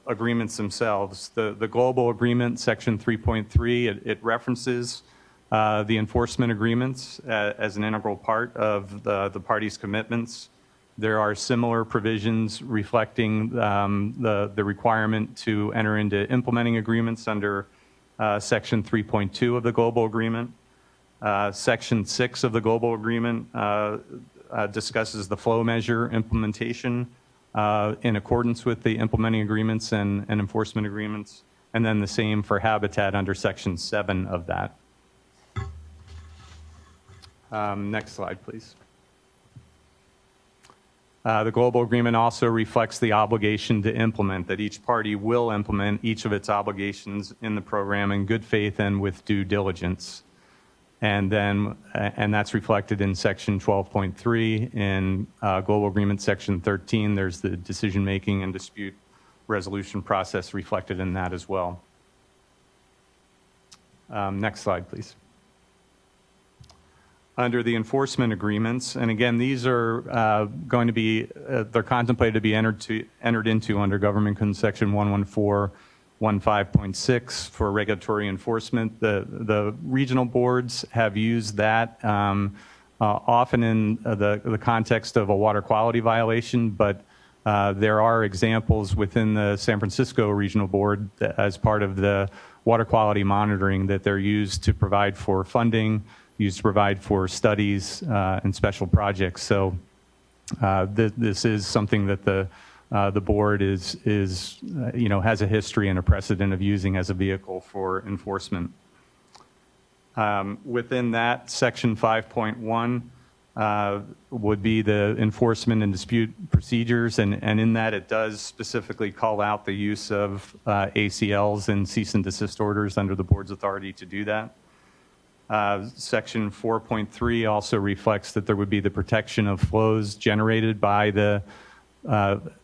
agreements themselves. The global agreement, section 3.3, it references the enforcement agreements as an integral part of the parties' commitments. There are similar provisions reflecting the requirement to enter into implementing agreements under section 3.2 of the global agreement. Section 6 of the global agreement discusses the flow measure implementation in accordance with the implementing agreements and enforcement agreements, and then the same for habitat under section 7 of that. Next slide, please. The global agreement also reflects the obligation to implement, that each party will implement each of its obligations in the program in good faith and with due diligence. And then, and that's reflected in section 12.3. In global agreement section 13, there's the decision-making and dispute resolution process reflected in that as well. Next slide, please. Under the enforcement agreements, and again, these are going to be, they're contemplated to be entered into under Government Code Section 114.15.6 for regulatory enforcement. The regional boards have used that often in the context of a water quality violation, but there are examples within the San Francisco Regional Board that, as part of the water quality monitoring, that they're used to provide for funding, used to provide for studies and special projects. So this is something that the board is has a history and a precedent of using as a vehicle for enforcement. Within that, section 5.1 would be the enforcement and dispute procedures, and in that it does specifically call out the use of ACLs and cease and desist orders under the board's authority to do that. Section 4.3 also reflects that there would be the protection of flows generated by the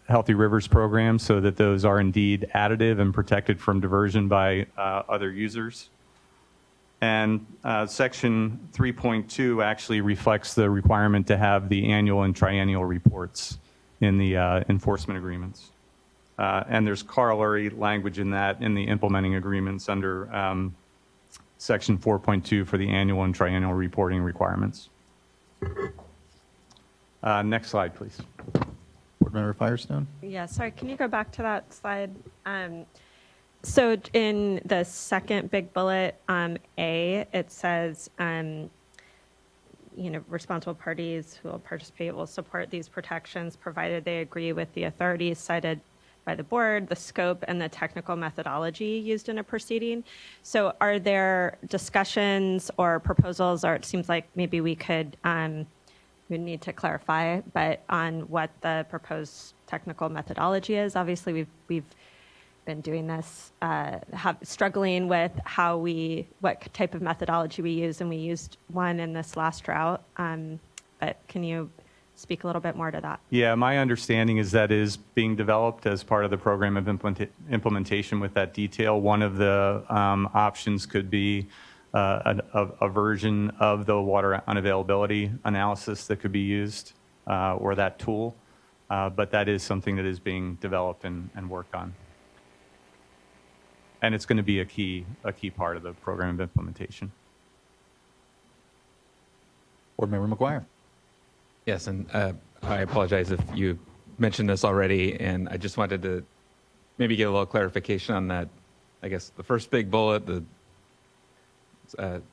Healthy Rivers program, so that those are indeed additive and protected from diversion by other users. And section 3.2 actually reflects the requirement to have the annual and triennial reports in the enforcement agreements. And there's corollary language in that in the implementing agreements under section 4.2 for the annual and triennial reporting requirements. Next slide, please. Board Member Firestone? Yeah, sorry, can you go back to that slide? So in the second big bullet, A, it says, responsible parties who will participate will support these protections provided they agree with the authorities cited by the board, the scope, and the technical methodology used in a proceeding. So are there discussions or proposals, or it seems like maybe we could, we need to clarify, but on what the proposed technical methodology is? Obviously, we've been doing this, struggling with what type of methodology we use, and we used one in this last drought. But can you speak a little bit more to that? Yeah, my understanding is that is being developed as part of the program of implementation with that detail. One of the options could be a version of the water unavailability analysis that could be used, or that tool. But that is something that is being developed and worked on. And it's going to be a key part of the program of implementation. Board Member McGuire. Yes, and I apologize if you mentioned this already, and I just wanted to maybe get a little clarification on that. I guess the first big bullet, the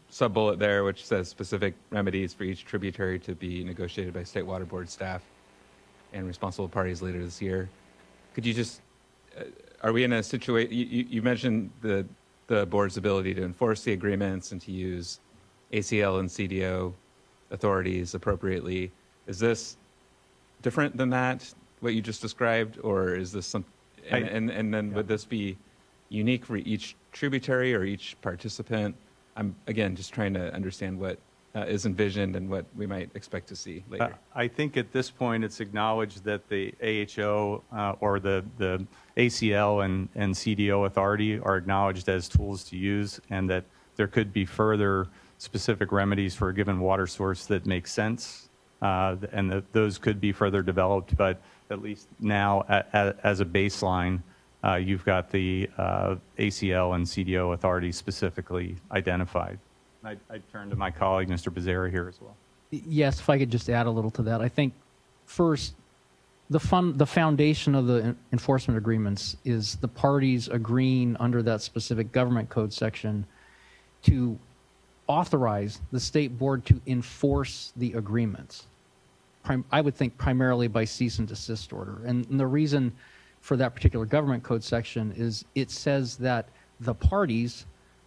sub-bullet there, which says specific remedies for each tributary to be negotiated by State Water Board staff and responsible parties later this year. Could you just, are we in a situation, you mentioned the board's ability to enforce the agreements and to use ACL and CDO authorities appropriately. Is this different than that, what you just described, or is this some, and then would this be unique for each tributary or each participant? I'm, again, just trying to understand what is envisioned and what we might expect to see later. I think at this point it's acknowledged that the AHO or the ACL and CDO authority are acknowledged as tools to use, and that there could be further specific remedies for a given water source that make sense, and that those could be further developed. But at least now, as a baseline, you've got the ACL and CDO authorities specifically identified. I'd turn to my colleague, Mr. Becerra, here as well. Yes, if I could just add a little to that. I think first, the foundation of the enforcement agreements is the parties agreeing under that specific government code section to authorize the state board to enforce the agreements. I would think primarily by cease and desist order. And the reason for that particular government code section is it says that the parties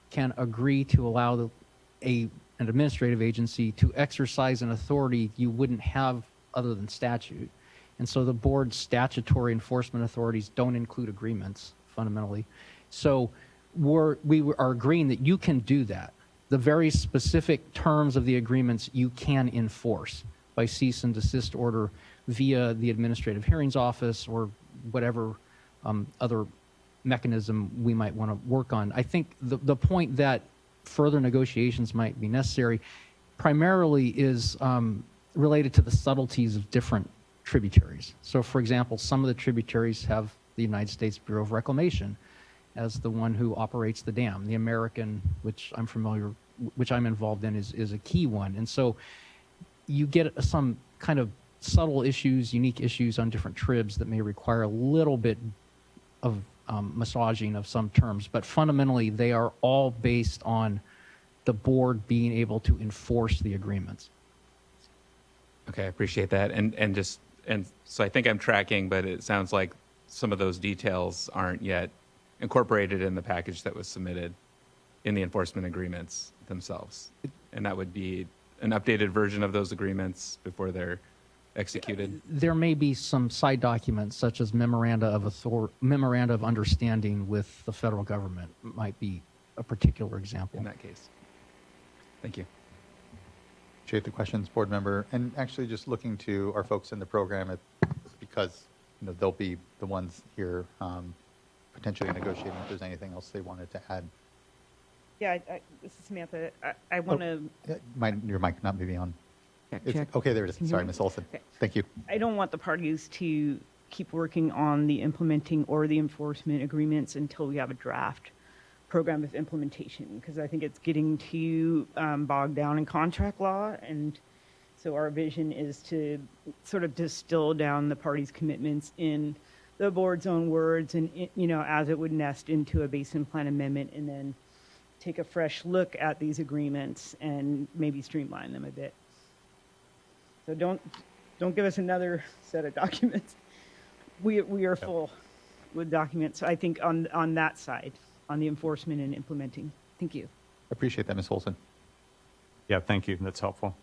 can agree to allow an administrative agency to exercise an authority you wouldn't have other than statute. And so the board's statutory enforcement authorities don't include agreements, fundamentally. So we are agreeing that you can do that. The very specific terms of the agreements you can enforce by cease and desist order via the administrative hearings office or whatever other mechanism we might want to work on. I think the point that further negotiations might be necessary primarily is related to the subtleties of different tributaries. So, for example, some of the tributaries have the United States Bureau of Reclamation as the one who operates the dam. The American, which I'm involved in, is a key one. And so you get some kind of subtle issues, unique issues on different tribs that may require a little bit of massaging of some terms, but fundamentally they are all based on the board being able to enforce the agreements. Okay, I appreciate that. And so I think I'm tracking, but it sounds like some of those details aren't yet incorporated in the package that was submitted in the enforcement agreements themselves. And that would be an updated version of those agreements before they're executed. There may be some side documents such as memoranda of understanding with the federal government might be a particular example. In that case. Thank you. Appreciate the questions, board member. And actually just looking to our folks in the program, because they'll be the ones here potentially negotiating if there's anything else they wanted to add. Yeah, this is Samantha. I want to... Your mic not maybe on. Check. Okay, there it is. Sorry, Ms. Olson. Okay. Thank you. I don't want the parties to keep working on the implementing or the enforcement agreements until we have a draft program of implementation, because I think it's getting too bogged down in contract law. And so our vision is to sort of distill down the parties' commitments in the board's own words and, as it would nest into a basin plan amendment, and then take a fresh look at these agreements and maybe streamline them a bit. So don't give us another set of documents. We are full with documents. So I think on that side, on the enforcement and implementing. Thank you. Appreciate that, Ms. Olson. Yeah, thank you. That's helpful.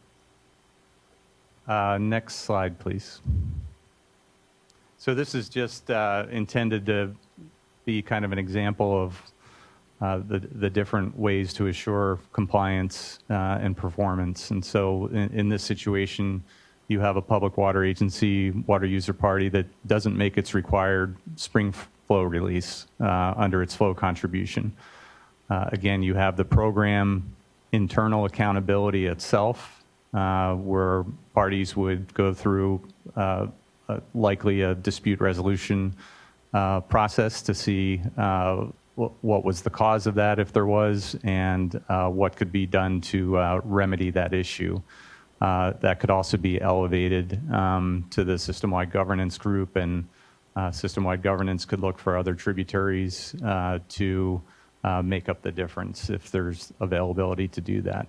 Next slide, please. So this is just intended to, be kind of an example of the different ways to assure compliance and performance. And so in this situation, you have a public water agency, water user party that doesn't make its required spring flow release under its flow contribution. Again, you have the program internal accountability itself, where parties would go through likely a dispute resolution process to see what was the cause of that, if there was, and what could be done to remedy that issue. That could also be elevated to the system-wide governance group, and system-wide governance could look for other tributaries to make up the difference if there's availability to do that.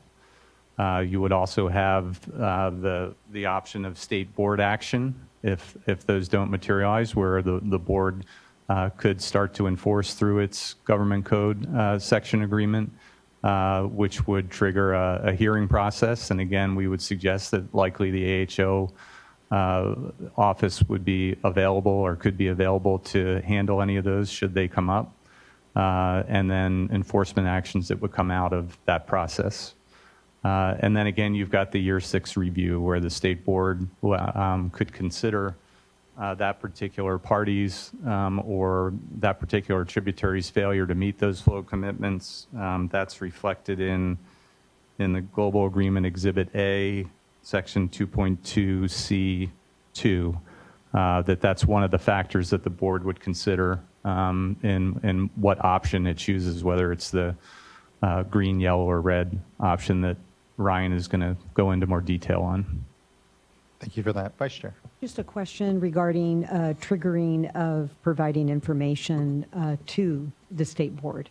You would also have the option of state board action if those don't materialize, where the board could start to enforce through its government code section agreement, which would trigger a hearing process. And again, we would suggest that likely the AHO office would be available or could be available to handle any of those should they come up, and then enforcement actions that would come out of that process. And then again, you've got the year 6 review where the state board could consider that particular party's or that particular tributary's failure to meet those flow commitments. That's reflected in the Global Agreement Exhibit A, Section 2.2C2, that's one of the factors that the board would consider in what option it chooses, whether it's the green, yellow, or red option that Ryan is going to go into more detail on. Thank you for that. Vice Chair. Just a question regarding triggering of providing information to the state board.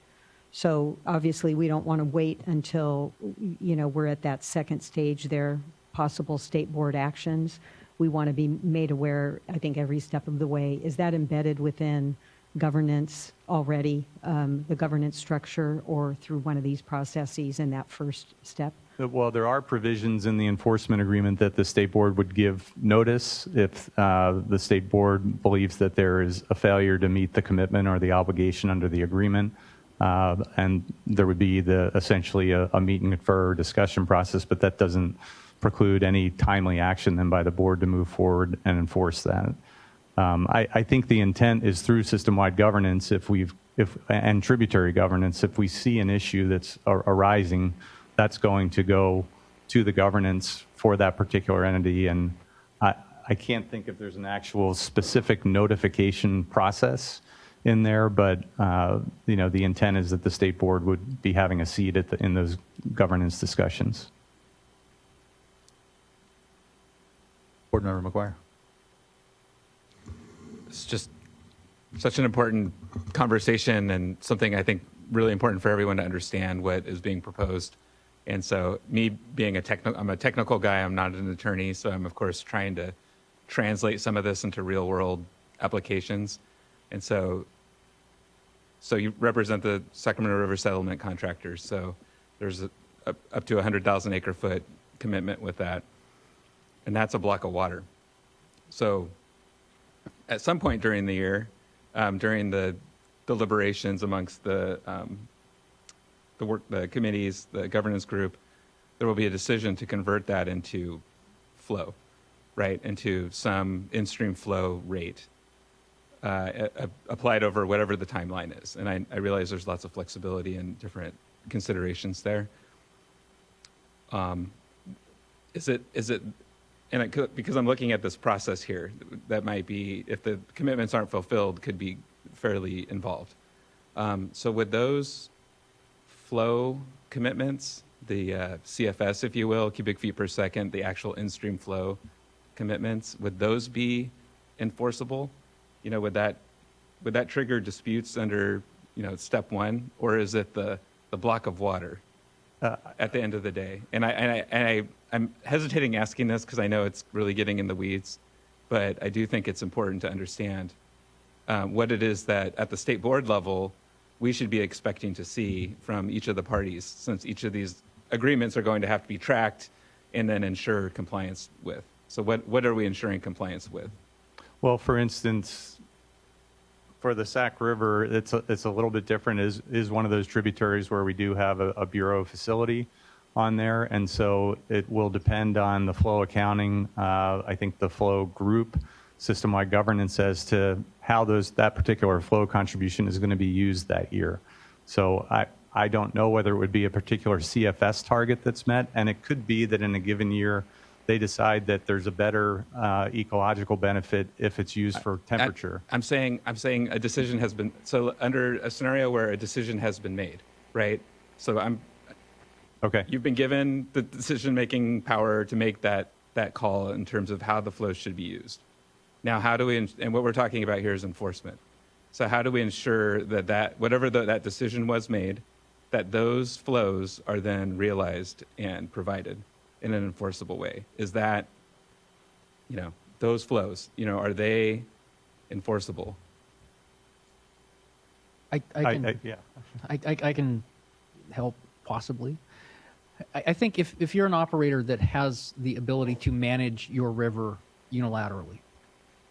So obviously we don't want to wait until, we're at that second stage there, possible state board actions. We want to be made aware, I think, every step of the way. Is that embedded within governance already, the governance structure, or through one of these processes in that first step? Well, there are provisions in the enforcement agreement that the state board would give notice if the state board believes that there is a failure to meet the commitment or the obligation under the agreement. And there would be essentially a meet and confer discussion process, but that doesn't preclude any timely action then by the board to move forward and enforce that. I think the intent is through system-wide governance and tributary governance, if we see an issue that's arising, that's going to go to the governance for that particular entity. And I can't think if there's an actual specific notification process in there, but the intent is that the state board would be having a seat in those governance discussions. Board Member McGuire. It's just such an important conversation and something I think really important for everyone to understand what is being proposed. And so me being I'm a technical guy, I'm not an attorney, so I'm of course trying to translate some of this into real world applications. And so you represent the Sacramento River settlement contractors. So there's up to 100,000 acre foot commitment with that. And that's a block of water. So at some point during the year, during the deliberations amongst the committees, the governance group, there will be a decision to convert that into flow, right? Into some in-stream flow rate applied over whatever the timeline is. And I realize there's lots of flexibility and different considerations there. Is it, and because I'm looking at this process here, that might be, if the commitments aren't fulfilled, could be fairly involved. So would those flow commitments, the CFS, if you will, cubic feet per second, the actual in-stream flow commitments, would those be enforceable? Would that trigger disputes under, step 1, or is it the block of water at the end of the day? And I'm hesitating asking this because I know it's really getting in the weeds, but I do think it's important to understand what it is that at the state board level we should be expecting to see from each of the parties, since each of these agreements are going to have to be tracked and then ensure compliance with. So what are we ensuring compliance with? Well, for instance, for the Sac River, it's a little bit different. Is one of those tributaries where we do have a bureau facility on there, and so it will depend on the flow accounting. I think the flow group system-wide governance as to how that particular flow contribution is going to be used that year. So I don't know whether it would be a particular CFS target that's met, and it could be that in a given year they decide that there's a better ecological benefit if it's used for temperature. I'm saying a decision has been, so under a scenario where a decision has been made, right? So okay. You've been given the decision-making power to make that call in terms of how the flows should be used. Now, how do we, and what we're talking about here is enforcement. So how do we ensure that whatever that decision was made, that those flows are then realized and provided in an enforceable way? Is that, those flows, are they enforceable? I can help possibly. I think if you're an operator that has the ability to manage your river unilaterally,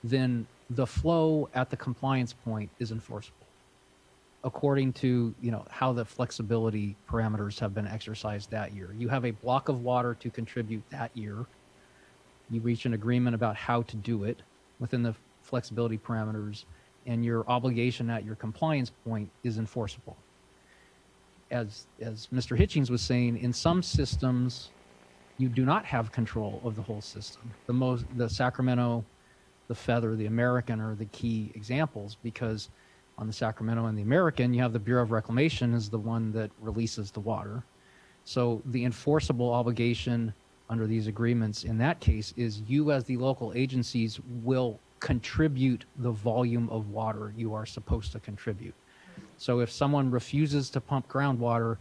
then the flow at the compliance point is enforceable according to how the flexibility parameters have been exercised that year. You have a block of water to contribute that year. You reach an agreement about how to do it within the flexibility parameters, and your obligation at your compliance point is enforceable. As Mr. Hitchings was saying, in some systems, you do not have control of the whole system. The Sacramento, the Feather, the American are the key examples, because on the Sacramento and the American, you have the Bureau of Reclamation is the one that releases the water. So the enforceable obligation under these agreements in that case is you as the local agencies will contribute the volume of water you are supposed to contribute. So if someone refuses to pump groundwater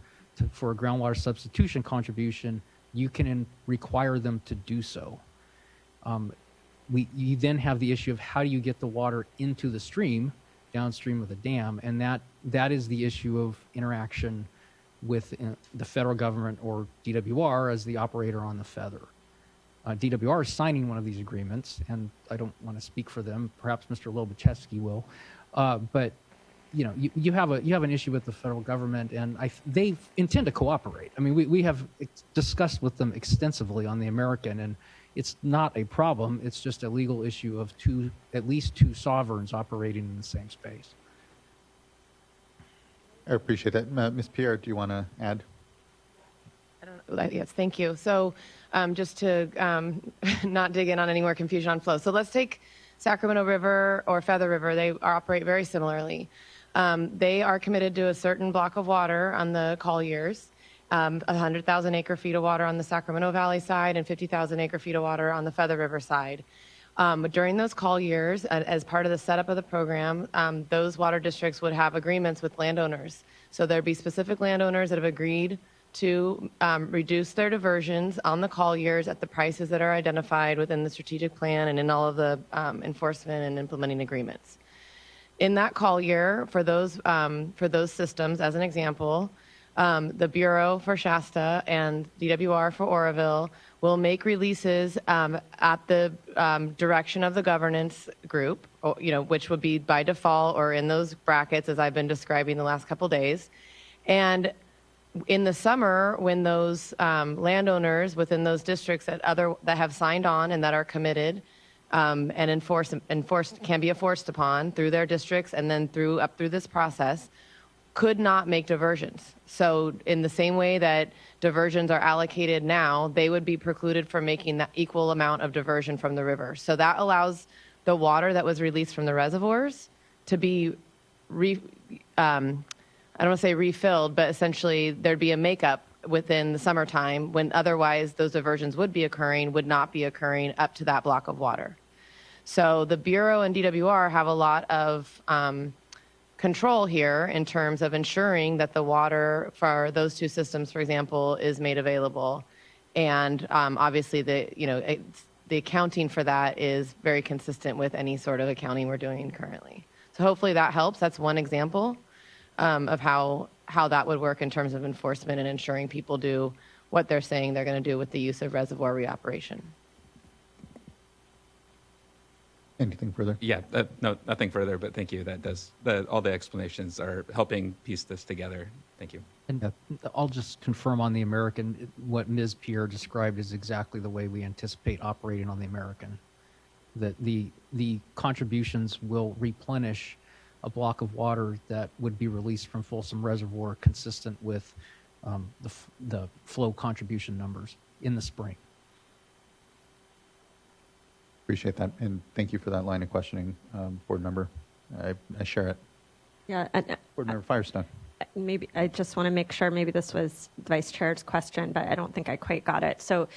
for a groundwater substitution contribution, you can require them to do so. You then have the issue of how do you get the water into the stream, downstream of the dam, and that is the issue of interaction with the federal government or DWR as the operator on the Feather. DWR is signing one of these agreements, and I don't want to speak for them. Perhaps Mr. Lobachevsky will, but you have an issue with the federal government, and they intend to cooperate. I mean, we have discussed with them extensively on the American, and it's not a problem. It's just a legal issue of at least two sovereigns operating in the same space. I appreciate that. Ms. Pierre, do you want to add? Yes, thank you. So just to not dig in on any more confusion on flow. So let's take Sacramento River or Feather River. They operate very similarly. They are committed to a certain block of water on the call years, 100,000 acre feet of water on the Sacramento Valley side and 50,000 acre feet of water on the Feather River side. During those call years, as part of the setup of the program, those water districts would have agreements with landowners. So there'd be specific landowners that have agreed to reduce their diversions on the call years at the prices that are identified within the strategic plan and in all of the enforcement and implementing agreements. In that call year, for those systems, as an example, the Bureau for Shasta and DWR for Oroville will make releases at the direction of the governance group, which would be by default or in those brackets as I've been describing the last couple days. And in the summer, when those landowners within those districts that have signed on and that are committed and can be enforced upon through their districts and then up through this process, could not make diversions. So in the same way that diversions are allocated now, they would be precluded from making that equal amount of diversion from the river. So that allows the water that was released from the reservoirs to be, I don't want to say refilled, but essentially there'd be a makeup within the summertime when otherwise those diversions would not be occurring up to that block of water. So the Bureau and DWR have a lot of control here in terms of ensuring that the water for those two systems, for example, is made available. And obviously the accounting for that is very consistent with any sort of accounting we're doing currently. So hopefully that helps. That's one example of how that would work in terms of enforcement and ensuring people do what they're saying they're going to do with the use of reservoir reoperation. Anything further? Yeah, no, nothing further, but thank you. That does, all the explanations are helping piece this together. Thank you. And I'll just confirm on the American, what Ms. Pierre described is exactly the way we anticipate operating on the American. That the contributions will replenish a block of water that would be released from Folsom Reservoir consistent with the flow contribution numbers in the spring. Appreciate that, and thank you for that line of questioning, board member. I share it. Yeah. Board member Firestone. Maybe I just want to make sure, maybe this was the vice chair's question, but I don't think I quite got it. So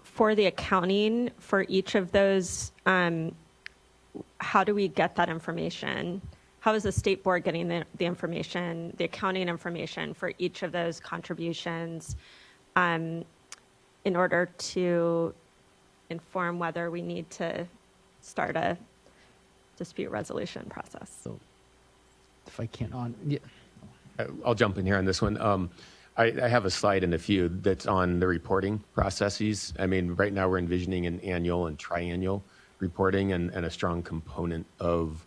for the accounting for each of those, how do we get that information? How is the state board getting the information, the accounting information for each of those contributions in order to inform whether we need to start a dispute resolution process? So if I can't I'll jump in here on this one. I have a slide in a few that's on the reporting processes. I mean, right now we're envisioning an annual and triennial reporting, and a strong component of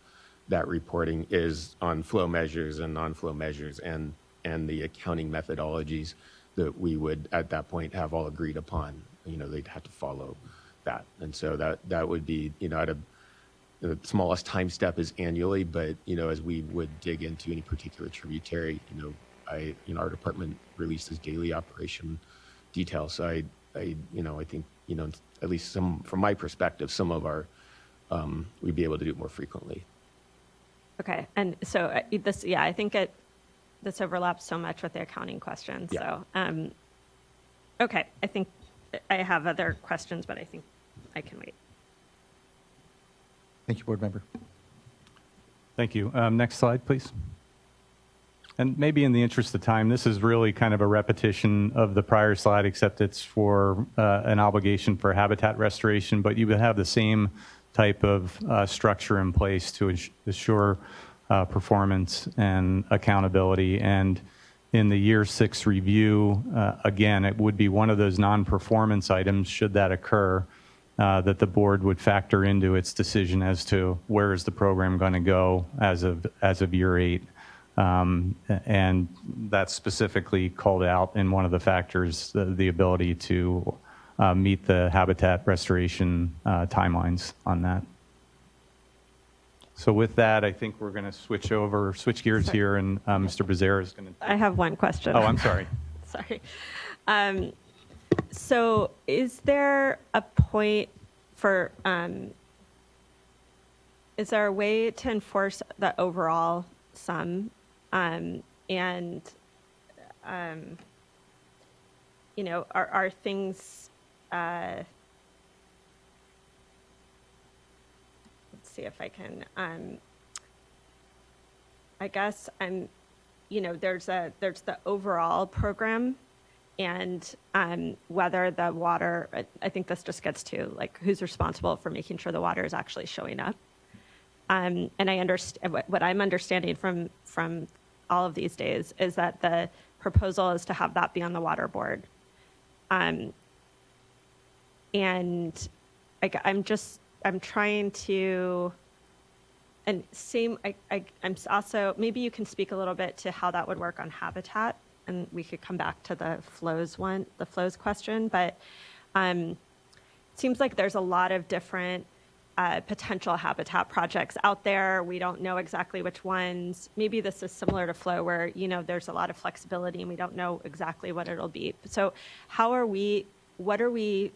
that reporting is on flow measures and non-flow measures and the accounting methodologies that we would at that point have all agreed upon. They'd have to follow that. And so that would be, at the smallest time step is annually, but, as we would dig into any particular tributary, our department releases daily operation details. So I think, at least from my perspective, some of our, we'd be able to do it more frequently. Okay. And so I think this overlaps so much with the accounting questions. Yeah. So, okay. I think I have other questions, but I think I can wait. Thank you, board member. Thank you. Next slide, please. And maybe in the interest of time, this is really kind of a repetition of the prior slide, except it's for an obligation for habitat restoration, but you would have the same type of structure in place to assure performance and accountability. And in the year 6 review, again, it would be one of those non-performance items, should that occur, that the board would factor into its decision as to where is the program going to go as of year 8. And that's specifically called out in one of the factors, the ability to meet the habitat restoration timelines on that. So with that, I think we're going to switch gears here, and Mr. Becerra is going to. I have one question. Oh, I'm sorry. Sorry. So is there a point for, is there a way to enforce the overall sum? Are things, let's see if I can, I guess there's the overall program, and whether the water, I think this just gets to who's responsible for making sure the water is actually showing up. And I understand what I'm understanding from all of these days is that the proposal is to have that be on the water board. And I'm trying to, and same, I'm also, maybe you can speak a little bit to how that would work on habitat, and we could come back to the flows question, but it seems like there's a lot of different potential habitat projects out there. We don't know exactly which ones. Maybe this is similar to flow where, there's a lot of flexibility and we don't know exactly what it'll be. So what are we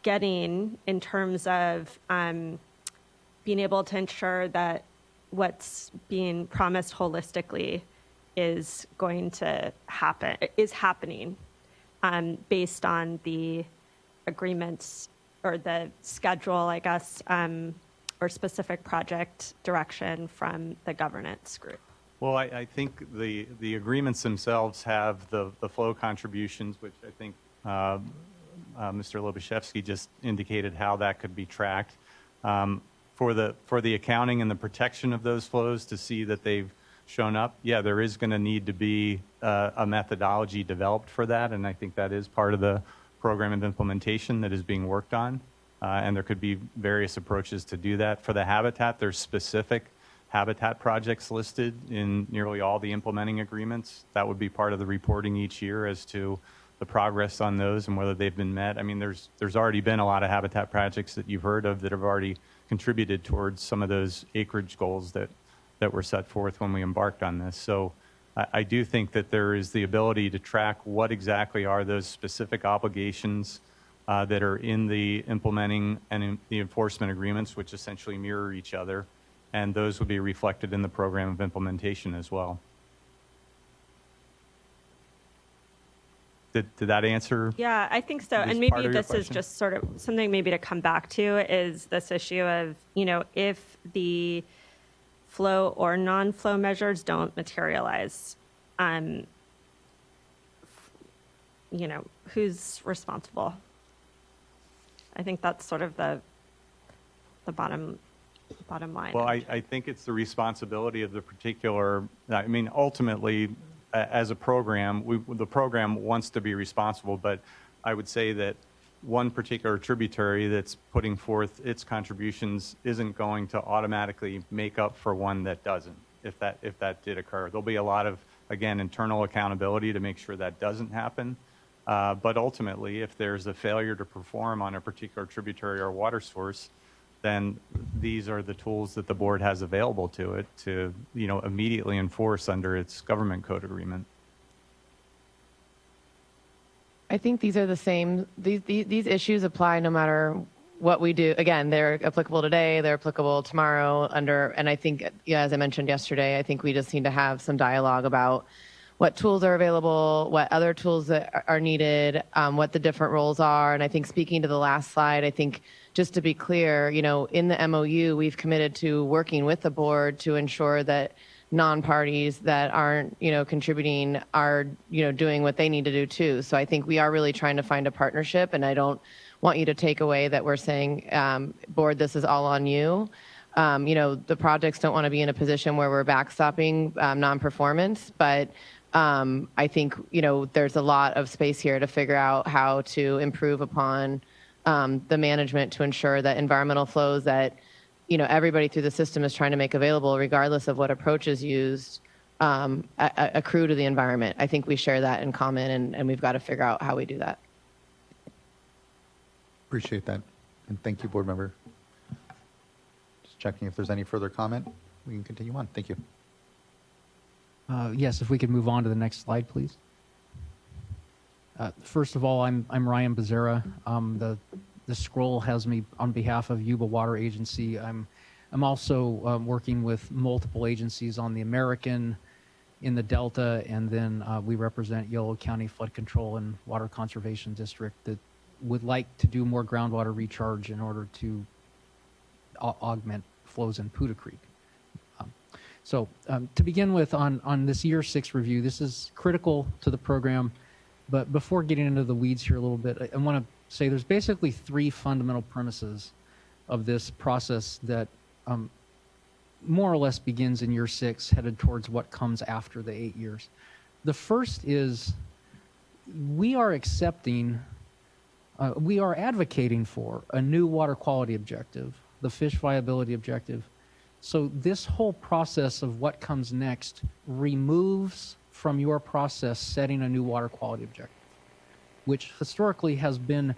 getting in terms of being able to ensure that what's being promised holistically is going to happen, is happening based on the agreements or the schedule, I guess, or specific project direction from the governance group? Well, I think the agreements themselves have the flow contributions, which I think Mr. Lobashevsky just indicated how that could be tracked. For the accounting and the protection of those flows to see that they've shown up, yeah, there is going to need to be a methodology developed for that, and I think that is part of the program of implementation that is being worked on. And there could be various approaches to do that. For the habitat, there's specific habitat projects listed in nearly all the implementing agreements. That would be part of the reporting each year as to the progress on those and whether they've been met. I mean, there's already been a lot of habitat projects that you've heard of that have already contributed towards some of those acreage goals that were set forth when we embarked on this. So I do think that there is the ability to track what exactly are those specific obligations that are in the implementing and in the enforcement agreements, which essentially mirror each other, and those would be reflected in the program of implementation as well. Did that answer? Yeah, I think so. This And maybe part of your this is question? just sort of something maybe to come back to is this issue of, if the flow or non-flow measures don't materialize, who's responsible? I think that's sort of the bottom line. Well, I think it's the responsibility of the particular, I mean, ultimately, as a program, the program wants to be responsible, but I would say that one particular tributary that's putting forth its contributions isn't going to automatically make up for one that doesn't, if that did occur. There'll be a lot of, again, internal accountability to make sure that doesn't happen. But ultimately, if there's a failure to perform on a particular tributary or water source, then these are the tools that the board has available to it to, immediately enforce under its government code agreement. I think these are the same. These issues apply no matter what we do. Again, they're applicable today. They're applicable tomorrow. And I think, as I mentioned yesterday, I think we just need to have some dialogue about what tools are available, what other tools that are needed, what the different roles are. And I think speaking to the last slide, I think just to be clear, in the MOU, we've committed to working with the board to ensure that non-parties that aren't, contributing are, doing what they need to do too. So I think we are really trying to find a partnership, and I don't want you to take away that we're saying, board, this is all on you. The projects don't want to be in a position where we're backstopping non-performance, but I think, there's a lot of space here to figure out how to improve upon the management to ensure that environmental flows that, everybody through the system is trying to make available, regardless of what approach is used, accrue to the environment. I think we share that in common, and we've got to figure out how we do that. Appreciate that. And thank you, board member. Just checking if there's any further comment. We can continue on. Thank you. Yes, if we could move on to the next slide, please. First of all, I'm Ryan Becerra. The scroll has me on behalf of Yuba Water Agency. I'm also working with multiple agencies on the American, in the Delta, and then we represent Yolo County Flood Control and Water Conservation District that would like to do more groundwater recharge in order to augment flows in Poudre Creek. So to begin with, on this year 6 review, this is critical to the program. But before getting into the weeds here a little bit, I want to say there's basically 3 fundamental premises of this process that more or less begins in year 6, headed towards what comes after the 8 years. The first is we are advocating for a new water quality objective, the fish viability objective. So this whole process of what comes next removes from your process setting a new water quality objective, which historically has been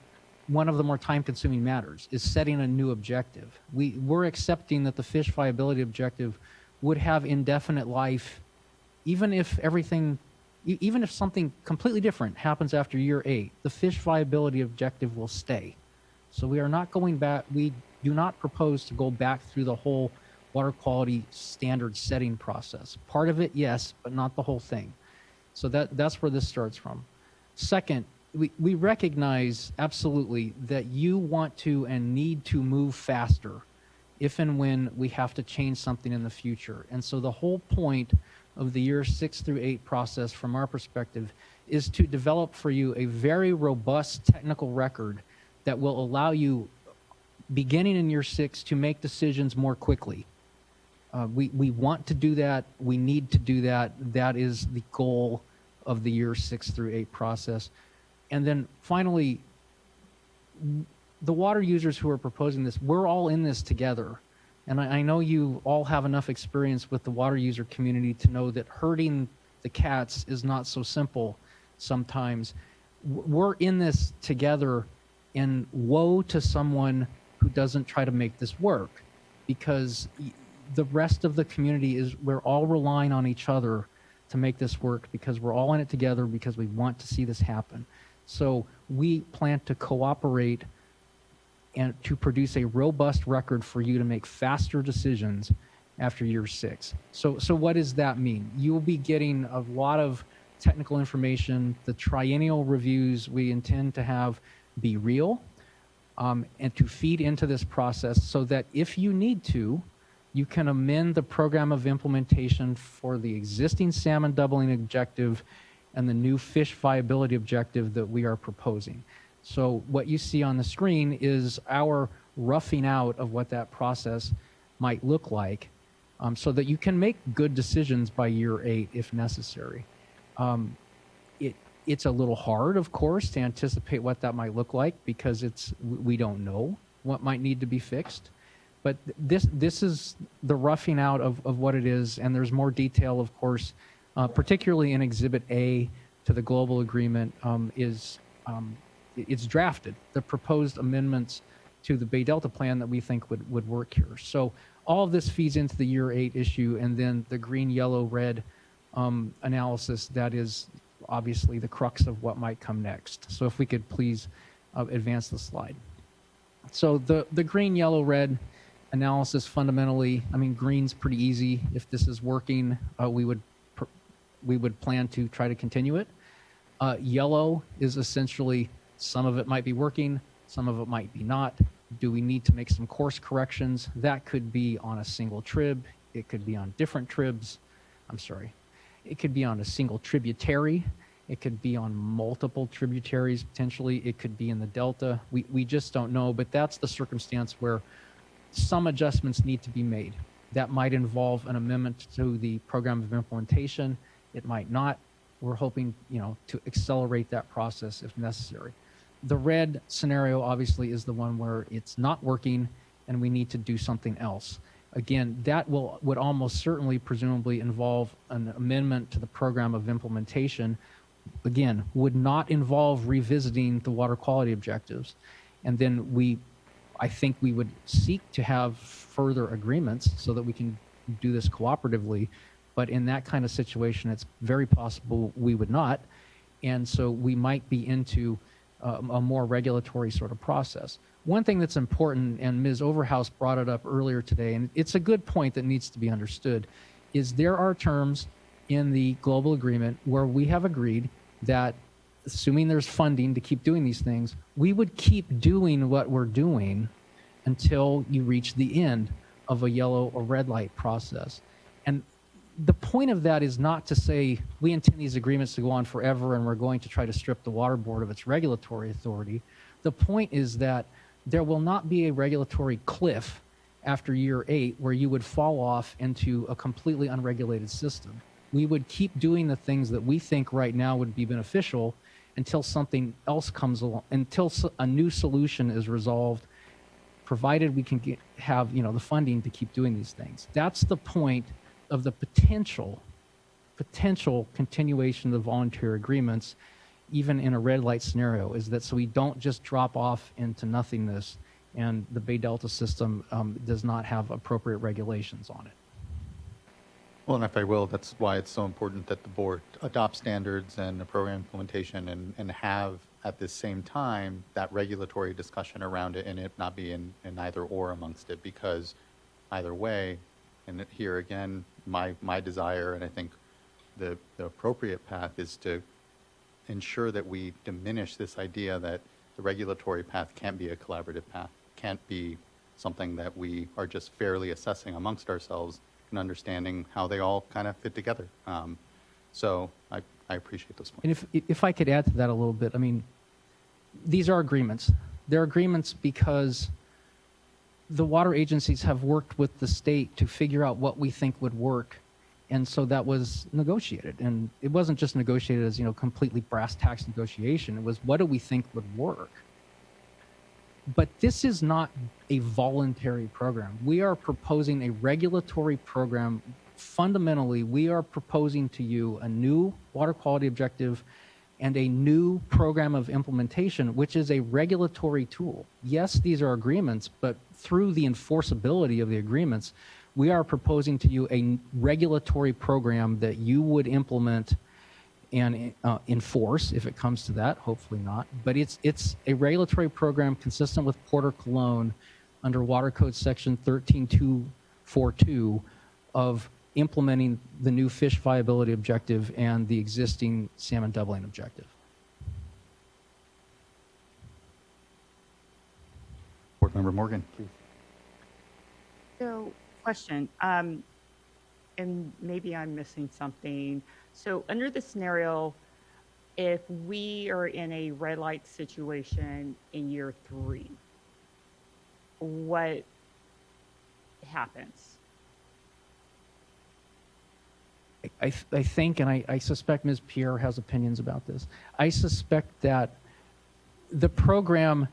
one of the more time-consuming matters, is setting a new objective. We're accepting that the fish viability objective would have indefinite life, even if something completely different happens after year 8, the fish viability objective will stay. So we are not going back, we do not propose to go back through the whole water quality standard setting process. Part of it, yes, but not the whole thing. So that's where this starts from. Second, we recognize absolutely that you want to and need to move faster if and when we have to change something in the future. And so the whole point of the year 6 through 8 process from our perspective is to develop for you a very robust technical record that will allow you, beginning in year 6, to make decisions more quickly. We want to do that. We need to do that. That is the goal of the year 6 through 8 process. And then finally, the water users who are proposing this, we're all in this together. And I know you all have enough experience with the water user community to know that herding the cats is not so simple sometimes. We're in this together, and woe to someone who doesn't try to make this work, because the rest of the community we're all relying on each other to make this work, because we're all in it together, because we want to see this happen. So we plan to cooperate and to produce a robust record for you to make faster decisions after year 6. So what does that mean? You will be getting a lot of technical information. The triennial reviews we intend to have be real, and to feed into this process, so that if you need to, you can amend the program of implementation for the existing salmon doubling objective and the new fish viability objective that we are proposing. So what you see on the screen is our roughing out of what that process might look like, so that you can make good decisions by year 8 if necessary. It's a little hard, of course, to anticipate what that might look like, because we don't know what might need to be fixed. But this is the roughing out of what it is, and there's more detail, of course, particularly in Exhibit A to the global agreement. It's drafted, the proposed amendments to the Bay Delta plan that we think would work here. So all of this feeds into the year 8 issue, and then the green, yellow, red analysis that is obviously the crux of what might come next. So if we could please advance the slide. So the green, yellow, red analysis, fundamentally, I mean, green's pretty easy. If this is working, we would plan to try to continue it. Yellow is essentially, some of it might be working, some of it might be not. Do we need to make some course corrections? That could be on a single trib. It could be on different tribs. I'm sorry. It could be on a single tributary. It could be on multiple tributaries, potentially. It could be in the delta. We just don't know, but that's the circumstance where some adjustments need to be made. That might involve an amendment to the program of implementation. It might not. We're hoping, to accelerate that process if necessary. The red scenario, obviously, is the one where it's not working and we need to do something else. Again, that would almost certainly, presumably, involve an amendment to the program of implementation. Again, would not involve revisiting the water quality objectives. And then I think we would seek to have further agreements so that we can do this cooperatively. But in that kind of situation, it's very possible we would not. And so we might be into a more regulatory sort of process. One thing that's important, and Ms. Overhouse brought it up earlier today, and it's a good point that needs to be understood, is there are terms in the global agreement where we have agreed that, assuming there's funding to keep doing these things, we would keep doing what we're doing until you reach the end of a yellow or red light process. And the point of that is not to say we intend these agreements to go on forever and we're going to try to strip the Water Board of its regulatory authority. The point is that there will not be a regulatory cliff after year 8 where you would fall off into a completely unregulated system. We would keep doing the things that we think right now would be beneficial until something else comes along, until a new solution is resolved, provided we can have the funding to keep doing these things. That's the point of the potential continuation of the voluntary agreements, even in a red light scenario, is that so we don't just drop off into nothingness and the Bay Delta system does not have appropriate regulations on it. Well, and if I will, that's why it's so important that the board adopt standards and the program implementation and have at the same time that regulatory discussion around it, and it not be in either or amongst it, because either way, and here again, my desire, and I think the appropriate path is to ensure that we diminish this idea that the regulatory path can't be a collaborative path, can't be something that we are just fairly assessing amongst ourselves and understanding how they all kind of fit together. So I appreciate those points. And if I could add to that a little bit, I mean, these are agreements. They're agreements because the water agencies have worked with the state to figure out what we think would work. And so that was negotiated. And it wasn't just negotiated as, completely brass tacks negotiation. It was, what do we think would work? But this is not a voluntary program. We are proposing a regulatory program. Fundamentally, we are proposing to you a new water quality objective and a new program of implementation, which is a regulatory tool. Yes, these are agreements, but through the enforceability of the agreements, we are proposing to you a regulatory program that you would implement and enforce if it comes to that, hopefully not. But it's a regulatory program consistent with Porter Cologne under Water Code Section 13242 of implementing the new fish viability objective and the existing salmon doubling objective. Board Member Morgan, please. So, question, and maybe I'm missing something. So under the scenario, if we are in a red light situation in year 3, what happens? I think, and I suspect Ms. Pierre has opinions about this. I suspect that the program,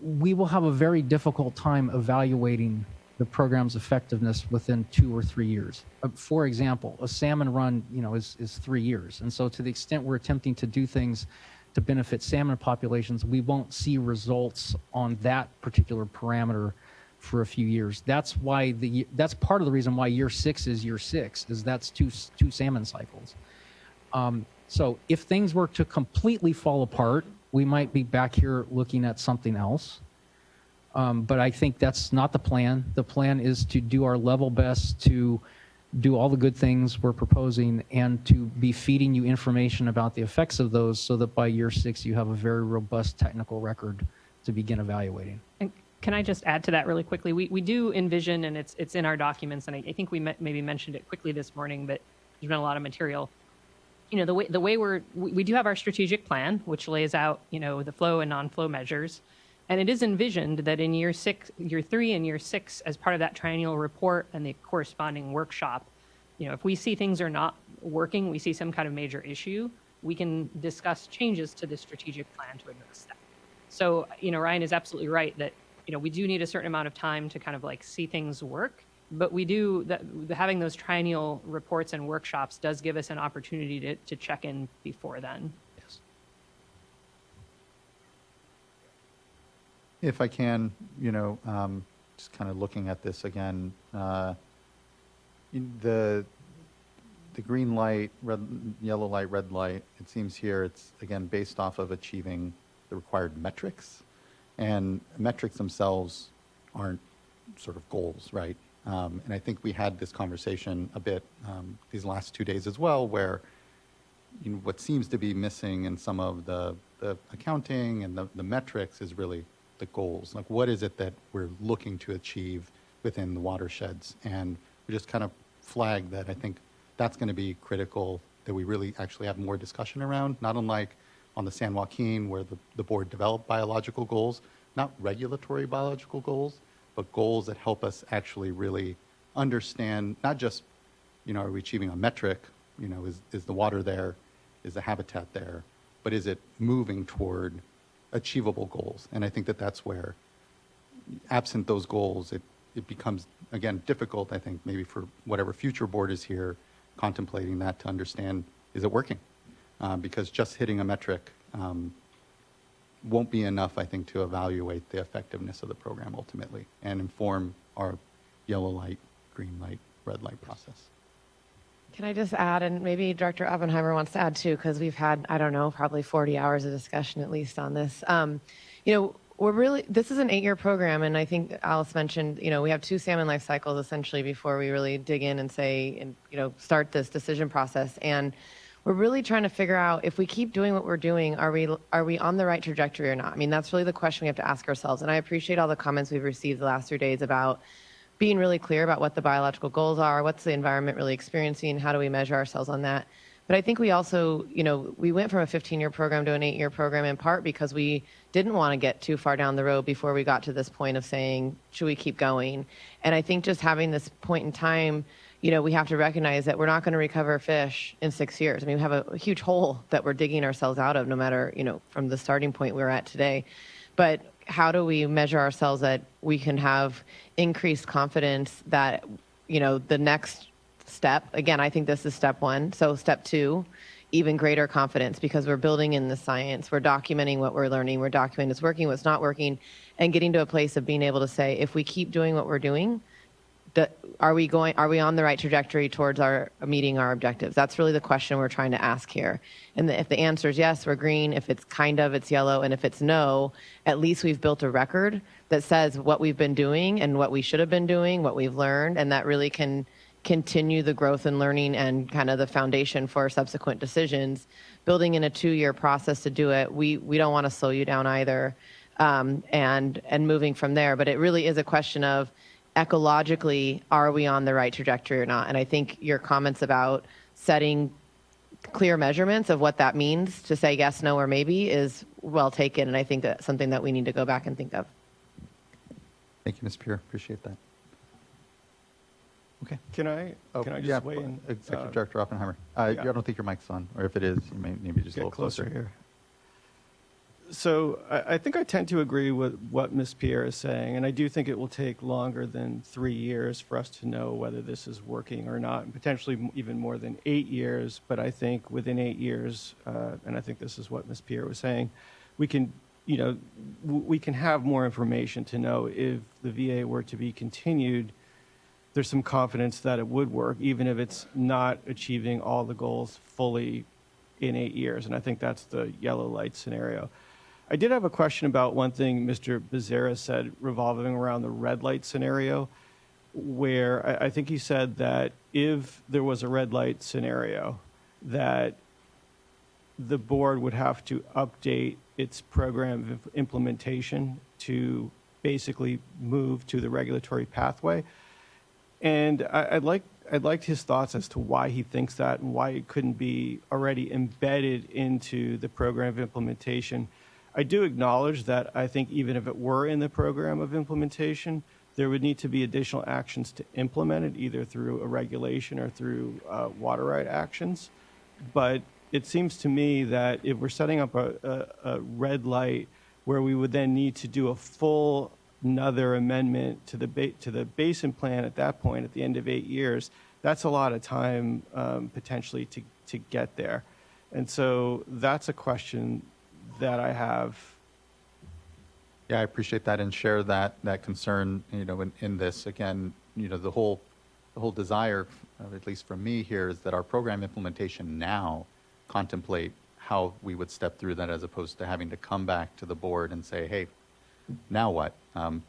we will have a very difficult time evaluating the program's effectiveness within 2 or 3 years. For example, a salmon run, is 3 years. And so to the extent we're attempting to do things to benefit salmon populations, we won't see results on that particular parameter for a few years. That's why that's part of the reason why year 6 is year 6, is that's two salmon cycles. So if things were to completely fall apart, we might be back here looking at something else. But I think that's not the plan. The plan is to do our level best to do all the good things we're proposing and to be feeding you information about the effects of those so that by year 6 you have a very robust technical record to begin evaluating. And can I just add to that really quickly? We do envision, and it's in our documents, and I think we maybe mentioned it quickly this morning, but there's been a lot of material. The way we do have our strategic plan, which lays out, the flow and non-flow measures. And it is envisioned that in year 3 and year 6, as part of that triennial report and the corresponding workshop, if we see things are not working, we see some kind of major issue, we can discuss changes to the strategic plan to address that. So, Ryan is absolutely right that, we do need a certain amount of time to kind of like see things work, but we do that having those triennial reports and workshops does give us an opportunity to check in before then. If I can, just kind of looking at this again, the green light, yellow light, red light, it seems here it's, again, based off of achieving the required metrics. And metrics themselves aren't sort of goals, right? And I think we had this conversation a bit these last 2 days as well, where what seems to be missing in some of the accounting and the metrics is really the goals. Like, what is it that we're looking to achieve within the watersheds? And we just kind of flagged that I think that's going to be critical, that we really actually have more discussion around, not unlike on the San Joaquin, where the board developed biological goals, not regulatory biological goals, but goals that help us actually really understand, not just, are we achieving a metric, is the water there, is the habitat there, but is it moving toward achievable goals? And I think that's where, absent those goals, it becomes, again, difficult, I think, maybe for whatever future board is here contemplating that, to understand, is it working? Because just hitting a metric won't be enough, I think, to evaluate the effectiveness of the program ultimately and inform our yellow light, green light, red light process. Can I just add, and maybe Director Oppenheimer wants to add too, because we've had, I don't know, probably 40 hours of discussion at least on this. This is an 8-year program, and I think Alice mentioned, we have 2 salmon life cycles essentially before we really dig in and start this decision process. And we're really trying to figure out, if we keep doing what we're doing, are we on the right trajectory or not? I mean, that's really the question we have to ask ourselves. And I appreciate all the comments we've received the last 3 days about being really clear about what the biological goals are, what's the environment really experiencing, how do we measure ourselves on that. But I think we also, we went from a 15-year program to an 8-year program in part because we didn't want to get too far down the road before we got to this point of saying, should we keep going? And I think just having this point in time, we have to recognize that we're not going to recover fish in 6 years. I mean, we have a huge hole that we're digging ourselves out of, no matter, from the starting point we're at today. But how do we measure ourselves that we can have increased confidence that, the next step, again, I think this is step one. So step two, even greater confidence, because we're building in the science, we're documenting what we're learning, we're documenting what's working, what's not working, and getting to a place of being able to say, if we keep doing what we're doing, are we on the right trajectory towards meeting our objectives? That's really the question we're trying to ask here. And if the answer is yes, we're green. If it's it's yellow. And if it's no, at least we've built a record that says what we've been doing and what we should have been doing, what we've learned, and that really can continue the growth and learning and kind of the foundation for subsequent decisions. Building in a 2-year process to do it, we don't want to slow you down either, and moving from there. But it really is a question of ecologically, are we on the right trajectory or not? And I think your comments about setting clear measurements of what that means to say yes, no, or maybe is well taken. And I think that's something that we need to go back and think of. Thank you, Ms. Pure. Appreciate that. Okay. Can I just weigh in? Executive Director Oppenheimer. Yeah. I don't think your mic's on, or if it is, you may maybe just a Get little closer here. So I think I tend to agree with what Ms. Pierre is saying, and I do think it will take longer than 3 years for us to know whether this is working or not, and potentially even more than 8 years. But I think within 8 years, and I think this is what Ms. Pierre was saying, we can, we can have more information to know if the VA were to be continued. There's some confidence that it would work, even if it's not achieving all the goals fully in 8 years. And I think that's the yellow light scenario. I did have a question about one thing Mr. Becerra said revolving around the red light scenario, where I think he said that if there was a red light scenario, that the board would have to update its program of implementation to basically move to the regulatory pathway. And I'd like his thoughts as to why he thinks that and why it couldn't be already embedded into the program of implementation. I do acknowledge that I think even if it were in the program of implementation, there would need to be additional actions to implement it, either through a regulation or through water right actions. But it seems to me that if we're setting up a red light where we would then need to do a full another amendment to the basin plan at that point at the end of 8 years, that's a lot of time potentially to get there. And so that's a question that I have. Yeah, I appreciate that and share that concern, in this. Again, the whole desire, at least from me here, is that our program implementation now contemplate how we would step through that, as opposed to having to come back to the board and say, hey, now what?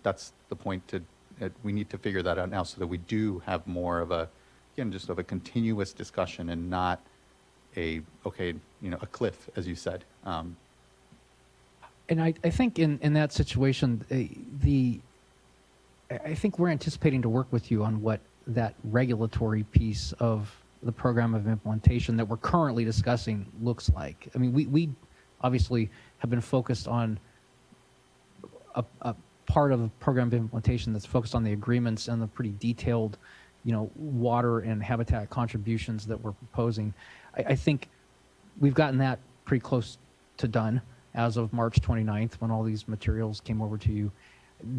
That's the point. We need to figure that out now so that we do have more of a continuous discussion and not a cliff, as you said. And I think in that situation, I think we're anticipating to work with you on what that regulatory piece of the program of implementation that we're currently discussing looks like. I mean, we obviously have been focused on a part of the program of implementation that's focused on the agreements and the pretty detailed, water and habitat contributions that we're proposing. I think we've gotten that pretty close to done as of March 29th, when all these materials came over to you.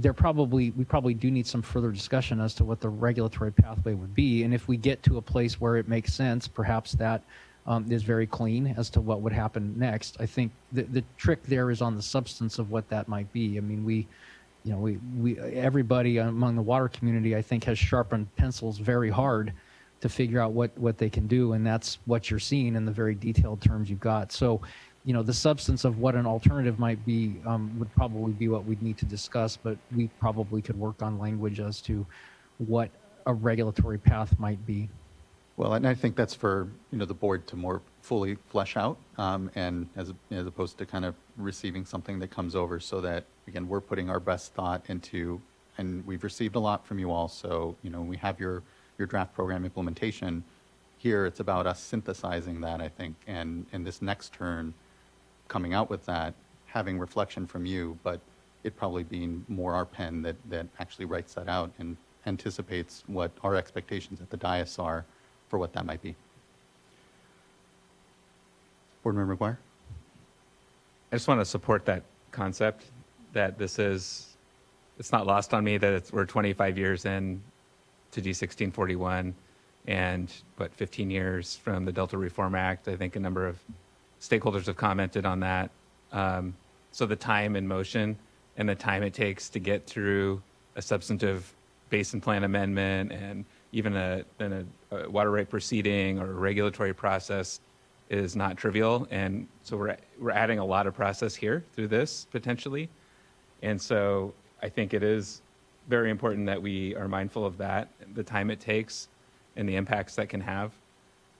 We probably do need some further discussion as to what the regulatory pathway would be. And if we get to a place where it makes sense, perhaps that is very clean as to what would happen next. I think the trick there is on the substance of what that might be. I mean, everybody among the water community, I think, has sharpened pencils very hard to figure out what they can do, and that's what you're seeing in the very detailed terms you've got. So, the substance of what an alternative might be would probably be what we'd need to discuss, but we probably could work on language as to what a regulatory path might be. Well, and I think that's for the board to more fully flesh out, and as opposed to kind of receiving something that comes over, so that again we're putting our best thought into, and we've received a lot from you all. So we have your draft program implementation. Here it's about us synthesizing that, I think, and in this next turn, coming out with that, having reflection from you, but it probably being more our pen that actually writes that out and anticipates what our expectations at the dais are for what that might be. Board Member McGuire? I just want to support that concept. that it's not lost on me that we're 25 years in to D1641 and 15 years from the Delta Reform Act. I think a number of stakeholders have commented on that. So the time in motion and the time it takes to get through a substantive basin plan amendment and even a water rate proceeding or a regulatory process is not trivial. And so we're adding a lot of process here through this potentially. And so I think it is very important that we are mindful of that, the time it takes and the impacts that can have,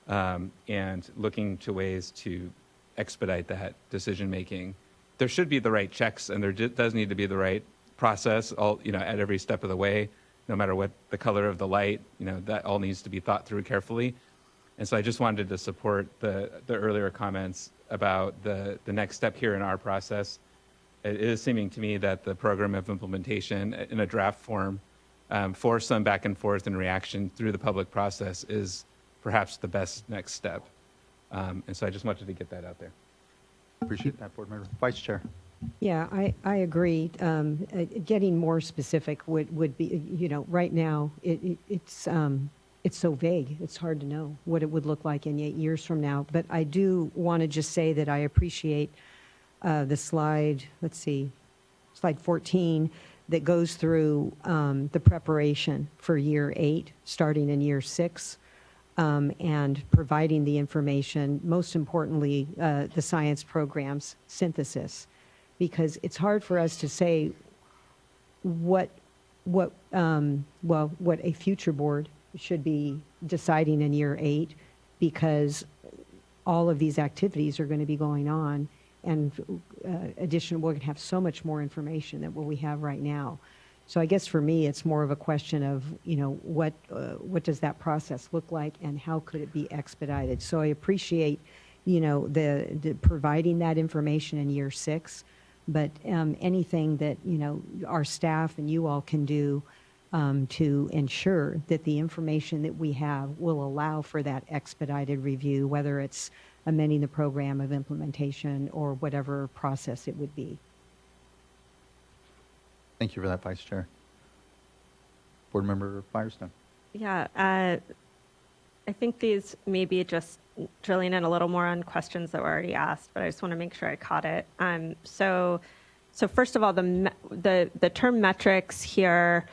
and looking to ways to expedite that decision making. There should be the right checks, and there does need to be the right process at every step of the way, no matter what the color of the light, that all needs to be thought through carefully. And so I just wanted to support the earlier comments about the next step here in our process. It is seeming to me that the program of implementation in a draft form for some back and forth and reaction through the public process is perhaps the best next step. And so I just wanted to get that out there. Appreciate that, Board Member. Vice Chair. Yeah, I agree. Getting more specific would be, right now, it's so vague. It's hard to know what it would look like in 8 years from now. But I do want to just say that I appreciate the slide, slide 14, that goes through the preparation for year 8, starting in year 6. And providing the information, most importantly, the science program's synthesis, because it's hard for us to say what a future board should be deciding in year 8, because all of these activities are going to be going on, and we're going to have so much more information than what we have right now. So I guess for me, it's more of a question of, what does that process look like and how could it be expedited? So I appreciate, the providing that information in year 6, but anything that, our staff and you all can do to ensure that the information that we have will allow for that expedited review, whether it's amending the program of implementation or whatever process it would be. Thank you for that, Vice Chair. Board Member Firestone. Yeah, I think these may be just drilling in a little more on questions that were already asked, but I just want to make sure I caught it. So first of all, the term metrics here,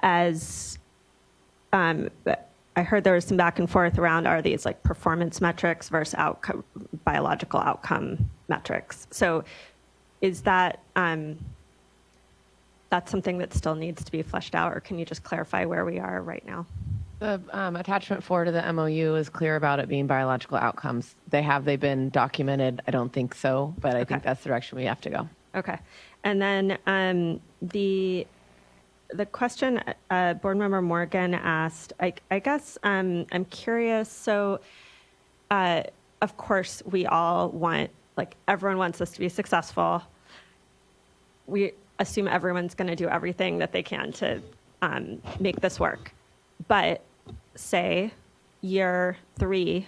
as I heard there was some back and forth around, are these like performance metrics versus biological outcome metrics? So is that that's something that still needs to be fleshed out, or can you just clarify where we are right now? The attachment 4 to the MOU is clear about it being biological outcomes. They been documented? I don't think so, but I think that's the direction we have to go. Okay. And then the question Board Member Morgan asked, I guess I'm curious. So, of course, we all want, everyone wants us to be successful. We assume everyone's going to do everything that they can to make this work. But say year 3,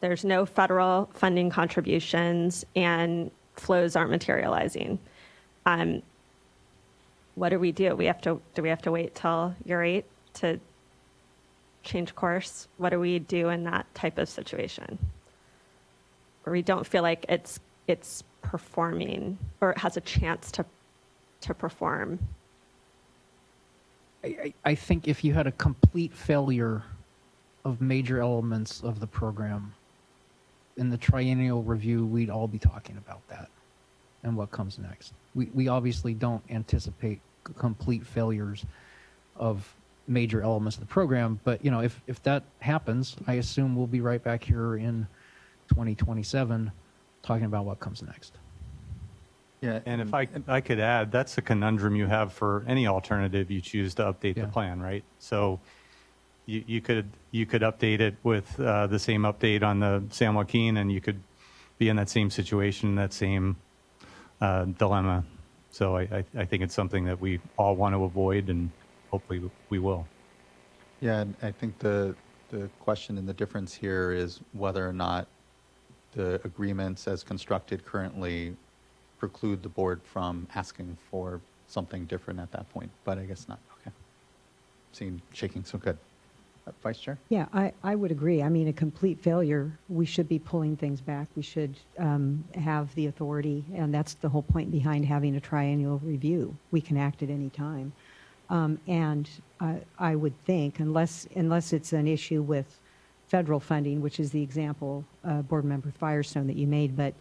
there's no federal funding contributions and flows aren't materializing. What do? Do we have to wait till year 8 to change course? What do we do in that type of situation where we don't feel like it's performing or it has a chance to perform? I think if you had a complete failure of major elements of the program in the triennial review, we'd all be talking about that and what comes next. We obviously don't anticipate complete failures of major elements of the program, but if that happens, I assume we'll be right back here in 2027 talking about what comes next. Yeah, and if I could add, that's a conundrum you have for any alternative you choose to update the plan, right? So you could update it with the same update on the San Joaquin, and you could be in that same situation, that same dilemma. So I think it's something that we all want to avoid, and hopefully we will. Yeah, and I think the question and the difference here is whether or not the agreements as constructed currently preclude the board from asking for something different at that point, but I guess not. Okay. Seeing shaking, so good. Vice Chair? Yeah, I would agree. I mean, a complete failure, we should be pulling things back. We should have the authority, and that's the whole point behind having a triennial review. We can act at any time. And I would think, unless it's an issue with federal funding, which is the example, Board Member Firestone, that you made, but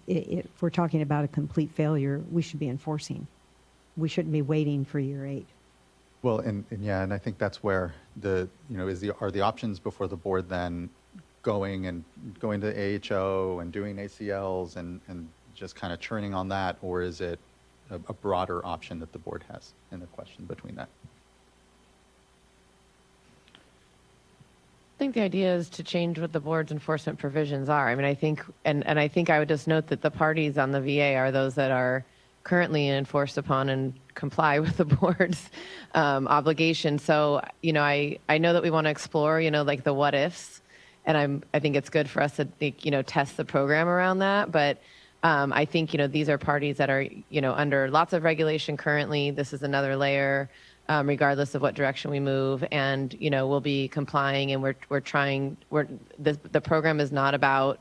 if we're talking about a complete failure, we should be enforcing. We shouldn't be waiting for year 8. Well, and yeah, and I think that's where are the options before the board then going to AHO and doing ACLs and just kind of churning on that, or is it a broader option that the board has in the question between that? I think the idea is to change what the board's enforcement provisions are. I mean, I think, and I think I would just note that the parties on the VA are those that are currently enforced upon and comply with the board's obligation. So, I know that we want to explore, like the what ifs, and I think it's good for us to think, test the program around that. But I think, these are parties that are, under lots of regulation currently. This is another layer, regardless of what direction we move, and, we'll be complying, and the program is not about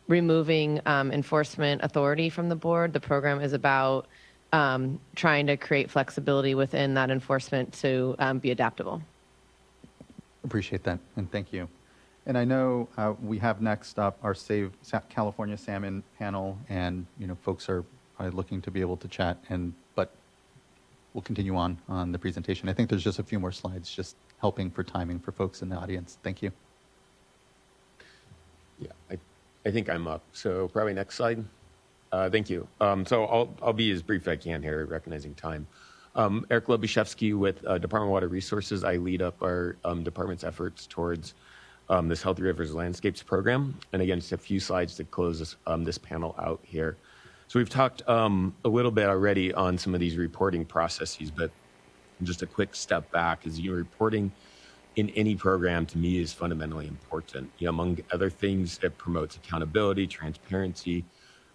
removing enforcement authority from the board. The program is about trying to create flexibility within that enforcement to be adaptable. Appreciate that, and thank you. And I know we have next up our Save California Salmon panel, and folks are looking to be able to chat, but we'll continue on the presentation. I think there's just a few more slides, just helping for timing for folks in the audience. Thank you. Yeah, I think I'm up. So probably next slide. Thank you. So I'll be as brief as I can here, recognizing time. Eric Lobushevsky with Department of Water Resources. I lead up our department's efforts towards this Healthy Rivers Landscapes program. And again, just a few slides to close this panel out here. So we've talked a little bit already on some of these reporting processes, but just a quick step back is reporting in any program to me is fundamentally important. Among other things, it promotes accountability, transparency,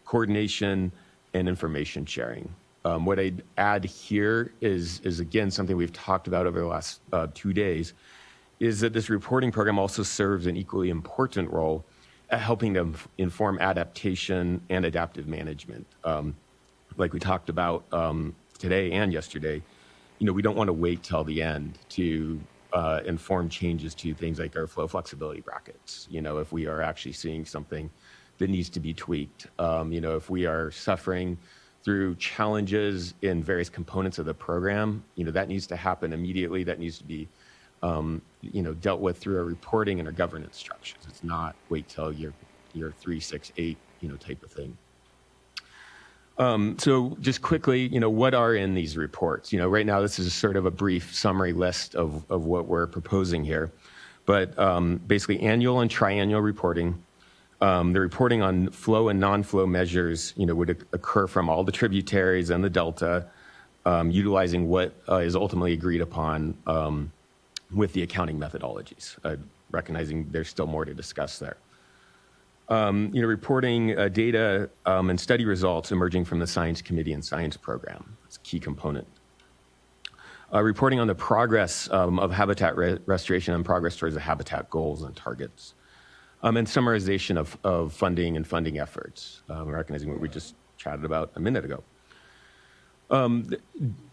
coordination, and information sharing. What I'd add here is again, something we've talked about over the last 2 days, is that this reporting program also serves an equally important role at helping to inform adaptation and adaptive management. Like we talked about today and yesterday, we don't want to wait till the end to inform changes to things like our flow flexibility brackets. If we are actually seeing something that needs to be tweaked, if we are suffering through challenges in various components of the program, that needs to happen immediately. That needs to be, dealt with through our reporting and our governance structures. It's not wait till year 3, 6, 8, type of thing. So just quickly, what are in these reports? Right now, this is sort of a brief summary list of what we're proposing here. But basically, annual and triennial reporting. The reporting on flow and non-flow measures, would occur from all the tributaries and the delta, utilizing what is ultimately agreed upon with the accounting methodologies, recognizing there's still more to discuss there. Reporting data and study results emerging from the Science Committee and Science Program. It's a key component. Reporting on the progress of habitat restoration and progress towards the habitat goals and targets. And summarization of funding and funding efforts, recognizing what we just chatted about a minute ago. The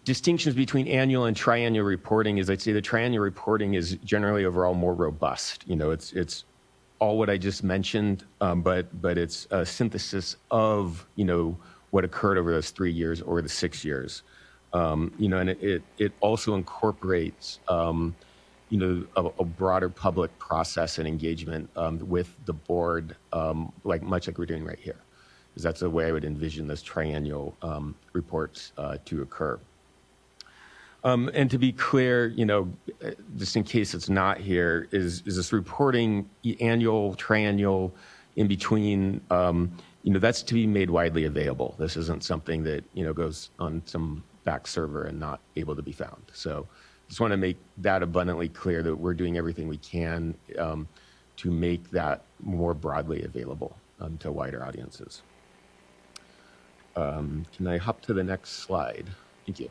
distinctions between annual and triennial reporting is, I'd say the triennial reporting is generally overall more robust. It's all what I just mentioned, but it's a synthesis of, what occurred over those 3 years or the 6 years. And it also incorporates, a broader public process and engagement with the board, much like we're doing right here. Because that's the way I would envision those triennial reports to occur. And to be clear, just in case it's not here, is this reporting annual, triennial, in between, that's to be made widely available. This isn't something that, goes on some back server and not able to be found. So just want to make that abundantly clear that we're doing everything we can to make that more broadly available to wider audiences. Can I hop to the next slide? Thank you.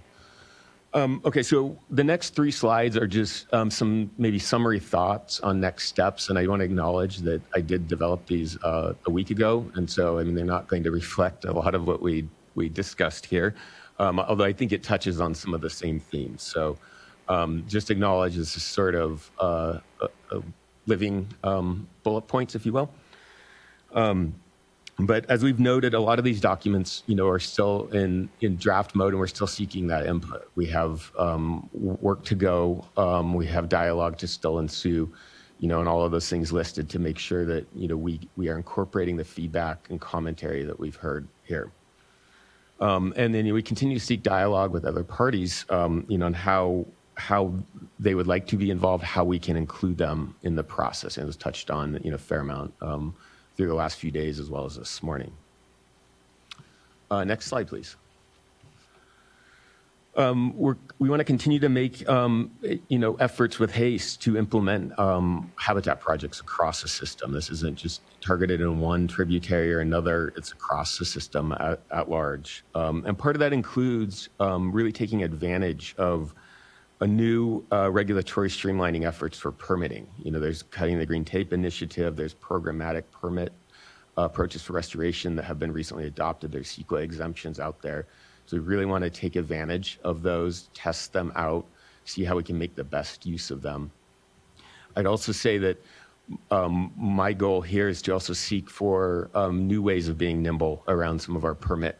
Okay, so the next 3 slides are just some maybe summary thoughts on next steps, and I want to acknowledge that I did develop these a week ago, and so I mean they're not going to reflect a lot of what we discussed here, although I think it touches on some of the same themes. So just acknowledge this is sort of living bullet points, if you will. But as we've noted, a lot of these documents, are still in draft mode, and we're still seeking that input. We have work to go. We have dialogue to still ensue, and all of those things listed to make sure that, we are incorporating the feedback and commentary that we've heard here. And then we continue to seek dialogue with other parties, on how they would like to be involved, how we can include them in the process. And it was touched on, a fair amount through the last few days as well as this morning. Next slide, please. We want to continue to make, efforts with haste to implement habitat projects across the system. This isn't just targeted in one tributary or another, it's across the system at large. And part of that includes really taking advantage of a new regulatory streamlining efforts for permitting. There's Cutting the Green Tape initiative, there's programmatic permit approaches for restoration that have been recently adopted. There's CEQA exemptions out there. So we really want to take advantage of those, test them out, see how we can make the best use of them. I'd also say that my goal here is to also seek for new ways of being nimble around some of our permit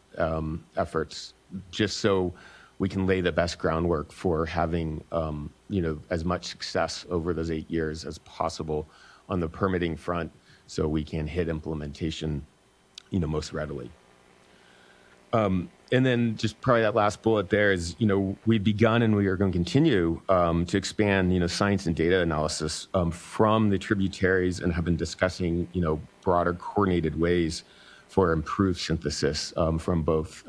efforts, just so we can lay the best groundwork for having, as much success over those 8 years as possible on the permitting front, so we can hit implementation, most readily. And then just probably that last bullet there is, we've begun and we are going to continue to expand, science and data analysis from the tributaries, and have been discussing, broader coordinated ways for improved synthesis from both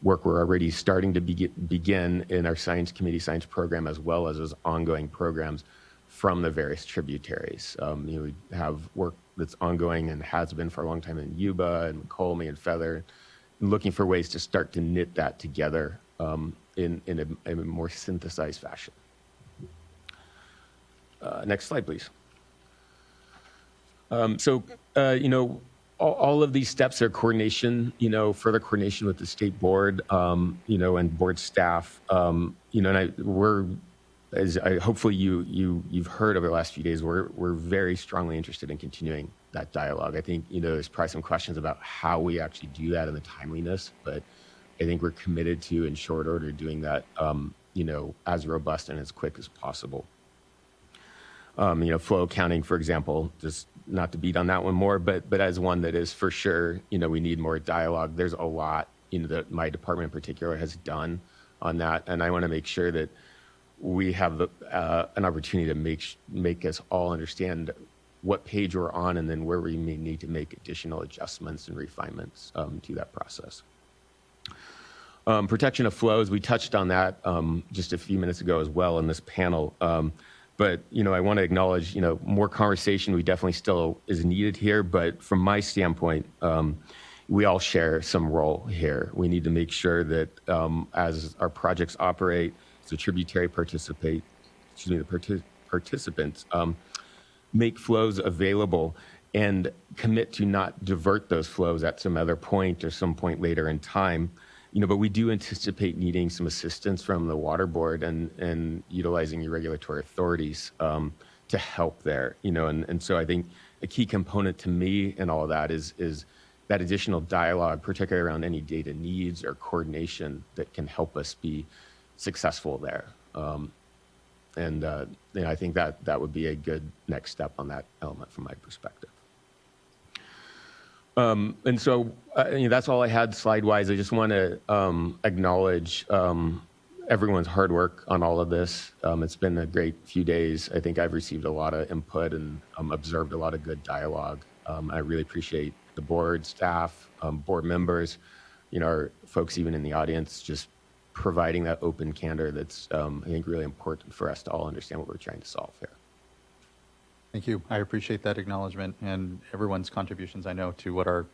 work we're already starting to begin in our science committee science program, as well as those ongoing programs from the various tributaries. We have work that's ongoing and has been for a long time in Yuba and Colmy and Feather, and looking for ways to start to knit that together in a more synthesized fashion. Next slide, please. All of these steps are coordination, further coordination with the state board, and board staff, and hopefully you've heard over the last few days, we're very strongly interested in continuing that dialogue. I think, there's probably some questions about how we actually do that and the timeliness, but I think we're committed to, in short order, doing that, as robust and as quick as possible. Flow accounting, for example, just not to beat on that one more, but as one that is for sure, we need more dialogue. There's a lot, that my department in particular has done on that, and I want to make sure that we have an opportunity to make us all understand what page we're on, and then where we may need to make additional adjustments and refinements to that process. Protection of flows, we touched on that just a few minutes ago as well in this panel. But, I want to acknowledge, more conversation we definitely still is needed here. But from my standpoint, we all share some role here. We need to make sure that as our projects operate, the tributary participants make flows available and commit to not divert those flows at some other point or some point later in time. But we do anticipate needing some assistance from the water board and utilizing your regulatory authorities to help there. And so I think a key component to me in all of that is that additional dialogue, particularly around any data needs or coordination that can help us be successful there. I think that would be a good next step on that element from my perspective. And so that's all I had slide-wise. I just want to acknowledge everyone's hard work on all of this. It's been a great few days. I think I've received a lot of input and observed a lot of good dialogue. I really appreciate the board, staff, board members, our folks even in the audience, just providing that open candor that's, I think, really important for us to all understand what we're trying to solve here. Thank you. I appreciate that acknowledgement and everyone's contributions, I know, to what are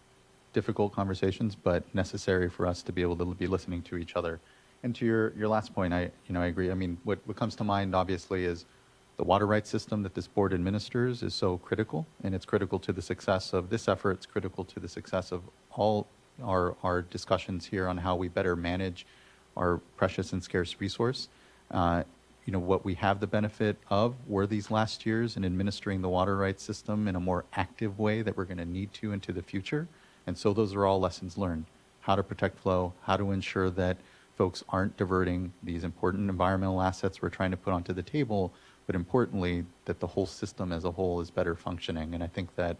difficult conversations, but necessary for us to be able to be listening to each other. And to your last point, I agree. I mean, what comes to mind obviously is the water rights system that this board administers is so critical, and it's critical to the success of this effort. It's critical to the success of all our discussions here on how we better manage our precious and scarce resource. What we have the benefit of were these last years in administering the water rights system in a more active way that we're going to need to into the future. And so those are all lessons learned. How to protect flow, how to ensure that folks aren't diverting these important environmental assets we're trying to put onto the table, but importantly, that the whole system as a whole is better functioning. And I think that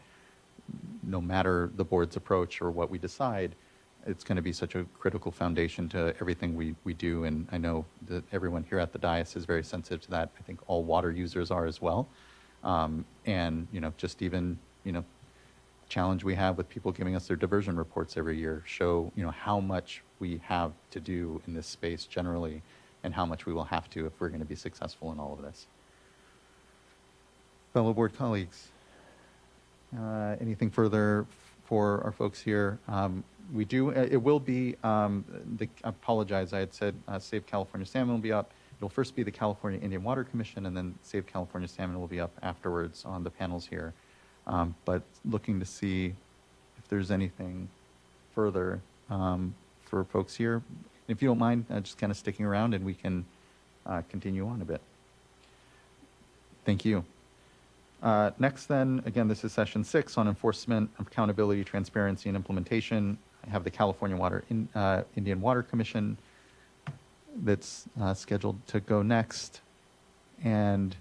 no matter the board's approach or what we decide, it's going to be such a critical foundation to everything we do. And I know that everyone here at the dais is very sensitive to that. I think all water users are as well. And, just even, challenge we have with people giving us their diversion reports every year show, how much we have to do in this space generally and how much we will have to if we're going to be successful in all of this. Fellow board colleagues, anything further for our folks here? It will be, I apologize, I had said Save California Salmon will be up. It'll first be the California Indian Water Commission, and then Save California Salmon will be up afterwards on the panels here. But looking to see if there's anything further for folks here. If you don't mind, just kind of sticking around and we can continue on a bit. Thank you. Next then, again, this is session 6 on enforcement, accountability, transparency, and implementation. I have the California Indian Water Commission that's scheduled to go next. And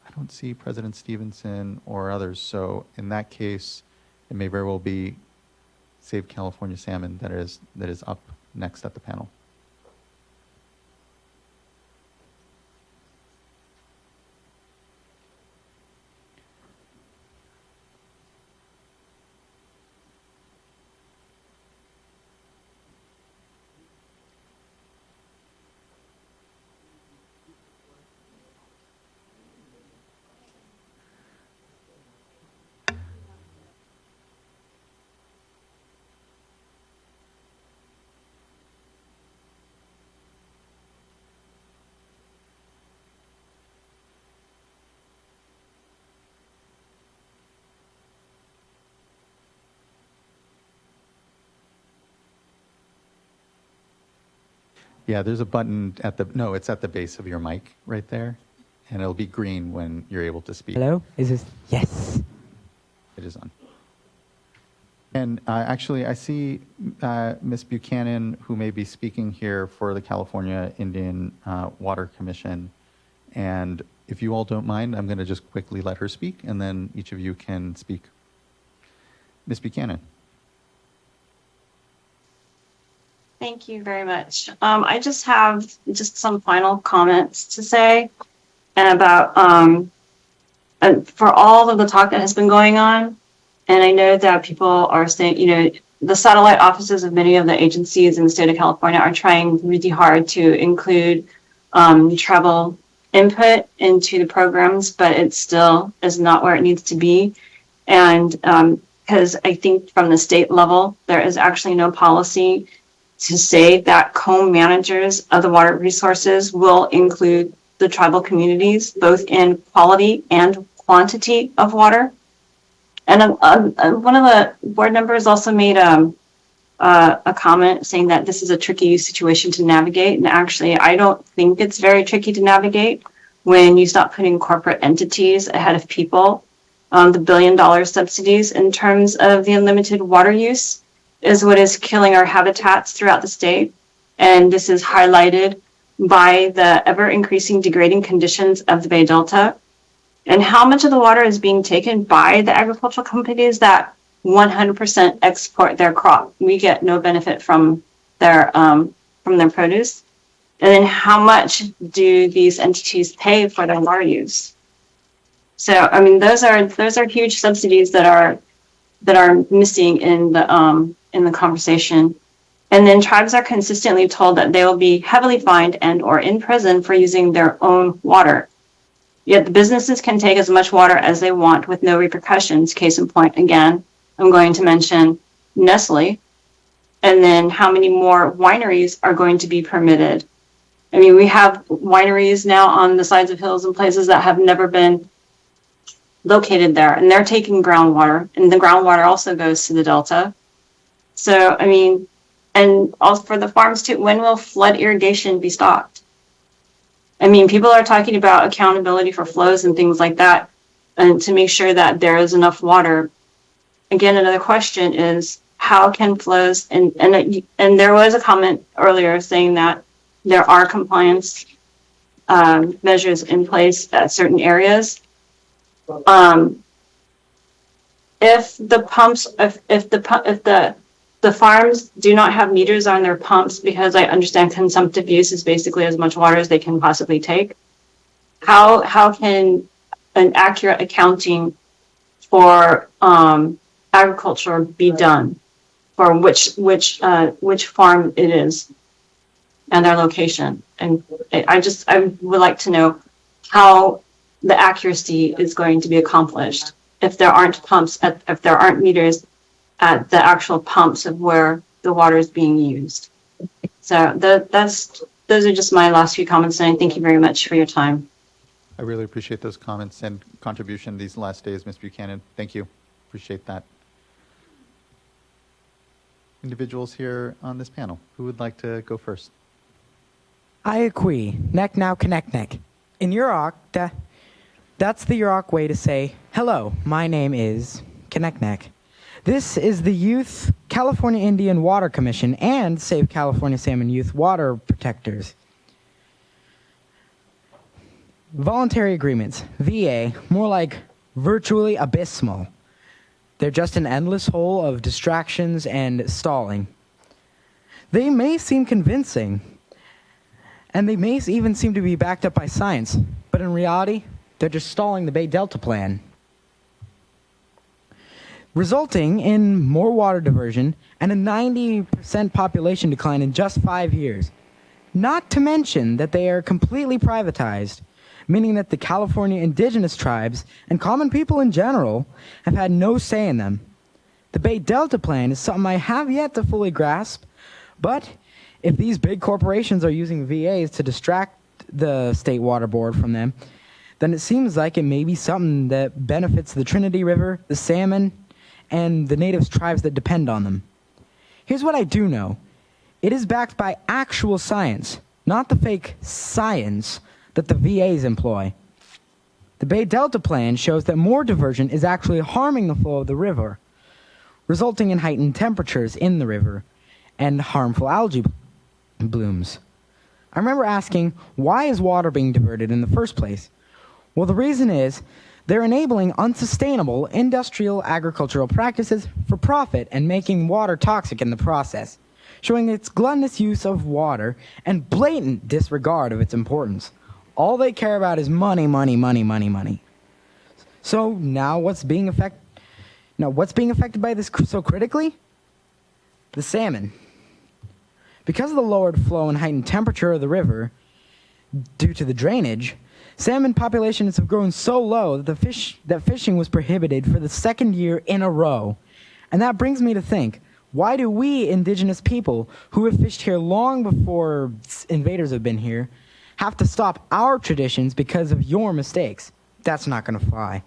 I don't see President Stevenson or others. So in that case, it may very well be Save California Salmon that is up next at the panel. Yeah, there's a button it's at the base of your mic right there, and it'll be green when you're able to speak. Hello? Is this? Yes. It is on. And actually, I see Ms. Buchanan, who may be speaking here for the California Indian Water Commission. And if you all don't mind, I'm going to just quickly let her speak, and then each of you can speak. Ms. Buchanan. Thank you very much. I just have some final comments to say, and about for all of the talk that has been going on. And I know that people are saying, the satellite offices of many of the agencies in the state of California are trying really hard to include travel input into the programs, but it still is not where it needs to be. And because I think from the state level, there is actually no policy to say that co-managers of the water resources will include the tribal communities, both in quality and quantity of water. And one of the board members also made a comment saying that this is a tricky situation to navigate. And actually, I don't think it's very tricky to navigate when you stop putting corporate entities ahead of people. The $1 billion subsidies in terms of the unlimited water use is what is killing our habitats throughout the state. And this is highlighted by the ever-increasing degrading conditions of the Bay Delta, and how much of the water is being taken by the agricultural companies that 100% export their crop. We get no benefit from their produce. And then how much do these entities pay for their water use? So, I mean, those are huge subsidies that are missing in the conversation. And then tribes are consistently told that they will be heavily fined and or in prison for using their own water. Yet the businesses can take as much water as they want with no repercussions. Case in point, again, I'm going to mention Nestle? And then how many more wineries are going to be permitted? I mean, we have wineries now on the sides of hills and places that have never been located there, and they're taking groundwater, and the groundwater also goes to the Delta. So, I mean, and also for the farms too, when will flood irrigation be stopped? I mean, people are talking about accountability for flows and things like that, and to make sure that there is enough water. Again, another question is how can flows, and there was a comment earlier saying that there are compliance measures in place at certain areas. If the pumps, if the farms do not have meters on their pumps, because I understand consumptive use is basically as much water as they can possibly take, how can an accurate accounting for agriculture be done for which farm it is and their location? And I would like to know how the accuracy is going to be accomplished if there aren't pumps, if there aren't meters at the actual pumps of where the water is being used. So those are just my last few comments, and I thank you very much for your time. I really appreciate those comments and contribution these last days, Ms. Buchanan. Thank you. Appreciate that. Individuals here on this panel, who would like to go first? I agree. Neck now, connect neck. In Yurok, that's the Yurok way to say, hello, my name is Connect Neck. This is the Youth California Indian Water Commission and Save California Salmon Youth Water Protectors. Voluntary agreements, VA, more like virtually abysmal. They're just an endless hole of distractions and stalling. They may seem convincing, and they may even seem to be backed up by science, but in reality, they're just stalling the Bay Delta plan, resulting in more water diversion and a 90% population decline in just 5 years. Not to mention that they are completely privatized, meaning that the California indigenous tribes and common people in general have had no say in them. The Bay Delta plan is something I have yet to fully grasp, but if these big corporations are using VAs to distract the State Water Board from them, then it seems like it may be something that benefits the Trinity River, the salmon, and the native tribes that depend on them. Here's what I do know. It is backed by actual science, not the fake science that the VAs employ. The Bay Delta plan shows that more diversion is actually harming the flow of the river, resulting in heightened temperatures in the river and harmful algae blooms. I remember asking, why is water being diverted in the first place? Well, the reason is they're enabling unsustainable industrial agricultural practices for profit and making water toxic in the process, showing its gluttonous use of water and blatant disregard of its importance. All they care about is money, money, money, money, money. So now what's being affected by this so critically? The salmon. Because of the lowered flow and heightened temperature of the river, due to the drainage, salmon populations have grown so low that fishing was prohibited for the second year in a row. And that brings me to think, why do we indigenous people, who have fished here long before invaders have been here, have to stop our traditions because of your mistakes? That's not going to fly.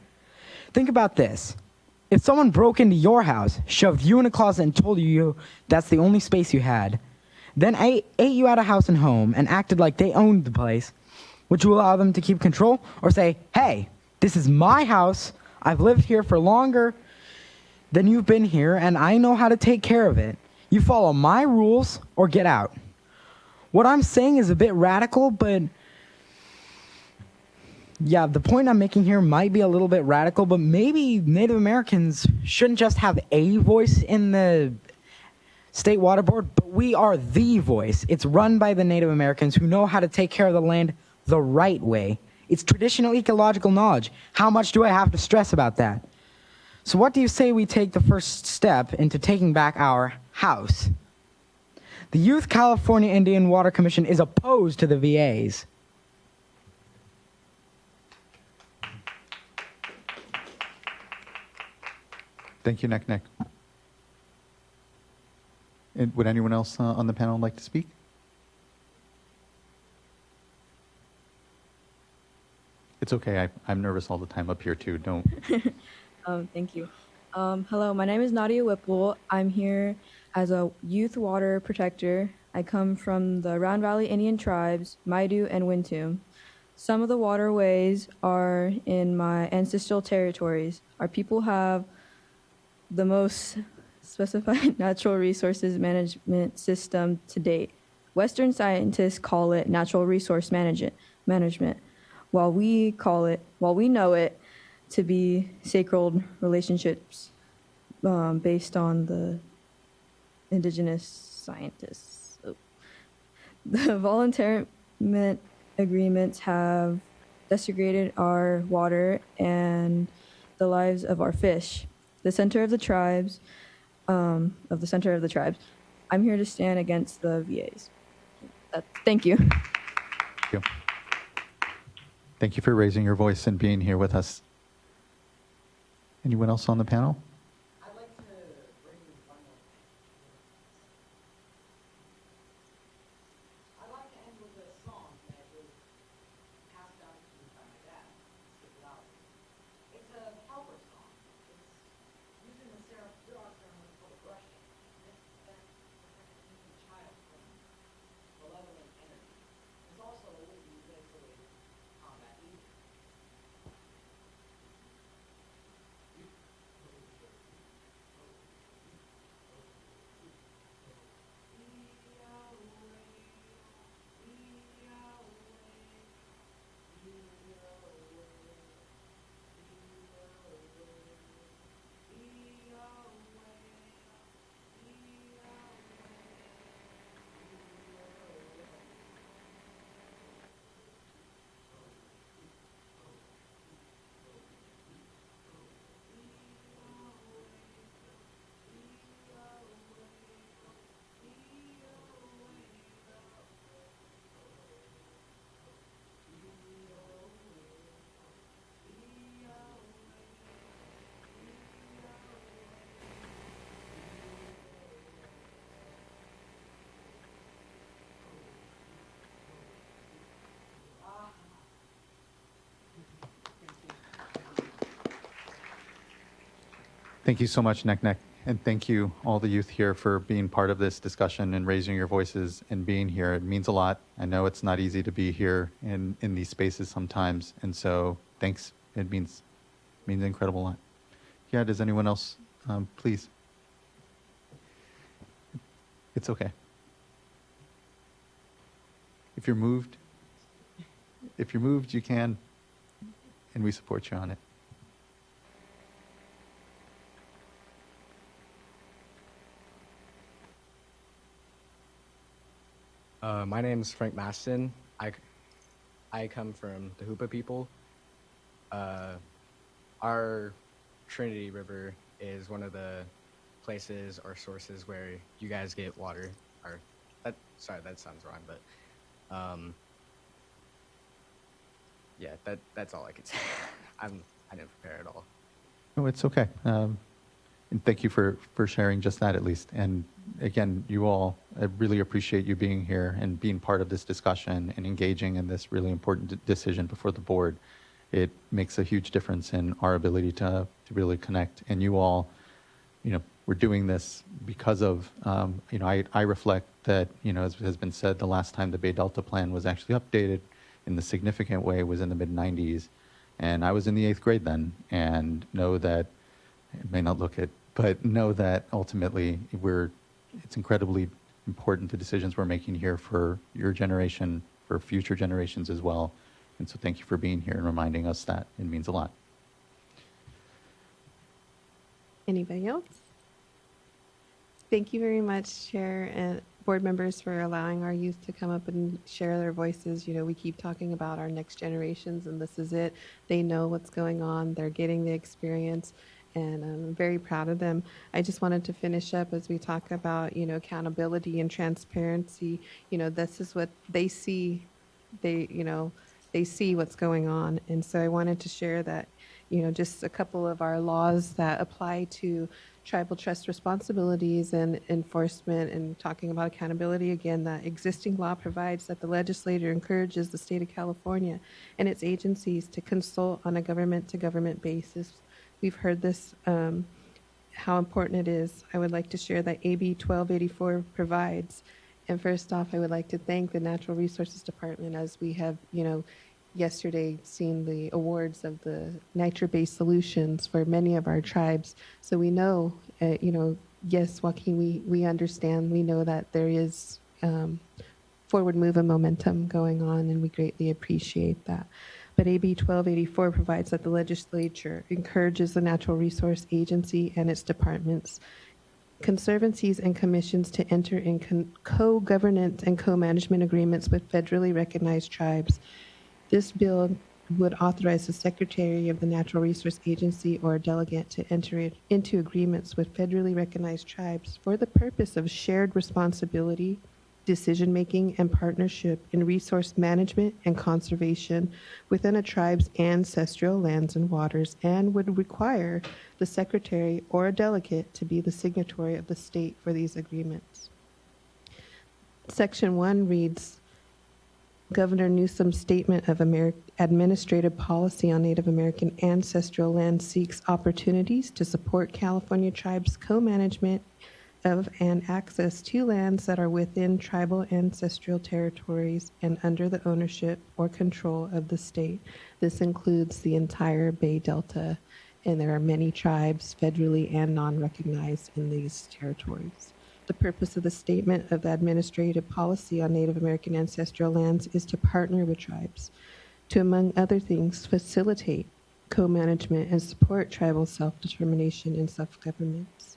Think about this. If someone broke into your house, shoved you in a closet and told you that's the only space you had, then ate you out of house and home and acted like they owned the place, would you allow them to keep control? Or say, hey, this is my house, I've lived here for longer than you've been here, and I know how to take care of it. You follow my rules or get out. What I'm saying is a bit radical, but yeah, the point I'm making here might be a little bit radical, but maybe Native Americans shouldn't just have a voice in the State Water Board, but we are the voice. It's run by the Native Americans who know how to take care of the land the right way. It's traditional ecological knowledge. How much do I have to stress about that? So what do you say we take the first step into taking back our house? The Youth California Indian Water Commission is opposed to the VAs. Thank you, Nick. Would anyone else on the panel like to speak? It's okay. I'm nervous all the time up here too. Don't. Thank you. Hello, my name is Nadia Whipple. I'm here as a youth water protector. I come from the Round Valley Indian tribes, Maidu and Wintum. Some of the waterways are in my ancestral territories. Our people have the most specified natural resources management system to date. Western scientists call it natural resource management, while we know it to be sacred relationships based on the indigenous scientists. So, the voluntary agreements have desegregated our water and the lives of our fish. The center of the tribes, I'm here to stand against the VAs. Thank you. Thank you. Thank you for raising your voice and being here with us. Anyone else on the panel? Thank you so much, Nek Nek, and thank you all the youth here for being part of this discussion and raising your voices and being here. It means a lot. I know it's not easy to be here in these spaces sometimes, and so thanks. It means an incredible lot. Yeah, does anyone else, please? It's okay. If you're moved, you can, and we support you on it. My name is Frank Maston. I come from the Hoopa people. Our Trinity River is one of the places or sources where you guys get water. Sorry, that sounds wrong, but yeah, that's all I could say. I didn't prepare at all. No, it's okay. And thank you for sharing just that at least. And again, you all, I really appreciate you being here and being part of this discussion and engaging in this really important decision before the board. It makes a huge difference in our ability to really connect. And you all, we're doing this because of, I reflect that, as has been said, the last time the Bay Delta Plan was actually updated in the significant way was in the mid-90s. And I was in the 8th grade then, and know that, it may not look it, but know that ultimately it's incredibly important, the decisions we're making here for your generation, for future generations as well. And so thank you for being here and reminding us that. It means a lot. Anybody else? Thank you very much, Chair and board members, for allowing our youth to come up and share their voices. We keep talking about our next generations, and this is it. They know what's going on. They're getting the experience, and I'm very proud of them. I just wanted to finish up as we talk about, accountability and transparency. This is what they see. They see what's going on. And so I wanted to share that, just a couple of our laws that apply to tribal trust responsibilities and enforcement and talking about accountability again, that existing law provides that the legislature encourages the state of California and its agencies to consult on a government-to-government basis. We've heard this, how important it is. I would like to share that AB 1284 provides. And first off, I would like to thank the Natural Resources Department, as we have, yesterday seen the awards of the nitrate-based solutions for many of our tribes. So we know, yes, Joaquin, we understand, we know that there is forward move and momentum going on, and we greatly appreciate that. But AB 1284 provides that the legislature encourages the Natural Resource Agency and its departments, conservancies, and commissions to enter in co-governance and co-management agreements with federally recognized tribes. This bill would authorize the Secretary of the Natural Resource Agency or a delegate to enter into agreements with federally recognized tribes for the purpose of shared responsibility, decision-making, and partnership in resource management and conservation within a tribe's ancestral lands and waters, and would require the Secretary or a delegate to be the signatory of the state for these agreements. Section 1 reads, Governor Newsom's statement of administrative policy on Native American ancestral land seeks opportunities to support California tribes' co-management of and access to lands that are within tribal ancestral territories and under the ownership or control of the state. This includes the entire Bay Delta, and there are many tribes, federally and non-recognized, in these territories. The purpose of the statement of the administrative policy on Native American ancestral lands is to partner with tribes to, among other things, facilitate co-management and support tribal self-determination and self-governance.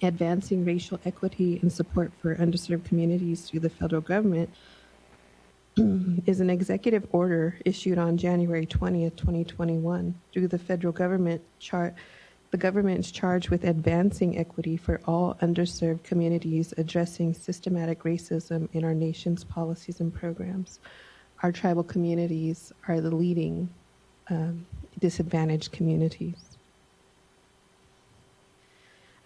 Advancing racial equity and support for underserved communities through the federal government is an executive order issued on January 20th, 2021 through the federal government. The government is charged with advancing equity for all underserved communities, addressing systematic racism in our nation's policies and programs. Our tribal communities are the leading disadvantaged communities.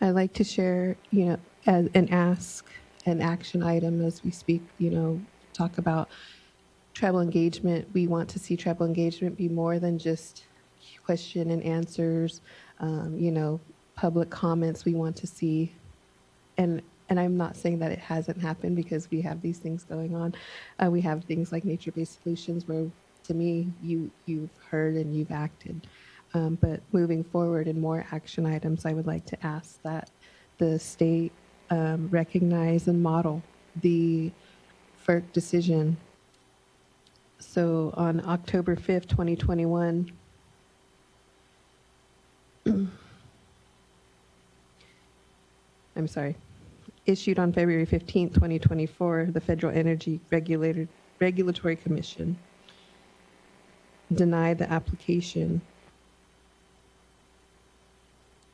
I'd like to share, and ask an action item as we speak, talk about tribal engagement. We want to see tribal engagement be more than just question and answers, public comments. We want to see, and I'm not saying that it hasn't happened, because we have these things going on. We have things like nature-based solutions where, to me, you've heard and you've acted. But moving forward in more action items, I would like to ask that the state recognize and model the FERC decision. So on October 5th, 2021, issued on February 15th, 2024, the Federal Energy Regulatory Commission denied the application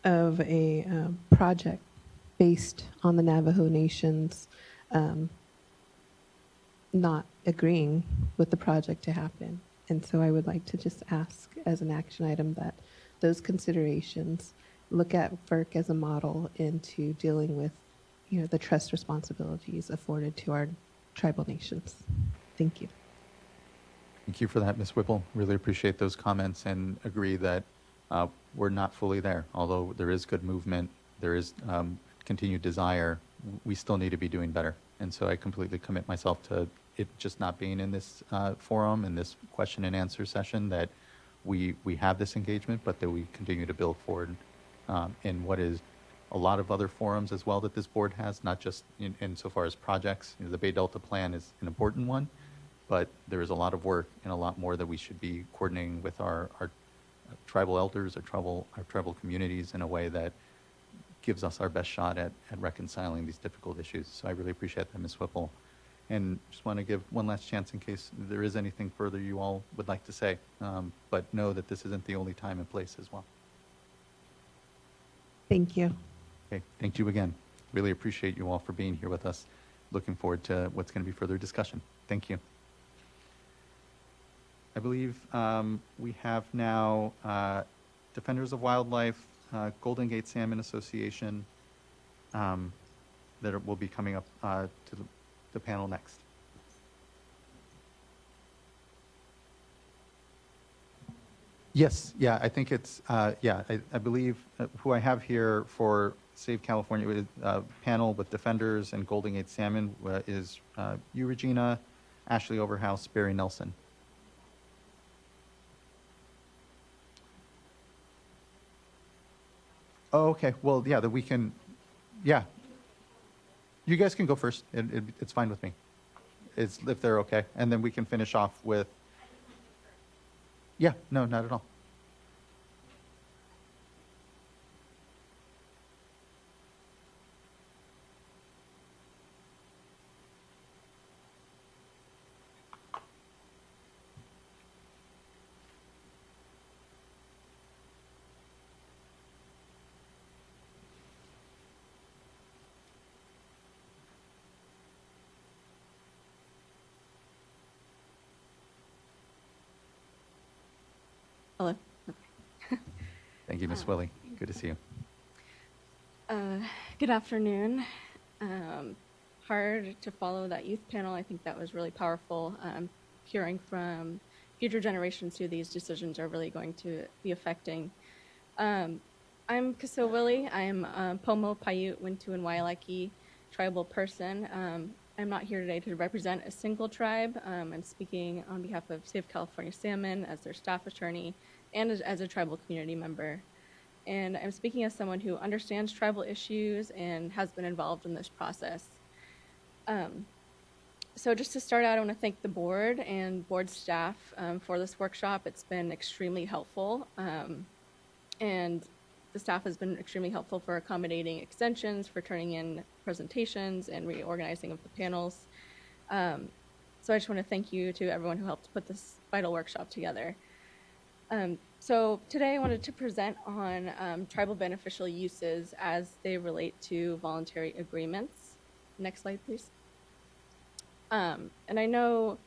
of a project based on the Navajo Nation's not agreeing with the project to happen. And so I would like to just ask as an action item that those considerations look at FERC as a model into dealing with, the trust responsibilities afforded to our tribal nations. Thank you. Thank you for that, Ms. Whipple. Really appreciate those comments and agree that we're not fully there. Although there is good movement, there is continued desire, we still need to be doing better. And so I completely commit myself to it just not being in this forum, in this question and answer session, that we have this engagement, but that we continue to build forward in what is a lot of other forums as well that this board has, not just in so far as projects. The Bay Delta Plan is an important one, but there is a lot of work and a lot more that we should be coordinating with our tribal elders, our tribal communities in a way that gives us our best shot at reconciling these difficult issues. So I really appreciate that, Ms. Whipple. And just want to give one last chance in case there is anything further you all would like to say, but know that this isn't the only time and place as well. Thank you. Okay, thank you again. Really appreciate you all for being here with us. Looking forward to what's going to be further discussion. Thank you. I believe we have now Defenders of Wildlife, Golden Gate Salmon Association that will be coming up to the panel next. Yes, yeah, I think it's, yeah, I believe who I have here for Save California panel with Defenders and Golden Gate Salmon is you, Regina, Ashley Overhouse, Barry Nelson. Oh, okay, well, yeah, that we can, yeah. You guys can go first. It's fine with me. It's if they're okay. And then we can finish off with, yeah, no, not at all. Hello. Thank you, Ms. Willie. Good to see you. Good afternoon. Hard to follow that youth panel. I think that was really powerful. Hearing from future generations who these decisions are really going to be affecting. I'm Kaso Willie. I'm a Pomo, Paiute, Wintu, and Wailaki tribal person. I'm not here today to represent a single tribe. I'm speaking on behalf of Save California Salmon as their staff attorney and as a tribal community member. And I'm speaking as someone who understands tribal issues and has been involved in this process. So just to start out, I want to thank the board and board staff for this workshop. It's been extremely helpful. And the staff has been extremely helpful for accommodating extensions, for turning in presentations and reorganizing of the panels. So I just want to thank you to everyone who helped put this vital workshop together. So today I wanted to present on tribal beneficial uses as they relate to voluntary agreements. Next slide, please. And I know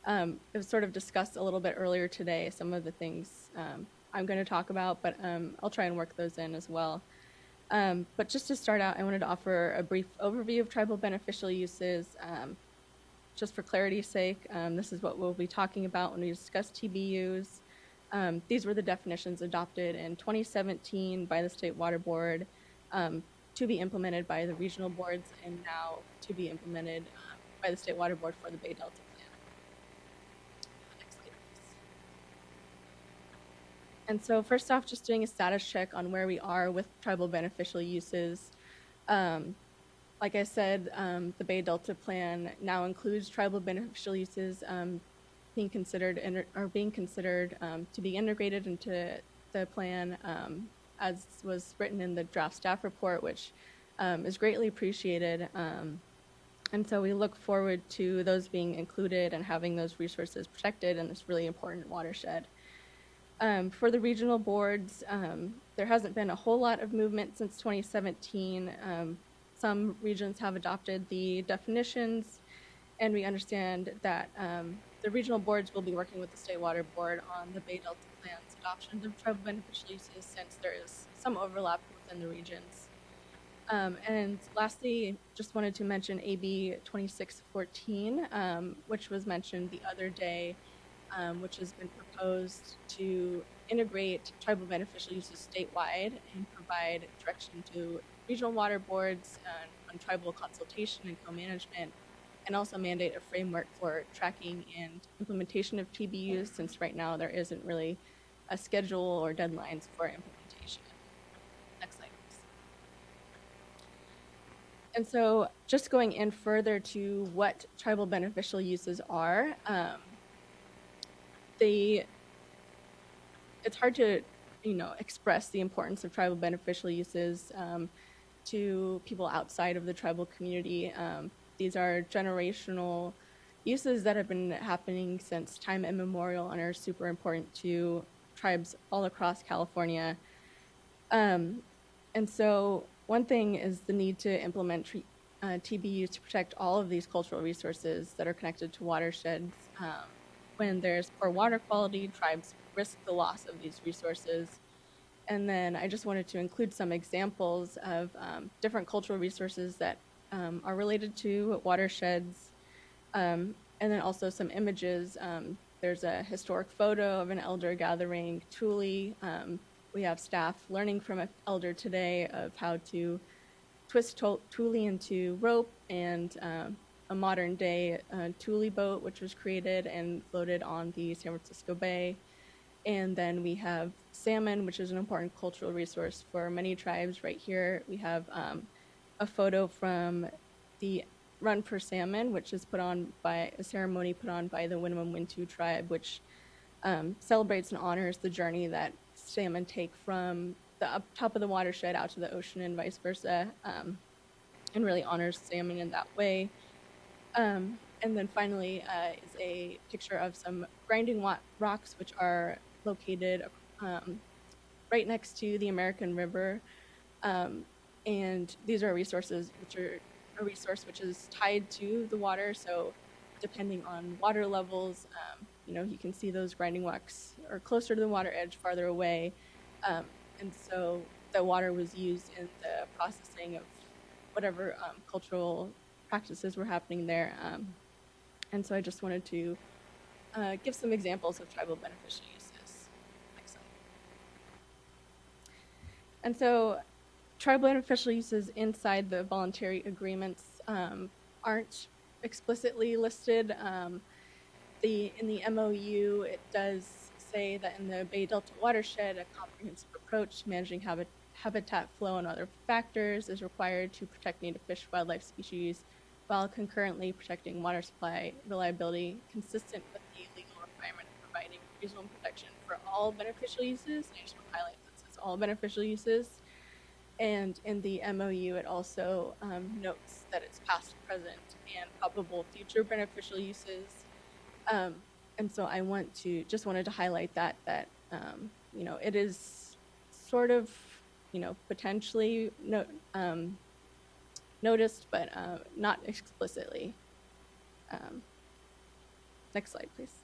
it was sort of discussed a little bit earlier today, some of the things I'm going to talk about, but I'll try and work those in as well. But just to start out, I wanted to offer a brief overview of tribal beneficial uses. Just for clarity's sake, this is what we'll be talking about when we discuss TBUs. These were the definitions adopted in 2017 by the State Water Board to be implemented by the regional boards and now to be implemented by the State Water Board for the Bay Delta Plan. Next slide, please. And so first off, just doing a status check on where we are with tribal beneficial uses. Like I said, the Bay Delta Plan now includes tribal beneficial uses being considered to be integrated into the plan as was written in the draft staff report, which is greatly appreciated. And so we look forward to those being included and having those resources protected in this really important watershed. For the regional boards, there hasn't been a whole lot of movement since 2017. Some regions have adopted the definitions, and we understand that the regional boards will be working with the State Water Board on the Bay Delta Plan's adoption of tribal beneficial uses since there is some overlap within the regions. And lastly, just wanted to mention AB 2614, which was mentioned the other day, which has been proposed to integrate tribal beneficial uses statewide and provide direction to regional water boards on tribal consultation and co-management, and also mandate a framework for tracking and implementation of TBUs, since right now there isn't really a schedule or deadlines for implementation. Next slide, please. And so just going in further to what tribal beneficial uses are, it's hard to express the importance of tribal beneficial uses to people outside of the tribal community. These are generational uses that have been happening since time immemorial and are super important to tribes all across California. And so one thing is the need to implement TBUs to protect all of these cultural resources that are connected to watersheds. When there's poor water quality, tribes risk the loss of these resources. And then I just wanted to include some examples of different cultural resources that are related to watersheds, and then also some images. There's a historic photo of an elder gathering tule. We have staff learning from an elder today of how to twist tule into rope, and a modern day tule boat, which was created and floated on the San Francisco Bay. And then we have salmon, which is an important cultural resource for many tribes. Right here, we have a photo from the Run for Salmon, which is put on by a ceremony put on by the Winnemem Wintu tribe, which celebrates and honors the journey that salmon take from the up top of the watershed out to the ocean and vice versa, and really honors salmon in that way. And then finally is a picture of some grinding rocks, which are located right next to the American River. And these are resources which are a resource which is tied to the water. So depending on water levels, you can see those grinding rocks are closer to the water edge, farther away. And so the water was used in the processing of whatever cultural practices were happening there. And so I just wanted to give some examples of tribal beneficial uses. Next slide. And so tribal beneficial uses inside the voluntary agreements aren't explicitly listed. In the MOU, it does say that in the Bay Delta watershed, a comprehensive approach to managing habitat flow and other factors is required to protect native fish, wildlife species, while concurrently protecting water supply reliability, consistent with the legal requirement of providing reasonable protection for all beneficial uses. I just want to highlight that it says all beneficial uses. And in the MOU, it also notes that it's past, present, and probable future beneficial uses. And so I wanted to highlight that it is sort of, potentially noticed, but not explicitly. Next slide, please.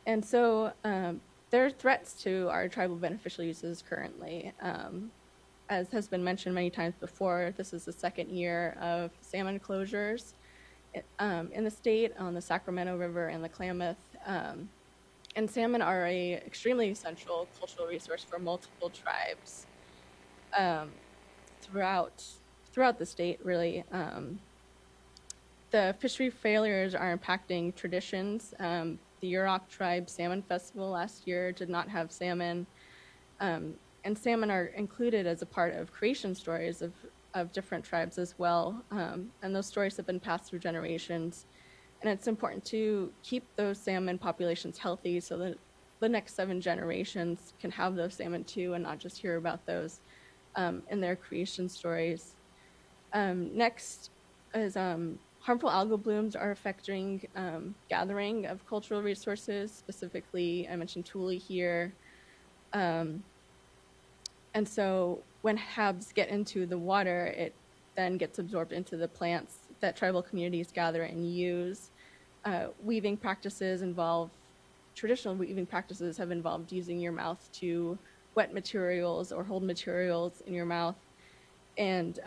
And so there are threats to our tribal beneficial uses currently. As has been mentioned many times before, this is the second year of salmon closures in the state on the Sacramento River and the Klamath. And salmon are an extremely essential cultural resource for multiple tribes throughout the state, really. The fishery failures are impacting traditions. The Yurok tribe Salmon Festival last year did not have salmon. And salmon are included as a part of creation stories of different tribes as well. And those stories have been passed through generations. And it's important to keep those salmon populations healthy so that the next 7 generations can have those salmon too, and not just hear about those in their creation stories. Next is harmful algal blooms are affecting gathering of cultural resources. Specifically, I mentioned tule here. And so when HABs get into the water, it then gets absorbed into the plants that tribal communities gather and use. Traditional weaving practices have involved using your mouth to wet materials or hold materials in your mouth. And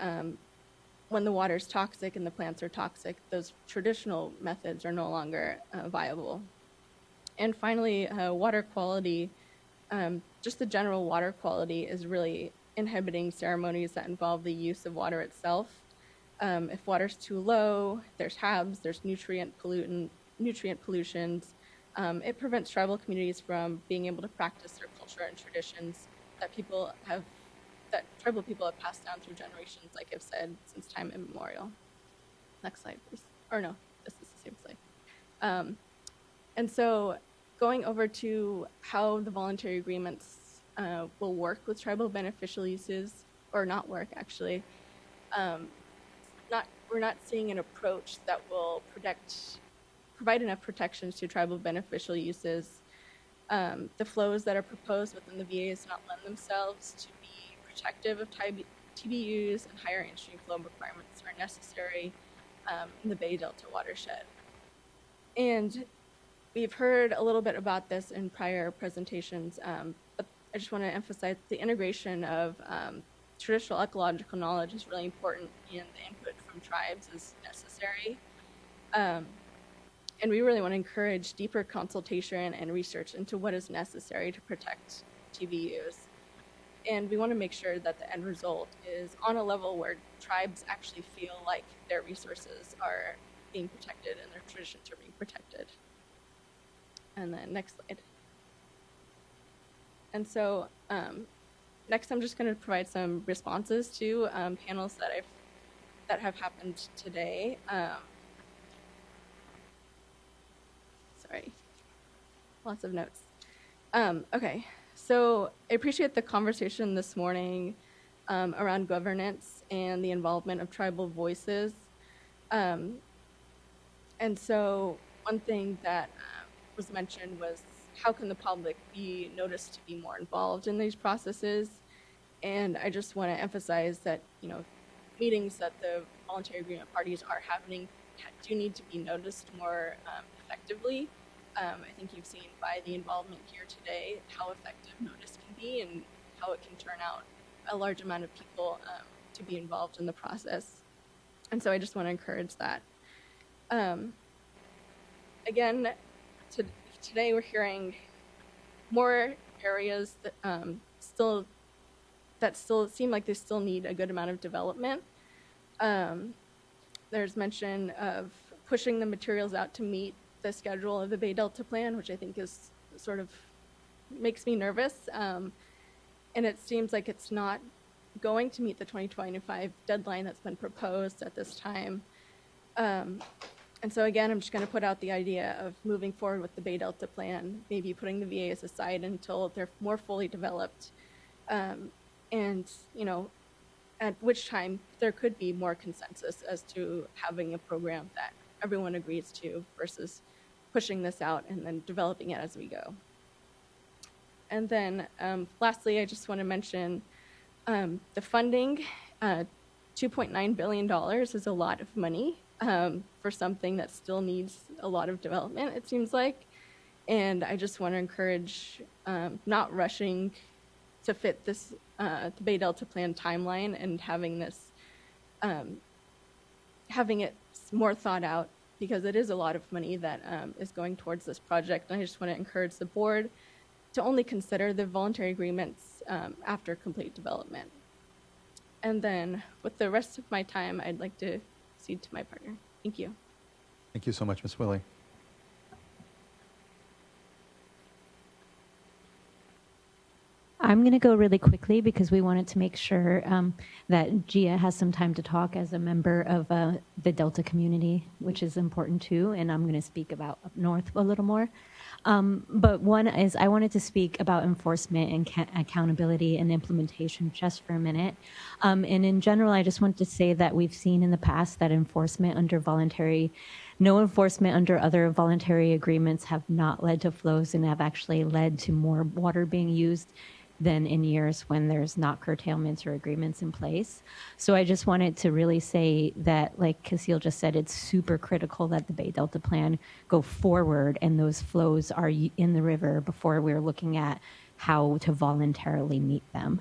when the water is toxic and the plants are toxic, those traditional methods are no longer viable. And finally, water quality. Just the general water quality is really inhibiting ceremonies that involve the use of water itself. If water's too low, there's HABs, there's nutrient pollutions. It prevents tribal communities from being able to practice their culture and traditions that tribal people have passed down through generations, like I've said, since time immemorial. Next slide, please. Or no, this is the same slide. And so going over to how the voluntary agreements will work with tribal beneficial uses, or not work actually. We're not seeing an approach that will provide enough protections to tribal beneficial uses. The flows that are proposed within the VAs not lend themselves to be protective of TBUs, and higher in-stream flow requirements are necessary in the Bay Delta watershed. And we've heard a little bit about this in prior presentations, but I just want to emphasize the integration of traditional ecological knowledge is really important, and the input from tribes is necessary. And we really want to encourage deeper consultation and research into what is necessary to protect TVUs. And we want to make sure that the end result is on a level where tribes actually feel like their resources are being protected and their traditions are being protected. And then next slide. And so next I'm just going to provide some responses to panels that have happened today. Sorry, lots of notes. Okay, so I appreciate the conversation this morning around governance and the involvement of tribal voices. And so one thing that was mentioned was how can the public be noticed to be more involved in these processes? And I just want to emphasize that, you know, meetings that the voluntary agreement parties are having do need to be noticed more effectively. I think you've seen by the involvement here today how effective notice can be and how it can turn out a large amount of people to be involved in the process. And so I just want to encourage that. Again, today we're hearing more areas that still seem like they still need a good amount of development. There's mention of pushing the materials out to meet the schedule of the Bay Delta Plan, which I think is sort of makes me nervous. And it seems like it's not going to meet the 2025 deadline that's been proposed at this time. And so again, I'm just going to put out the idea of moving forward with the Bay Delta Plan, maybe putting the VAs aside until they're more fully developed. And, you know, at which time there could be more consensus as to having a program that everyone agrees to versus pushing this out and then developing it as we go. And then lastly, I just want to mention the funding. $2.9 billion is a lot of money for something that still needs a lot of development, it seems like. And I just want to encourage not rushing to fit this the Bay Delta Plan timeline and having this, having it more thought out, because it is a lot of money that is going towards this project. And I just want to encourage the board to only consider the voluntary agreements after complete development. And then with the rest of my time, I'd like to cede to my partner. Thank you. Thank you so much, Ms. Willie. I'm going to go really quickly because we wanted to make sure that Gia has some time to talk as a member of the Delta community, which is important too. And I'm going to speak about up north a little more. But one is I wanted to speak about enforcement and accountability and implementation just for a minute. And in general, I just wanted to say that we've seen in the past that enforcement under no enforcement under other voluntary agreements have not led to flows and have actually led to more water being used than in years when there's not curtailments or agreements in place. So I just wanted to really say that, like Cecile just said, it's super critical that the Bay Delta Plan go forward and those flows are in the river before we're looking at how to voluntarily meet them.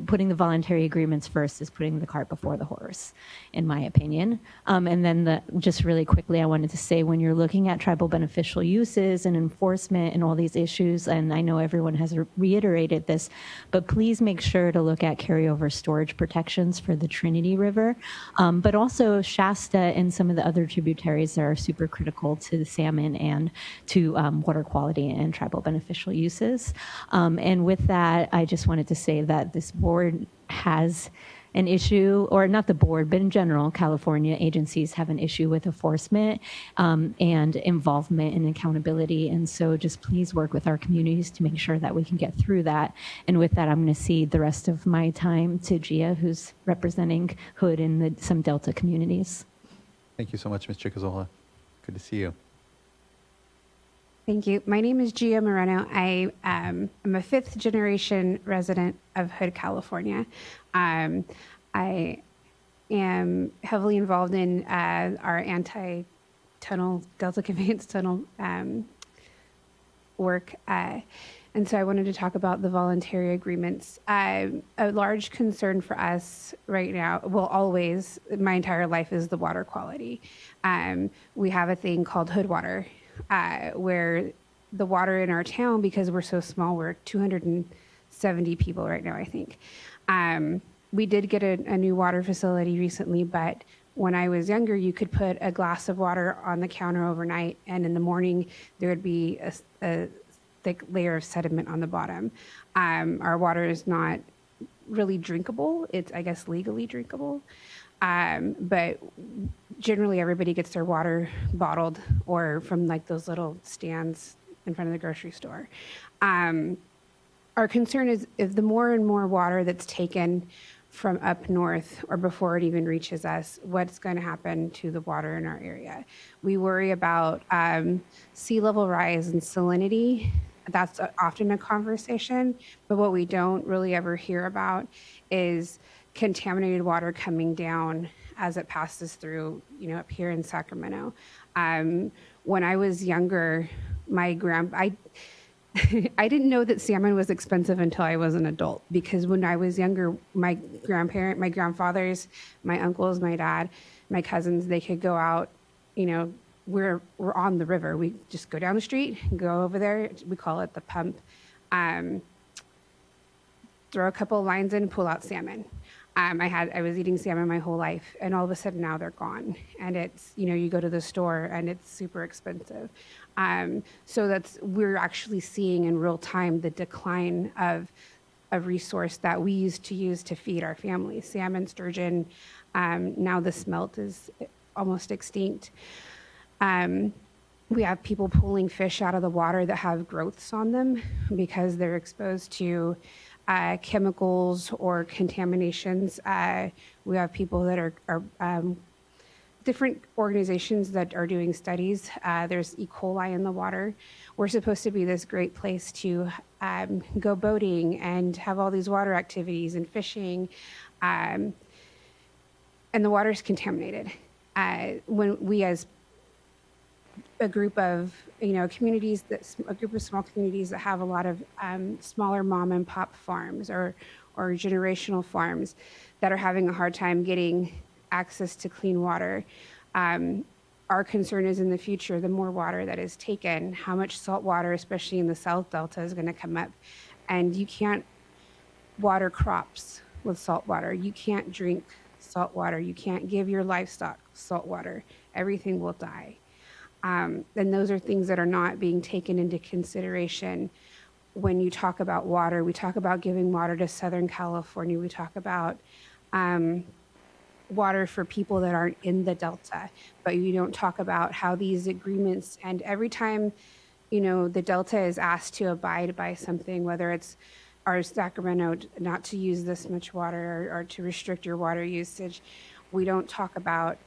Putting the voluntary agreements first is putting the cart before the horse, in my opinion. And then just really quickly, I wanted to say when you're looking at tribal beneficial uses and enforcement and all these issues, and I know everyone has reiterated this, but please make sure to look at carryover storage protections for the Trinity River, but also Shasta and some of the other tributaries that are super critical to the salmon and to water quality and tribal beneficial uses. And with that, I just wanted to say that this board has an issue, or not the board, but in general, California agencies have an issue with enforcement and involvement and accountability. And so just please work with our communities to make sure that we can get through that. And with that, I'm going to cede the rest of my time to Gia, who's representing Hood and some Delta communities. Thank you so much, Ms. Chicazola. Good to see you. Thank you. My name is Gia Moreno. I am a fifth-generation resident of Hood, California. I am heavily involved in our anti-tunnel, Delta Conveyance Tunnel work. And so I wanted to talk about the voluntary agreements. A large concern for us right now, well, always, my entire life, is the water quality. We have a thing called hood water, where the water in our town, because we're so small, we're 270 people right now, I think. We did get a new water facility recently, but when I was younger, you could put a glass of water on the counter overnight, and in the morning, there would be a thick layer of sediment on the bottom. Our water is not really drinkable. It's, I guess, legally drinkable. But generally, everybody gets their water bottled or from like those little stands in front of the grocery store. Our concern is if the more and more water that's taken from up north or before it even reaches us, what's going to happen to the water in our area? We worry about sea level rise and salinity. That's often a conversation, but what we don't really ever hear about is contaminated water coming down as it passes through, up here in Sacramento. When I was younger, I didn't know that salmon was expensive until I was an adult, because when I was younger, my grandfathers, my uncles, my dad, my cousins, they could go out, we're on the river. We just go down the street, go over there. We call it the pump. Throw a couple of lines in, pull out salmon. I was eating salmon my whole life, and all of a sudden now they're gone. And it's, you go to the store and it's super expensive. So we're actually seeing in real time the decline of a resource that we used to feed our families. Salmon, sturgeon, now the smelt is almost extinct. We have people pulling fish out of the water that have growths on them because they're exposed to chemicals or contaminations. We have people that are different organizations that are doing studies. There's E. coli in the water. We're supposed to be this great place to go boating and have all these water activities and fishing, and the water is contaminated. When we, as a group of communities, a group of small communities that have a lot of smaller mom and pop farms or generational farms that are having a hard time getting access to clean water. Our concern is in the future, the more water that is taken, how much salt water, especially in the South Delta, is going to come up. And you can't water crops with salt water. You can't drink salt water. You can't give your livestock salt water. Everything will die. And those are things that are not being taken into consideration when you talk about water. We talk about giving water to Southern California. We talk about water for people that aren't in the Delta, but you don't talk about how these agreements, and every time, the Delta is asked to abide by something, whether it's our Sacramento not to use this much water or to restrict your water usage, we don't talk about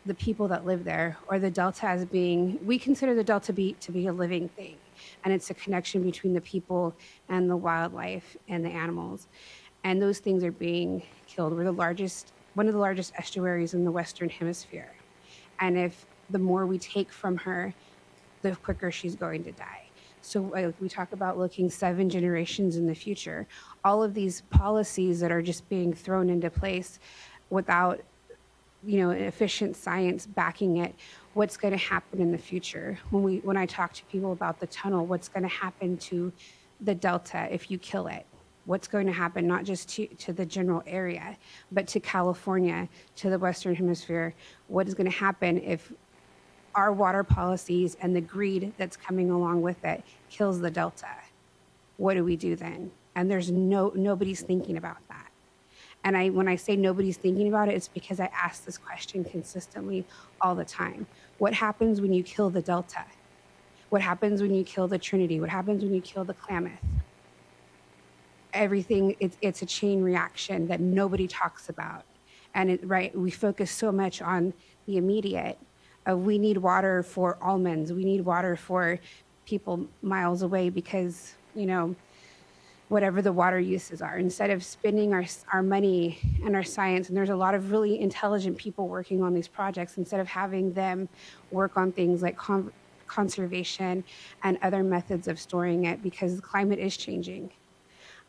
the people that live there or the Delta as being, we consider the Delta to be a living thing. And it's a connection between the people and the wildlife and the animals. And those things are being killed. We're one of the largest estuaries in the Western Hemisphere. And if the more we take from her, the quicker she's going to die. So we talk about looking 7 generations in the future. All of these policies that are just being thrown into place without efficient science backing it, what's going to happen in the future? When I talk to people about the tunnel, what's going to happen to the Delta if you kill it? What's going to happen not just to the general area, but to California, to the Western Hemisphere? What is going to happen if our water policies and the greed that's coming along with it kills the Delta? What do we do then? And there's nobody's thinking about that. And when I say nobody's thinking about it, it's because I ask this question consistently all the time. What happens when you kill the Delta? What happens when you kill the Trinity? What happens when you kill the Klamath? Everything, it's a chain reaction that nobody talks about. And we focus so much on the immediate. We need water for almonds. We need water for people miles away because, whatever the water uses are, instead of spending our money and our science, and there's a lot of really intelligent people working on these projects, instead of having them work on things like conservation and other methods of storing it because the climate is changing.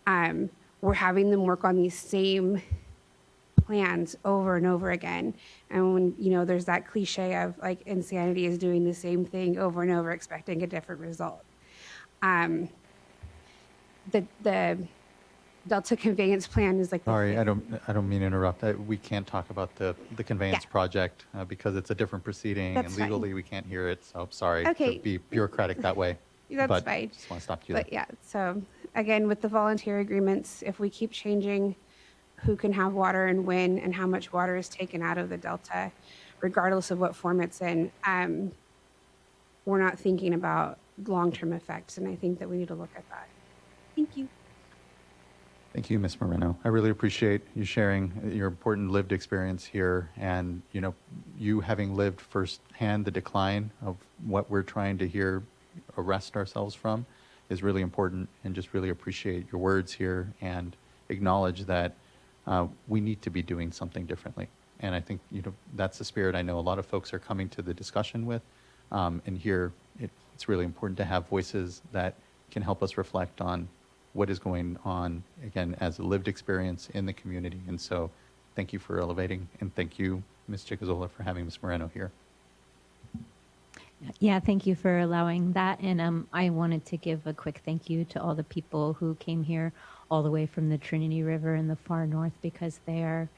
We're having them work on these same plans over and over again. And when, you know, there's that cliche of like insanity is doing the same thing over and over, expecting a different result. The Delta conveyance plan is like. Sorry, I don't mean to interrupt. We can't talk about the conveyance project because it's a different proceeding, That's and legally fine. we can't hear it. So sorry Okay. to be bureaucratic that way. That's but fine. Just want to stop you But there. yeah, so again, with the voluntary agreements, if we keep changing who can have water and when and how much water is taken out of the Delta, regardless of what form it's in, we're not thinking about long-term effects. And I think that we need to look at that. Thank you. Thank you, Ms. Moreno. I really appreciate you sharing your important lived experience here, and you having lived firsthand the decline of what we're trying to here arrest ourselves from is really important, and just really appreciate your words here and acknowledge that we need to be doing something differently. And I think that's the spirit I know a lot of folks are coming to the discussion with, and here it's really important to have voices that can help us reflect on what is going on, again, as a lived experience in the community. And so thank you for elevating, and thank you, Ms. Chicazola, for having Ms. Moreno here. Yeah, thank you for allowing that. And I wanted to give a quick thank you to all the people who came here all the way from the Trinity River in the far north, because they are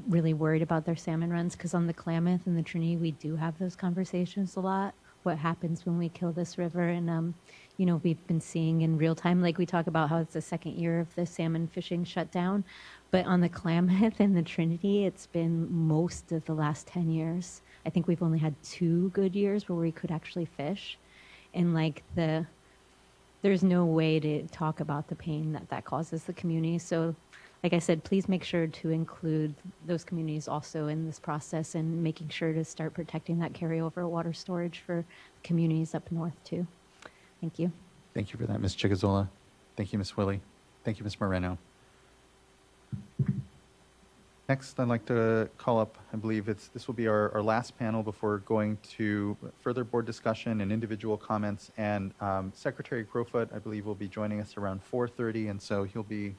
really worried about their salmon runs. Because on the Klamath and the Trinity, we do have those conversations a lot. What happens when we kill this river? And we've been seeing in real time, like we talk about how it's the second year of the salmon fishing shutdown, but on the Klamath and the Trinity, it's been most of the last 10 years. I think we've only had 2 good years where we could actually fish. And there's no way to talk about the pain that causes the community. So like I said, please make sure to include those communities also in this process, and making sure to start protecting that carryover water storage for communities up north too. Thank you. Thank you for that, Ms. Chicazola. Thank you, Ms. Willie. Thank you, Ms. Moreno. Next, I'd like to call up, I believe this will be our last panel before going to further board discussion and individual comments. And Secretary Crowfoot, I believe, will be joining us around 4:30, and so he'll be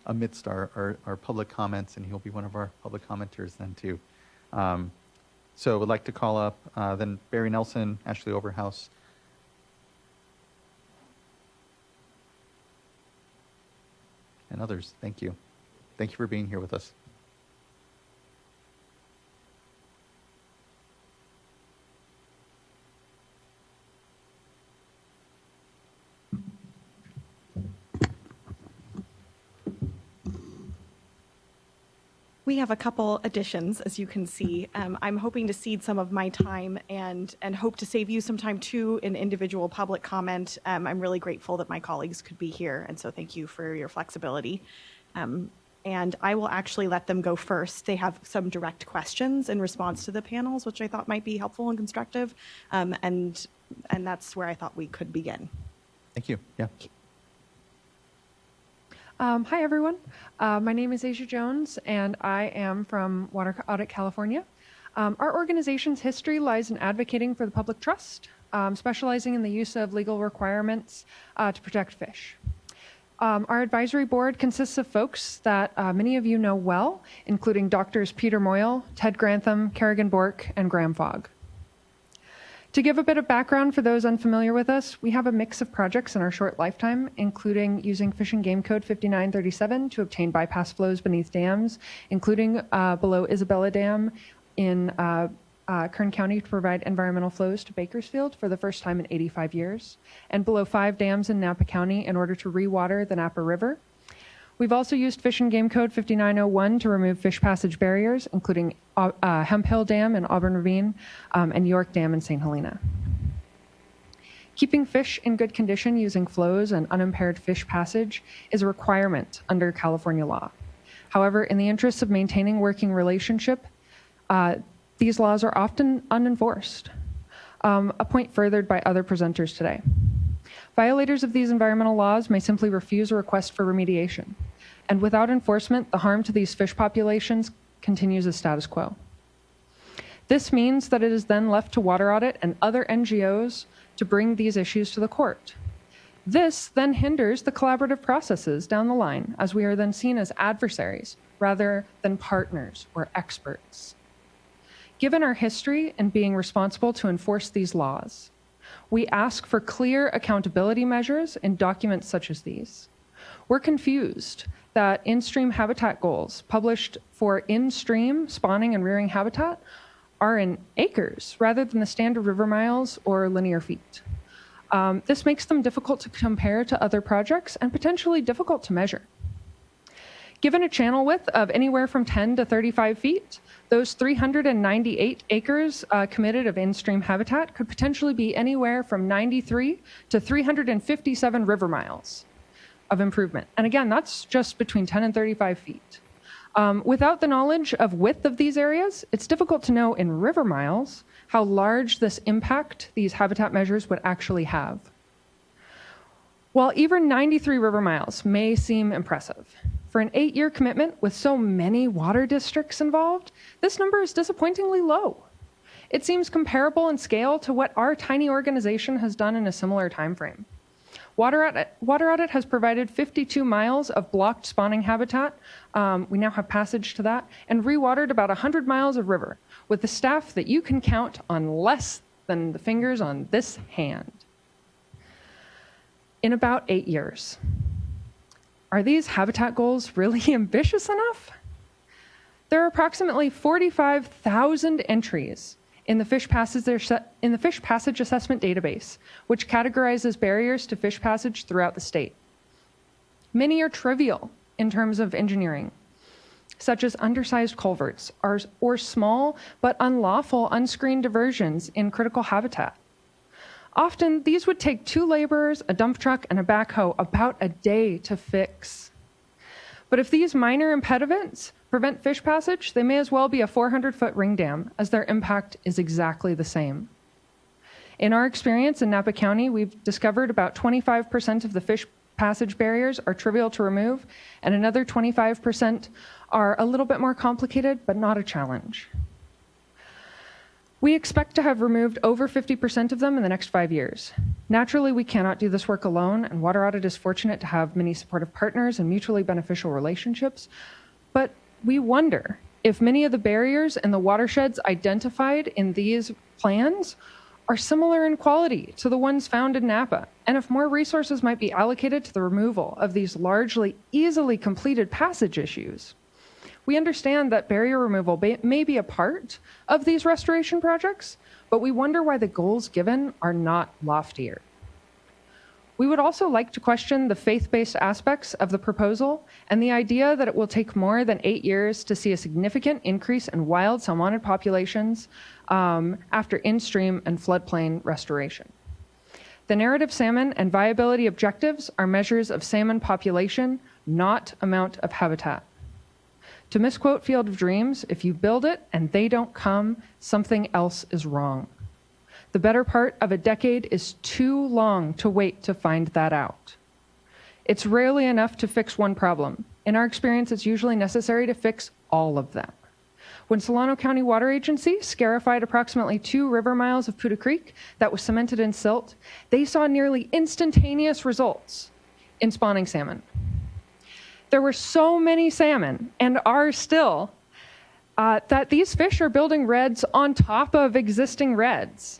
amidst our public comments, and he'll be one of our public commenters then too. So would like to call up then Barry Nelson, Ashley Overhouse, and others. Thank you. Thank you for being here with us. We have a couple additions, as you can see. I'm hoping to cede some of my time and hope to save you some time too in individual public comment. I'm really grateful that my colleagues could be here, and so thank you for your flexibility. And I will actually let them go first. They have some direct questions in response to the panels, which I thought might be helpful and constructive, and that's where I thought we could begin. Thank you. Yeah. Hi, everyone. My name is Asia Jones, and I am from Water Audit, California. Our organization's history lies in advocating for the public trust, specializing in the use of legal requirements to protect fish. Our advisory board consists of folks that many of you know well, including Doctors Peter Moyle, Ted Grantham, Kerrigan Bork, and Graham Fogg. To give a bit of background for those unfamiliar with us, we have a mix of projects in our short lifetime, including using Fish and Game Code 5937 to obtain bypass flows beneath dams, including below Isabella Dam in Kern County to provide environmental flows to Bakersfield for the first time in 85 years, and below 5 dams in Napa County in order to rewater the Napa River. We've also used Fish and Game Code 5901 to remove fish passage barriers, including Hemp Hill Dam in Auburn Ravine and York Dam in St. Helena. Keeping fish in good condition using flows and unimpaired fish passage is a requirement under California law. However, in the interests of maintaining working relationship, these laws are often unenforced, a point furthered by other presenters today. Violators of these environmental laws may simply refuse a request for remediation, and without enforcement, the harm to these fish populations continues as status quo. This means that it is then left to Water Audit and other NGOs to bring these issues to the court. This then hinders the collaborative processes down the line, as we are then seen as adversaries rather than partners or experts. Given our history in being responsible to enforce these laws, we ask for clear accountability measures in documents such as these. We're confused that in-stream habitat goals published for in-stream spawning and rearing habitat are in acres rather than the standard river miles or linear feet. This makes them difficult to compare to other projects and potentially difficult to measure. Given a channel width of anywhere from 10 to 35 feet, those 398 acres committed of in-stream habitat could potentially be anywhere from 93 to 357 river miles of improvement. And again, that's just between 10 and 35 feet. Without the knowledge of width of these areas, it's difficult to know in river miles how large this impact these habitat measures would actually have. While even 93 river miles may seem impressive, for an 8-year commitment with so many water districts involved, this number is disappointingly low. It seems comparable in scale to what our tiny organization has done in a similar time frame. Water Audit has provided 52 miles of blocked spawning habitat. We now have passage to that, and rewatered about 100 miles of river with the staff that you can count on less than the fingers on this hand. In about 8 years. Are these habitat goals really ambitious enough? There are approximately 45,000 entries in the fish passage assessment database, which categorizes barriers to fish passage throughout the state. Many are trivial in terms of engineering, such as undersized culverts or small but unlawful unscreened diversions in critical habitat. Often, these would take 2 laborers, a dump truck, and a backhoe about a day to fix. But if these minor impediments prevent fish passage, they may as well be a 400-foot ring dam, as their impact is exactly the same. In our experience in Napa County, we've discovered about 25% of the fish passage barriers are trivial to remove, and another 25% are a little bit more complicated, but not a challenge. We expect to have removed over 50% of them in the next 5 years. Naturally, we cannot do this work alone, and Water Audit is fortunate to have many supportive partners and mutually beneficial relationships. But we wonder if many of the barriers in the watersheds identified in these plans are similar in quality to the ones found in Napa, and if more resources might be allocated to the removal of these largely easily completed passage issues. We understand that barrier removal may be a part of these restoration projects, but we wonder why the goals given are not loftier. We would also like to question the faith-based aspects of the proposal and the idea that it will take more than 8 years to see a significant increase in wild salmonid populations after in-stream and floodplain restoration. The narrative salmon and viability objectives are measures of salmon population, not amount of habitat. To misquote Field of Dreams, if you build it and they don't come, something else is wrong. The better part of a decade is too long to wait to find that out. It's rarely enough to fix one problem. In our experience, it's usually necessary to fix all of them. When Solano County Water Agency scarified approximately 2 river miles of Puda Creek that was cemented in silt, they saw nearly instantaneous results in spawning salmon. There were so many salmon, and are still, that these fish are building redds on top of existing redds.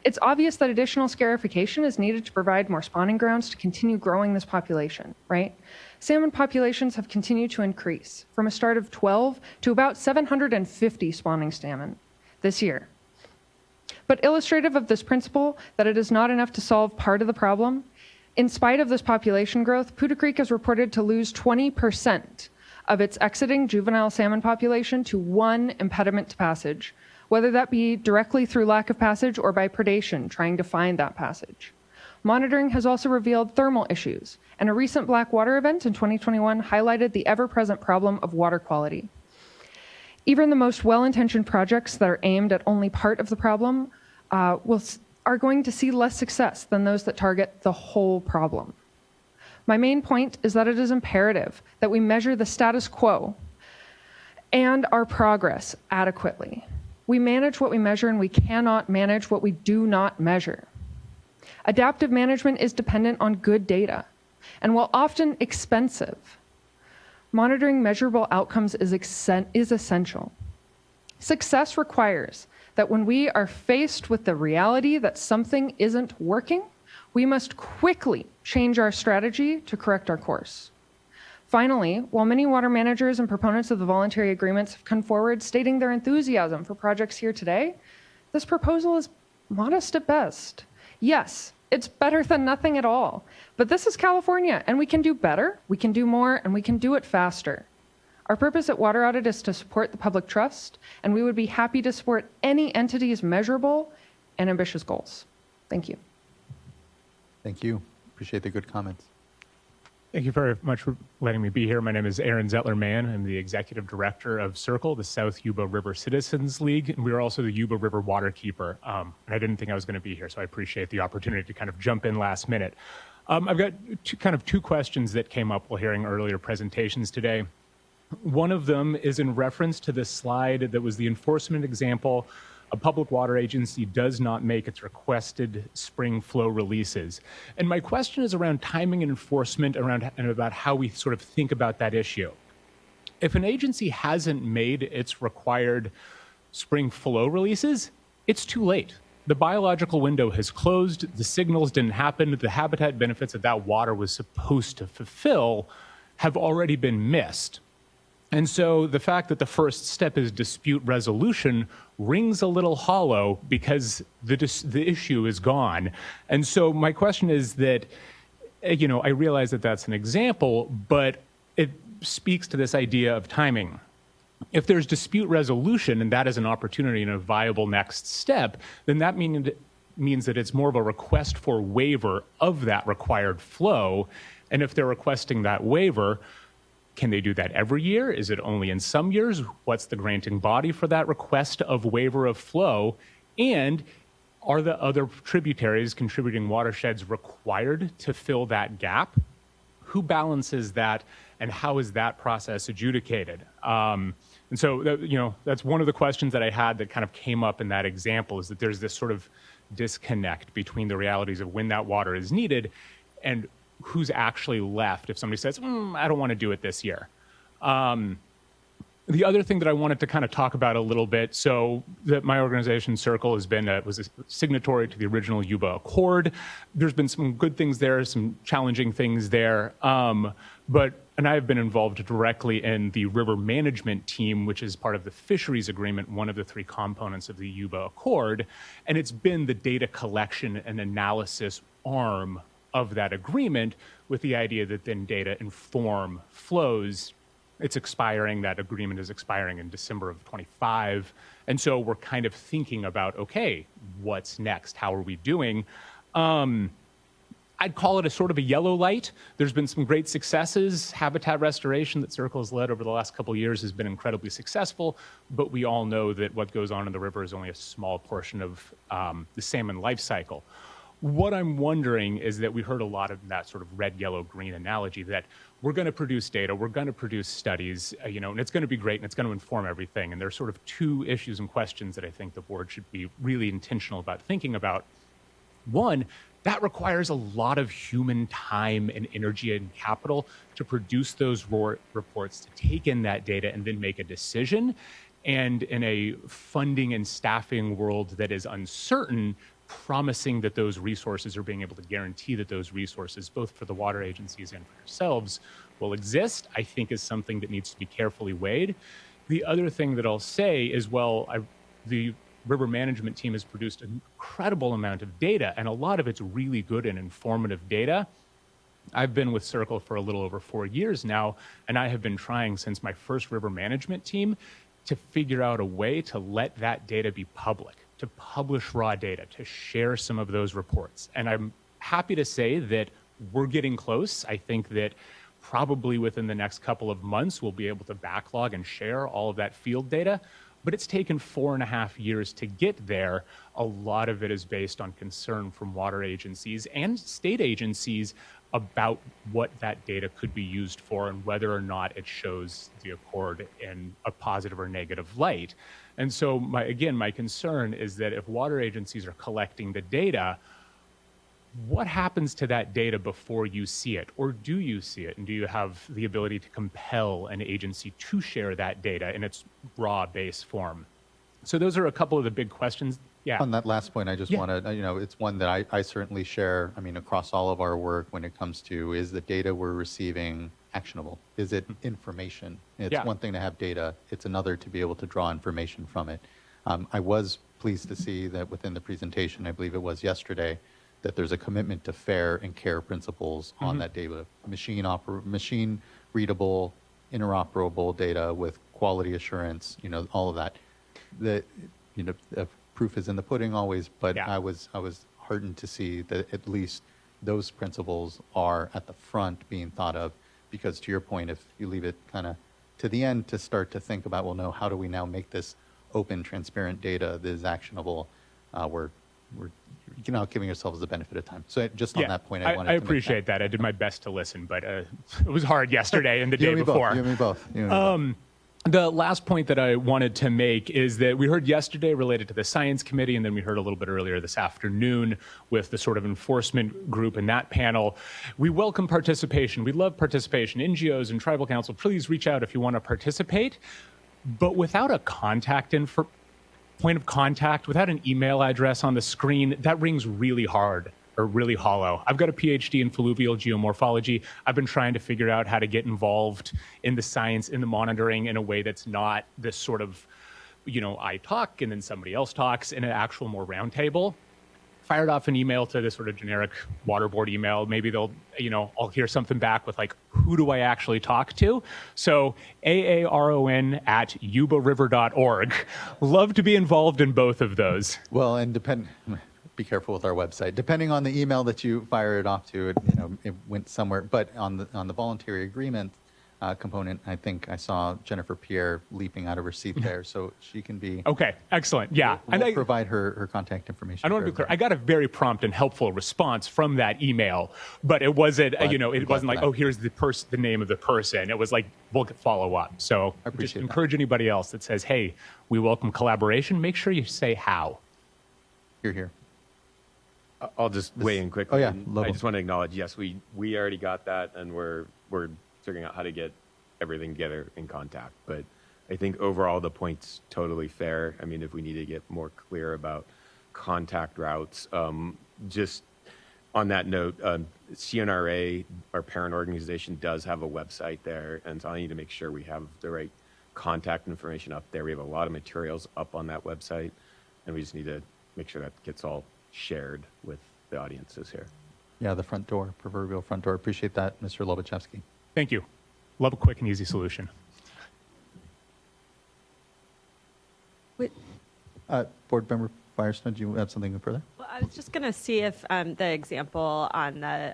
It's obvious that additional scarification is needed to provide more spawning grounds to continue growing this population, right? Salmon populations have continued to increase from a start of 12 to about 750 spawning salmon this year. But illustrative of this principle that it is not enough to solve part of the problem, in spite of this population growth, Puda Creek is reported to lose 20% of its exiting juvenile salmon population to one impediment to passage, whether that be directly through lack of passage or by predation, trying to find that passage. Monitoring has also revealed thermal issues, and a recent Black Water event in 2021 highlighted the ever-present problem of water quality. Even the most well-intentioned projects that are aimed at only part of the problem are going to see less success than those that target the whole problem. My main point is that it is imperative that we measure the status quo and our progress adequately. We manage what we measure, and we cannot manage what we do not measure. Adaptive management is dependent on good data, and while often expensive, monitoring measurable outcomes is essential. Success requires that when we are faced with the reality that something isn't working, we must quickly change our strategy to correct our course. Finally, while many water managers and proponents of the voluntary agreements have come forward stating their enthusiasm for projects here today, this proposal is modest at best. Yes, it's better than nothing at all, but this is California, and we can do better, we can do more, and we can do it faster. Our purpose at Water Audit is to support the public trust, and we would be happy to support any entity's measurable and ambitious goals. Thank you. Thank you. Appreciate the good comments. Thank you very much for letting me be here. My name is Aaron Zettler-Mann. I'm the executive director of CIRCLE, the South Yuba River Citizens League, and we are also the Yuba River Waterkeeper. And I didn't think I was going to be here, so I appreciate the opportunity to kind of jump in last minute. I've got two questions that came up while hearing earlier presentations today. One of them is in reference to this slide that was the enforcement example. A public water agency does not make its requested spring flow releases. And my question is around timing and enforcement and about how we sort of think about that issue. If an agency hasn't made its required spring flow releases, it's too late. The biological window has closed, the signals didn't happen, the habitat benefits that that water was supposed to fulfill have already been missed. And so the fact that the first step is dispute resolution rings a little hollow because the issue is gone. And so my question is that, I realize that that's an example, but it speaks to this idea of timing. If there's dispute resolution and that is an opportunity and a viable next step, then that means that it's more of a request for waiver of that required flow. And if they're requesting that waiver, can they do that every year? Is it only in some years? What's the granting body for that request of waiver of flow? And are the other tributaries, contributing watersheds, required to fill that gap? Who balances that, and how is that process adjudicated? And so, that's one of the questions that I had that kind of came up in that example, is that there's this sort of disconnect between the realities of when that water is needed and who's actually left if somebody says, I don't want to do it this year. The other thing that I wanted to kind of talk about a little bit, so that my organization, CIRCLE, was a signatory to the original Yuba Accord. There's been some good things there, some challenging things there. And I've been involved directly in the river management team, which is part of the fisheries agreement, one of the three components of the Yuba Accord. And it's been the data collection and analysis arm of that agreement, with the idea that then data inform flows. It's expiring, that agreement is expiring in December of 25. And so we're kind of thinking about, okay, what's next? How are we doing? I'd call it a sort of a yellow light. There's been some great successes. Habitat restoration that CIRCLE has led over the last couple of years has been incredibly successful, but we all know that what goes on in the river is only a small portion of the salmon life cycle. What I'm wondering is that we heard a lot of that sort of red, yellow, green analogy that we're going to produce data, we're going to produce studies, and it's going to be great and it's going to inform everything. And there's sort of two issues and questions that I think the board should be really intentional about thinking about. One, that requires a lot of human time and energy and capital to produce those reports, to take in that data and then make a decision. And in a funding and staffing world that is uncertain, promising that those resources, or being able to guarantee that those resources, both for the water agencies and for yourselves, will exist, I think is something that needs to be carefully weighed. The other thing that I'll say is, the river management team has produced an incredible amount of data, and a lot of it's really good and informative data. I've been with CIRCLE for a little over 4 years now, and I have been trying since my first river management team to figure out a way to let that data be public, to publish raw data, to share some of those reports. And I'm happy to say that we're getting close. I think that probably within the next couple of months, we'll be able to backlog and share all of that field data. but it's taken 4.5 years to get there. A lot of it is based on concern from water agencies and state agencies about what that data could be used for and whether or not it shows the accord in a positive or negative light. And so, my concern is that if water agencies are collecting the data, what happens to that data before you see it? Or do you see it? And do you have the ability to compel an agency to share that data in its raw base form? So those are a couple of the big questions. Yeah. On that last point, I just want to, it's one that I certainly share, across all of our work when it comes to, is the data we're receiving actionable? Is it information? It's one thing to have data. It's another to be able to draw information from it. I was pleased to see that within the presentation, I believe it was yesterday, that there's a commitment to fair and care principles on that data. Machine readable, interoperable data with quality assurance, all of that. The proof is in the pudding always, but I was heartened to see that at least those principles are at the front being thought of, because to your point, if you leave it kind of to the end to start to think about, well, no, how do we now make this open, transparent data that is actionable? We're not giving ourselves the benefit of time. So just on that point, I wanted to appreciate that. I did my best to listen, but it was hard yesterday and the day before. You and me both. The last point that I wanted to make is that we heard yesterday related to the Science Committee, and then we heard a little bit earlier this afternoon with the sort of enforcement group in that panel. We welcome participation. We love participation. NGOs and Tribal Council, please reach out if you want to participate. But without a point of contact, without an email address on the screen, that rings really hard or really hollow. I've got a PhD in fluvial geomorphology. I've been trying to figure out how to get involved in the science, in the monitoring in a way that's not this sort of, I talk and then somebody else talks in an actual more round table. Fired off an email to this sort of generic water board email. Maybe they'll, I'll hear something back with like, who do I actually talk to? So aaron@yubariver.org. Love to be involved in both of those. Well, and be careful with our website. Depending on the email that you fire it off to, it went somewhere. But on the voluntary agreement component, I think I saw Jennifer Pierre leaping out of her seat there, so she can be. Okay, excellent. Yeah, we'll provide her contact information. I don't want to be clear. I got a very prompt and helpful response from that email, but it wasn't. It wasn't like, oh, here's the name of the person. It was like, we'll follow up. So I just encourage anybody else that says, hey, we welcome collaboration. Make sure you say how. You're here. I'll just weigh in quickly. Oh, yeah. I just want to acknowledge, yes, we already got that, and we're figuring out how to get everything together in contact. But I think overall the point's totally fair. I mean, if we need to get more clear about contact routes, just on that note, CNRA, our parent organization, does have a website there, and so I need to make sure we have the right contact information up there. We have a lot of materials up on that website, and we just need to make sure that gets all shared with the audiences here. Yeah, the front door, proverbial front door. Appreciate that, Mr. Lobachevsky. Thank you. Love a quick and easy solution. Board Member Firestone, do you have something further? Well, I was just going to see if the example on the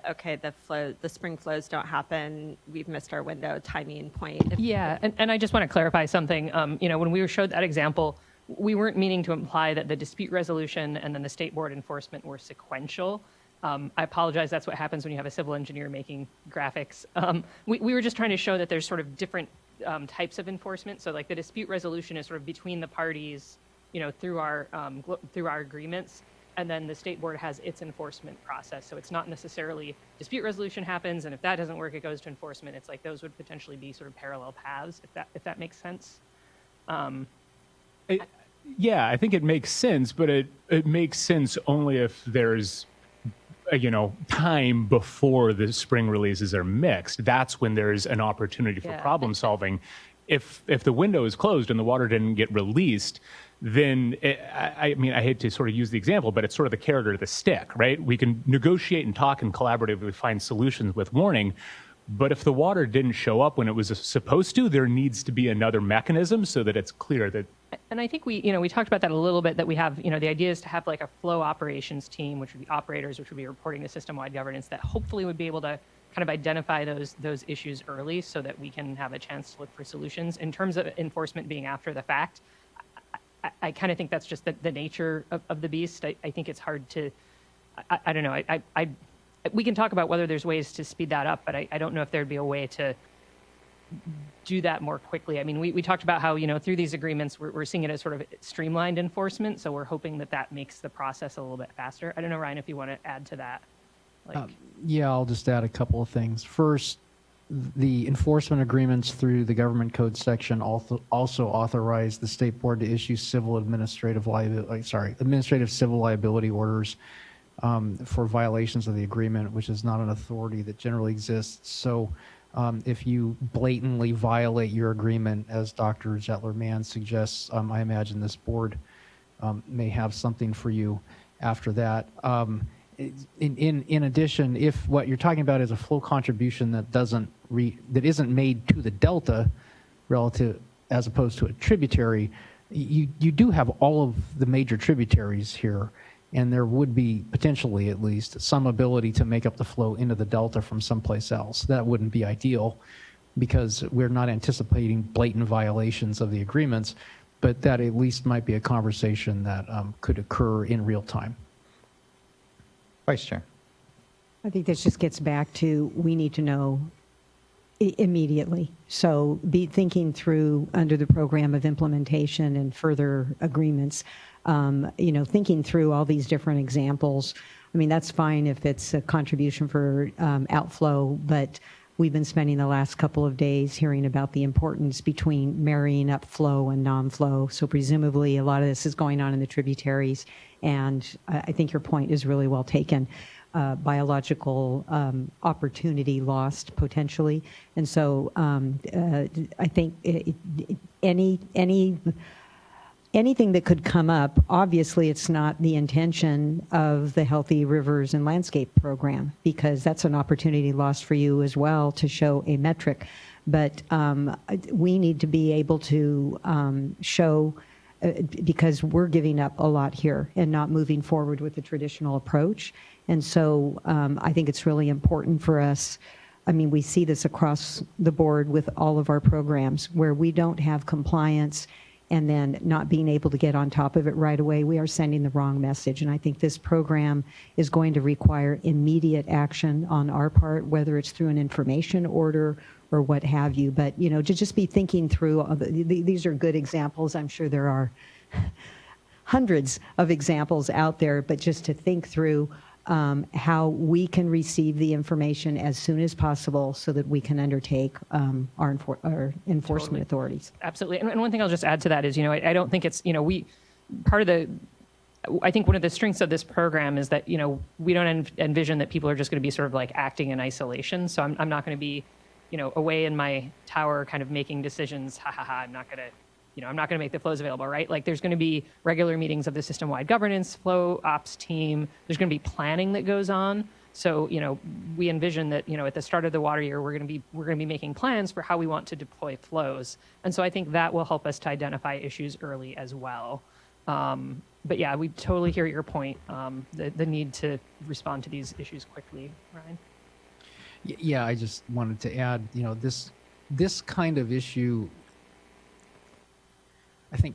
spring flows don't happen. We've missed our window timing point. Yeah, and I just want to clarify something. When we showed that example, we weren't meaning to imply that the dispute resolution and then the state board enforcement were sequential. I apologize, that's what happens when you have a civil engineer making graphics. We were just trying to show that there's sort of different types of enforcement. So like the dispute resolution is sort of between the parties, through our agreements, and then the state board has its enforcement process. So it's not necessarily dispute resolution happens, and if that doesn't work, it goes to enforcement. It's like those would potentially be sort of parallel paths, if that makes sense. Yeah, I think it makes sense, but it makes sense only if there's time before the spring releases are mixed. That's when there's an opportunity for problem solving. If the window is closed and the water didn't get released, then I hate to sort of use the example, but it's sort of the carrot or the stick, right? We can negotiate and talk and collaboratively find solutions with warning. But if the water didn't show up when it was supposed to, there needs to be another mechanism so that it's clear that. And I think we talked about that a little bit, that we have, the idea is to have like a flow operations team, which would be operators, which would be reporting to system-wide governance, that hopefully would be able to kind of identify those issues early so that we can have a chance to look for solutions. In terms of enforcement being after the fact, I kind of think that's just the nature of the beast. I think it's hard to, I don't know. We can talk about whether there's ways to speed that up, but I don't know if there'd be a way to do that more quickly. I mean, we talked about how, through these agreements, we're seeing it as sort of streamlined enforcement. So we're hoping that makes the process a little bit faster. I don't know, Ryan, if you want to add to that. Yeah, I'll just add a couple of things. First, the enforcement agreements through the government code section also authorize the state board to issue administrative civil liability orders for violations of the agreement, which is not an authority that generally exists. So if you blatantly violate your agreement, as Dr. Zettler-Mann suggests, I imagine this board may have something for you after that. In addition, if what you're talking about is a flow contribution that isn't made to the delta relative as opposed to a tributary, you do have all of the major tributaries here, and there would be potentially at least some ability to make up the flow into the delta from someplace else. That wouldn't be ideal because we're not anticipating blatant violations of the agreements, but that at least might be a conversation that could occur in real time. Vice Chair. I think this just gets back to we need to know immediately. So be thinking through under the program of implementation and further agreements, thinking through all these different examples. I mean, that's fine if it's a contribution for outflow, but we've been spending the last couple of days hearing about the importance between marrying up flow and non-flow. So presumably a lot of this is going on in the tributaries. And I think your point is really well taken. Biological opportunity lost potentially. And so I think anything that could come up, obviously it's not the intention of the Healthy Rivers and Landscape Program, because that's an opportunity lost for you as well to show a metric. But we need to be able to show, because we're giving up a lot here and not moving forward with the traditional approach. And so I think it's really important for us. I mean, we see this across the board with all of our programs where we don't have compliance and then not being able to get on top of it right away. We are sending the wrong message. And I think this program is going to require immediate action on our part, whether it's through an information order or what have you. But, to just be thinking through, these are good examples. I'm sure there are hundreds of examples out there, but just to think through how we can receive the information as soon as possible so that we can undertake our enforcement authorities. Absolutely. And one thing I'll just add to that is, I don't think it's, I think one of the strengths of this program is that, we don't envision that people are just going to be sort of like acting in isolation. So I'm not going to be, away in my tower kind of making decisions. I'm not going to, I'm not going to make the flows available, right? Like there's going to be regular meetings of the system-wide governance flow ops team. There's going to be planning that goes on. So, we envision that, at the start of the water year, we're going to be making plans for how we want to deploy flows. And so I think that will help us to identify issues early as well. But yeah, we totally hear your point, the need to respond to these issues quickly, Ryan. Yeah, I just wanted to add, this kind of issue, I think,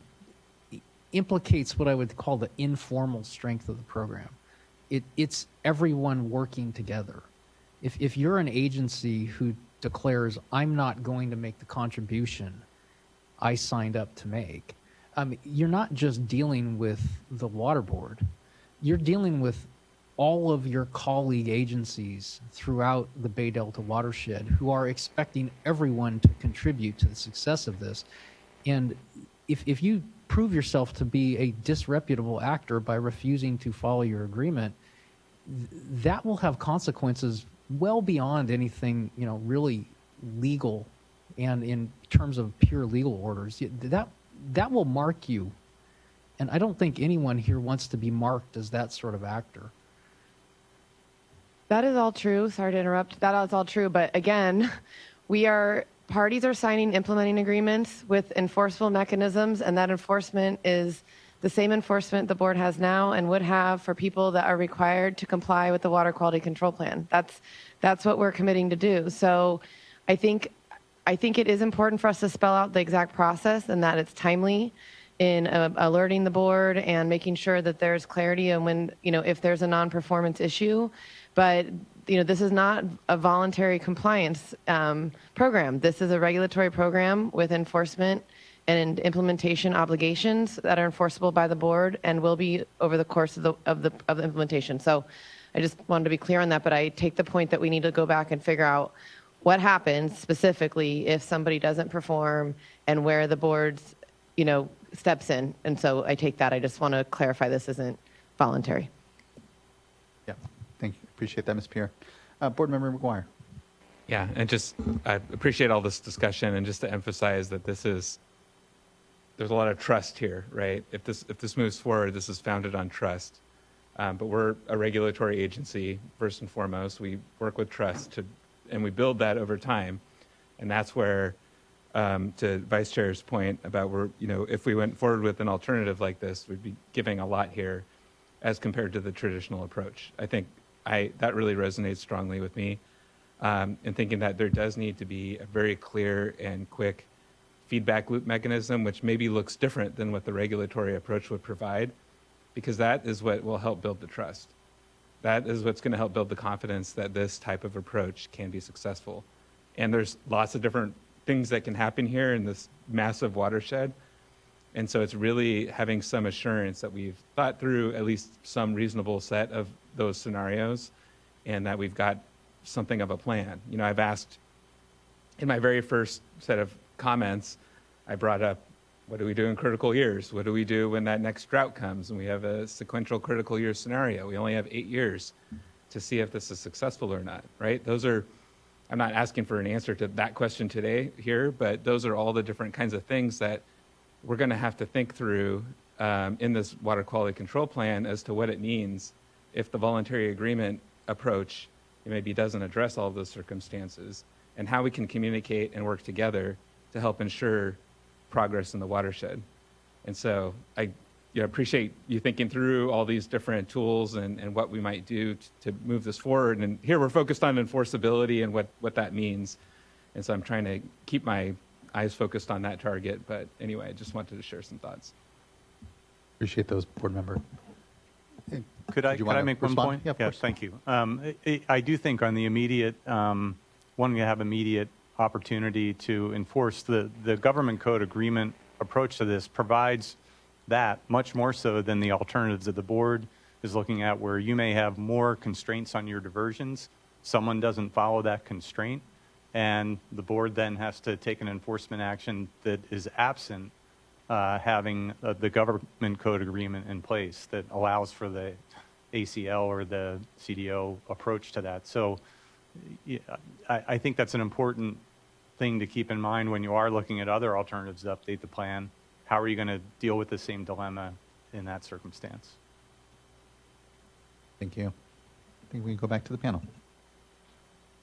implicates what I would call the informal strength of the program. It's everyone working together. If you're an agency who declares, I'm not going to make the contribution I signed up to make, you're not just dealing with the water board. You're dealing with all of your colleague agencies throughout the Bay Delta watershed who are expecting everyone to contribute to the success of this. And if you prove yourself to be a disreputable actor by refusing to follow your agreement, that will have consequences well beyond anything, really legal and in terms of pure legal orders. That will mark you. And I don't think anyone here wants to be marked as that sort of actor. That is all true. Sorry to interrupt. That is all true. But again, parties are signing implementing agreements with enforceable mechanisms, and that enforcement is the same enforcement the board has now and would have for people that are required to comply with the water quality control plan. That's what we're committing to do. So I think it is important for us to spell out the exact process and that it's timely in alerting the board and making sure that there's clarity on when, if there's a non-performance issue. But, this is not a voluntary compliance program. This is a regulatory program with enforcement and implementation obligations that are enforceable by the board and will be over the course of the implementation. So I just wanted to be clear on that, but I take the point that we need to go back and figure out what happens specifically if somebody doesn't perform and where the board's, steps in. And so I take that. I just want to clarify this isn't voluntary. Yeah, thank you. Appreciate that, Ms. Pierre. Board Member McGuire. Yeah, and I appreciate all this discussion, and just to emphasize that there's a lot of trust here, right? If this moves forward, this is founded on trust. But we're a regulatory agency, first and foremost. We work with trust, and we build that over time. And that's where, to Vice Chair's point about if we went forward with an alternative like this, we'd be giving a lot here as compared to the traditional approach. I think that really resonates strongly with me in thinking that there does need to be a very clear and quick feedback loop mechanism, which maybe looks different than what the regulatory approach would provide, because that is what will help build the trust. That is what's going to help build the confidence that this type of approach can be successful. And there's lots of different things that can happen here in this massive watershed. And so it's really having some assurance that we've thought through at least some reasonable set of those scenarios and that we've got something of a plan. I've asked in my very first set of comments, I brought up, what do we do in critical years? What do we do when that next drought comes and we have a sequential critical year scenario? We only have 8 years to see if this is successful or not, right? I'm not asking for an answer to that question today here, but those are all the different kinds of things that we're going to have to think through in this water quality control plan as to what it means if the voluntary agreement approach maybe doesn't address all of those circumstances, and how we can communicate and work together to help ensure progress in the watershed. And so I appreciate you thinking through all these different tools and what we might do to move this forward. And here we're focused on enforceability and what that means. And so I'm trying to keep my eyes focused on that target. But anyway, I just wanted to share some thoughts. Appreciate those, Board Member. Could I make one point? Yeah, of course. Thank you. I do think on the immediate, one, we have immediate opportunity to enforce the government code agreement approach to this provides that much more so than the alternatives that the board is looking at, where you may have more constraints on your diversions. Someone doesn't follow that constraint, and the board then has to take an enforcement action that is absent having the government code agreement in place that allows for the ACL or the CDO approach to that. So I think that's an important thing to keep in mind when you are looking at other alternatives to update the plan. How are you going to deal with the same dilemma in that circumstance? Thank you. I think we can go back to the panel.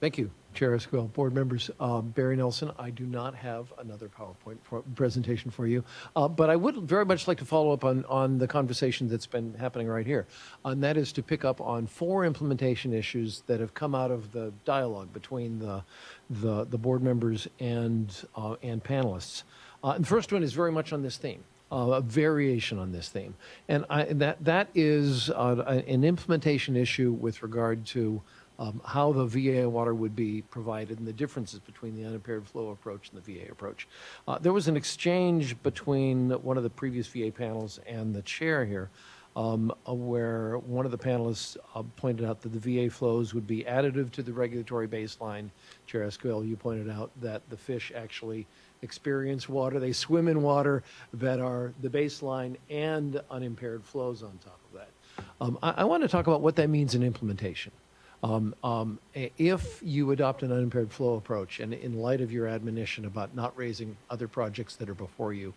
Thank you, Chair Esquivel, board members. Barry Nelson, I do not have another PowerPoint presentation for you, but I would very much like to follow up on the conversation that's been happening right here, and that is to pick up on 4 implementation issues that have come out of the dialogue between the board members and panelists. And the first one is very much on this theme. A variation on this theme, and that is an implementation issue with regard to how the VA water would be provided and the differences between the unimpaired flow approach and the VA approach. There was an exchange between one of the previous VA panels and the chair here, where one of the panelists pointed out that the VA flows would be additive to the regulatory baseline. Chair Esquivel, you pointed out that the fish actually experience water. They swim in water that are the baseline and unimpaired flows on top of that. I want to talk about what that means in implementation. If you adopt an unimpaired flow approach, and in light of your admonition about not raising other projects that are before you,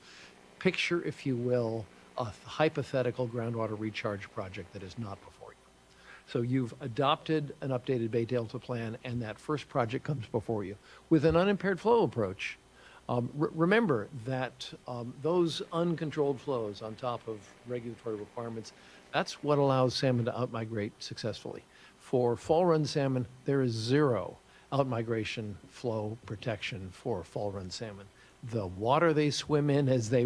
picture, if you will, a hypothetical groundwater recharge project that is not before you. So you've adopted an updated Bay Delta plan, and that first project comes before you. With an unimpaired flow approach, remember that those uncontrolled flows on top of regulatory requirements, that's what allows salmon to outmigrate successfully. For fall run salmon, there is 0 outmigration flow protection for fall run salmon. the water they swim in as they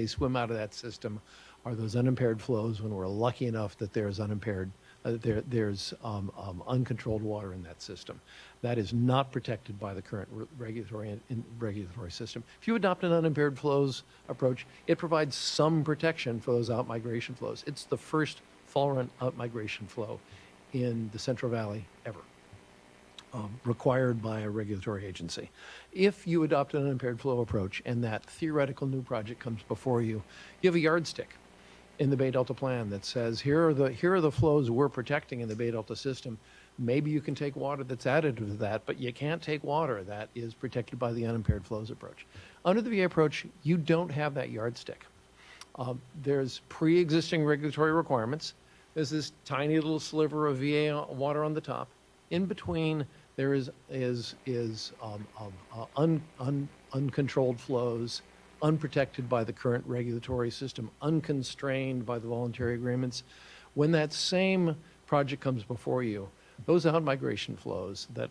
swim out of that system are those unimpaired flows when we're lucky enough that there's uncontrolled water in that system. That is not protected by the current regulatory system. If you adopt an unimpaired flows approach, it provides some protection for those out-migration flows. It's the first fall-run out-migration flow in the Central Valley ever, required by a regulatory agency. If you adopt an unimpaired flow approach and that theoretical new project comes before you, you have a yardstick in the Bay Delta plan that says, here are the flows we're protecting in the Bay Delta system. Maybe you can take water that's additive to that, but you can't take water that is protected by the unimpaired flows approach. Under the VA approach, you don't have that yardstick. There's pre-existing regulatory requirements. There's this tiny little sliver of VA water on the top. In between, there is uncontrolled flows, unprotected by the current regulatory system, unconstrained by the voluntary agreements. When that same project comes before you, those out-migration flows that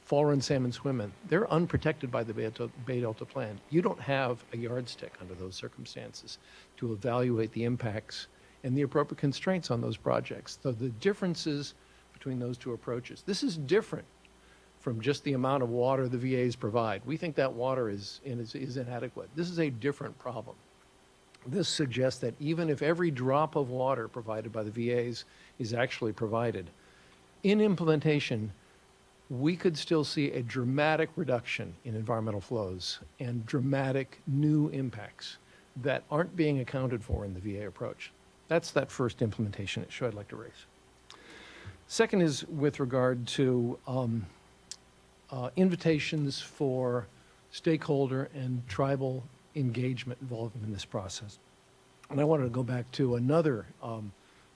fall-run salmon swim in, they're unprotected by the Bay Delta plan. You don't have a yardstick under those circumstances to evaluate the impacts and the appropriate constraints on those projects. So the differences between those two approaches. This is different from just the amount of water the VAs provide. We think that water is inadequate. This is a different problem. This suggests that even if every drop of water provided by the VAs is actually provided, in implementation, we could still see a dramatic reduction in environmental flows and dramatic new impacts that aren't being accounted for in the VA approach. That's that first implementation issue I'd like to raise. Second is with regard to invitations for stakeholder and tribal engagement involvement in this process. And I wanted to go back to another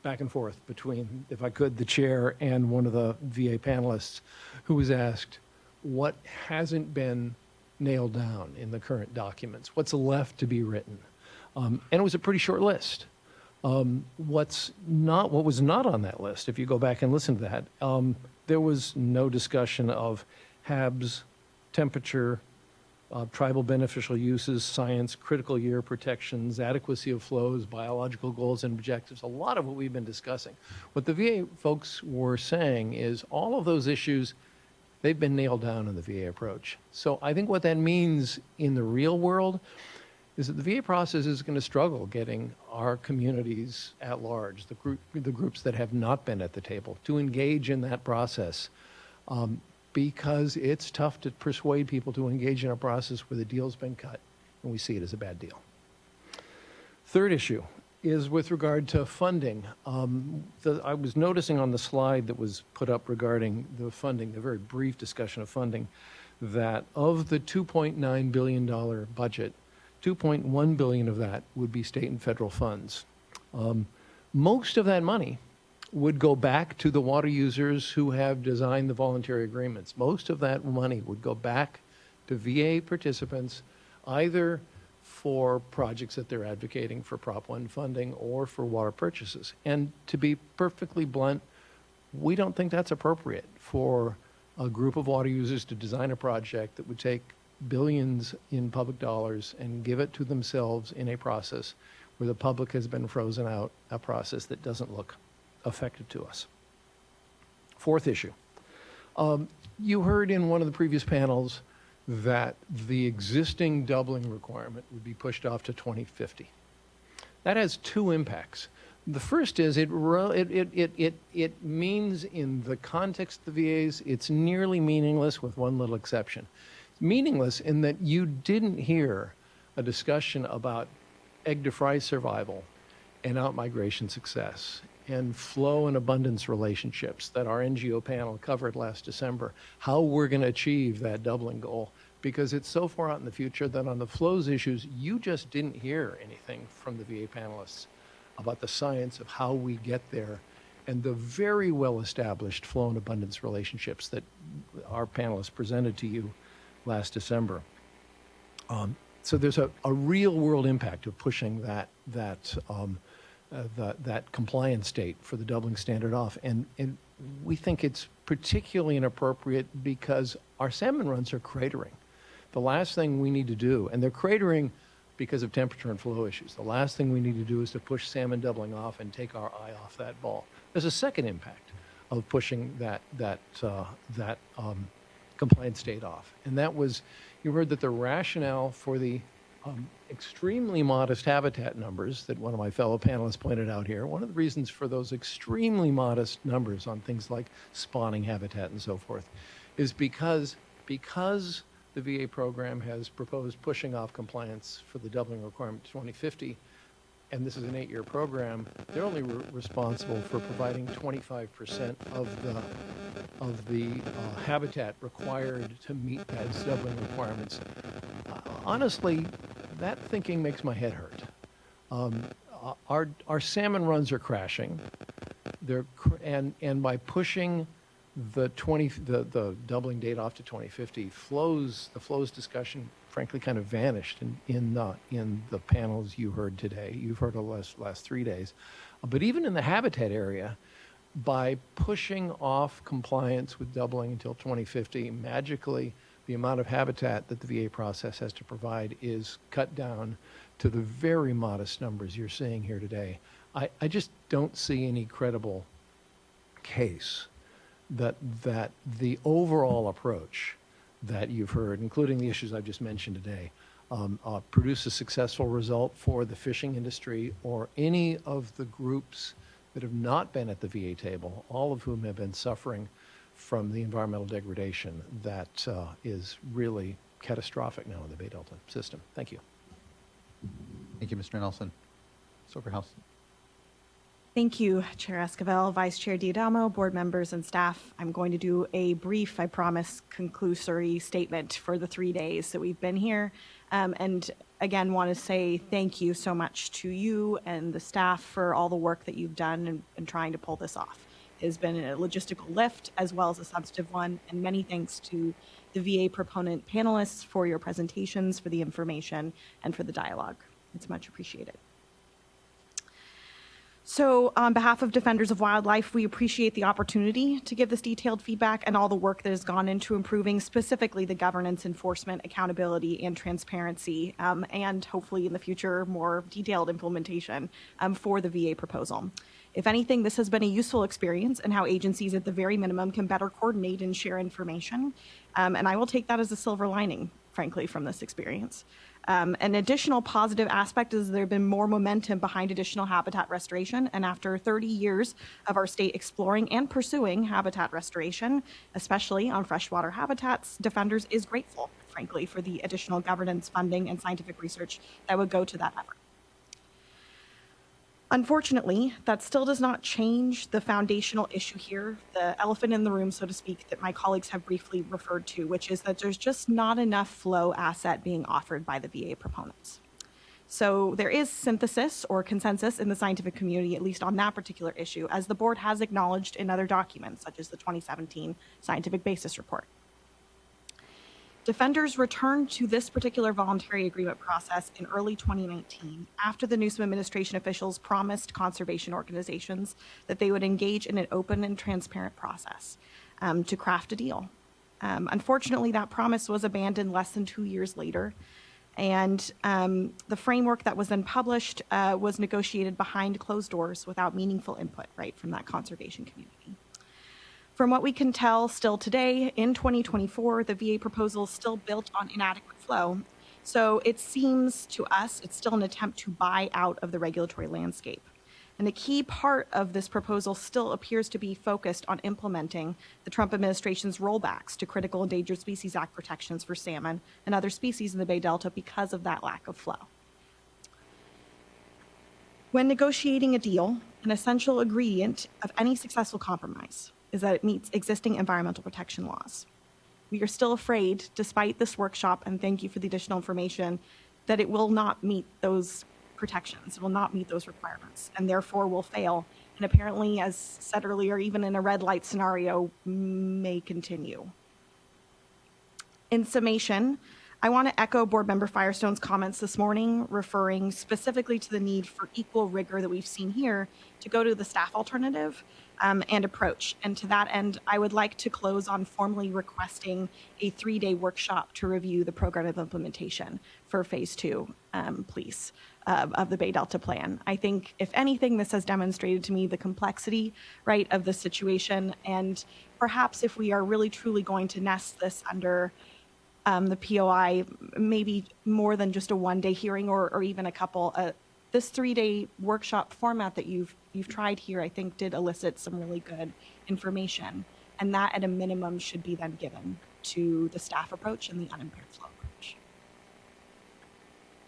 back and forth between, if I could, the chair and one of the VA panelists who was asked what hasn't been nailed down in the current documents, what's left to be written. And it was a pretty short list. What was not on that list, if you go back and listen to that, there was no discussion of HABs, temperature, tribal beneficial uses, science, critical year protections, adequacy of flows, biological goals and objectives, a lot of what we've been discussing. What the VA folks were saying is all of those issues, they've been nailed down in the VA approach. So I think what that means in the real world is that the VA process is going to struggle getting our communities at large, the groups that have not been at the table, to engage in that process. Because it's tough to persuade people to engage in a process where the deal's been cut, and we see it as a bad deal. Third issue is with regard to funding. I was noticing on the slide that was put up regarding the funding, the very brief discussion of funding, that of the $2.9 billion budget, $2.1 billion of that would be state and federal funds. Most of that money would go back to the water users who have designed the voluntary agreements. Most of that money would go back to VA participants, either for projects that they're advocating for Prop 1 funding or for water purchases. And to be perfectly blunt, we don't think that's appropriate for a group of water users to design a project that would take billions in public dollars and give it to themselves in a process where the public has been frozen out, a process that doesn't look effective to us. Fourth issue. You heard in one of the previous panels that the existing doubling requirement would be pushed off to 2050. That has two impacts. The first is it means in the context of the VAs, it's nearly meaningless with one little exception. It's meaningless in that you didn't hear a discussion about egg to fry survival and out-migration success and flow and abundance relationships that our NGO panel covered last December, how we're going to achieve that doubling goal, because it's so far out in the future that on the flows issues, you just didn't hear anything from the VA panelists about the science of how we get there and the very well-established flow and abundance relationships that our panelists presented to you last December. So there's a real-world impact of pushing that compliance date for the doubling standard off. And we think it's particularly inappropriate because our salmon runs are cratering. The last thing we need to do, and they're cratering because of temperature and flow issues, the last thing we need to do is to push salmon doubling off and take our eye off that ball. There's a second impact of pushing that compliance date off, and that was, you heard that the rationale for the extremely modest habitat numbers that one of my fellow panelists pointed out here, one of the reasons for those extremely modest numbers on things like spawning habitat and so forth is because the VA program has proposed pushing off compliance for the doubling requirement to 2050, and this is an 8-year program, they're only responsible for providing 25% of the habitat required to meet those doubling requirements. Honestly, that thinking makes my head hurt. Our salmon runs are crashing. And by pushing the doubling date off to 2050, the flows discussion frankly kind of vanished in the panels you heard today. You've heard the last 3 days. But even in the habitat area, by pushing off compliance with doubling until 2050, magically the amount of habitat that the VA process has to provide is cut down to the very modest numbers you're seeing here today. I just don't see any credible case that the overall approach that you've heard, including the issues I've just mentioned today, produce a successful result for the fishing industry or any of the groups that have not been at the VA table, all of whom have been suffering from the environmental degradation that is really catastrophic now in the Bay Delta system. Thank you. Thank you, Mr. Nelson. Silverhouse. Thank you, Chair Esquivel, Vice Chair Diadamo, board members, and staff. I'm going to do a brief, I promise, conclusory statement for the 3 days that we've been here. And again, want to say thank you so much to you and the staff for all the work that you've done in trying to pull this off. It has been a logistical lift as well as a substantive one, and many thanks to the VA proponent panelists for your presentations, for the information, and for the dialogue. It's much appreciated. So on behalf of Defenders of Wildlife, we appreciate the opportunity to give this detailed feedback and all the work that has gone into improving specifically the governance, enforcement, accountability, and transparency, and hopefully in the future, more detailed implementation for the VA proposal. If anything, this has been a useful experience in how agencies at the very minimum can better coordinate and share information. And I will take that as a silver lining, frankly, from this experience. An additional positive aspect is there have been more momentum behind additional habitat restoration. And after 30 years of our state exploring and pursuing habitat restoration, especially on freshwater habitats, Defenders is grateful, frankly, for the additional governance, funding, and scientific research that would go to that effort. Unfortunately, that still does not change the foundational issue here, the elephant in the room, so to speak, that my colleagues have briefly referred to, which is that there's just not enough flow asset being offered by the VA proponents. So there is synthesis or consensus in the scientific community, at least on that particular issue, as the board has acknowledged in other documents, such as the 2017 Scientific Basis Report. Defenders returned to this particular voluntary agreement process in early 2019 after the Newsom administration officials promised conservation organizations that they would engage in an open and transparent process to craft a deal. Unfortunately, that promise was abandoned less than 2 years later, and the framework that was then published was negotiated behind closed doors without meaningful input, right, from that conservation community. From what we can tell still today, in 2024, the VA proposal is still built on inadequate flow. So it seems to us it's still an attempt to buy out of the regulatory landscape. And a key part of this proposal still appears to be focused on implementing the Trump administration's rollbacks to Critical Endangered Species Act protections for salmon and other species in the Bay Delta because of that lack of flow. When negotiating a deal, an essential ingredient of any successful compromise is that it meets existing environmental protection laws. We are still afraid, despite this workshop, and thank you for the additional information, that it will not meet those protections, it will not meet those requirements, and therefore will fail. And apparently, as said earlier, even in a red light scenario, may continue. In summation, I want to echo Board Member Firestone's comments this morning, referring specifically to the need for equal rigor that we've seen here to go to the staff alternative, and approach. And to that end, I would like to close on formally requesting a 3-day workshop to review the program of implementation for phase 2, please, of the Bay Delta Plan. I think, if anything, this has demonstrated to me the complexity, right, of the situation. And perhaps if we are really truly going to nest this under the POI, maybe more than just a 1-day hearing or even a couple, this 3-day workshop format that you've tried here, I think, did elicit some really good information. And that, at a minimum, should be then given to the staff approach and the unimpaired flow approach.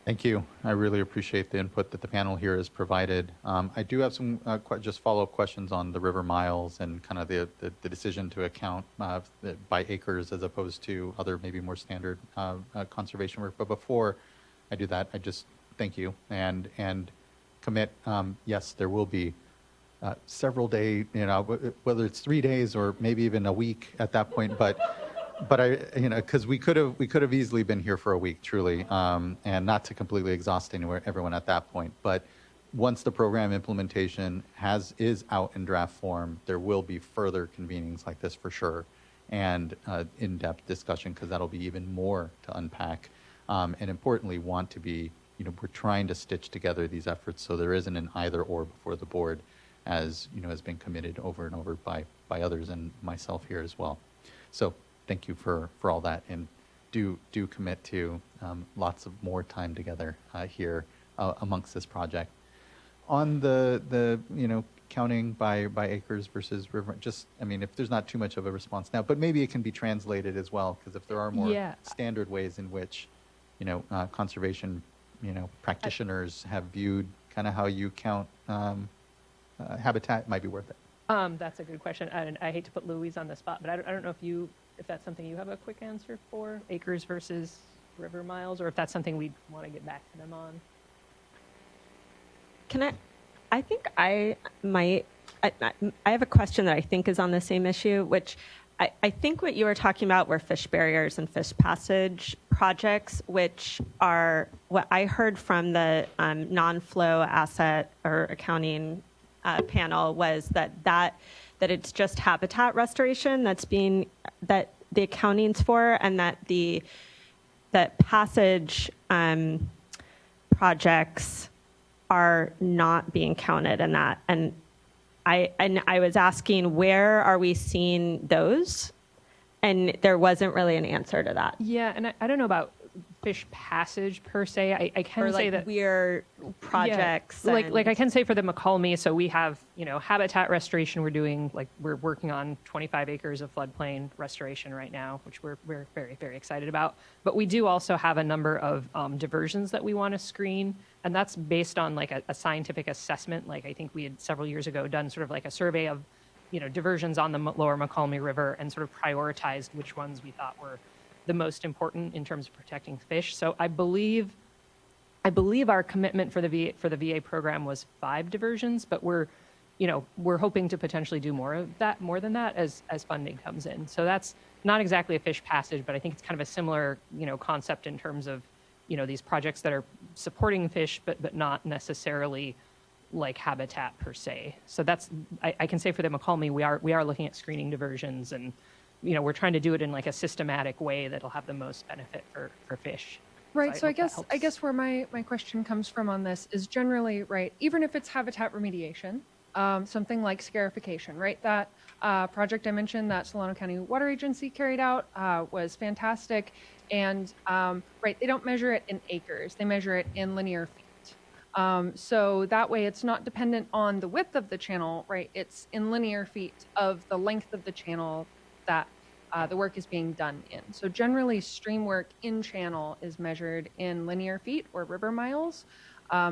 Thank you. I really appreciate the input that the panel here has provided. I do have some just follow-up questions on the river miles and kind of the decision to account by acres as opposed to other maybe more standard conservation work. But before I do that, I just thank you and commit, yes, there will be several day, whether it's 3 days or maybe even a week at that point, but I, because we could have easily been here for a week, truly, and not to completely exhaust everyone at that point. But once the program implementation is out in draft form, there will be further convenings like this for sure, and in-depth discussion, because that'll be even more to unpack, and importantly, want to be, we're trying to stitch together these efforts so there isn't an either or before the board, as has been committed over and over by others and myself here as well. So thank you for all that, and do commit to lots of more time together here amongst this project. On the counting by acres versus river, just, if there's not too much of a response now, but maybe it can be translated as well, because if there are more standard ways in which conservation practitioners have viewed kind of how you count habitat, it might be worth it. That's a good question, and I hate to put Louise on the spot, but I don't know if that's something you have a quick answer for, acres versus river miles, or if that's something we'd want to get back to them on. I think I have a question that I think is on the same issue, which I think what you were talking about were fish barriers and fish passage projects, which are what I heard from the non-flow asset or accounting panel was that it's just habitat restoration that the accounting's for, and that passage projects are not being counted in that. And I was asking, where are we seeing those? And there wasn't really an answer to that. Yeah, and I don't know about fish passage per se. I can say that we're projects. Yeah, like I can say for the McCalmy, so we have habitat restoration. We're working on 25 acres of floodplain restoration right now, which we're very, very excited about. But we do also have a number of diversions that we want to screen, and that's based on a scientific assessment. I think we had several years ago done sort of a survey of diversions on the lower McCalmy River and sort of prioritized which ones we thought were the most important in terms of protecting fish. So I believe our commitment for the VA program was 5 diversions, but we're hoping to potentially do more than that as funding comes in. So that's not exactly a fish passage, but I think it's kind of a similar concept in terms of these projects that are supporting fish, but not necessarily like habitat per se. So that's I can say for the McCalmy, we are looking at screening diversions, and we're trying to do it in a systematic way that'll have the most benefit for fish. Right. So I guess where my question comes from on this is generally, right, even if it's habitat remediation, something like scarification, right? That project I mentioned that Solano County Water Agency carried out was fantastic. And right, they don't measure it in acres, they measure it in linear feet. So that way it's not dependent on the width of the channel, right? It's in linear feet of the length of the channel that the work is being done in. So generally stream work in channel is measured in linear feet or river miles,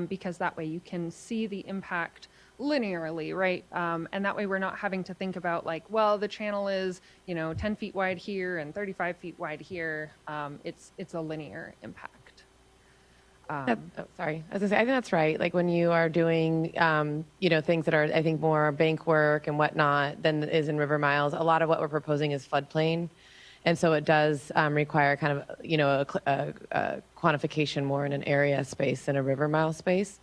because that way you can see the impact linearly, right? And that way we're not having to think about the channel is 10 feet wide here and 35 feet wide here. It's a linear impact. Sorry, I was gonna say, I think that's right. When you are doing, things that are, I think, more bank work and whatnot than is in river miles, a lot of what we're proposing is floodplain. And so it does require kind of, a quantification more in an area space than a river mile space.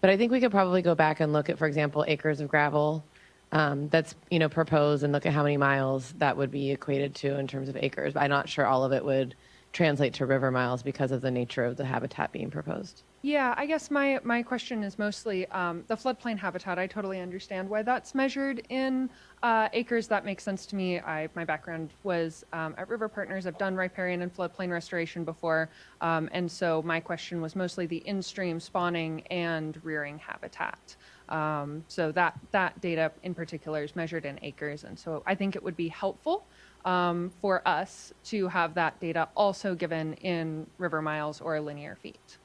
But I think we could probably go back and look at, for example, acres of gravel that's, proposed, and look at how many miles that would be equated to in terms of acres. But I'm not sure all of it would translate to river miles because of the nature of the habitat being proposed. Yeah, I guess my question is mostly the floodplain habitat. I totally understand why that's measured in acres. That makes sense to me. My background was at River Partners. I've done riparian and floodplain restoration before. And so my question was mostly the in-stream spawning and rearing habitat. So that data in particular is measured in acres. And so I think it would be helpful for us to have that data also given in river miles or linear feet.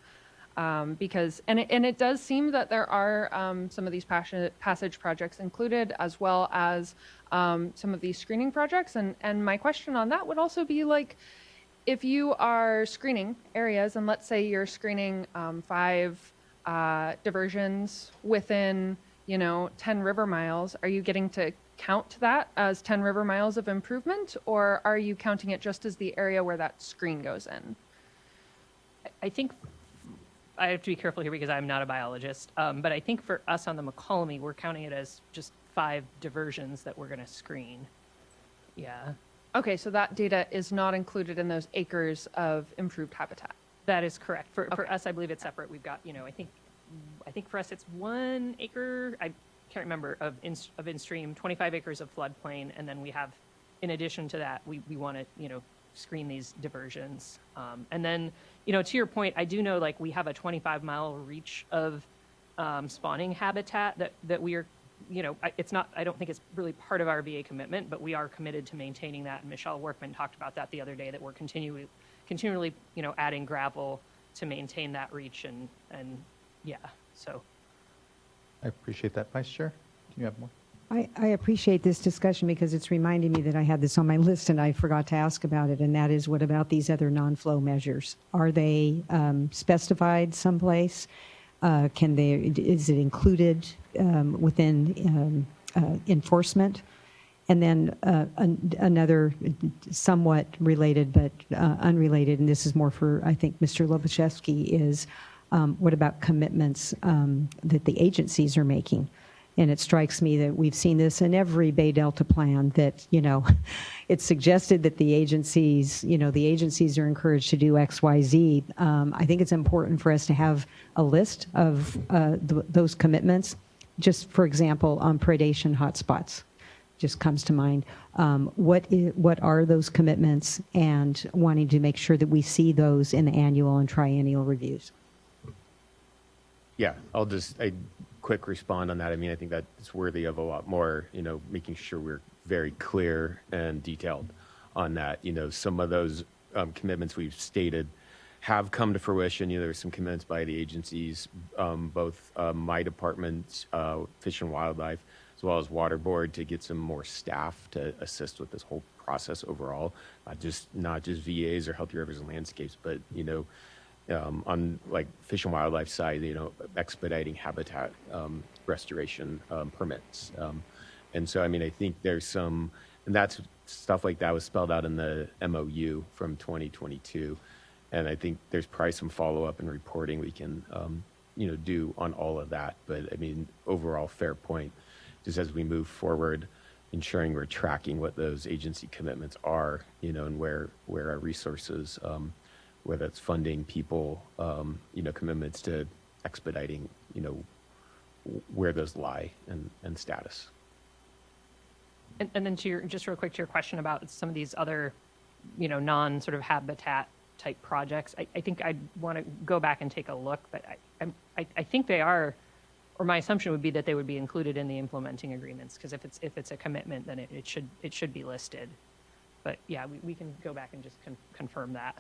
Because it does seem that there are some of these passage projects included, as well as some of these screening projects. And my question on that would also be like, if you are screening areas, and let's say you're screening 5 diversions within 10 river miles, are you getting to count that as 10 river miles of improvement, or are you counting it just as the area where that screen goes in? I think I have to be careful here because I'm not a biologist, but I think for us on the McCallum, we're counting it as just 5 diversions that we're going to screen. Yeah. Okay, so that data is not included in those acres of improved habitat. That is correct. For us, I believe it's separate. We've got, I think for us it's 1 acre, I can't remember, of in-stream, 25 acres of floodplain, and then we have, in addition to that, we want to, screen these diversions. And then, to your point, I do know like we have a 25-mile reach of spawning habitat that we are, it's not, I don't think it's really part of our VA commitment, but we are committed to maintaining that. And Michelle Workman talked about that the other day, that we're continually, adding gravel to maintain that reach. And yeah, so. I appreciate that. Vice Chair, do you have more? I appreciate this discussion because it's reminding me that I had this on my list and I forgot to ask about it, and that is, what about these other non-flow measures? Are they specified someplace? Is it included within enforcement? And then another somewhat related but unrelated, and this is more for, I think, Mr. Lobachevsky, is what about commitments that the agencies are making? And it strikes me that we've seen this in every Bay Delta plan, that, it's suggested that the agencies are encouraged to do X, Y, Z. I think it's important for us to have a list of those commitments. Just for example, on predation hotspots, just comes to mind. What are those commitments, and wanting to make sure that we see those in the annual and triennial reviews? Yeah, I'll just quick respond on that. I mean, I think that it's worthy of a lot more, making sure we're very clear and detailed on that. Some of those commitments we've stated have come to fruition. There's some commitments by the agencies, both my department, Fish and Wildlife, as well as Water Board, to get some more staff to assist with this whole process overall. Not just VAs or Healthy Rivers and Landscapes, but, on like Fish and Wildlife side, expediting habitat restoration permits. And so, I mean, I think there's some, and that's stuff like that was spelled out in the MOU from 2022. And I think there's probably some follow-up and reporting we can, do on all of that. But I mean, overall, fair point. Just as we move forward, ensuring we're tracking what those agency commitments are, and where our resources, whether it's funding, people, commitments to expediting, where those lie and status. And then just real quick to your question about some of these other, non sort of habitat type projects, I think I'd want to go back and take a look, but I think they are, or my assumption would be that they would be included in the implementing agreements, because if it's a commitment, then it should be listed. But yeah, we can go back and just confirm that.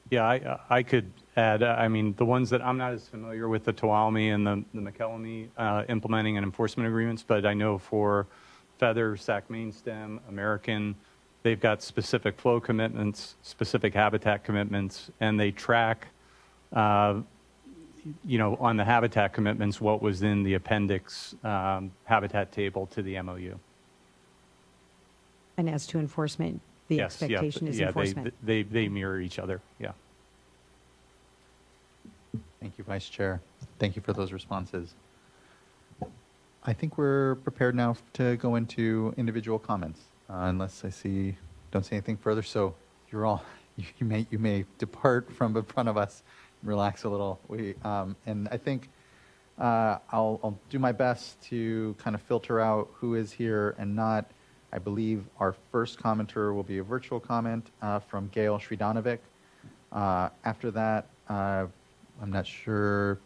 Yeah, I could add, I mean, the ones that I'm not as familiar with, the Tuolumne and the McKelvey implementing and enforcement agreements, but I know for Feather, Sac Mainstem, American, they've got specific flow commitments, specific habitat commitments, and they track, on the habitat commitments, what was in the appendix habitat table to the MOU. And as to enforcement, the expectation is enforcement. They mirror each other. Yeah. Thank you, Vice Chair. Thank you for those responses. I think we're prepared now to go into individual comments, unless don't see anything further. So you're all, you may depart from in front of us, relax a little. And I think I'll do my best to kind of filter out who is here and not. I believe our first commenter will be a virtual comment from Gail Sridanovic. After that, I'm not sure.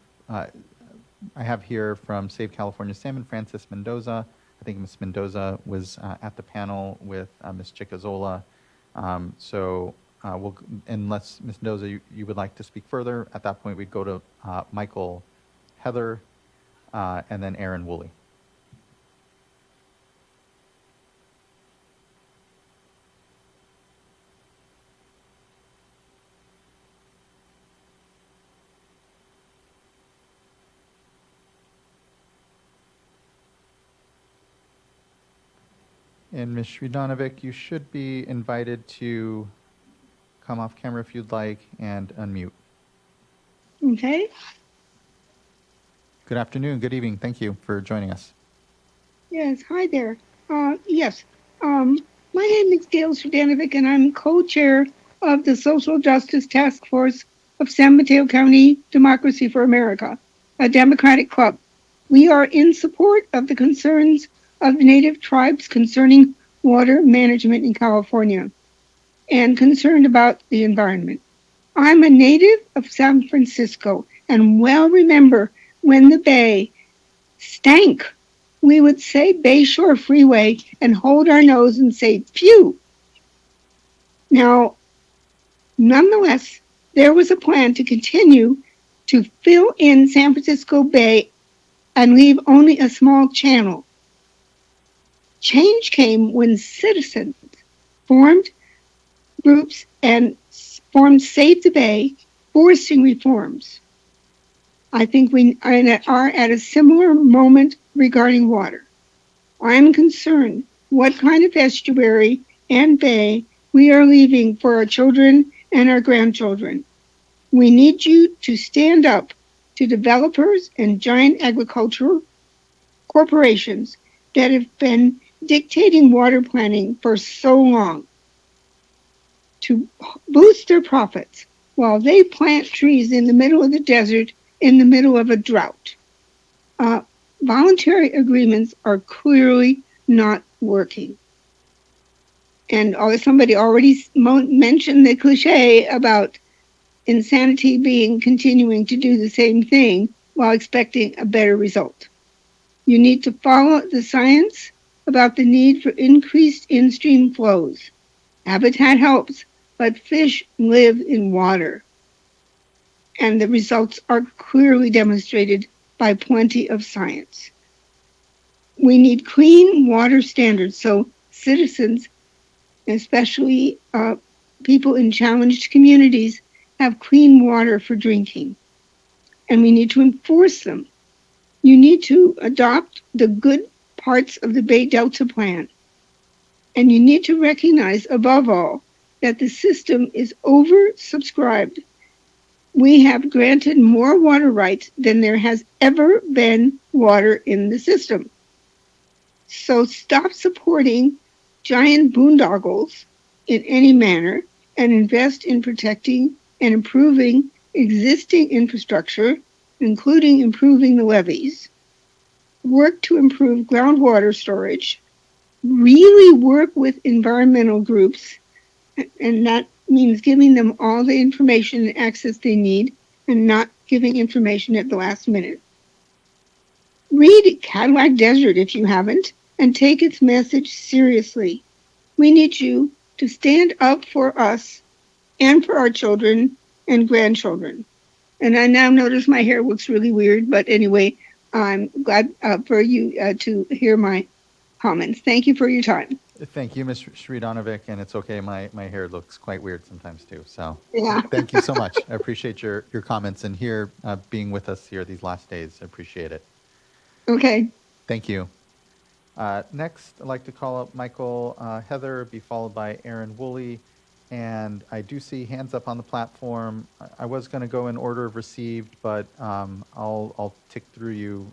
I have here from Save California Salmon, Francis Mendoza. I think Ms. Mendoza was at the panel with Ms. Chicazola. Unless Ms. Mendoza, you would like to speak further, at that point we'd go to Michael, Heather, and then Aaron Woolley. And Ms. Sridanovic, you should be invited to come off camera if you'd like and unmute. Okay. Good afternoon, good evening. Thank you for joining us. Yes. Hi there. Yes. My name is Gail Sridanovic, and I'm co-chair of the Social Justice Task Force of San Mateo County Democracy for America, a Democratic club. We are in support of the concerns of Native tribes concerning water management in California and concerned about the environment. I'm a native of San Francisco and well remember when the bay stank. We would say Bayshore Freeway and hold our nose and say, phew. Now, nonetheless, there was a plan to continue to fill in San Francisco Bay and leave only a small channel. Change came when citizens formed groups and formed Save the Bay, forcing reforms. I think we are at a similar moment regarding water. I'm concerned what kind of estuary and bay we are leaving for our children and our grandchildren. We need you to stand up to developers and giant agricultural corporations that have been dictating water planning for so long to boost their profits while they plant trees in the middle of the desert in the middle of a drought. Voluntary agreements are clearly not working. And somebody already mentioned the cliche about insanity being continuing to do the same thing while expecting a better result. You need to follow the science about the need for increased in-stream flows. Habitat helps, but fish live in water. And the results are clearly demonstrated by plenty of science. We need clean water standards so citizens, especially people in challenged communities, have clean water for drinking. And we need to enforce them. You need to adopt the good parts of the Bay Delta Plan. And you need to recognize, above all, that the system is oversubscribed. We have granted more water rights than there has ever been water in the system. So stop supporting giant boondoggles in any manner and invest in protecting and improving existing infrastructure, including improving the levees. Work to improve groundwater storage. Really work with environmental groups, and that means giving them all the information and access they need and not giving information at the last minute. Read Cadillac Desert if you haven't, and take its message seriously. We need you to stand up for us and for our children and grandchildren. And I now notice my hair looks really weird, but anyway, I'm glad for you to hear my comments. Thank you for your time. Thank you, Ms. Sridanovic, and it's okay, my hair looks quite weird sometimes too, so Yeah. Thank you so much. I appreciate your comments and being with us here these last days. I appreciate it. Okay. Thank you. Next, I'd like to call up Michael Heather, be followed by Aaron Woolley, and I do see hands up on the platform. I was going to go in order of received, but I'll tick through you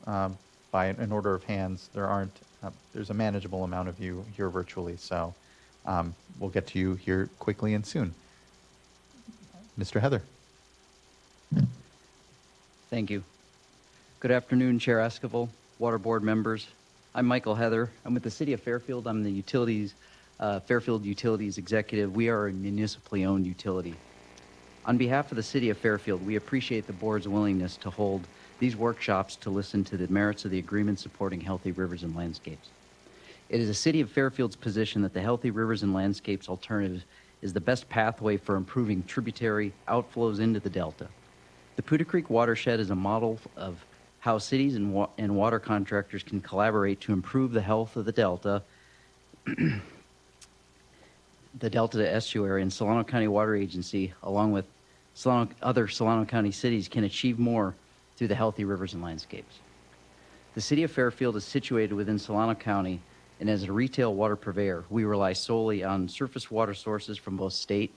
by an order of hands, there's a manageable amount of you here virtually, so we'll get to you here quickly and soon. Mr. Heather. Thank you. Good afternoon, Chair Esquivel, Water Board members. I'm Michael Heather. I'm with the City of Fairfield. I'm the Fairfield Utilities Executive. We are a municipally owned utility. On behalf of the City of Fairfield, we appreciate the board's willingness to hold these workshops to listen to the merits of the agreement supporting healthy rivers and landscapes. It is the City of Fairfield's position that the Healthy Rivers and Landscapes alternative is the best pathway for improving tributary outflows into the Delta. The Poudre Creek watershed is a model of how cities and water contractors can collaborate to improve the health of the Delta, the Delta Estuary, and Solano County Water Agency, along with other Solano County cities, can achieve more through the Healthy Rivers and Landscapes. The City of Fairfield is situated within Solano County, and as a retail water purveyor, we rely solely on surface water sources from both state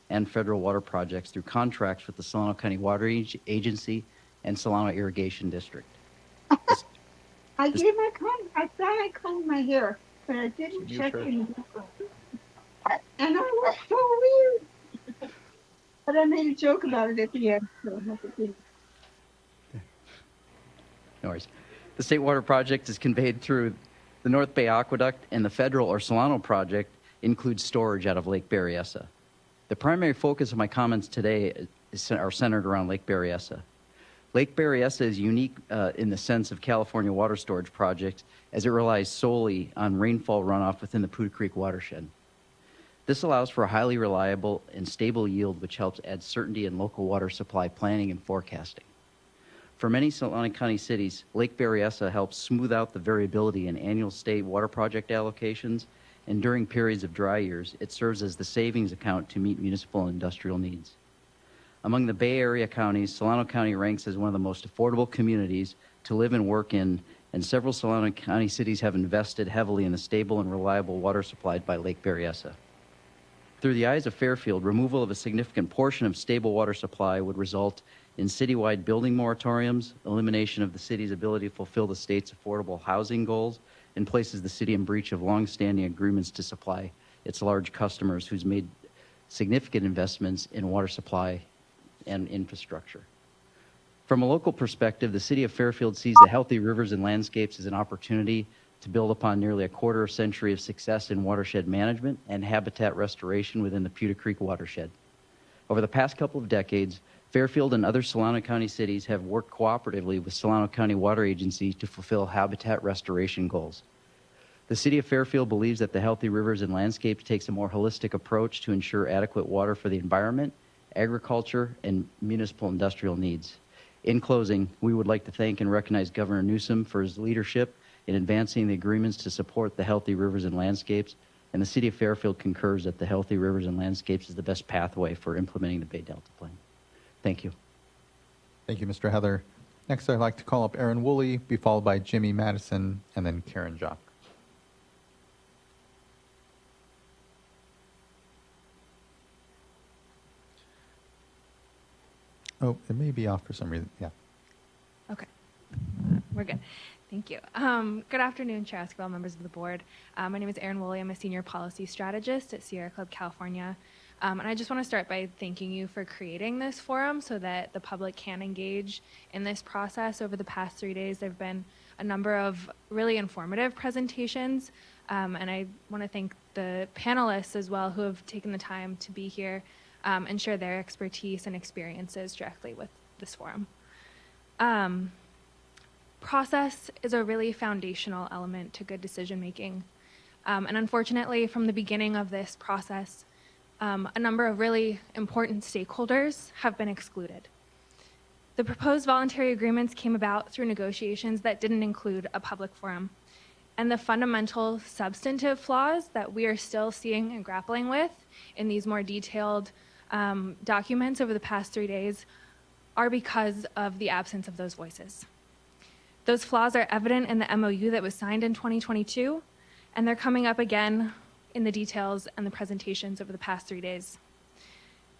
and federal water projects through contracts with the Solano County Water Agency and Solano Irrigation District. I gave my I thought I combed my hair, but I didn't check in. And I looked so weird. But I made a joke about it at the end. So no worries. The State Water Project is conveyed through the North Bay Aqueduct, and the federal or Solano project includes storage out of Lake Berryessa. The primary focus of my comments today are centered around Lake Berryessa. Lake Berryessa is unique in the sense of California water storage projects, as it relies solely on rainfall runoff within the Poudre Creek watershed. This allows for a highly reliable and stable yield, which helps add certainty in local water supply planning and forecasting. For many Solano County cities, Lake Berryessa helps smooth out the variability in annual state water project allocations, and during periods of dry years, it serves as the savings account to meet municipal and industrial needs. Among the Bay Area counties, Solano County ranks as one of the most affordable communities to live and work in, and several Solano County cities have invested heavily in the stable and reliable water supplied by Lake Berryessa. Through the eyes of Fairfield, removal of a significant portion of stable water supply would result in citywide building moratoriums, elimination of the city's ability to fulfill the state's affordable housing goals, and places the city in breach of long-standing agreements to supply its large customers who's made significant investments in water supply and infrastructure. From a local perspective, the City of Fairfield sees the Healthy Rivers and Landscapes as an opportunity to build upon nearly a quarter century of success in watershed management and habitat restoration within the Poudre Creek watershed. Over the past couple of decades, Fairfield and other Solano County cities have worked cooperatively with Solano County Water Agency to fulfill habitat restoration goals. The City of Fairfield believes that the Healthy Rivers and Landscapes takes a more holistic approach to ensure adequate water for the environment, agriculture, and municipal industrial needs. In closing, we would like to thank and recognize Governor Newsom for his leadership in advancing the agreements to support the Healthy Rivers and Landscapes, and the City of Fairfield concurs that the Healthy Rivers and Landscapes is the best pathway for implementing the Bay Delta Plan. Thank you. Thank you, Mr. Heather. Next, I'd like to call up Aaron Woolley, be followed by Jimmy Madison, and then Karen Jock. Oh, it may be off for some reason. Yeah. Okay. We're good. Thank you. Good afternoon, Chair Esquivel, members of the board. My name is Erin Woolley. I'm a senior policy strategist at Sierra Club, California. And I just want to start by thanking you for creating this forum so that the public can engage in this process. Over the past 3 days, there have been a number of really informative presentations. And I want to thank the panelists as well who have taken the time to be here and share their expertise and experiences directly with this forum. Process is a really foundational element to good decision making. And unfortunately, from the beginning of this process, a number of really important stakeholders have been excluded. The proposed voluntary agreements came about through negotiations that didn't include a public forum. And the fundamental substantive flaws that we are still seeing and grappling with in these more detailed documents over the past 3 days are because of the absence of those voices. Those flaws are evident in the MOU that was signed in 2022, and they're coming up again in the details and the presentations over the past 3 days.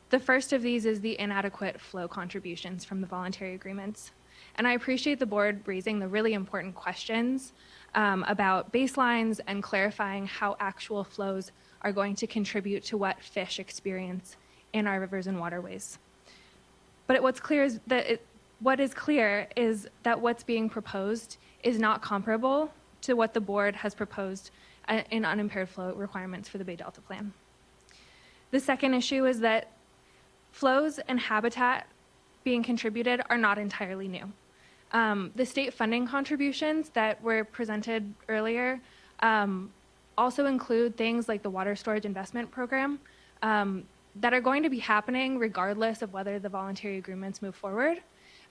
The first of these is the inadequate flow contributions from the voluntary agreements. And I appreciate the board raising the really important questions about baselines and clarifying how actual flows are going to contribute to what fish experience in our rivers and waterways. But what is clear is that what's being proposed is not comparable to what the board has proposed in unimpaired flow requirements for the Bay Delta Plan. The second issue is that flows and habitat being contributed are not entirely new. The state funding contributions that were presented earlier also include things like the Water Storage Investment Program that are going to be happening regardless of whether the voluntary agreements move forward.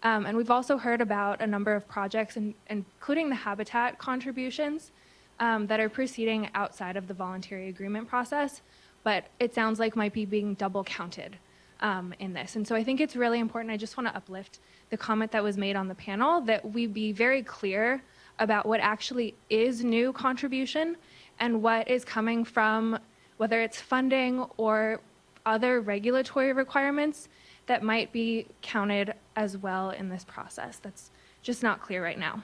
And we've also heard about a number of projects, including the habitat contributions, that are proceeding outside of the voluntary agreement process, but it sounds like might be being double counted in this. And so I think it's really important. I just want to uplift the comment that was made on the panel that we be very clear about what actually is new contribution and what is coming from whether it's funding or other regulatory requirements that might be counted as well in this process. That's just not clear right now.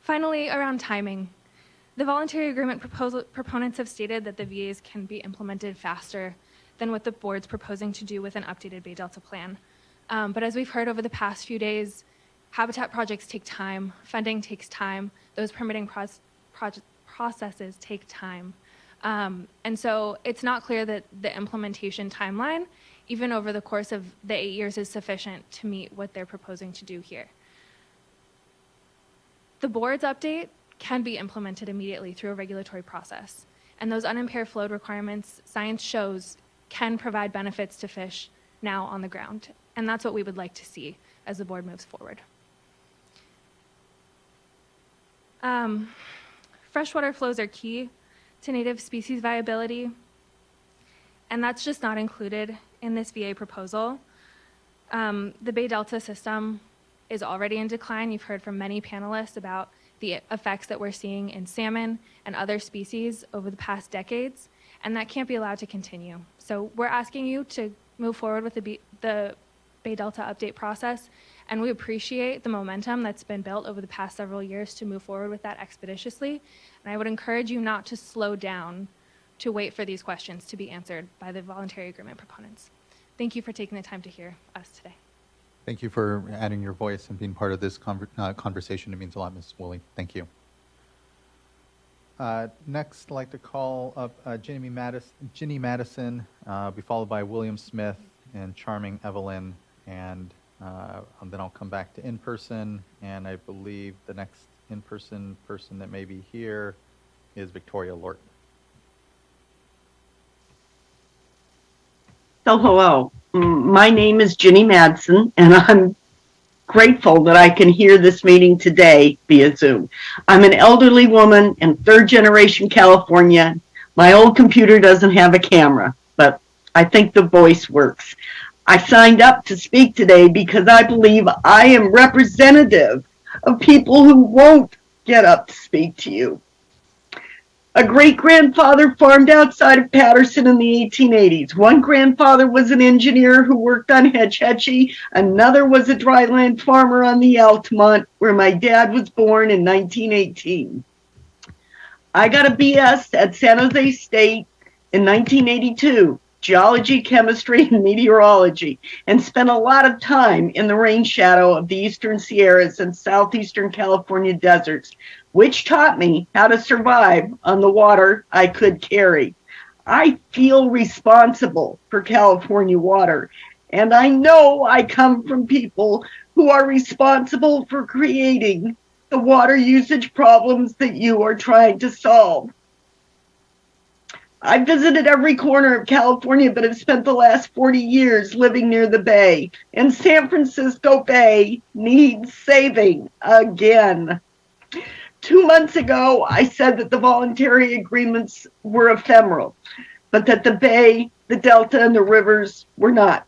Finally, around timing. The voluntary agreement proponents have stated that the VAs can be implemented faster than what the board's proposing to do with an updated Bay Delta plan. But as we've heard over the past few days, habitat projects take time, funding takes time, those permitting processes take time. And so it's not clear that the implementation timeline, even over the course of the 8 years, is sufficient to meet what they're proposing to do here. The board's update can be implemented immediately through a regulatory process. And those unimpaired flow requirements, science shows, can provide benefits to fish now on the ground. And that's what we would like to see as the board moves forward. Freshwater flows are key to native species viability, and that's just not included in this VA proposal. The Bay Delta system is already in decline. You've heard from many panelists about the effects that we're seeing in salmon and other species over the past decades, and that can't be allowed to continue. So we're asking you to move forward with the Bay Delta update process, and we appreciate the momentum that's been built over the past several years to move forward with that expeditiously. And I would encourage you not to slow down to wait for these questions to be answered by the voluntary agreement proponents. Thank you for taking the time to hear us today. Thank you for adding your voice and being part of this conversation. It means a lot, Ms. Woolley. Thank you. Next, I'd like to call up Ginny Madison, be followed by William Smith and Charming Evelyn, and then I'll come back to in-person, and I believe the next in-person person that may be here is Victoria Lort. So hello, my name is Ginny Madsen, and I'm grateful that I can hear this meeting today via Zoom. I'm an elderly woman in third-generation California. My old computer doesn't have a camera, but I think the voice works. I signed up to speak today because I believe I am representative of people who won't get up to speak to you. A great-grandfather farmed outside of Patterson in the 1880s. One grandfather was an engineer who worked on Hetch Hetchy. Another was a dryland farmer on the Altamont, where my dad was born in 1918. I got a BS at San Jose State in 1982, geology, chemistry, and meteorology, and spent a lot of time in the rain shadow of the Eastern Sierras and Southeastern California deserts, which taught me how to survive on the water I could carry. I feel responsible for California water, and I know I come from people who are responsible for creating the water usage problems that you are trying to solve. I visited every corner of California, but have spent the last 40 years living near the Bay, and San Francisco Bay needs saving again. 2 months ago, I said that the voluntary agreements were ephemeral, but that the Bay, the Delta, and the rivers were not.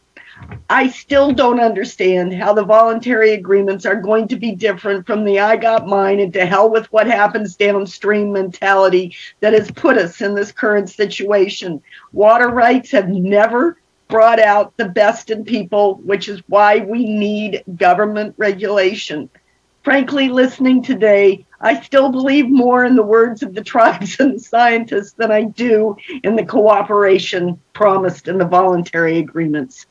I still don't understand how the voluntary agreements are going to be different from the I got mine and to hell with what happens downstream mentality that has put us in this current situation. Water rights have never brought out the best in people, which is why we need government regulation. Frankly, listening today, I still believe more in the words of the tribes and the scientists than I do in the cooperation promised in the voluntary agreements.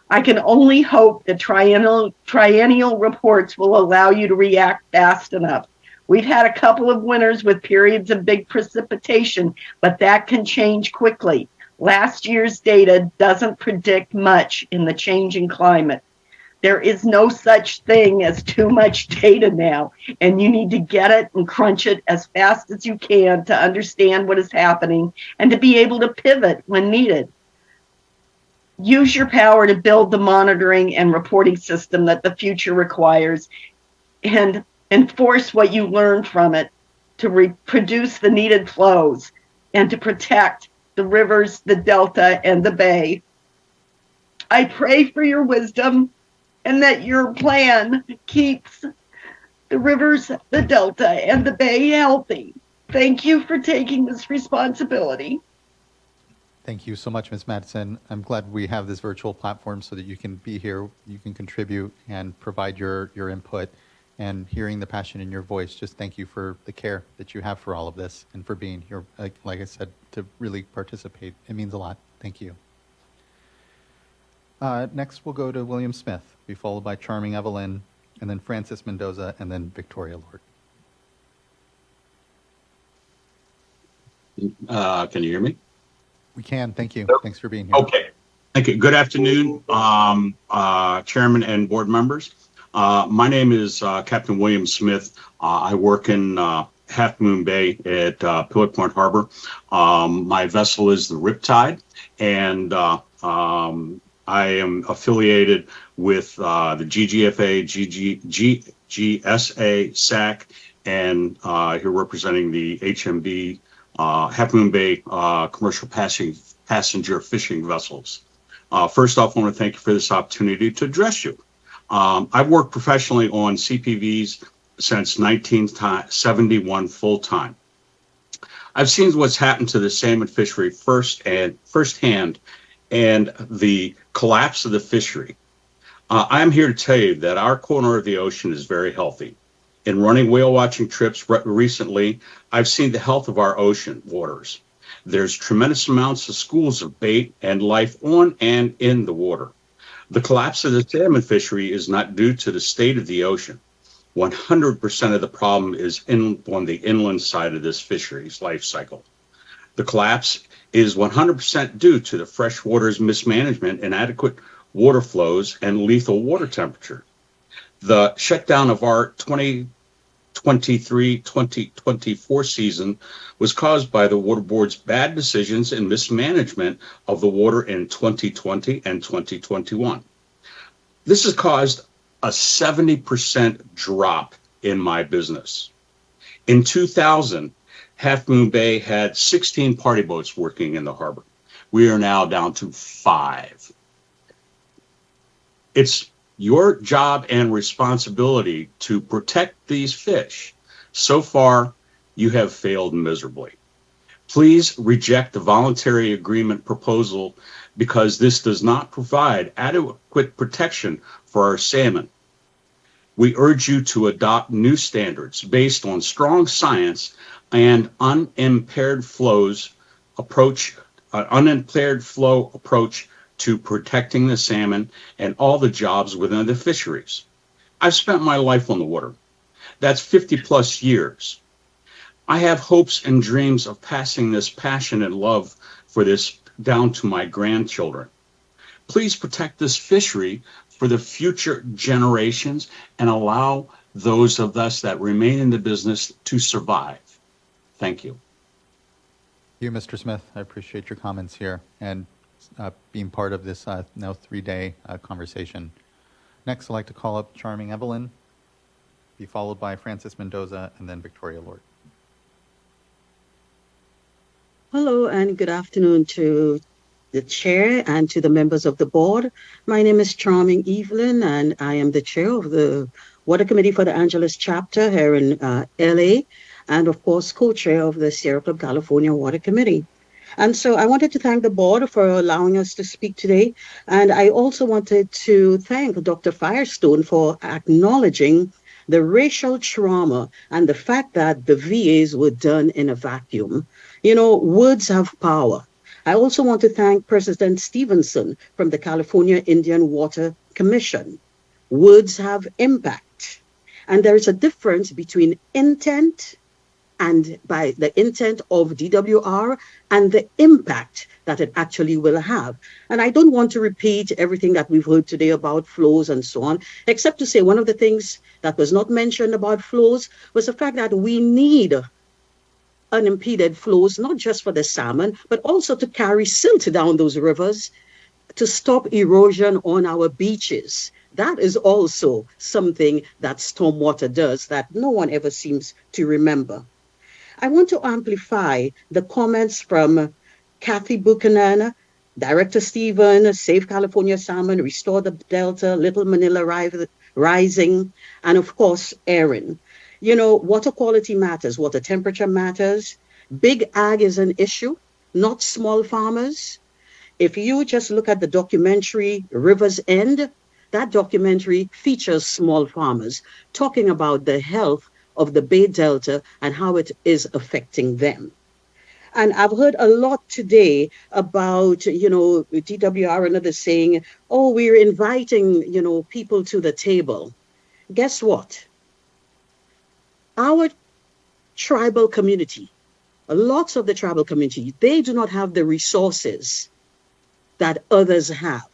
I can only hope that triennial reports will allow you to react fast enough. We've had a couple of winters with periods of big precipitation, but that can change quickly. Last year's data doesn't predict much in the changing climate. There is no such thing as too much data now, and you need to get it and crunch it as fast as you can to understand what is happening and to be able to pivot when needed. Use your power to build the monitoring and reporting system that the future requires and enforce what you learn from it to reproduce the needed flows and to protect the rivers, the delta, and the bay. I pray for your wisdom and that your plan keeps the rivers, the delta, and the bay healthy. Thank you for taking this responsibility. Thank you so much, Ms. Madsen. I'm glad we have this virtual platform so that you can be here, you can contribute and provide your input, and hearing the passion in your voice. Just thank you for the care that you have for all of this and for being here, like I said, to really participate. It means a lot. Thank you. Next, we'll go to William Smith, be followed by Charming Evelyn, and then Francis Mendoza, and then Victoria Lord. Can you hear me? We can. Thank you. Thanks for being here. Okay. Thank you. Good afternoon, Chairman and board members. My name is Captain William Smith. I work in Half Moon Bay at Pillar Point Harbor. My vessel is the Riptide, and I am affiliated with the GGFA, GSA, SAC, and here representing the HMB Half Moon Bay commercial passenger fishing vessels. First off, I want to thank you for this opportunity to address you. I've worked professionally on CPVs since 1971 full-time. I've seen what's happened to the salmon fishery firsthand and the collapse of the fishery. I'm here to tell you that our corner of the ocean is very healthy. In running whale watching trips recently, I've seen the health of our ocean waters. There's tremendous amounts of schools of bait and life on and in the water. The collapse of the salmon fishery is not due to the state of the ocean. 100% of the problem is on the inland side of this fishery's life cycle. The collapse is 100% due to the freshwater's mismanagement, inadequate water flows, and lethal water temperature. The shutdown of our 2023-2024 season was caused by the Water Board's bad decisions and mismanagement of the water in 2020 and 2021. This has caused a 70% drop in my business. In 2000, Half Moon Bay had 16 party boats working in the harbor. We are now down to 5. It's your job and responsibility to protect these fish. So far, you have failed miserably. Please reject the voluntary agreement proposal because this does not provide adequate protection for our salmon. We urge you to adopt new standards based on strong science and unimpaired flow approach to protecting the salmon and all the jobs within the fisheries. I've spent my life on the water. That's 50 plus years. I have hopes and dreams of passing this passion and love for this down to my grandchildren. Please protect this fishery for the future generations and allow those of us that remain in the business to survive. Thank you. Thank you, Mr. Smith. I appreciate your comments here and being part of this now 3-day conversation. Next, I'd like to call up Charming Evelyn, be followed by Francis Mendoza, and then Victoria Lord. Hello and good afternoon to the chair and to the members of the board. My name is Charming Evelyn, and I am the chair of the Water Committee for the Angeles chapter here in LA, and of course co-chair of the Sierra Club California Water Committee. And so I wanted to thank the board for allowing us to speak today. And I also wanted to thank Dr. Firestone for acknowledging the racial trauma and the fact that the VAs were done in a vacuum. You know, words have power. I also want to thank President Stevenson from the California Indian Water Commission. Words have impact. And there is a difference between intent and by the intent of DWR and the impact that it actually will have. And I don't want to repeat everything that we've heard today about flows and so on, except to say one of the things that was not mentioned about flows was the fact that we need unimpeded flows, not just for the salmon, but also to carry silt down those rivers to stop erosion on our beaches. That is also something that stormwater does that no one ever seems to remember. I want to amplify the comments from Kathy Buchanan, Director Stephen, Save California Salmon, Restore the Delta, Little Manila Rising, and of course, Erin. You know, water quality matters, water temperature matters. Big ag is an issue, not small farmers. If you just look at the documentary River's End, that documentary features small farmers talking about the health of the Bay Delta and how it is affecting them. And I've heard a lot today about, you know, DWR and others saying, oh, we're inviting, you know, people to the table. Guess what? Our tribal community, lots of the tribal community, they do not have the resources that others have.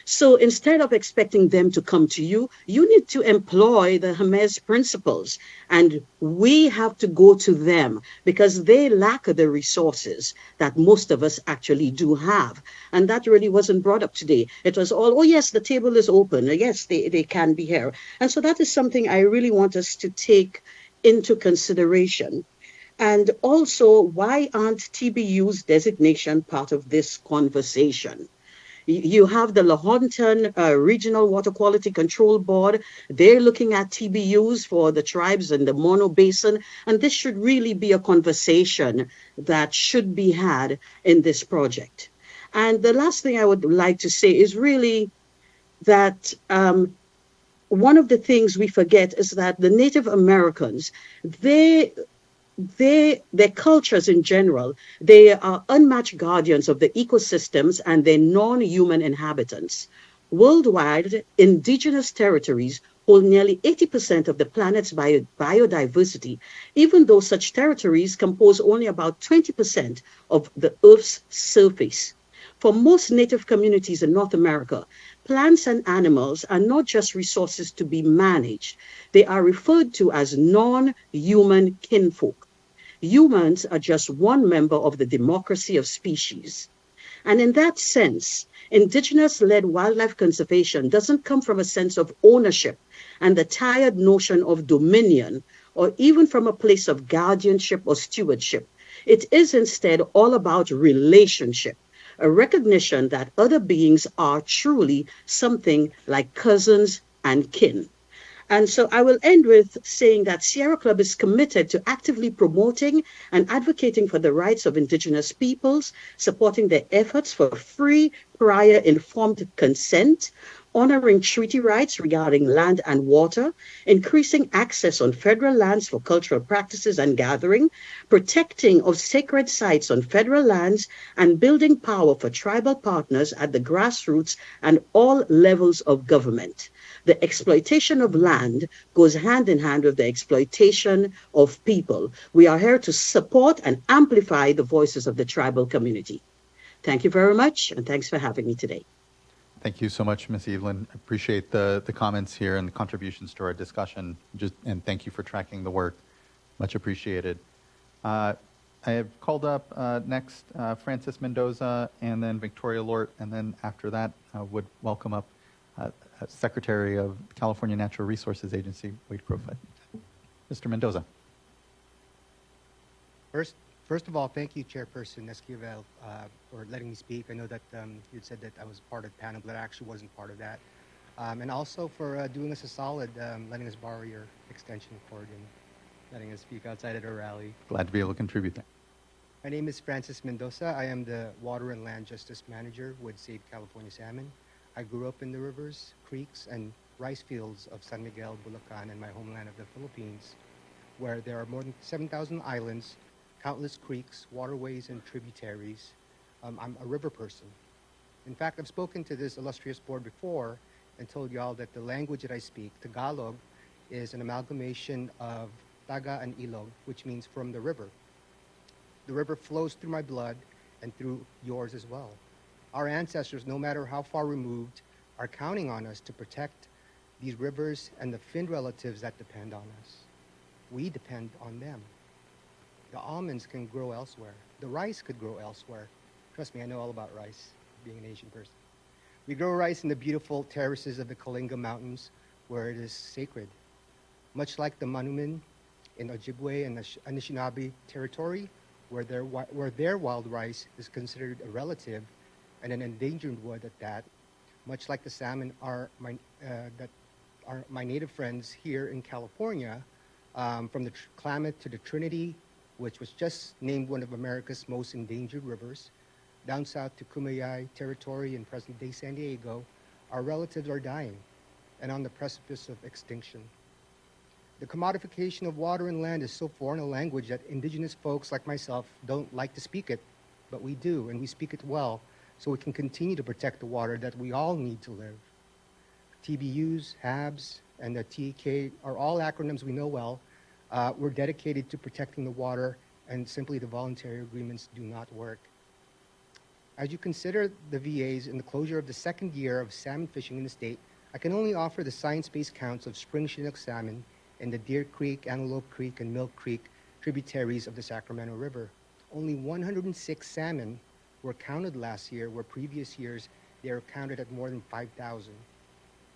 So instead of expecting them to come to you, you need to employ the Hermes principles. And we have to go to them because they lack the resources that most of us actually do have. And that really wasn't brought up today. It was all, oh, yes, the table is open. Yes, they can be here. And so that is something I really want us to take into consideration. And also, why aren't TBU's designation part of this conversation? You have the Lahontan Regional Water Quality Control Board. They're looking at TBUs for the tribes in the Mono Basin. And this should really be a conversation that should be had in this project. And the last thing I would like to say is really that one of the things we forget is that the Native Americans, their cultures in general, they are unmatched guardians of the ecosystems and their non-human inhabitants. Worldwide, indigenous territories hold nearly 80% of the planet's biodiversity, even though such territories compose only about 20% of the Earth's surface. For most native communities in North America, plants and animals are not just resources to be managed. They are referred to as non-human kinfolk. Humans are just one member of the democracy of species. And in that sense, indigenous-led wildlife conservation doesn't come from a sense of ownership and the tired notion of dominion, or even from a place of guardianship or stewardship. It is instead all about relationship, a recognition that other beings are truly something like cousins and kin. And so I will end with saying that Sierra Club is committed to actively promoting and advocating for the rights of indigenous peoples, supporting their efforts for free, prior, informed consent, honoring treaty rights regarding land and water, increasing access on federal lands for cultural practices and gathering, protecting of sacred sites on federal lands, and building power for tribal partners at the grassroots and all levels of government. The exploitation of land goes hand in hand with the exploitation of people. We are here to support and amplify the voices of the tribal community. Thank you very much, and thanks for having me today. Thank you so much, Ms. Evelyn. I appreciate the comments here and the contributions to our discussion. And thank you for tracking the work. Much appreciated. I have called up next Francis Mendoza and then Victoria Lort, and then after that would welcome up Secretary of California Natural Resources Agency, Wade Crowfoot. Mr. Mendoza. First of all, thank you, Chairperson Esquivel, for letting me speak. I know that you said that I was part of the panel, but I actually wasn't part of that. And also for doing us a solid, letting us borrow your extension cord and letting us speak outside at our rally. Glad to be able to contribute there. My name is Francis Mendoza. I am the Water and Land Justice Manager with Save California Salmon. I grew up in the rivers, creeks, and rice fields of San Miguel, Bulacan, and my homeland of the Philippines, where there are more than 7,000 islands, countless creeks, waterways, and tributaries. I'm a river person. In fact, I've spoken to this illustrious board before and told y'all that the language that I speak, Tagalog, is an amalgamation of Taga and Ilog, which means from the river. The river flows through my blood and through yours as well. Our ancestors, no matter how far removed, are counting on us to protect these rivers and the Finn relatives that depend on us. We depend on them. The almonds can grow elsewhere. The rice could grow elsewhere. Trust me, I know all about rice, being an Asian person. We grow rice in the beautiful terraces of the Kalinga Mountains, where it is sacred. Much like the Manumin in Ojibwe and Anishinaabe territory, where their wild rice is considered a relative and an endangered wood at that, much like the salmon that are my native friends here in California, from the Klamath to the Trinity, which was just named one of America's most endangered rivers, down south to Kumeyaay territory in present-day San Diego, our relatives are dying and on the precipice of extinction. The commodification of water and land is so foreign a language that indigenous folks like myself don't like to speak it, but we do, and we speak it well, so we can continue to protect the water that we all need to live. TBUs, HABs, and the TEK are all acronyms we know well. We're dedicated to protecting the water, and simply the voluntary agreements do not work. As you consider the VAs and the closure of the second year of salmon fishing in the state, I can only offer the science-based counts of spring Chinook salmon in the Deer Creek, Antelope Creek, and Milk Creek tributaries of the Sacramento River. Only 106 salmon were counted last year, where previous years they were counted at more than 5,000.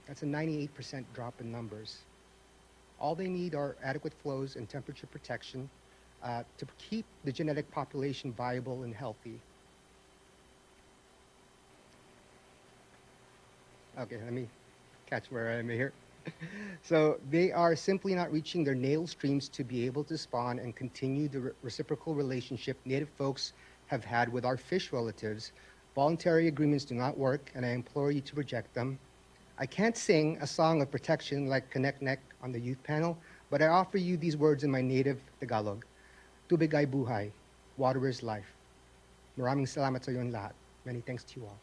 That's a 98% drop in numbers. All they need are adequate flows and temperature protection to keep the genetic population viable and healthy. Okay, let me catch where I am here. So they are simply not reaching their natal streams to be able to spawn and continue the reciprocal relationship Native folks have had with our fish relatives. Voluntary agreements do not work, and I implore you to reject them. I can't sing a song of protection like Connect Neck on the youth panel, but I offer you these words in my native Tagalog. Tubig ay buhay. Water is life. Maraming salamat sa inyong lahat. Many thanks to you all.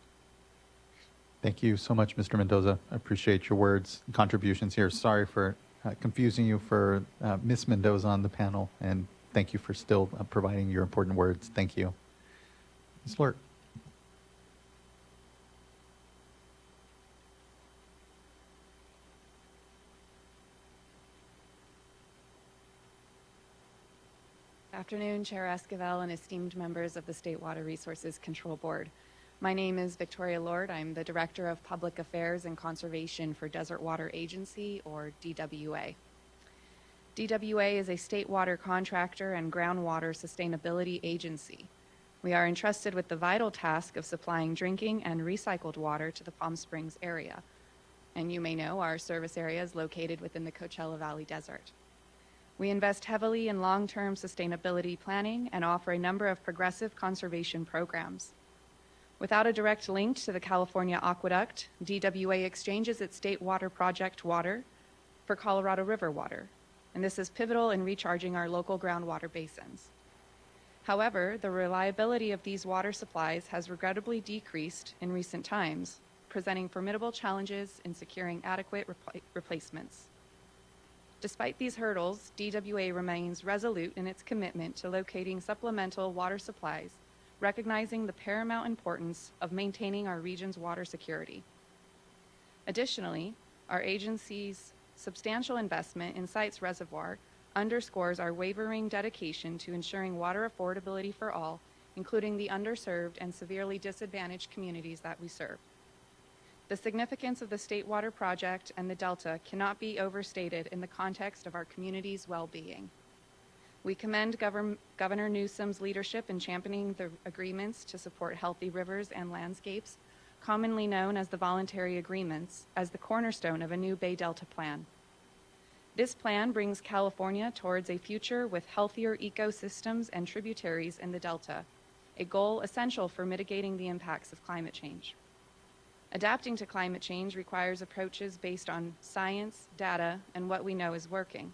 Thank you so much, Mr. Mendoza. I appreciate your words and contributions here. Sorry for confusing you for Ms. Mendoza on the panel, and thank you for still providing your important words. Thank you. Ms. Lurt. Afternoon, Chair Esquivel and esteemed members of the State Water Resources Control Board. My name is Victoria Lord. I'm the Director of Public Affairs and Conservation for Desert Water Agency, or DWA. DWA is a state water contractor and groundwater sustainability agency. We are entrusted with the vital task of supplying drinking and recycled water to the Palm Springs area. And you may know our service area is located within the Coachella Valley Desert. We invest heavily in long-term sustainability planning and offer a number of progressive conservation programs. Without a direct link to the California Aqueduct, DWA exchanges its state water project water for Colorado River water, and this is pivotal in recharging our local groundwater basins. However, the reliability of these water supplies has regrettably decreased in recent times, presenting formidable challenges in securing adequate replacements. Despite these hurdles, DWA remains resolute in its commitment to locating supplemental water supplies, recognizing the paramount importance of maintaining our region's water security. Additionally, our agency's substantial investment in Sites Reservoir underscores our wavering dedication to ensuring water affordability for all, including the underserved and severely disadvantaged communities that we serve. The significance of the State Water Project and the Delta cannot be overstated in the context of our community's well-being. We commend Governor Newsom's leadership in championing the agreements to support healthy rivers and landscapes, commonly known as the voluntary agreements, as the cornerstone of a new Bay Delta plan. This plan brings California towards a future with healthier ecosystems and tributaries in the Delta, a goal essential for mitigating the impacts of climate change. Adapting to climate change requires approaches based on science, data, and what we know is working.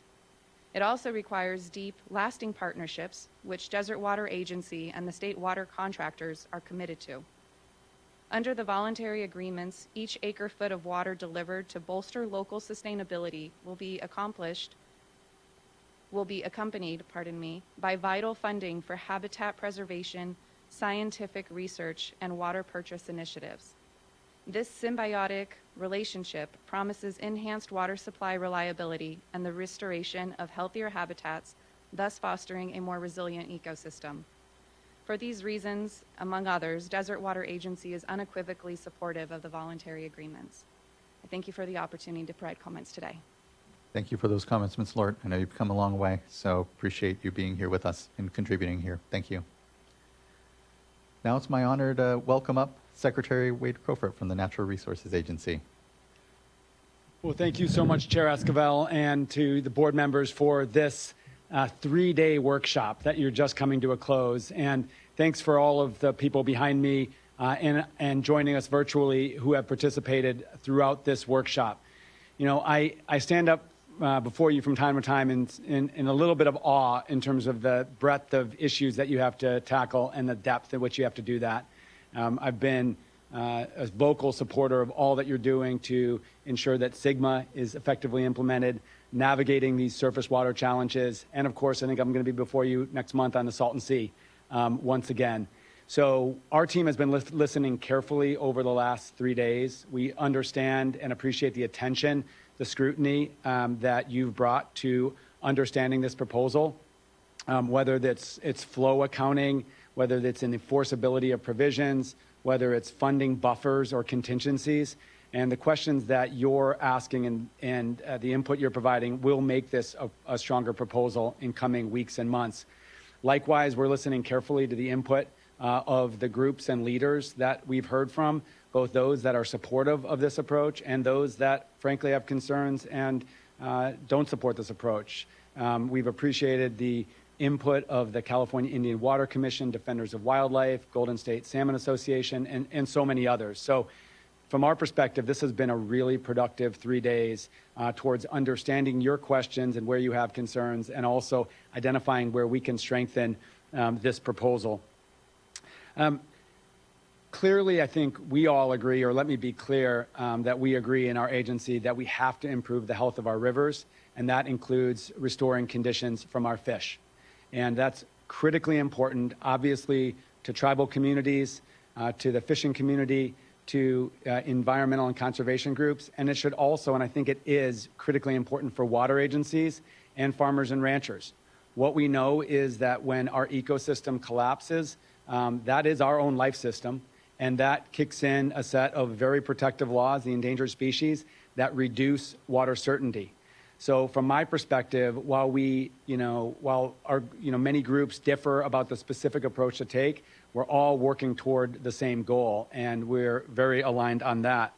It also requires deep, lasting partnerships, which Desert Water Agency and the state water contractors are committed to. Under the voluntary agreements, each acre-foot of water delivered to bolster local sustainability will be accompanied, by vital funding for habitat preservation, scientific research, and water purchase initiatives. This symbiotic relationship promises enhanced water supply reliability and the restoration of healthier habitats, thus fostering a more resilient ecosystem. For these reasons, among others, Desert Water Agency is unequivocally supportive of the voluntary agreements. I thank you for the opportunity to provide comments today. Thank you for those comments, Ms. Lort. I know you've come a long way, so appreciate you being here with us and contributing here. Thank you. Now it's my honor to welcome up Secretary Wade Crowfoot from the Natural Resources Agency. Well, thank you so much, Chair Esquivel, and to the board members for this 3-day workshop that you're just coming to a close. And thanks for all of the people behind me and joining us virtually who have participated throughout this workshop. You know, I stand up before you from time to time in a little bit of awe in terms of the breadth of issues that you have to tackle and the depth at which you have to do that. I've been a vocal supporter of all that you're doing to ensure that SGMA is effectively implemented, navigating these surface water challenges, and of course, I think I'm going to be before you next month on the Salton Sea once again. So our team has been listening carefully over the last 3 days. We understand and appreciate the attention, the scrutiny that you've brought to understanding this proposal, whether it's flow accounting, whether it's in the enforceability of provisions, whether it's funding buffers or contingencies. And the questions that you're asking and the input you're providing will make this a stronger proposal in coming weeks and months. Likewise, we're listening carefully to the input of the groups and leaders that we've heard from, both those that are supportive of this approach and those that frankly have concerns and don't support this approach. We've appreciated the input of the California Indian Water Commission, Defenders of Wildlife, Golden State Salmon Association, and so many others. So from our perspective, this has been a really productive 3 days towards understanding your questions and where you have concerns, and also identifying where we can strengthen this proposal. Clearly, I think we all agree, or let me be clear, that we agree in our agency that we have to improve the health of our rivers, and that includes restoring conditions from our fish. And that's critically important, obviously, to tribal communities, to the fishing community, to environmental and conservation groups, and it should also, and I think it is, critically important for water agencies and farmers and ranchers. What we know is that when our ecosystem collapses, that is our own life system, and that kicks in a set of very protective laws, the endangered species, that reduce water certainty. So from my perspective, while many groups differ about the specific approach to take, we're all working toward the same goal, and we're very aligned on that.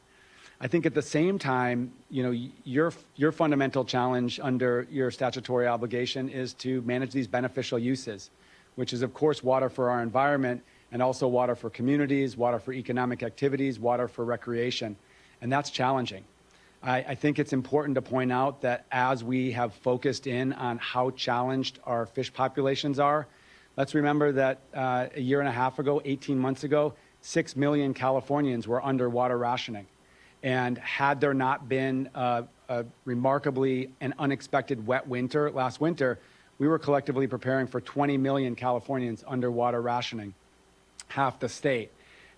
I think at the same time, your fundamental challenge under your statutory obligation is to manage these beneficial uses, which is, of course, water for our environment, and also water for communities, water for economic activities, water for recreation, and that's challenging. I think it's important to point out that as we have focused in on how challenged our fish populations are, let's remember that a year and a half ago, 18 months ago, 6 million Californians were under water rationing. And had there not been a remarkably and unexpected wet winter last winter, we were collectively preparing for 20 million Californians under water rationing, half the state.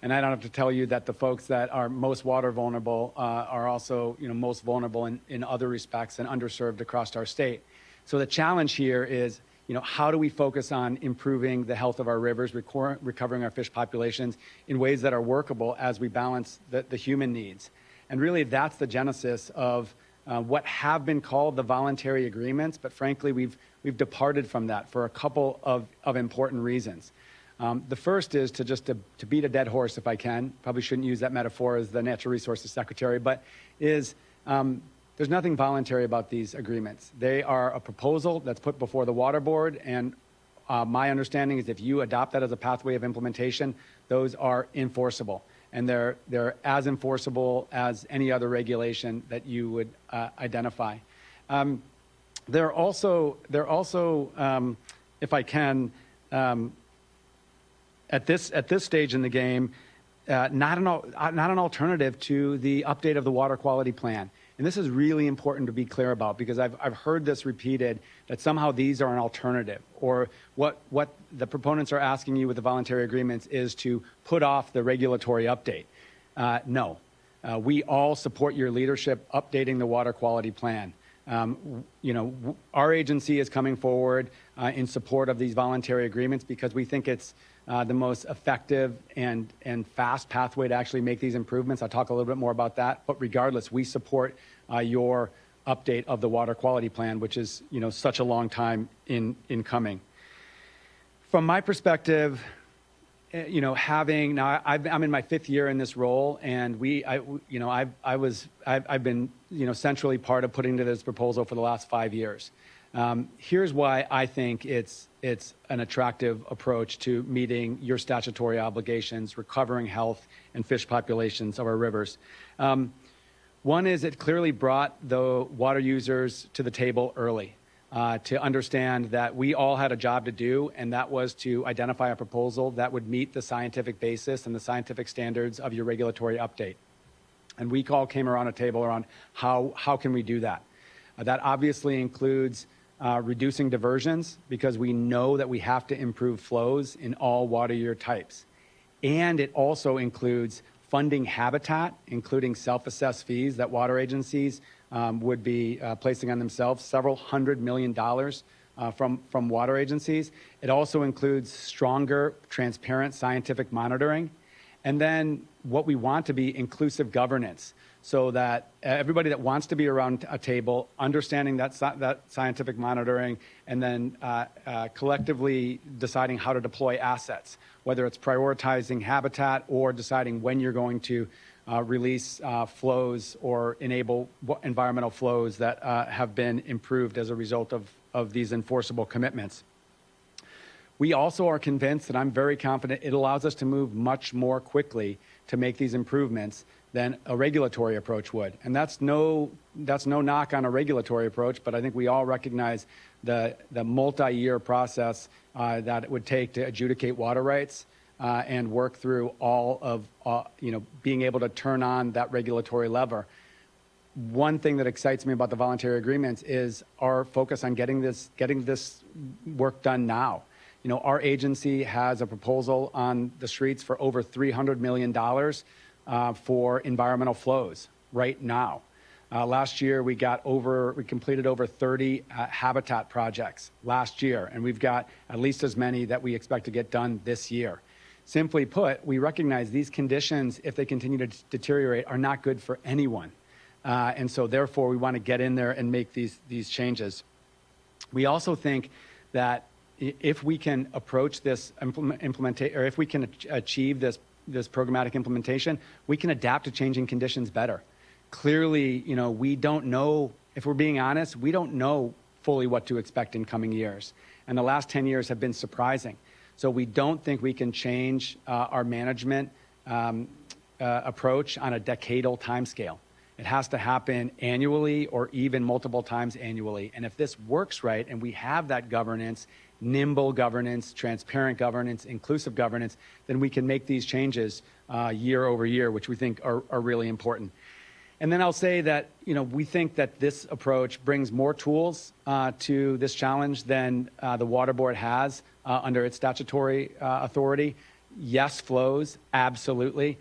And I don't have to tell you that the folks that are most water vulnerable are also most vulnerable in other respects and underserved across our state. So the challenge here is, how do we focus on improving the health of our rivers, recovering our fish populations in ways that are workable as we balance the human needs? And really, that's the genesis of what have been called the voluntary agreements, but frankly, we've departed from that for a couple of important reasons. The first is to beat a dead horse, if I can. Probably shouldn't use that metaphor as the Natural Resources Secretary, but there's there's nothing voluntary about these agreements. They are a proposal that's put before the Water Board, and my understanding is if you adopt that as a pathway of implementation, those are enforceable. And they're as enforceable as any other regulation that you would identify. They're also, if I can, at this stage in the game, not an alternative to the update of the water quality plan. And this is really important to be clear about, because I've heard this repeated, that somehow these are an alternative, or what the proponents are asking you with the voluntary agreements is to put off the regulatory update. No. We all support your leadership updating the water quality plan. Our agency is coming forward in support of these voluntary agreements because we think it's the most effective and fast pathway to actually make these improvements. I'll talk a little bit more about that. But regardless, we support your update of the water quality plan, which is such a long time in coming. From my perspective, I'm in my 5th year in this role, and I've been centrally part of putting together this proposal for the last 5 years. Here's why I think it's an attractive approach to meeting your statutory obligations, recovering health and fish populations of our rivers. One is it clearly brought the water users to the table early to understand that we all had a job to do, and that was to identify a proposal that would meet the scientific basis and the scientific standards of your regulatory update. And we all came around a table around how can we do that. That obviously includes reducing diversions, because we know that we have to improve flows in all water year types. And it also includes funding habitat, including self-assessed fees that water agencies would be placing on themselves, several $100 million from water agencies. It also includes stronger, transparent scientific monitoring. And then what we want to be inclusive governance, so that everybody that wants to be around a table, understanding that scientific monitoring, and then collectively deciding how to deploy assets, whether it's prioritizing habitat or deciding when you're going to release flows or enable environmental flows that have been improved as a result of these enforceable commitments. We also are convinced, and I'm very confident, it allows us to move much more quickly to make these improvements than a regulatory approach would. And that's no knock on a regulatory approach, but I think we all recognize the multi-year process that it would take to adjudicate water rights and work through all of being able to turn on that regulatory lever. One thing that excites me about the voluntary agreements is our focus on getting this work done now. Our agency has a proposal on the streets for over $300 million for environmental flows right now. Last year, we completed over 30 habitat projects last year, and we've got at least as many that we expect to get done this year. Simply put, we recognize these conditions, if they continue to deteriorate, are not good for anyone. And so therefore, we want to get in there and make these changes. We also think that if we can approach this implementation, or if we can achieve this programmatic implementation, we can adapt to changing conditions better. Clearly, we don't know, if we're being honest, we don't know fully what to expect in coming years. And the last 10 years have been surprising. So we don't think we can change our management approach on a decadal timescale. It has to happen annually or even multiple times annually. And if this works right and we have that governance, nimble governance, transparent governance, inclusive governance, then we can make these changes year over year, which we think are really important. And then I'll say that we think that this approach brings more tools to this challenge than the Water Board has under its statutory authority. Yes, flows, absolutely,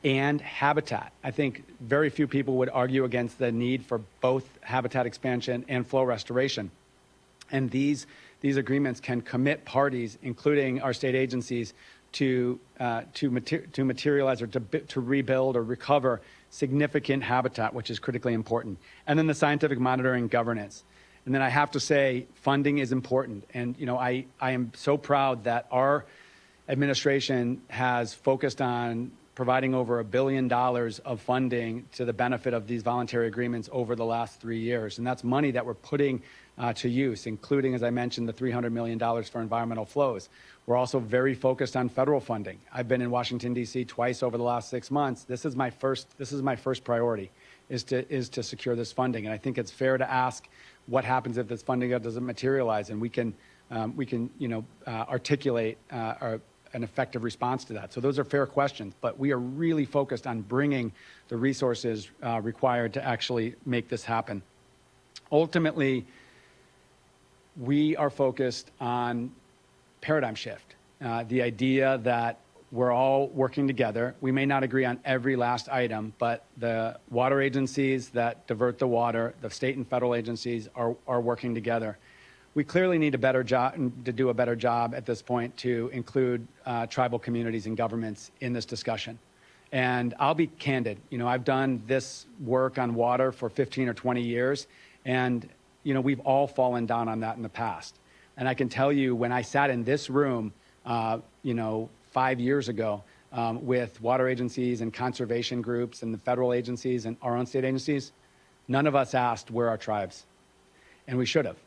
and habitat. I think very few people would argue against the need for both habitat expansion and flow restoration. And these agreements can commit parties, including our state agencies, to materialize or to rebuild or recover significant habitat, which is critically important. And then the scientific monitoring governance. And then I have to say, funding is important. And I am so proud that our administration has focused on providing over $1 billion of funding to the benefit of these voluntary agreements over the last 3 years. And that's money that we're putting to use, including, as I mentioned, the $300 million for environmental flows. We're also very focused on federal funding. I've been in Washington, D.C. twice over the last 6 months. This is my first priority, is to secure this funding. And I think it's fair to ask what happens if this funding doesn't materialize, and we can articulate an effective response to that. So those are fair questions, but we are really focused on bringing the resources required to actually make this happen. Ultimately, we are focused on paradigm shift, the idea that we're all working together. We may not agree on every last item, but the water agencies that divert the water, the state and federal agencies are working together. We clearly need to do a better job at this point to include tribal communities and governments in this discussion. And I'll be candid. I've done this work on water for 15 or 20 years, and we've all fallen down on that in the past. And I can tell you, when I sat in this room, 5 years ago, with water agencies and conservation groups and the federal agencies and our own state agencies, none of us asked where our tribes, and we should have.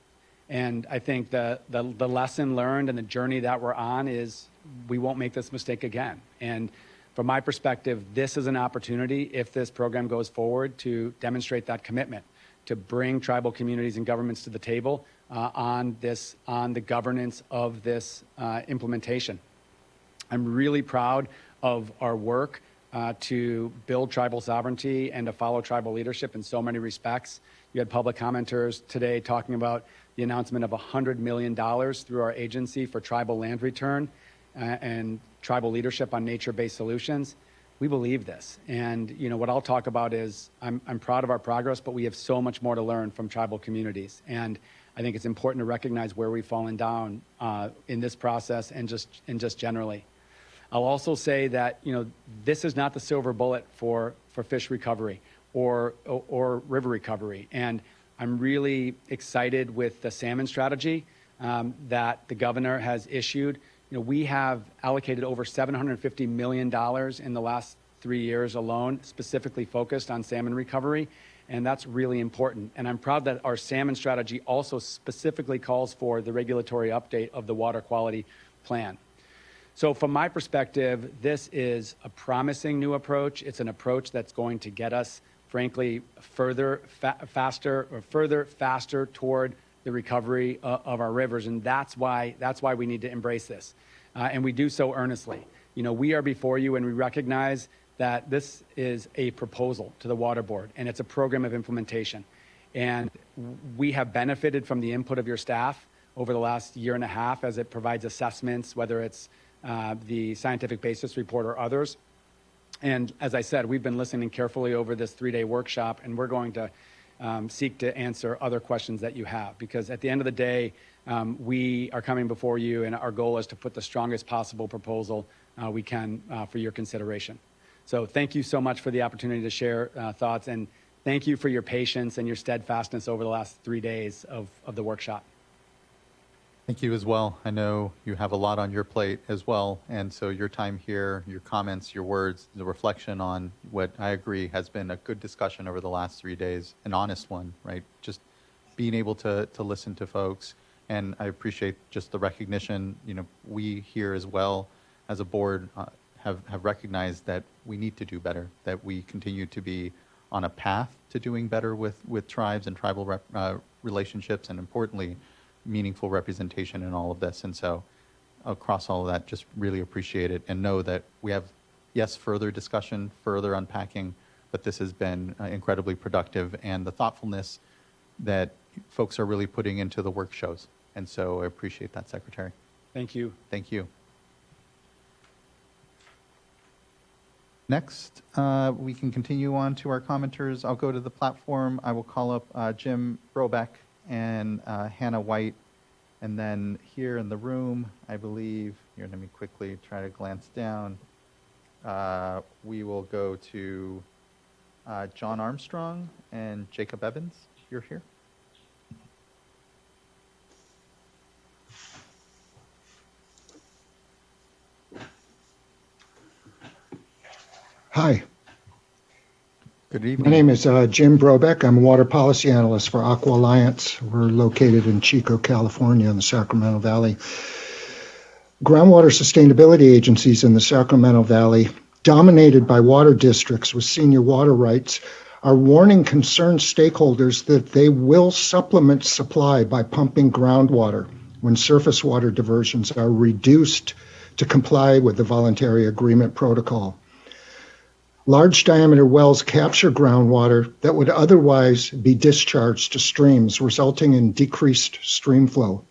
And I think the lesson learned and the journey that we're on is we won't make this mistake again. And from my perspective, this is an opportunity, if this program goes forward, to demonstrate that commitment, to bring tribal communities and governments to the table on the governance of this implementation. I'm really proud of our work to build tribal sovereignty and to follow tribal leadership in so many respects. You had public commenters today talking about the announcement of $100 million through our agency for tribal land return and tribal leadership on nature-based solutions. We believe this. And what I'll talk about is I'm proud of our progress, but we have so much more to learn from tribal communities. And I think it's important to recognize where we've fallen down in this process and just generally. I'll also say that this is not the silver bullet for fish recovery or river recovery. And I'm really excited with the salmon strategy that the governor has issued. We have allocated over $750 million in the last 3 years alone, specifically focused on salmon recovery, and that's really important. And I'm proud that our salmon strategy also specifically calls for the regulatory update of the water quality plan. So from my perspective, this is a promising new approach. It's an approach that's going to get us, frankly, faster toward the recovery of our rivers, and that's why we need to embrace this, and we do so earnestly. We are before you, and we recognize that this is a proposal to the Water Board, and it's a program of implementation. And we have benefited from the input of your staff over the last year and a half as it provides assessments, whether it's the scientific basis report or others. And as I said, we've been listening carefully over this 3-day workshop, and we're going to seek to answer other questions that you have. Because at the end of the day, we are coming before you, and our goal is to put the strongest possible proposal we can for your consideration. So thank you so much for the opportunity to share thoughts, and thank you for your patience and your steadfastness over the last 3 days of the workshop. Thank you as well. I know you have a lot on your plate as well, and so your time here, your comments, your words, the reflection on what I agree has been a good discussion over the last 3 days, an honest one, right? Just being able to listen to folks, and I appreciate just the recognition. We here as well as a board have recognized that we need to do better, that we continue to be on a path to doing better with tribes and tribal relationships, and importantly, meaningful representation in all of this. And so across all of that, just really appreciate it and know that we have, yes, further discussion, further unpacking, but this has been incredibly productive, and the thoughtfulness that folks are really putting into the work shows. And so I appreciate that, Secretary. Thank you. Thank you. Next, we can continue on to our commenters. I'll go to the platform. I will call up Jim Brobeck and Hannah White. And then here in the room, I believe, here, let me quickly try to glance down. We will go to John Armstrong and Jacob Evans. You're here. Hi. Good My evening. name is Jim Brobeck. I'm a water policy analyst for Aqua Alliance. We're located in Chico, California in the Sacramento Valley. Groundwater sustainability agencies in the Sacramento Valley, dominated by water districts with senior water rights, are warning concerned stakeholders that they will supplement supply by pumping groundwater when surface water diversions are reduced to comply with the voluntary agreement protocol. Large diameter wells capture groundwater that would otherwise be discharged to streams, resulting in decreased stream flow.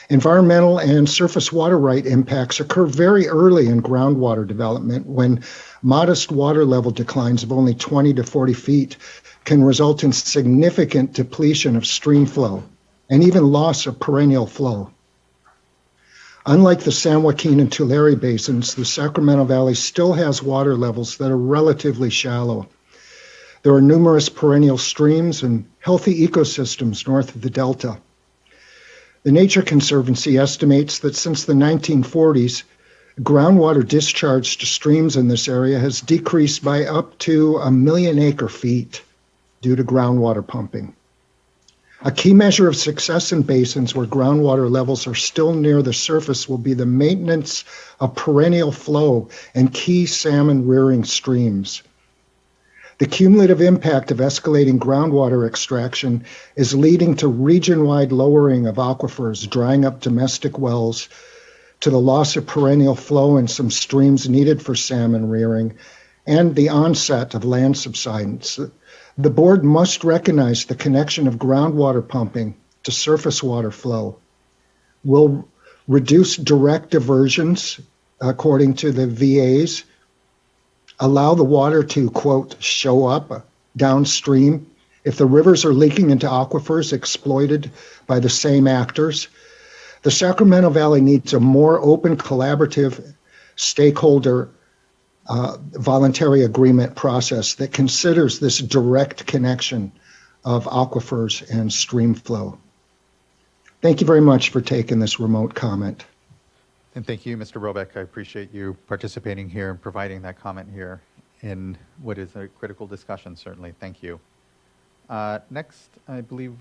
Environmental and surface water right impacts occur very early in groundwater development when modest water level declines of only 20 to 40 feet can result in significant depletion of stream flow and even loss of perennial flow. Unlike the San Joaquin and Tulare basins, the Sacramento Valley still has water levels that are relatively shallow. There are numerous perennial streams and healthy ecosystems north of the delta. The Nature Conservancy estimates that since the 1940s, groundwater discharge to streams in this area has decreased by up to 1 million acre-feet due to groundwater pumping. A key measure of success in basins where groundwater levels are still near the surface will be the maintenance of perennial flow in key salmon rearing streams. The cumulative impact of escalating groundwater extraction is leading to region-wide lowering of aquifers, drying up domestic wells, to the loss of perennial flow in some streams needed for salmon rearing, and the onset of land subsidence. The board must recognize the connection of groundwater pumping to surface water flow. Will reduce direct diversions, according to the VAs, allow the water to, quote, show up downstream if the rivers are leaking into aquifers exploited by the same actors. The Sacramento Valley needs a more open, collaborative, stakeholder voluntary agreement process that considers this direct connection of aquifers and stream flow. Thank you very much for taking this remote comment. And thank you, Mr. Robeck. I appreciate you participating here and providing that comment here in what is a critical discussion, certainly. Thank you. Next, I believe,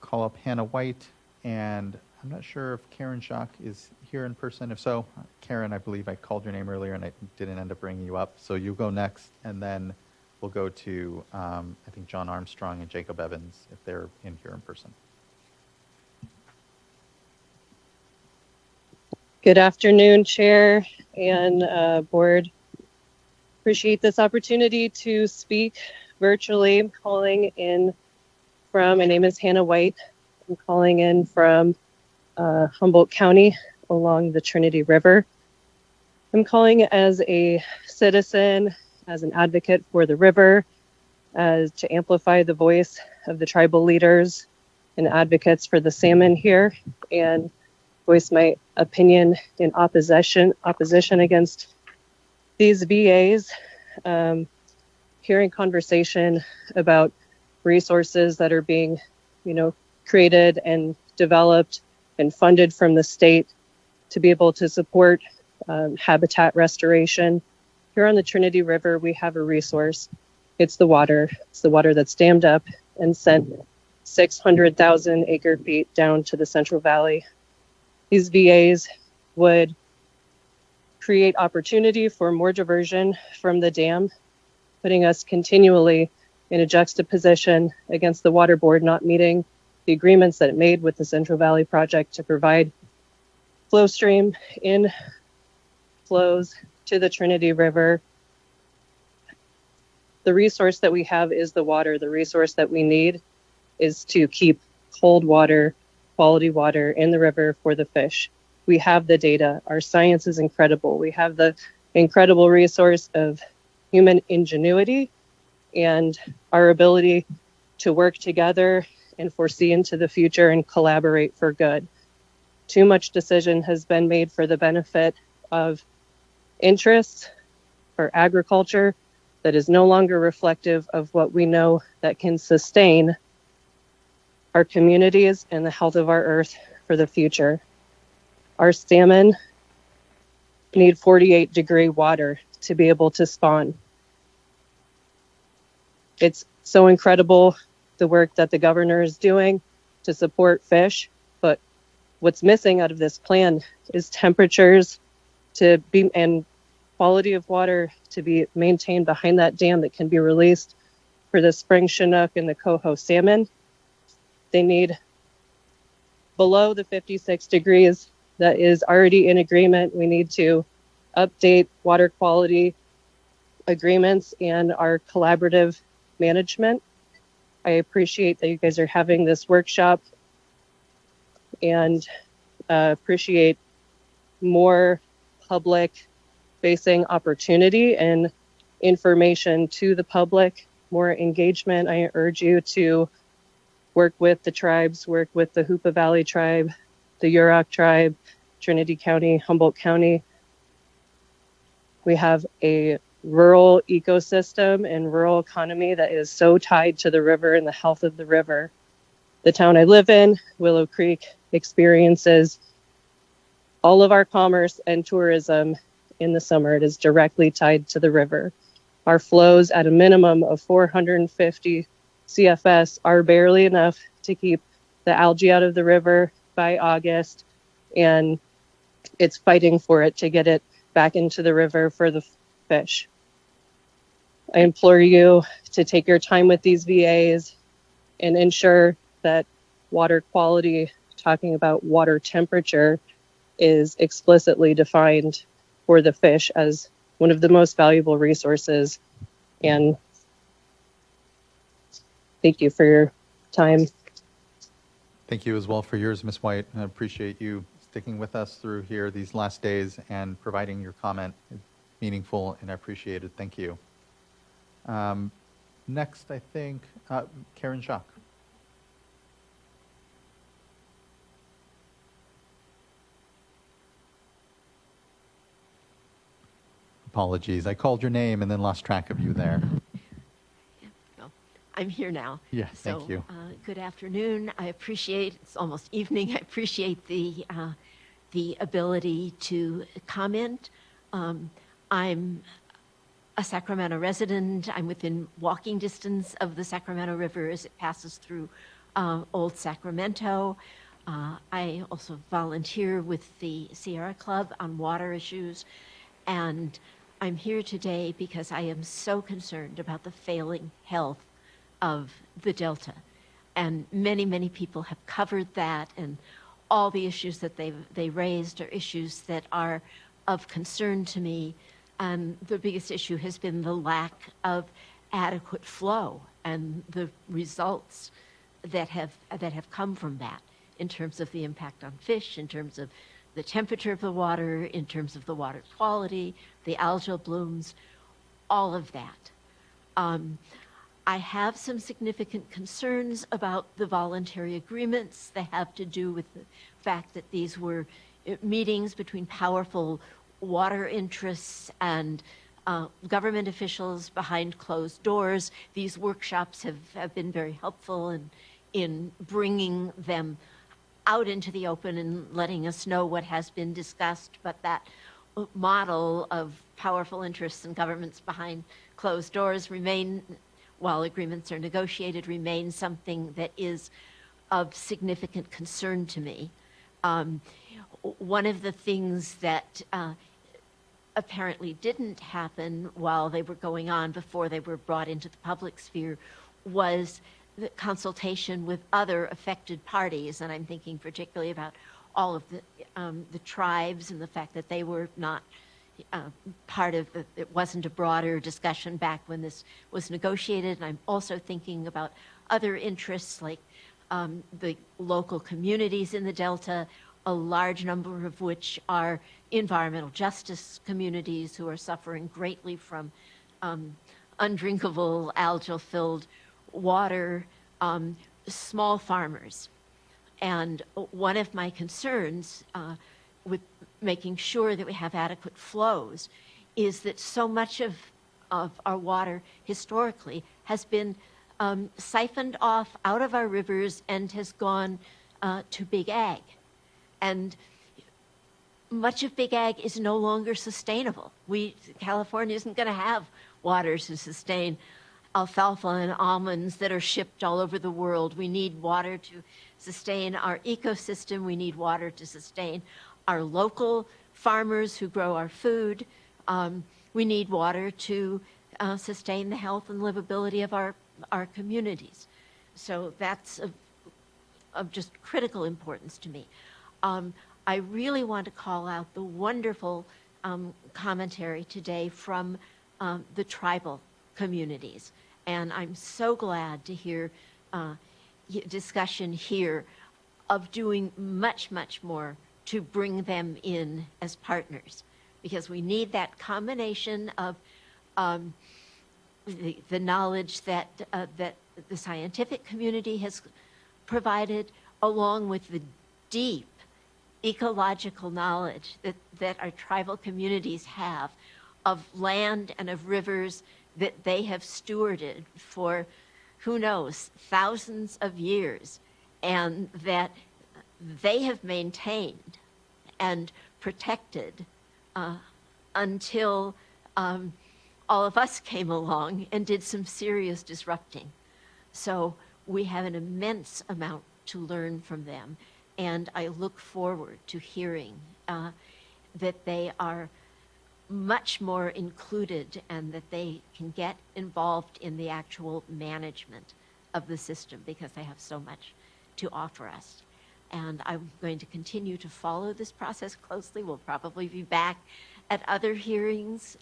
call up Hannah White, and I'm not sure if Karen Jacques is here in person. If so, Karen, I believe I called your name earlier and I didn't end up bringing you up. So you go next, and then we'll go to, I think, John Armstrong and Jacob Evans, if they're in here in person. Good afternoon, Chair and Board. Appreciate this opportunity to speak virtually. I'm calling in from, my name is Hannah White. I'm calling in from Humboldt County along the Trinity River. I'm calling as a citizen, as an advocate for the river, to amplify the voice of the tribal leaders and advocates for the salmon here, and voice my opinion in opposition against these VAs. Hearing conversation about resources that are being, created and developed and funded from the state to be able to support habitat restoration. Here on the Trinity River, we have a resource. It's the water. It's the water that's dammed up and sent 600,000 acre feet down to the Central Valley. These VAs would create opportunity for more diversion from the dam, putting us continually in a juxtaposition against the Water Board not meeting the agreements that it made with the Central Valley Project to provide flow stream in flows to the Trinity River. The resource that we have is the water. The resource that we need is to keep cold water, quality water in the river for the fish. We have the data. Our science is incredible. We have the incredible resource of human ingenuity and our ability to work together and foresee into the future and collaborate for good. Too much decision has been made for the benefit of interests for agriculture that is no longer reflective of what we know that can sustain our communities and the health of our earth for the future. Our salmon need 48-degree water to be able to spawn. It's so incredible the work that the governor is doing to support fish, but what's missing out of this plan is temperatures to be and quality of water to be maintained behind that dam that can be released for the spring Chinook and the coho salmon. They need below the 56 degrees that is already in agreement. We need to update water quality agreements and our collaborative management. I appreciate that you guys are having this workshop and appreciate more public facing opportunity and information to the public, more engagement. I urge you to work with the tribes, work with the Hoopa Valley tribe, the Yurok tribe, Trinity County, Humboldt County. We have a rural ecosystem and rural economy that is so tied to the river and the health of the river. The town I live in, Willow Creek, experiences all of our commerce and tourism in the summer. It is directly tied to the river. Our flows at a minimum of 450 CFS are barely enough to keep the algae out of the river by August, and it's fighting for it to get it back into the river for the fish. I implore you to take your time with these VAs and ensure that water quality, talking about water temperature, is explicitly defined for the fish as one of the most valuable resources. And thank you for your time. Thank you as well for yours, Ms. White. I appreciate you sticking with us through here these last days and providing your comment. It's meaningful and appreciated. Thank you. Next, I think, Karen Jacques. Apologies. I called your name and then lost track of you there. I'm here now. Yeah, thank you. Good afternoon. I appreciate, it's almost evening, I appreciate the ability to comment. I'm a Sacramento resident. I'm within walking distance of the Sacramento River as it passes through Old Sacramento. I also volunteer with the Sierra Club on water issues, and I'm here today because I am so concerned about the failing health of the Delta. And many, many people have covered that, and all the issues that they raised are issues that are of concern to me. The biggest issue has been the lack of adequate flow and the results that have come from that in terms of the impact on fish, in terms of the temperature of the water, in terms of the water quality, the algal blooms, all of that. I have some significant concerns about the voluntary agreements that have to do with the fact that these were meetings between powerful water interests and government officials behind closed doors. These workshops have been very helpful in bringing them out into the open and letting us know what has been discussed, but that model of powerful interests and governments behind closed doors while agreements are negotiated, remains something that is of significant concern to me. One of the things that apparently didn't happen while they were going on before they were brought into the public sphere was the consultation with other affected parties, and I'm thinking particularly about all of the tribes and the fact that they were not part of it wasn't a broader discussion back when this was negotiated. And I'm also thinking about other interests like the local communities in the Delta, a large number of which are environmental justice communities who are suffering greatly from undrinkable algal-filled water, small farmers. And one of my concerns with making sure that we have adequate flows is that so much of our water historically has been siphoned off out of our rivers and has gone to big ag. And much of big ag is no longer sustainable. California isn't going to have water to sustain alfalfa and almonds that are shipped all over the world. We need water to sustain our ecosystem. We need water to sustain our local farmers who grow our food. We need water to sustain the health and livability of our communities. So that's of just critical importance to me. I really want to call out the wonderful commentary today from the tribal communities. And I'm so glad to hear discussion here of doing much, much more to bring them in as partners, because we need that combination of the knowledge that the scientific community has provided, along with the deep ecological knowledge that our tribal communities have of land and of rivers that they have stewarded for, who knows, thousands of years, and that they have maintained and protected until all of us came along and did some serious disrupting. So we have an immense amount to learn from them, and I look forward to hearing that they are much more included and that they can get involved in the actual management of the system, because they have so much to offer us. And I'm going to continue to follow this process closely. We'll probably be back at other hearings.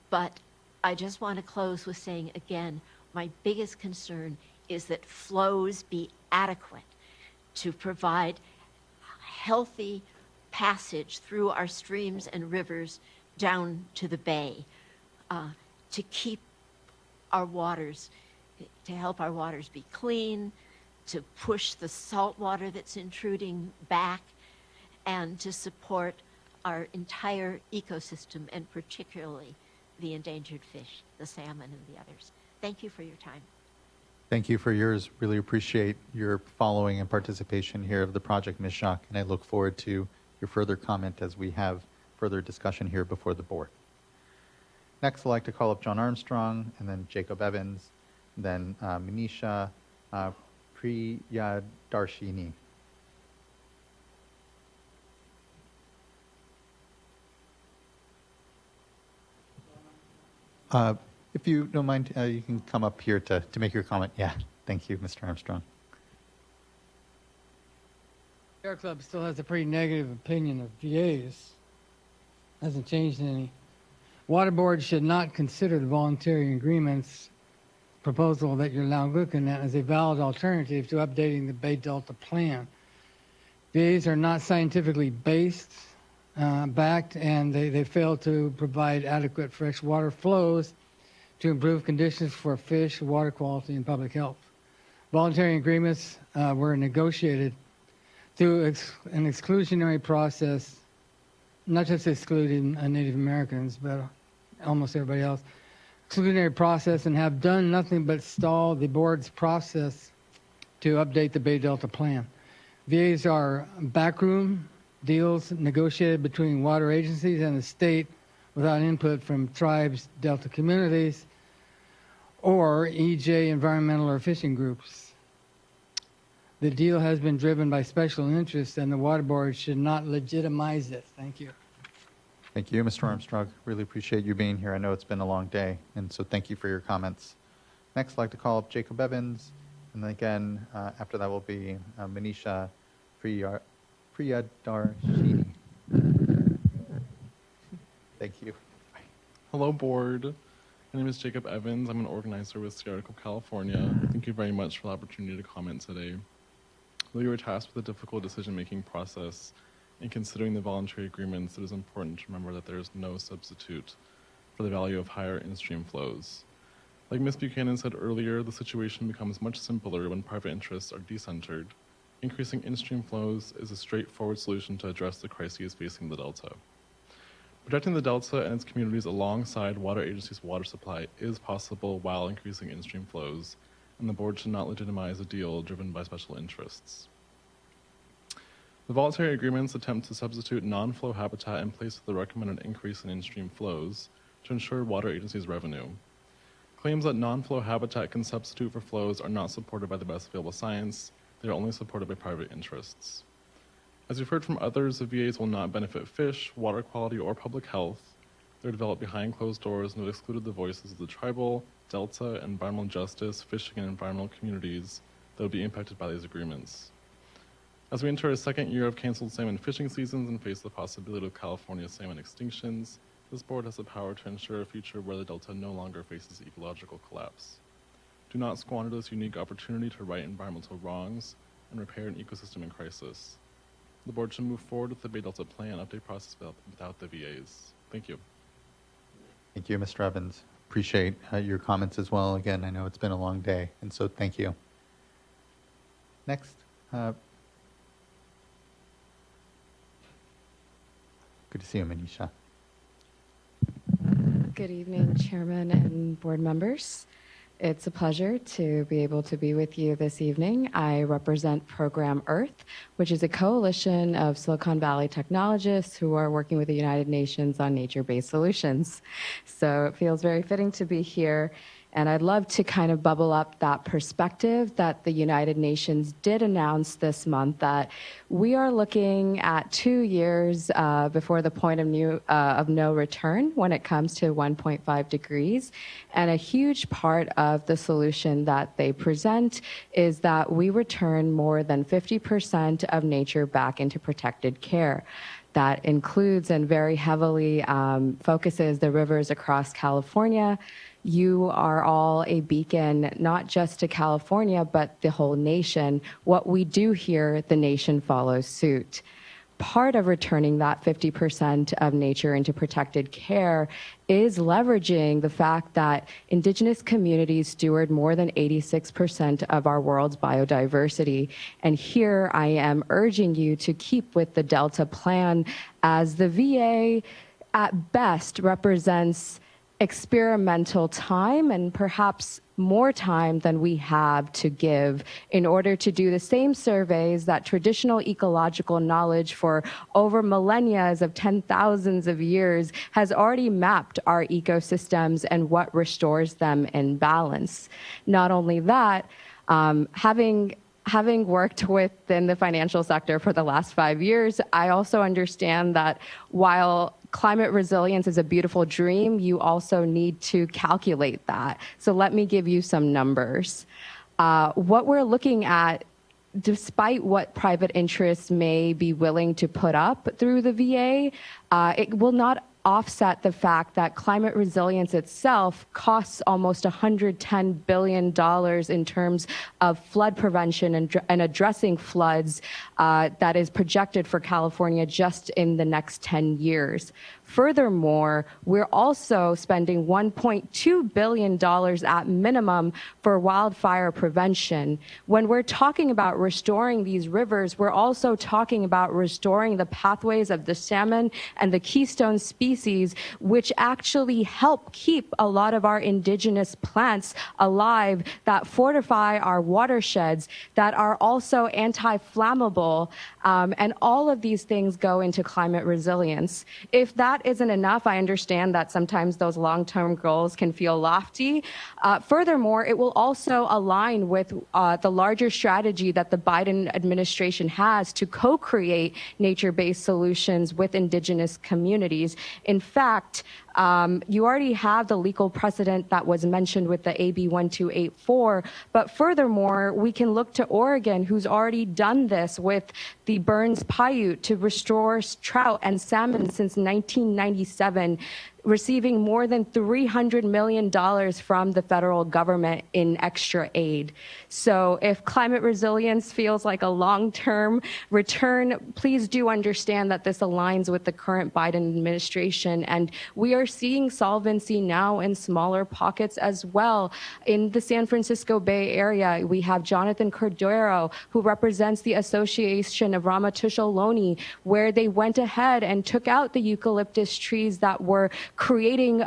But I just want to close with saying, again, my biggest concern is that flows be adequate to provide healthy passage through our streams and rivers down to the bay, to keep our waters, to help our waters be clean, to push the salt water that's intruding back, and to support our entire ecosystem, and particularly the endangered fish, the salmon and the others. Thank you for your time. Thank you for yours. Really appreciate your following and participation here of the project, Ms. Jacques, and I look forward to your further comment as we have further discussion here before the board. Next, I'd like to call up John Armstrong, and then Jacob Evans, then Manisha Priyadarshini. If you don't mind, you can come up here to make your comment. Yeah, thank you, Mr. Armstrong. Air Club still has a pretty negative opinion of VAs. Hasn't changed any. Water Board should not consider the voluntary agreements proposal that you're now looking at as a valid alternative to updating the Bay Delta plan. VAs are not scientifically backed, and they fail to provide adequate fresh water flows to improve conditions for fish, water quality, and public health. Voluntary agreements were negotiated through an exclusionary process, not just excluding Native Americans, but almost everybody else. Exclusionary process, and have done nothing but stall the board's process to update the Bay Delta plan. VAs are backroom deals negotiated between water agencies and the state without input from tribes, Delta communities, or EJ environmental or fishing groups. The deal has been driven by special interests, and the Water Board should not legitimize it. Thank you. Thank you, Mr. Armstrong. Really appreciate you being here. I know it's been a long day, and so thank you for your comments. Next, I'd like to call up Jacob Evans, and then again, after that will be Manisha Priyadarshini. Thank you. Hello, board. My name is Jacob Evans. I'm an organizer with SWRCB, California. Thank you very much for the opportunity to comment today. Though you were tasked with a difficult decision-making process in considering the voluntary agreements, it is important to remember that there is no substitute for the value of higher in-stream flows. Like Ms. Buchanan said earlier, the situation becomes much simpler when private interests are decentered. Increasing in-stream flows is a straightforward solution to address the crises facing the Delta. Protecting the Delta and its communities alongside water agencies' water supply is possible while increasing in-stream flows, and the board should not legitimize a deal driven by special interests. The voluntary agreements attempt to substitute non-flow habitat in place of the recommended increase in in-stream flows to ensure water agencies' revenue. Claims that non-flow habitat can substitute for flows are not supported by the best available science. They are only supported by private interests. As you've heard from others, the VAs will not benefit fish, water quality, or public health. They're developed behind closed doors and have excluded the voices of the tribal, delta, environmental justice, fishing, and environmental communities that will be impacted by these agreements. As we enter a second year of canceled salmon fishing seasons and face the possibility of California salmon extinctions, this board has the power to ensure a future where the Delta no longer faces ecological collapse. Do not squander this unique opportunity to right environmental wrongs and repair an ecosystem in crisis. The board should move forward with the Bay Delta Plan update process without the VAs. Thank you. Thank you, Mr. Evans. Appreciate your comments as well. Again, I know it's been a long day, and so thank you. Next. Good to see you, Manisha. Good evening, Chairman and board members. It's a pleasure to be able to be with you this evening. I represent Program Earth, which is a coalition of Silicon Valley technologists who are working with the United Nations on nature-based solutions. So it feels very fitting to be here. And I'd love to kind of bubble up that perspective that the United Nations did announce this month, that we are looking at 2 years before the point of no return when it comes to 1.5 degrees. And a huge part of the solution that they present is that we return more than 50% of nature back into protected care. That includes and very heavily focuses the rivers across California. You are all a beacon, not just to California, but the whole nation. What we do here, the nation follows suit. Part of returning that 50% of nature into protected care is leveraging the fact that Indigenous communities steward more than 86% of our world's biodiversity. And here I am urging you to keep with the Delta Plan, as the VA at best represents experimental time and perhaps more time than we have to give in order to do the same surveys that traditional ecological knowledge for over millennia of 10,000s of years has already mapped our ecosystems and what restores them in balance. Not only that, having worked within the financial sector for the last 5 years, I also understand that while climate resilience is a beautiful dream, you also need to calculate that. So let me give you some numbers. What we're looking at, despite what private interests may be willing to put up through the VA, it will not offset the fact that climate resilience itself costs almost $110 billion in terms of flood prevention and addressing floods that is projected for California just in the next 10 years. Furthermore, we're also spending $1.2 billion at minimum for wildfire prevention. When we're talking about restoring these rivers, we're also talking about restoring the pathways of the salmon and the keystone species, which actually help keep a lot of our indigenous plants alive, that fortify our watersheds, that are also anti-flammable, and all of these things go into climate resilience. If that isn't enough, I understand that sometimes those long-term goals can feel lofty. Furthermore, it will also align with the larger strategy that the Biden administration has to co-create nature-based solutions with indigenous communities. In fact, you already have the legal precedent that was mentioned with the AB 1284, but furthermore, we can look to Oregon, who's already done this with the Burns Paiute to restore trout and salmon since 1997, receiving more than $300 million from the federal government in extra aid. So if climate resilience feels like a long-term return, please do understand that this aligns with the current Biden administration. And we are seeing solvency now in smaller pockets as well. In the San Francisco Bay Area, we have Jonathan Cordero, who represents the Association of Ramaytush Ohlone, where they went ahead and took out the eucalyptus trees that were creating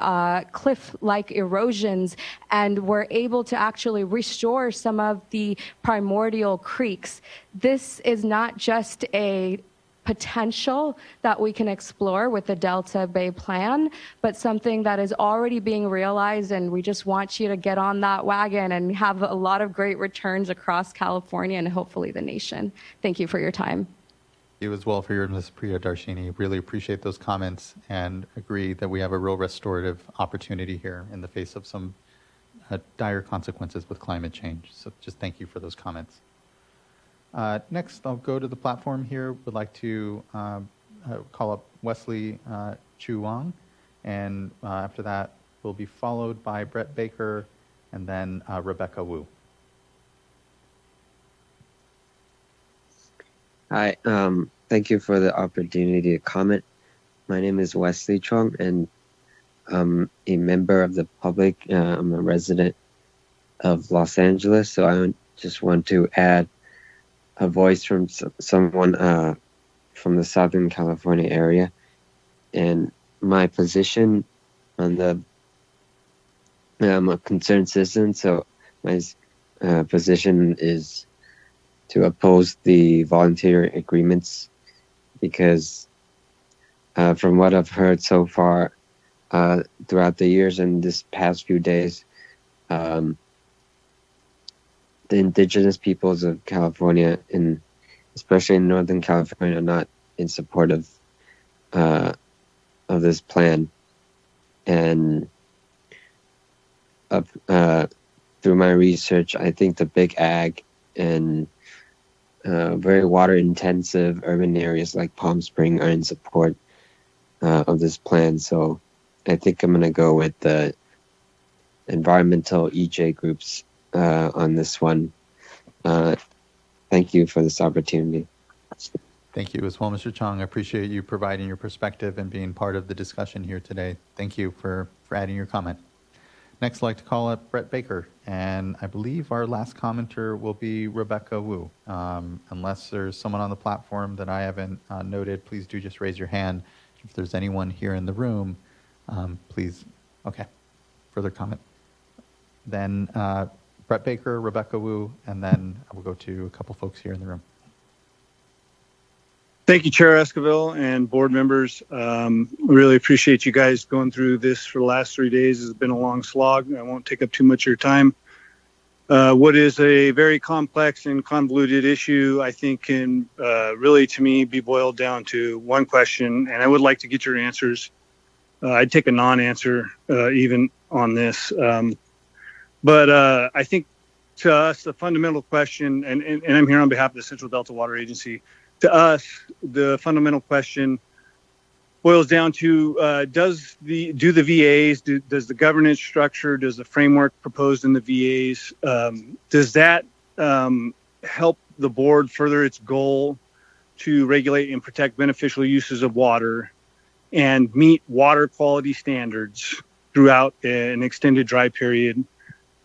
cliff-like erosions, and were able to actually restore some of the primordial creeks. This is not just a potential that we can explore with the Delta Bay Plan, but something that is already being realized, and we just want you to get on that wagon and have a lot of great returns across California and hopefully the nation. Thank you for your time. You as well for your Ms. Priya Darshini. Really appreciate those comments and agree that we have a real restorative opportunity here in the face of some dire consequences with climate change. So just thank you for those comments. Next, I'll go to the platform here. Would like to call up Wesley Chu Wang, and after that, we'll be followed by Brett Baker and then Rebecca Wu. Hi, thank you for the opportunity to comment. My name is Wesley Chung, and I'm a member of the public. I'm a resident of Los Angeles, so I just want to add a voice from someone from the Southern California area. And my position on I'm a concerned citizen, so my position is to oppose the voluntary agreements because from what I've heard so far throughout the years and this past few days, the indigenous peoples of California, and especially in Northern California, are not in support of this plan. And through my research, I think the big ag and very water-intensive urban areas like Palm Springs are in support of this plan. So I think I'm going to go with the environmental EJ groups on this one. Thank you for this opportunity. Thank you as well, Mr. Chong. I appreciate you providing your perspective and being part of the discussion here today. Thank you for adding your comment. Next, I'd like to call up Brett Baker, and I believe our last commenter will be Rebecca Wu. Unless there's someone on the platform that I haven't noted, please do just raise your hand. If there's anyone here in the room, please. Okay, further comment. Then Brett Baker, Rebecca Wu, and then I will go to a couple folks here in the room. Thank you, Chair Esquivel and board members. Really appreciate you guys going through this for the last 3 days. It's been a long slog. I won't take up too much of your time. What is a very complex and convoluted issue, I think, can really, to me, be boiled down to one question, and I would like to get your answers. I'd take a non-answer even on this. But I think to us, the fundamental question, and I'm here on behalf of the Central Delta Water Agency, to us, the fundamental question boils down to does the VAs, does the governance structure, does the framework proposed in the VAs, does that help the board further its goal to regulate and protect beneficial uses of water and meet water quality standards throughout an extended dry period,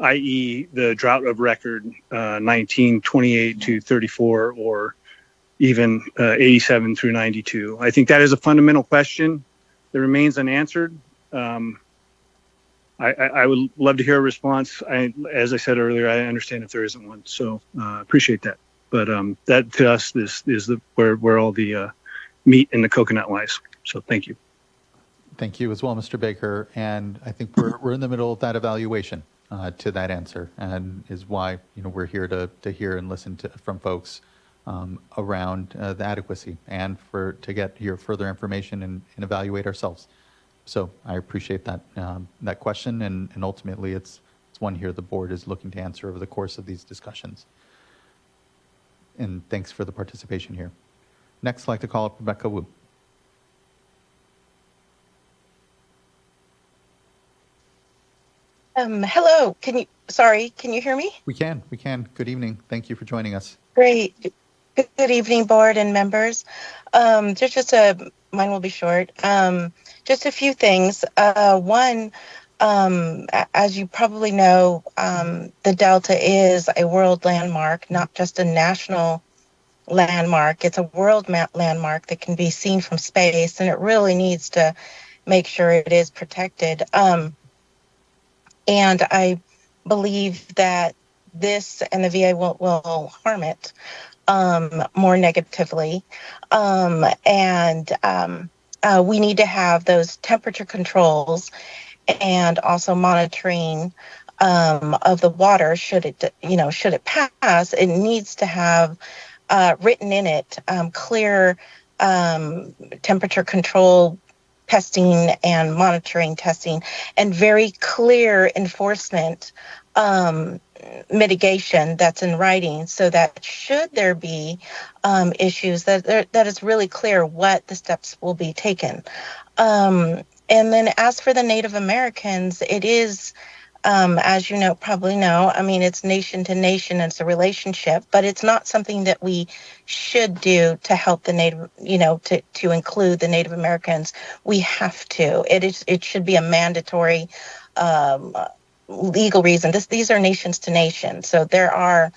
i.e. the drought of record 1928 to 34 or even 87 through 92. I think that is a fundamental question that remains unanswered. I would love to hear a response. As I said earlier, I understand if there isn't one, so appreciate that. But that to us is where all the meat in the coconut lies. So thank you. Thank you as well, Mr. Baker. And I think we're in the middle of that evaluation to that answer, and is why we're here to hear and listen from folks around the adequacy and to get here further information and evaluate ourselves. So I appreciate that that question, and ultimately it's one here the board is looking to answer over the course of these discussions. And thanks for the participation here. Next, I'd like to call up Rebecca Wu. Hello, can you hear me? We can. Good evening. Thank you for joining us. Great. Good evening, board and members. Mine will be short. Just a few things. One, as you probably know, the Delta is a world landmark, not just a national landmark. It's a world landmark that can be seen from space, and it really needs to make sure it is protected. And I believe that this and the VA will harm it. more negatively. We need to have those temperature controls and also monitoring of the water. Should it pass, it needs to have written in it clear temperature control testing and monitoring testing, and very clear enforcement mitigation that's in writing, so that should there be issues, that is really clear what the steps will be taken. And then as for the Native Americans, it is, as you know, probably know, I mean, it's nation to nation, it's a relationship, but it's not something that we should do to help the Native, to include the Native Americans. We have to. It should be a mandatory legal reason. These are nations to nation. So there are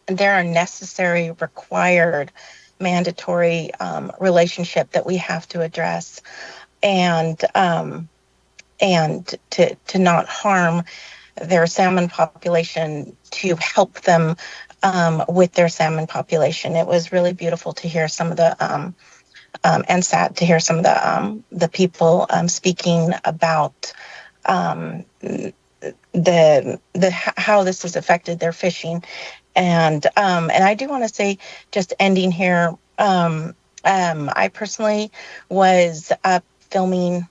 necessary, required, mandatory relationship that we have to address, and to not harm their salmon population, to help them with their salmon population. It was really beautiful to hear some of the and sad to hear some of the people speaking about how this has affected their fishing. And I do want to say, just ending here, I personally was filming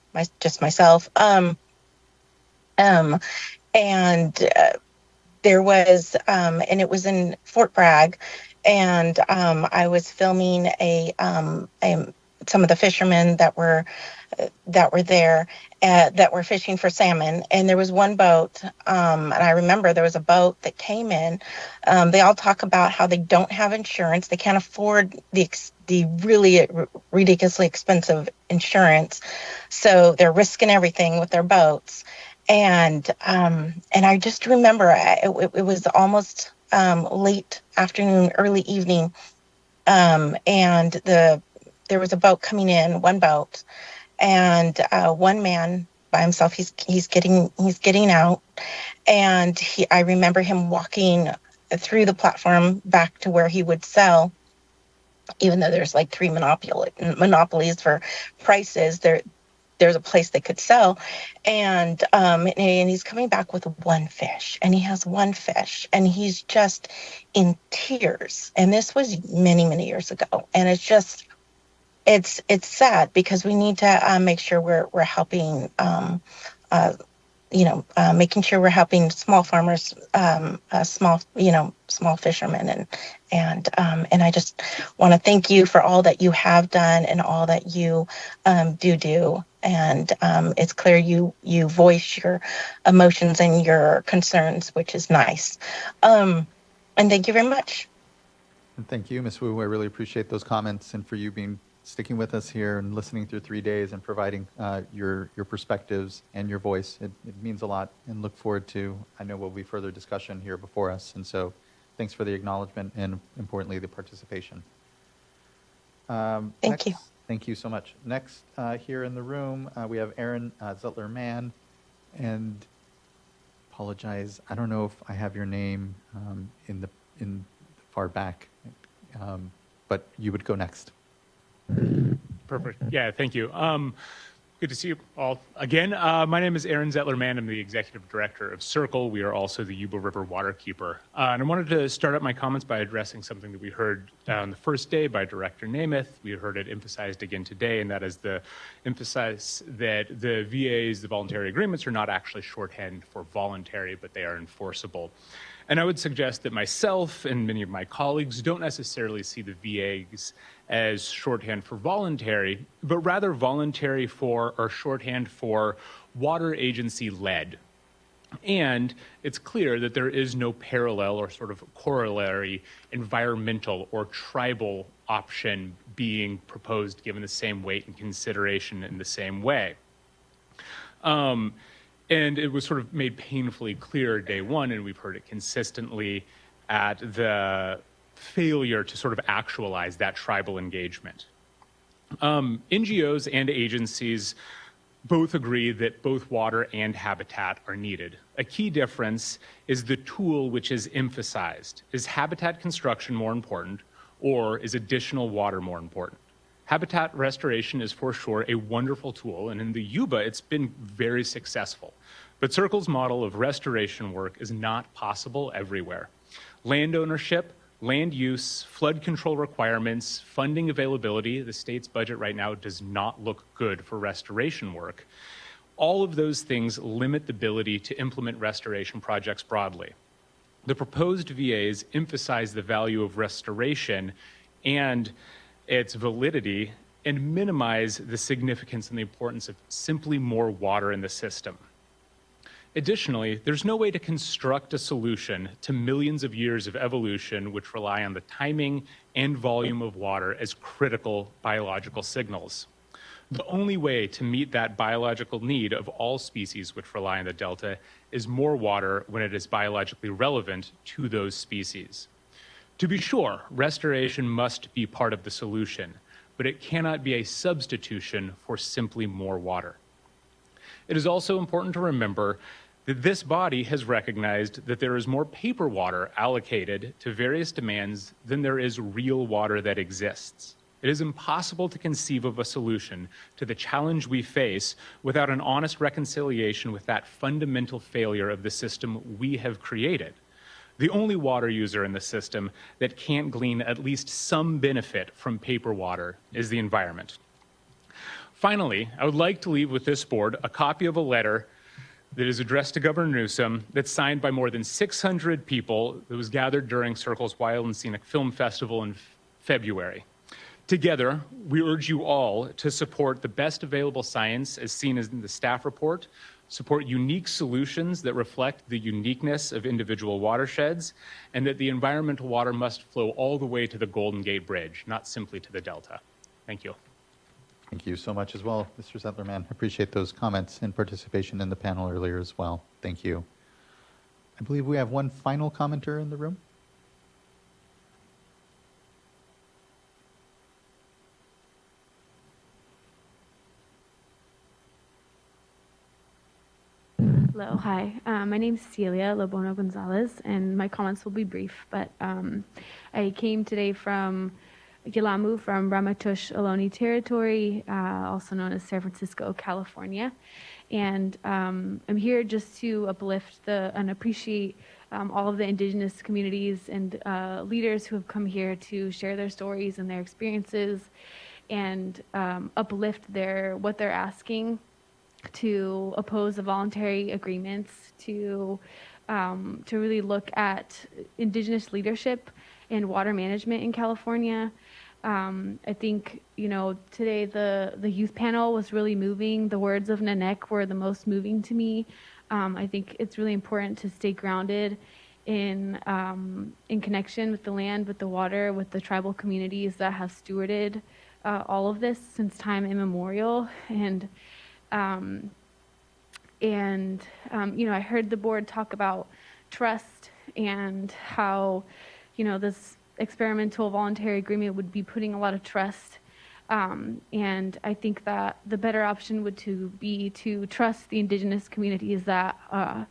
myself, and there was and it was in Fort Bragg, and I was filming some of the fishermen that were there, that were fishing for salmon. And there was one boat, and I remember there was a boat that came in. They all talk about how they don't have insurance. They can't afford the really ridiculously expensive insurance, so they're risking everything with their boats. And I just remember it was almost late afternoon, early evening, and there was a boat coming in, one boat, and one man by himself. He's getting out, and I remember him walking through the platform back to where he would sell. Even though there's like three monopolies for prices, there's a place they could sell, and he's coming back with one fish, and he has one fish, and he's just in tears. And this was many years ago, and it's sad, because we need to make sure we're helping, making sure we're helping small farmers, small fishermen, and I just want to thank you for all that you have done and all that you do. And it's clear you voice your emotions and your concerns, which is nice. And thank you very much. And thank you, Ms. Wu. I really appreciate those comments, and for you sticking with us here and listening through 3 days and providing your perspectives and your voice. It means a lot, and look forward to, I know will be further discussion here before us. And so thanks for the acknowledgement and, importantly, the participation. Thank you. Thank you so much. Next, here in the room, we have Aaron Zettler-Mann, and apologize, I don't know if I have your name in the far back, but you would go next. Perfect. Yeah, thank you. Good to see you all again. My name is Aaron Zettler-Mann. I'm the executive director of Circle. We are also the Yuba River Waterkeeper. And I wanted to start up my comments by addressing something that we heard on the first day by Director Namath. We heard it emphasized again today, and that is the emphasis that the VAs, the voluntary agreements, are not actually shorthand for voluntary, but they are enforceable. And I would suggest that myself and many of my colleagues don't necessarily see the VAs as shorthand for voluntary, but rather voluntary for, or shorthand for, water agency led. And it's clear that there is no parallel or sort of corollary environmental or tribal option being proposed given the same weight and consideration in the same way. And it was sort of made painfully clear day one, and we've heard it consistently, at the failure to sort of actualize that tribal engagement. NGOs and agencies Both agree that both water and habitat are needed. A key difference is the tool which is emphasized. Is habitat construction more important, or is additional water more important? Habitat restoration is for sure a wonderful tool, and in the Yuba, it's been very successful. But Circle's model of restoration work is not possible everywhere. Land ownership, land use, flood control requirements, funding availability, the state's budget right now does not look good for restoration work. All of those things limit the ability to implement restoration projects broadly. The proposed VAs emphasize the value of restoration and its validity and minimize the significance and the importance of simply more water in the system. Additionally, there's no way to construct a solution to millions of years of evolution which rely on the timing and volume of water as critical biological signals. The only way to meet that biological need of all species which rely on the delta is more water when it is biologically relevant to those species. To be sure, restoration must be part of the solution, but it cannot be a substitution for simply more water. It is also important to remember that this body has recognized that there is more paper water allocated to various demands than there is real water that exists. It is impossible to conceive of a solution to the challenge we face without an honest reconciliation with that fundamental failure of the system we have created. The only water user in the system that can't glean at least some benefit from paper water is the environment. Finally, I would like to leave with this board a copy of a letter that is addressed to Governor Newsom that's signed by more than 600 people that was gathered during Circle's Wild and Scenic Film Festival in February. Together, we urge you all to support the best available science as seen as in the staff report, support unique solutions that reflect the uniqueness of individual watersheds, and that the environmental water must flow all the way to the Golden Gate Bridge, not simply to the Delta. Thank you. Thank you so much as well, Mr. Zettlerman. I appreciate those comments and participation in the panel earlier as well. Thank you. I believe we have one final commenter in the room. Hello, hi. My name is Celia Lobono Gonzalez, and my comments will be brief, but I came today from Gilamu, from Ramaytush Ohlone territory, also known as San Francisco, California. And I'm here just to uplift and appreciate all of the indigenous communities and leaders who have come here to share their stories and their experiences and uplift what they're asking to oppose the voluntary agreements, to really look at indigenous leadership and water management in California. I think, today the youth panel was really moving. The words of Nanek were the most moving to me. I think it's really important to stay grounded in connection with the land, with the water, with the tribal communities that have stewarded all of this since time immemorial. I heard the board talk about trust and how, this experimental voluntary agreement would be putting a lot of trust. And I think that the better option would be to trust the indigenous communities that are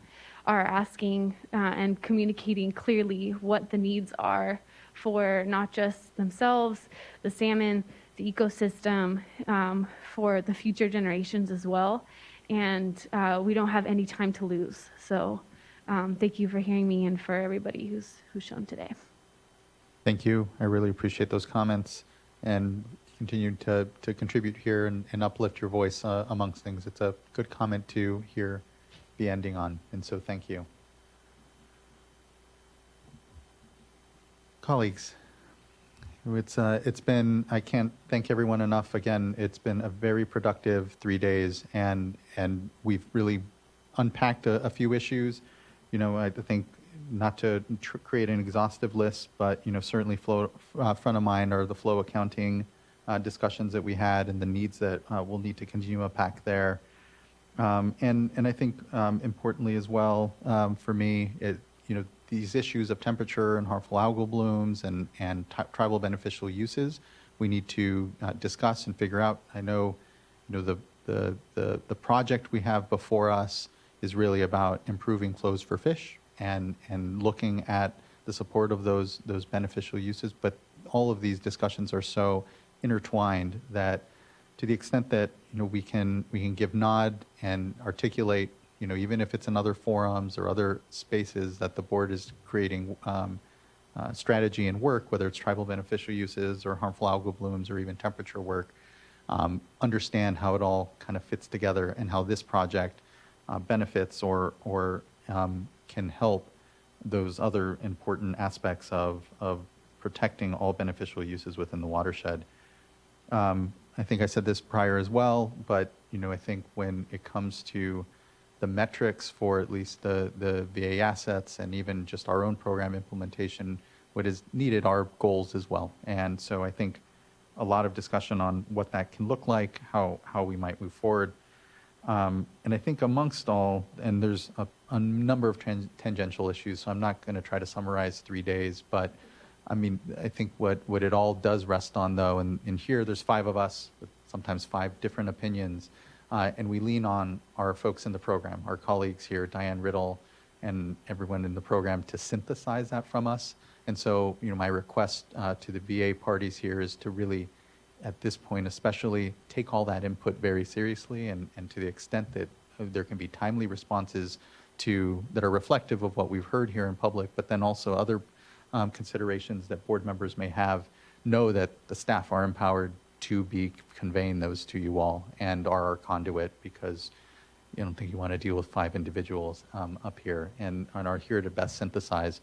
asking and communicating clearly what the needs are for not just themselves, the salmon, the ecosystem, for the future generations as well. And we don't have any time to lose. So thank you for hearing me and for everybody who's shown today. Thank you. I really appreciate those comments and continue to contribute here and uplift your voice amongst things. It's a good comment to hear the ending on, and so thank you. Colleagues, it's been, I can't thank everyone enough. Again, it's been a very productive 3 days, and we've really unpacked a few issues. I think not to create an exhaustive list, but certainly front of mind are the flow accounting discussions that we had and the needs that we'll need to continue to unpack there. And I think importantly as well for me, these issues of temperature and harmful algal blooms and tribal beneficial uses, we need to discuss and figure out. I know, the the project we have before us is really about improving flows for fish and looking at the support of those beneficial uses. But all of these discussions are so intertwined that to the extent that we can give nod and articulate, even if it's in other forums or other spaces that the board is creating strategy and work, whether it's tribal beneficial uses or harmful algal blooms or even temperature work, understand how it all kind of fits together and how this project benefits or can help those other important aspects of protecting all beneficial uses within the watershed. I think I said this prior as well, but I think when it comes to the metrics for at least the VA assets and even just our own program implementation, what is needed are goals as well. And so I think a lot of discussion on what that can look like, how we might move forward. And I think amongst all, and there's a number of tangential issues, so I'm not going to try to summarize 3 days, but I mean, I think what it all does rest on, though, and here there's 5 of us, sometimes 5 different opinions, and we lean on our folks in the program, our colleagues here, Diane Riddle, and everyone in the program to synthesize that from us. And so, my request to the VA parties here is to really, at this point especially, take all that input very seriously, and to the extent that there can be timely responses that are reflective of what we've heard here in public, but then also other considerations that board members may have, know that the staff are empowered to be conveying those to you all and are our conduit, because I don't think you want to deal with 5 individuals up here and are here to best synthesize.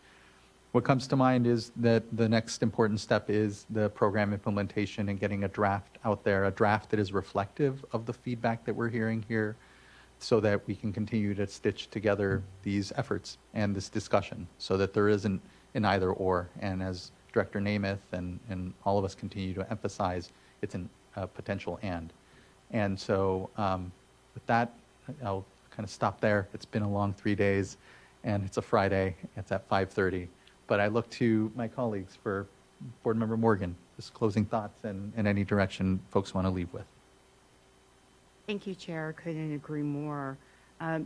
What comes to mind is that the next important step is the program implementation and getting a draft out there, a draft that is reflective of the feedback that we're hearing here, so that we can continue to stitch together these efforts and this discussion so that there isn't an either or. And as Director Namath and all of us continue to emphasize, it's a potential and. And so with that, I'll kind of stop there. It's been a long 3 days, and it's a Friday. It's at 5:30. But I look to my colleagues for Board Member Morgan, just closing thoughts and any direction folks want to leave with. Thank you, Chair. Couldn't agree more.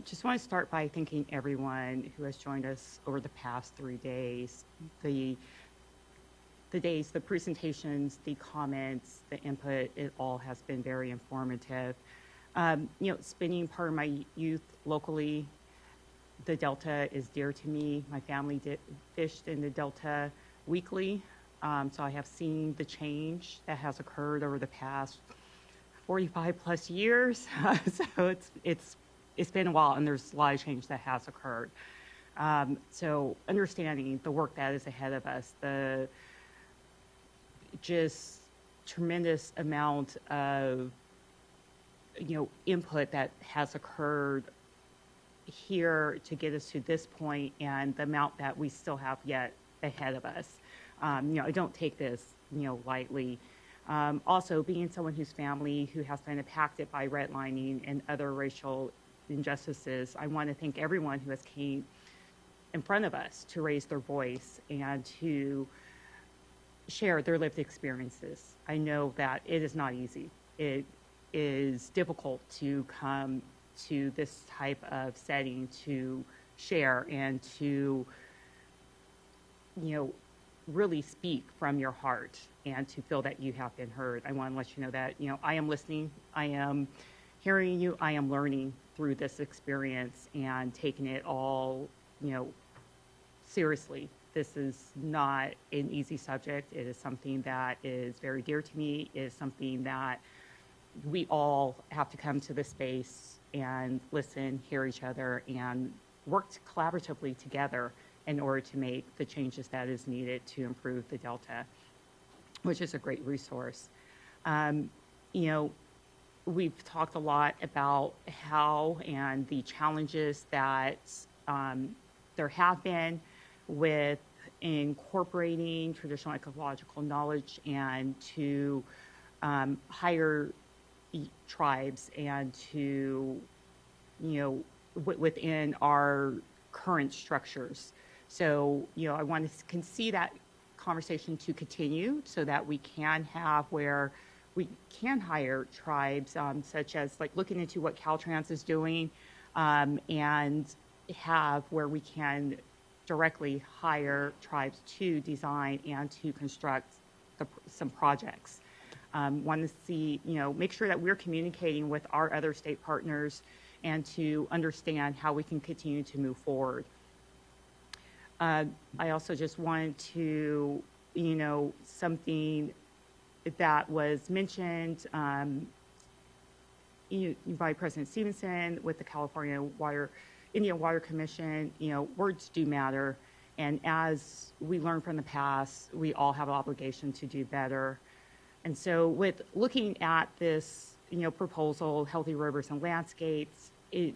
Just want to start by thanking everyone who has joined us over the past 3 days. The presentations, the comments, the input, it all has been very informative. Spending part of my youth locally, the Delta is dear to me. My family fished in the Delta weekly, so I have seen the change that has occurred over the past 45 plus years. So it's been a while, and there's a lot of change that has occurred. So understanding the work that is ahead of us, the just tremendous amount of input that has occurred here to get us to this point, and the amount that we still have yet ahead of us. I don't take this lightly. Also, being someone whose family who has been impacted by redlining and other racial injustices, I want to thank everyone who has came in front of us to raise their voice and to share their lived experiences. I know that it is not easy. It is difficult to come to this type of setting to share and to really speak from your heart and to feel that you have been heard. I want to let you know that I am listening, I am hearing you, I am learning through this experience and taking it all seriously. This is not an easy subject. It is something that is very dear to me. It is something that we all have to come to this space and listen, hear each other, and work collaboratively together in order to make the changes that is needed to improve the Delta, which is a great resource. We've talked a lot about how and the challenges that there have been with incorporating traditional ecological knowledge and to hire tribes and to, within our current structures. So, I want to see that conversation to continue so that we can have where we can hire tribes, such as like looking into what Caltrans is doing, and have where we can directly hire tribes to design and to construct some projects. Want to see, make sure that we're communicating with our other state partners and to understand how we can continue to move forward. I also just wanted to, something that was mentioned by President Stevenson with the California Indian Water Commission, words do matter. And as we learn from the past, we all have an obligation to do better. And so with looking at this, proposal, Healthy Rivers and Landscapes, it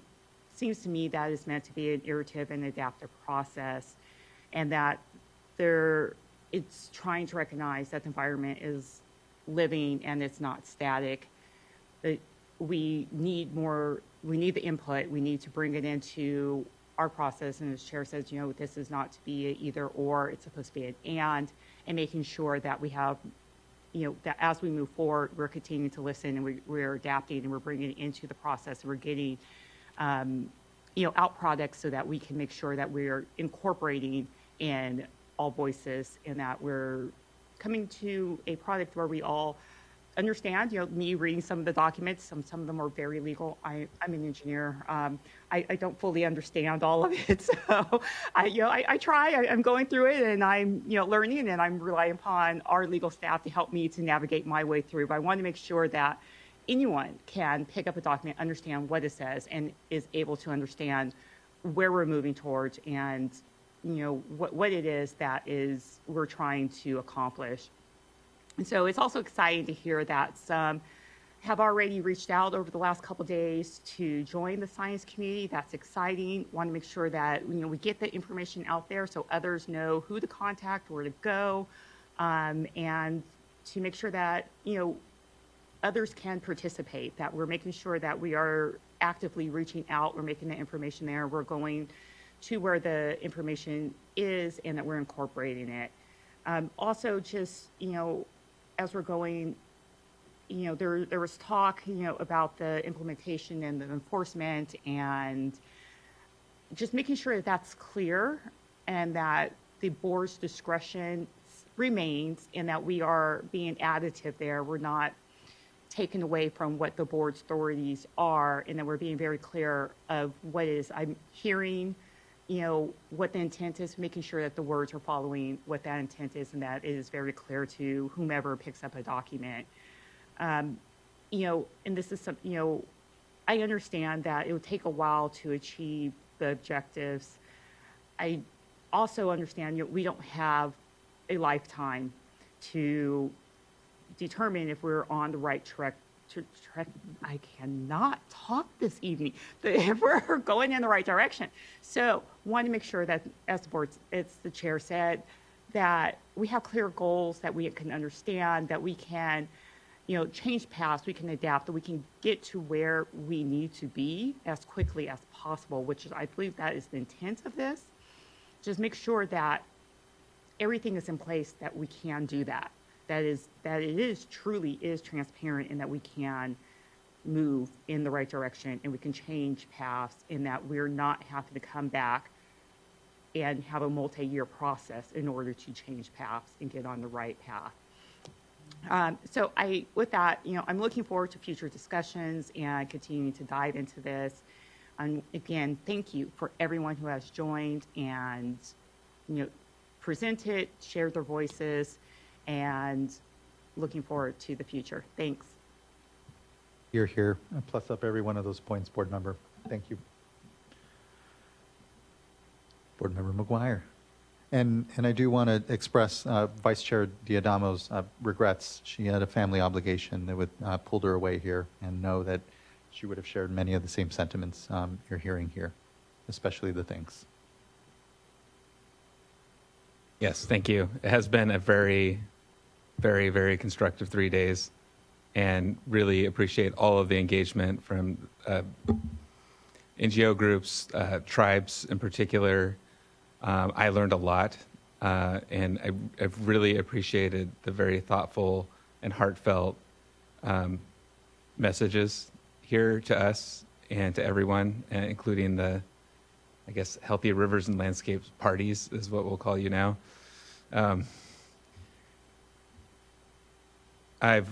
seems to me that is meant to be an iterative and adaptive process, and that it's trying to recognize that the environment is living and it's not static. That we need the input, we need to bring it into our process, and as Chair says, this is not to be an either or, it's supposed to be an and making sure that we have, that as we move forward, we're continuing to listen and we're adapting and we're bringing it into the process and we're getting, out products so that we can make sure that we're incorporating in all voices and that we're coming to a product where we all understand. Me reading some of the documents, some of them are very legal. I'm an engineer. I don't fully understand all of it, so I try. I'm going through it, and I'm learning, and I'm relying upon our legal staff to help me to navigate my way through. But I want to make sure that anyone can pick up a document, understand what it says, and is able to understand where we're moving towards, and what it is that we're trying to accomplish. And so it's also exciting to hear that some have already reached out over the last couple of days to join the science community. That's exciting. Want to make sure that we get the information out there so others know who to contact, where to go, and to make sure that others can participate. That we're making sure that we are actively reaching out. We're making the information there. We're going to where the information is, and that we're incorporating it. Also, just as we're going, there was talk, about the implementation and the enforcement, and just making sure that that's clear and that the board's discretion remains and that we are being additive there. We're not taken away from what the board's authorities are, and that we're being very clear of what is I'm hearing, what the intent is, making sure that the words are following what that intent is, and that it is very clear to whomever picks up a document. And this is some, I understand that it would take a while to achieve the objectives. I also understand we don't have a lifetime to determine if we're on the right track. I cannot talk this evening. If we're going in the right direction. So want to make sure that as the board, it's the chair said, that we have clear goals that we can understand, that we can, change paths, we can adapt, that we can get to where we need to be as quickly as possible, which is, I believe that is the intent of this. Just make sure that everything is in place that we can do that. That it truly is transparent, and that we can move in the right direction and we can change paths, and that we're not having to come back and have a multi-year process in order to change paths and get on the right path. So with that, I'm looking forward to future discussions and continuing to dive into this. And again, thank you for everyone who has joined and, presented, shared their voices, and looking forward to the future. Thanks. You're here. Plus up every one of those points, board member. Thank you. Board member McGuire. And I do want to express Vice Chair Diadamo's regrets. She had a family obligation that would pulled her away here, and know that she would have shared many of the same sentiments you're hearing here, especially the thanks. Yes, thank you. It has been a very, very, very constructive 3 days, and really appreciate all of the engagement from NGO groups, tribes in particular. I learned a lot, and I've really appreciated the very thoughtful and heartfelt messages here to us and to everyone, including the, I guess, Healthy Rivers and Landscapes parties is what we'll call you now. I've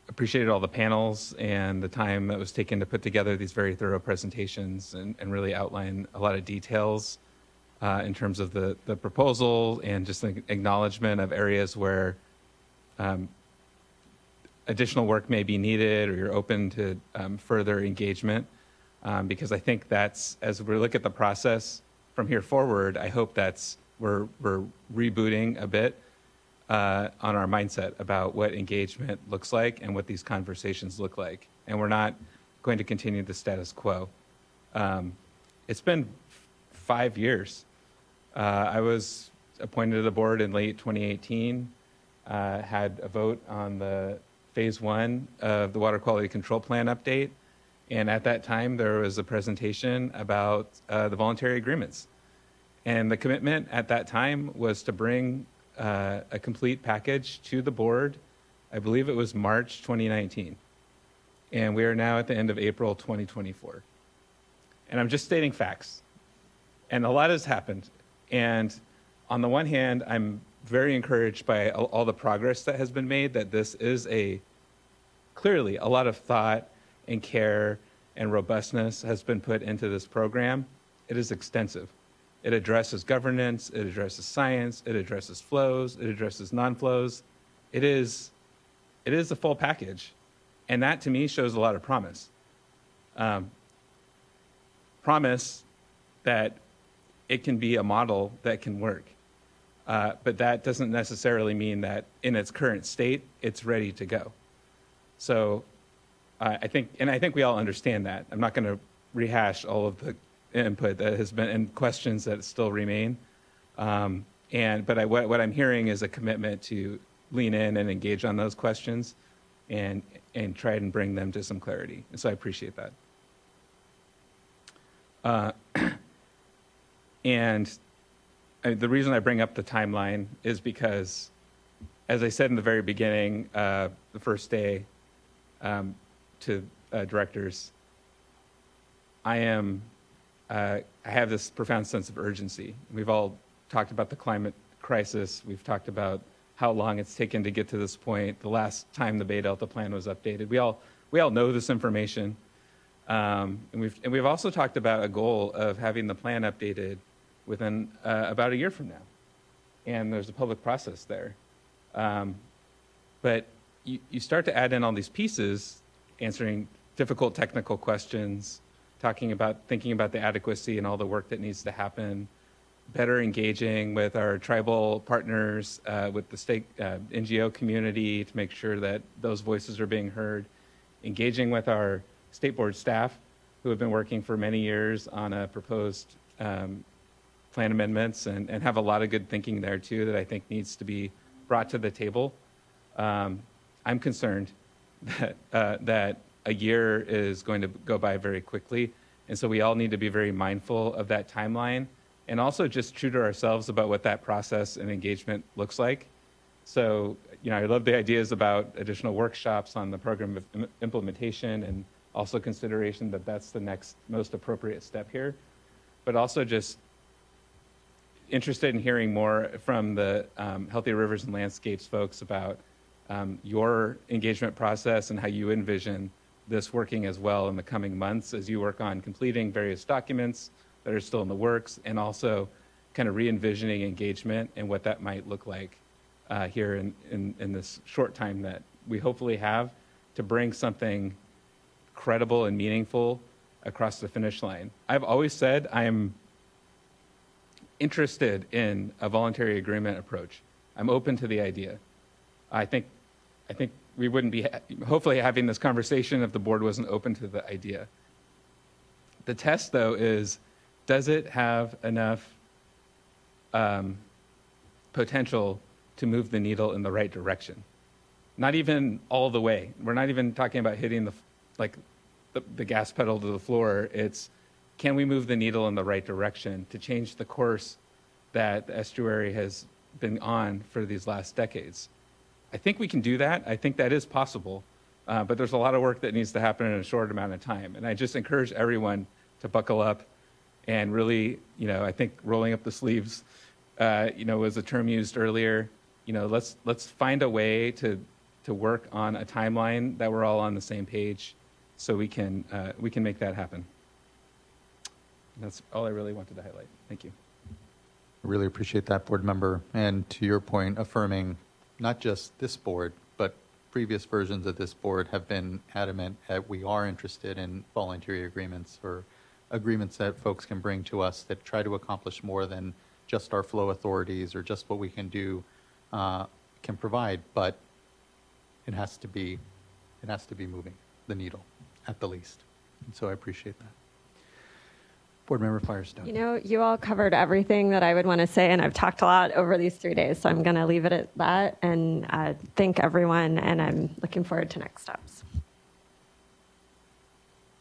appreciated all the panels and the time that was taken to put together these very thorough presentations and really outline a lot of details in terms of the proposal and just an acknowledgement of areas where additional work may be needed, or you're open to further engagement. Because I think that's, as we look at the process from here forward, I hope we're rebooting a bit on our mindset about what engagement looks like and what these conversations look like. And we're not going to continue the status quo. It's been 5 years. I was appointed to the board in late 2018, had a vote on the phase 1 of the Water Quality Control Plan update. And at that time, there was a presentation about the voluntary agreements. And the commitment at that time was to bring a complete package to the board. I believe it was March 2019. And we are now at the end of April 2024. And I'm just stating facts. And a lot has happened. And on the one hand, I'm very encouraged by all the progress that has been made, that this is clearly a lot of thought and care and robustness has been put into this program. It is extensive. It addresses governance, it addresses science, it addresses flows, it addresses non-flows. It is a full package. And that to me shows a lot of promise. Promise that it can be a model that can work. But that doesn't necessarily mean that in its current state, it's ready to go. So I think we all understand that. I'm not going to rehash all of the input that has been and questions that still remain. But what I'm hearing is a commitment to lean in and engage on those questions and try and bring them to some clarity. And so I appreciate that. The reason I bring up the timeline is because, as I said in the very beginning, the first day to directors, I have this profound sense of urgency. We've all talked about the climate crisis. We've talked about how long it's taken to get to this point. The last time the Bay Delta Plan was updated, we all know this information, and we've also talked about a goal of having the plan updated within about a year from now, and there's a public process there. But you start to add in all these pieces, answering difficult technical questions, thinking about the adequacy and all the work that needs to happen, better engaging with our tribal partners, with the state NGO community to make sure that those voices are being heard, engaging with our state board staff who have been working for many years on a proposed plan amendments and have a lot of good thinking there too that I think needs to be brought to the table. I'm concerned that a year is going to go by very quickly. And so we all need to be very mindful of that timeline and also just true to ourselves about what that process and engagement looks like. So, I love the ideas about additional workshops on the program of implementation and also consideration that that's the next most appropriate step here, but also just interested in hearing more from the Healthy Rivers and Landscapes folks about your engagement process and how you envision this working as well in the coming months as you work on completing various documents that are still in the works, and also kind of re-envisioning engagement and what that might look like here in this short time that we hopefully have to bring something credible and meaningful across the finish line. I've always said I'm interested in a voluntary agreement approach. I'm open to the idea. I think we wouldn't be hopefully having this conversation if the board wasn't open to the idea. The test, though, is does it have enough potential to move the needle in the right direction? Not even all the way. We're not even talking about hitting the gas pedal to the floor. It's, can we move the needle in the right direction to change the course that the estuary has been on for these last decades? I think we can do that. I think that is possible. but there's a lot of work that needs to happen in a short amount of time. And I just encourage everyone to buckle up and really, I think rolling up the sleeves, was a term used earlier. Let's find a way to work on a timeline that we're all on the same page, so we can make that happen. And that's all I really wanted to highlight. Thank you. I really appreciate that, board member. And to your point, affirming not just this board, but previous versions of this board have been adamant that we are interested in voluntary agreements, or agreements that folks can bring to us that try to accomplish more than just our flow authorities or just what we can do, can provide, but it has to be moving the needle at the least. And so I appreciate that. Board Member Firestone. You all covered everything that I would want to say, and I've talked a lot over these 3 days, so I'm going to leave it at that and thank everyone, and I'm looking forward to next steps.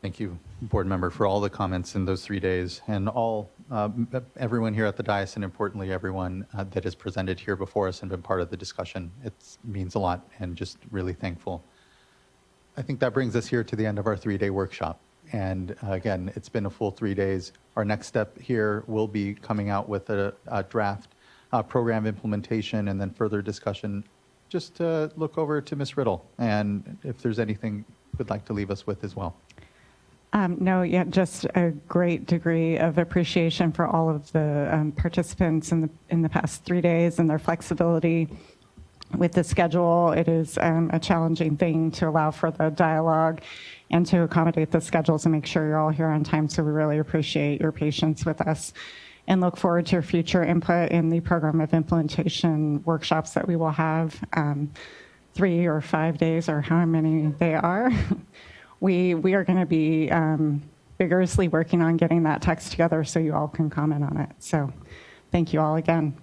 Thank you, board member, for all the comments in those 3 days, and everyone here at the dais, and importantly, everyone that has presented here before us and been part of the discussion. It means a lot, and just really thankful. I think that brings us here to the end of our 3-day workshop. And again, it's been a full 3 days. Our next step here will be coming out with a draft program implementation, and then further discussion. Just look over to Ms. Riddle, and if there's anything you'd like to leave us with as well. Just a great degree of appreciation for all of the participants in the past 3 days and their flexibility with the schedule. It is a challenging thing to allow for the dialogue and to accommodate the schedules and make sure you're all here on time. So we really appreciate your patience with us and look forward to your future input in the program of implementation workshops that we will have 3 or 5 days, or how many they are. We are going to be vigorously working on getting that text together so you all can comment on it. So thank you all again.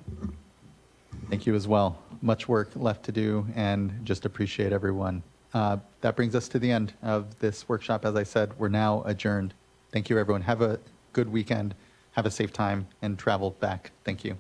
Thank you as well. Much work left to do, and just appreciate everyone. That brings us to the end of this workshop. As I said, we're now adjourned. Thank you, everyone. Have a good weekend. Have a safe time and travel back. Thank you.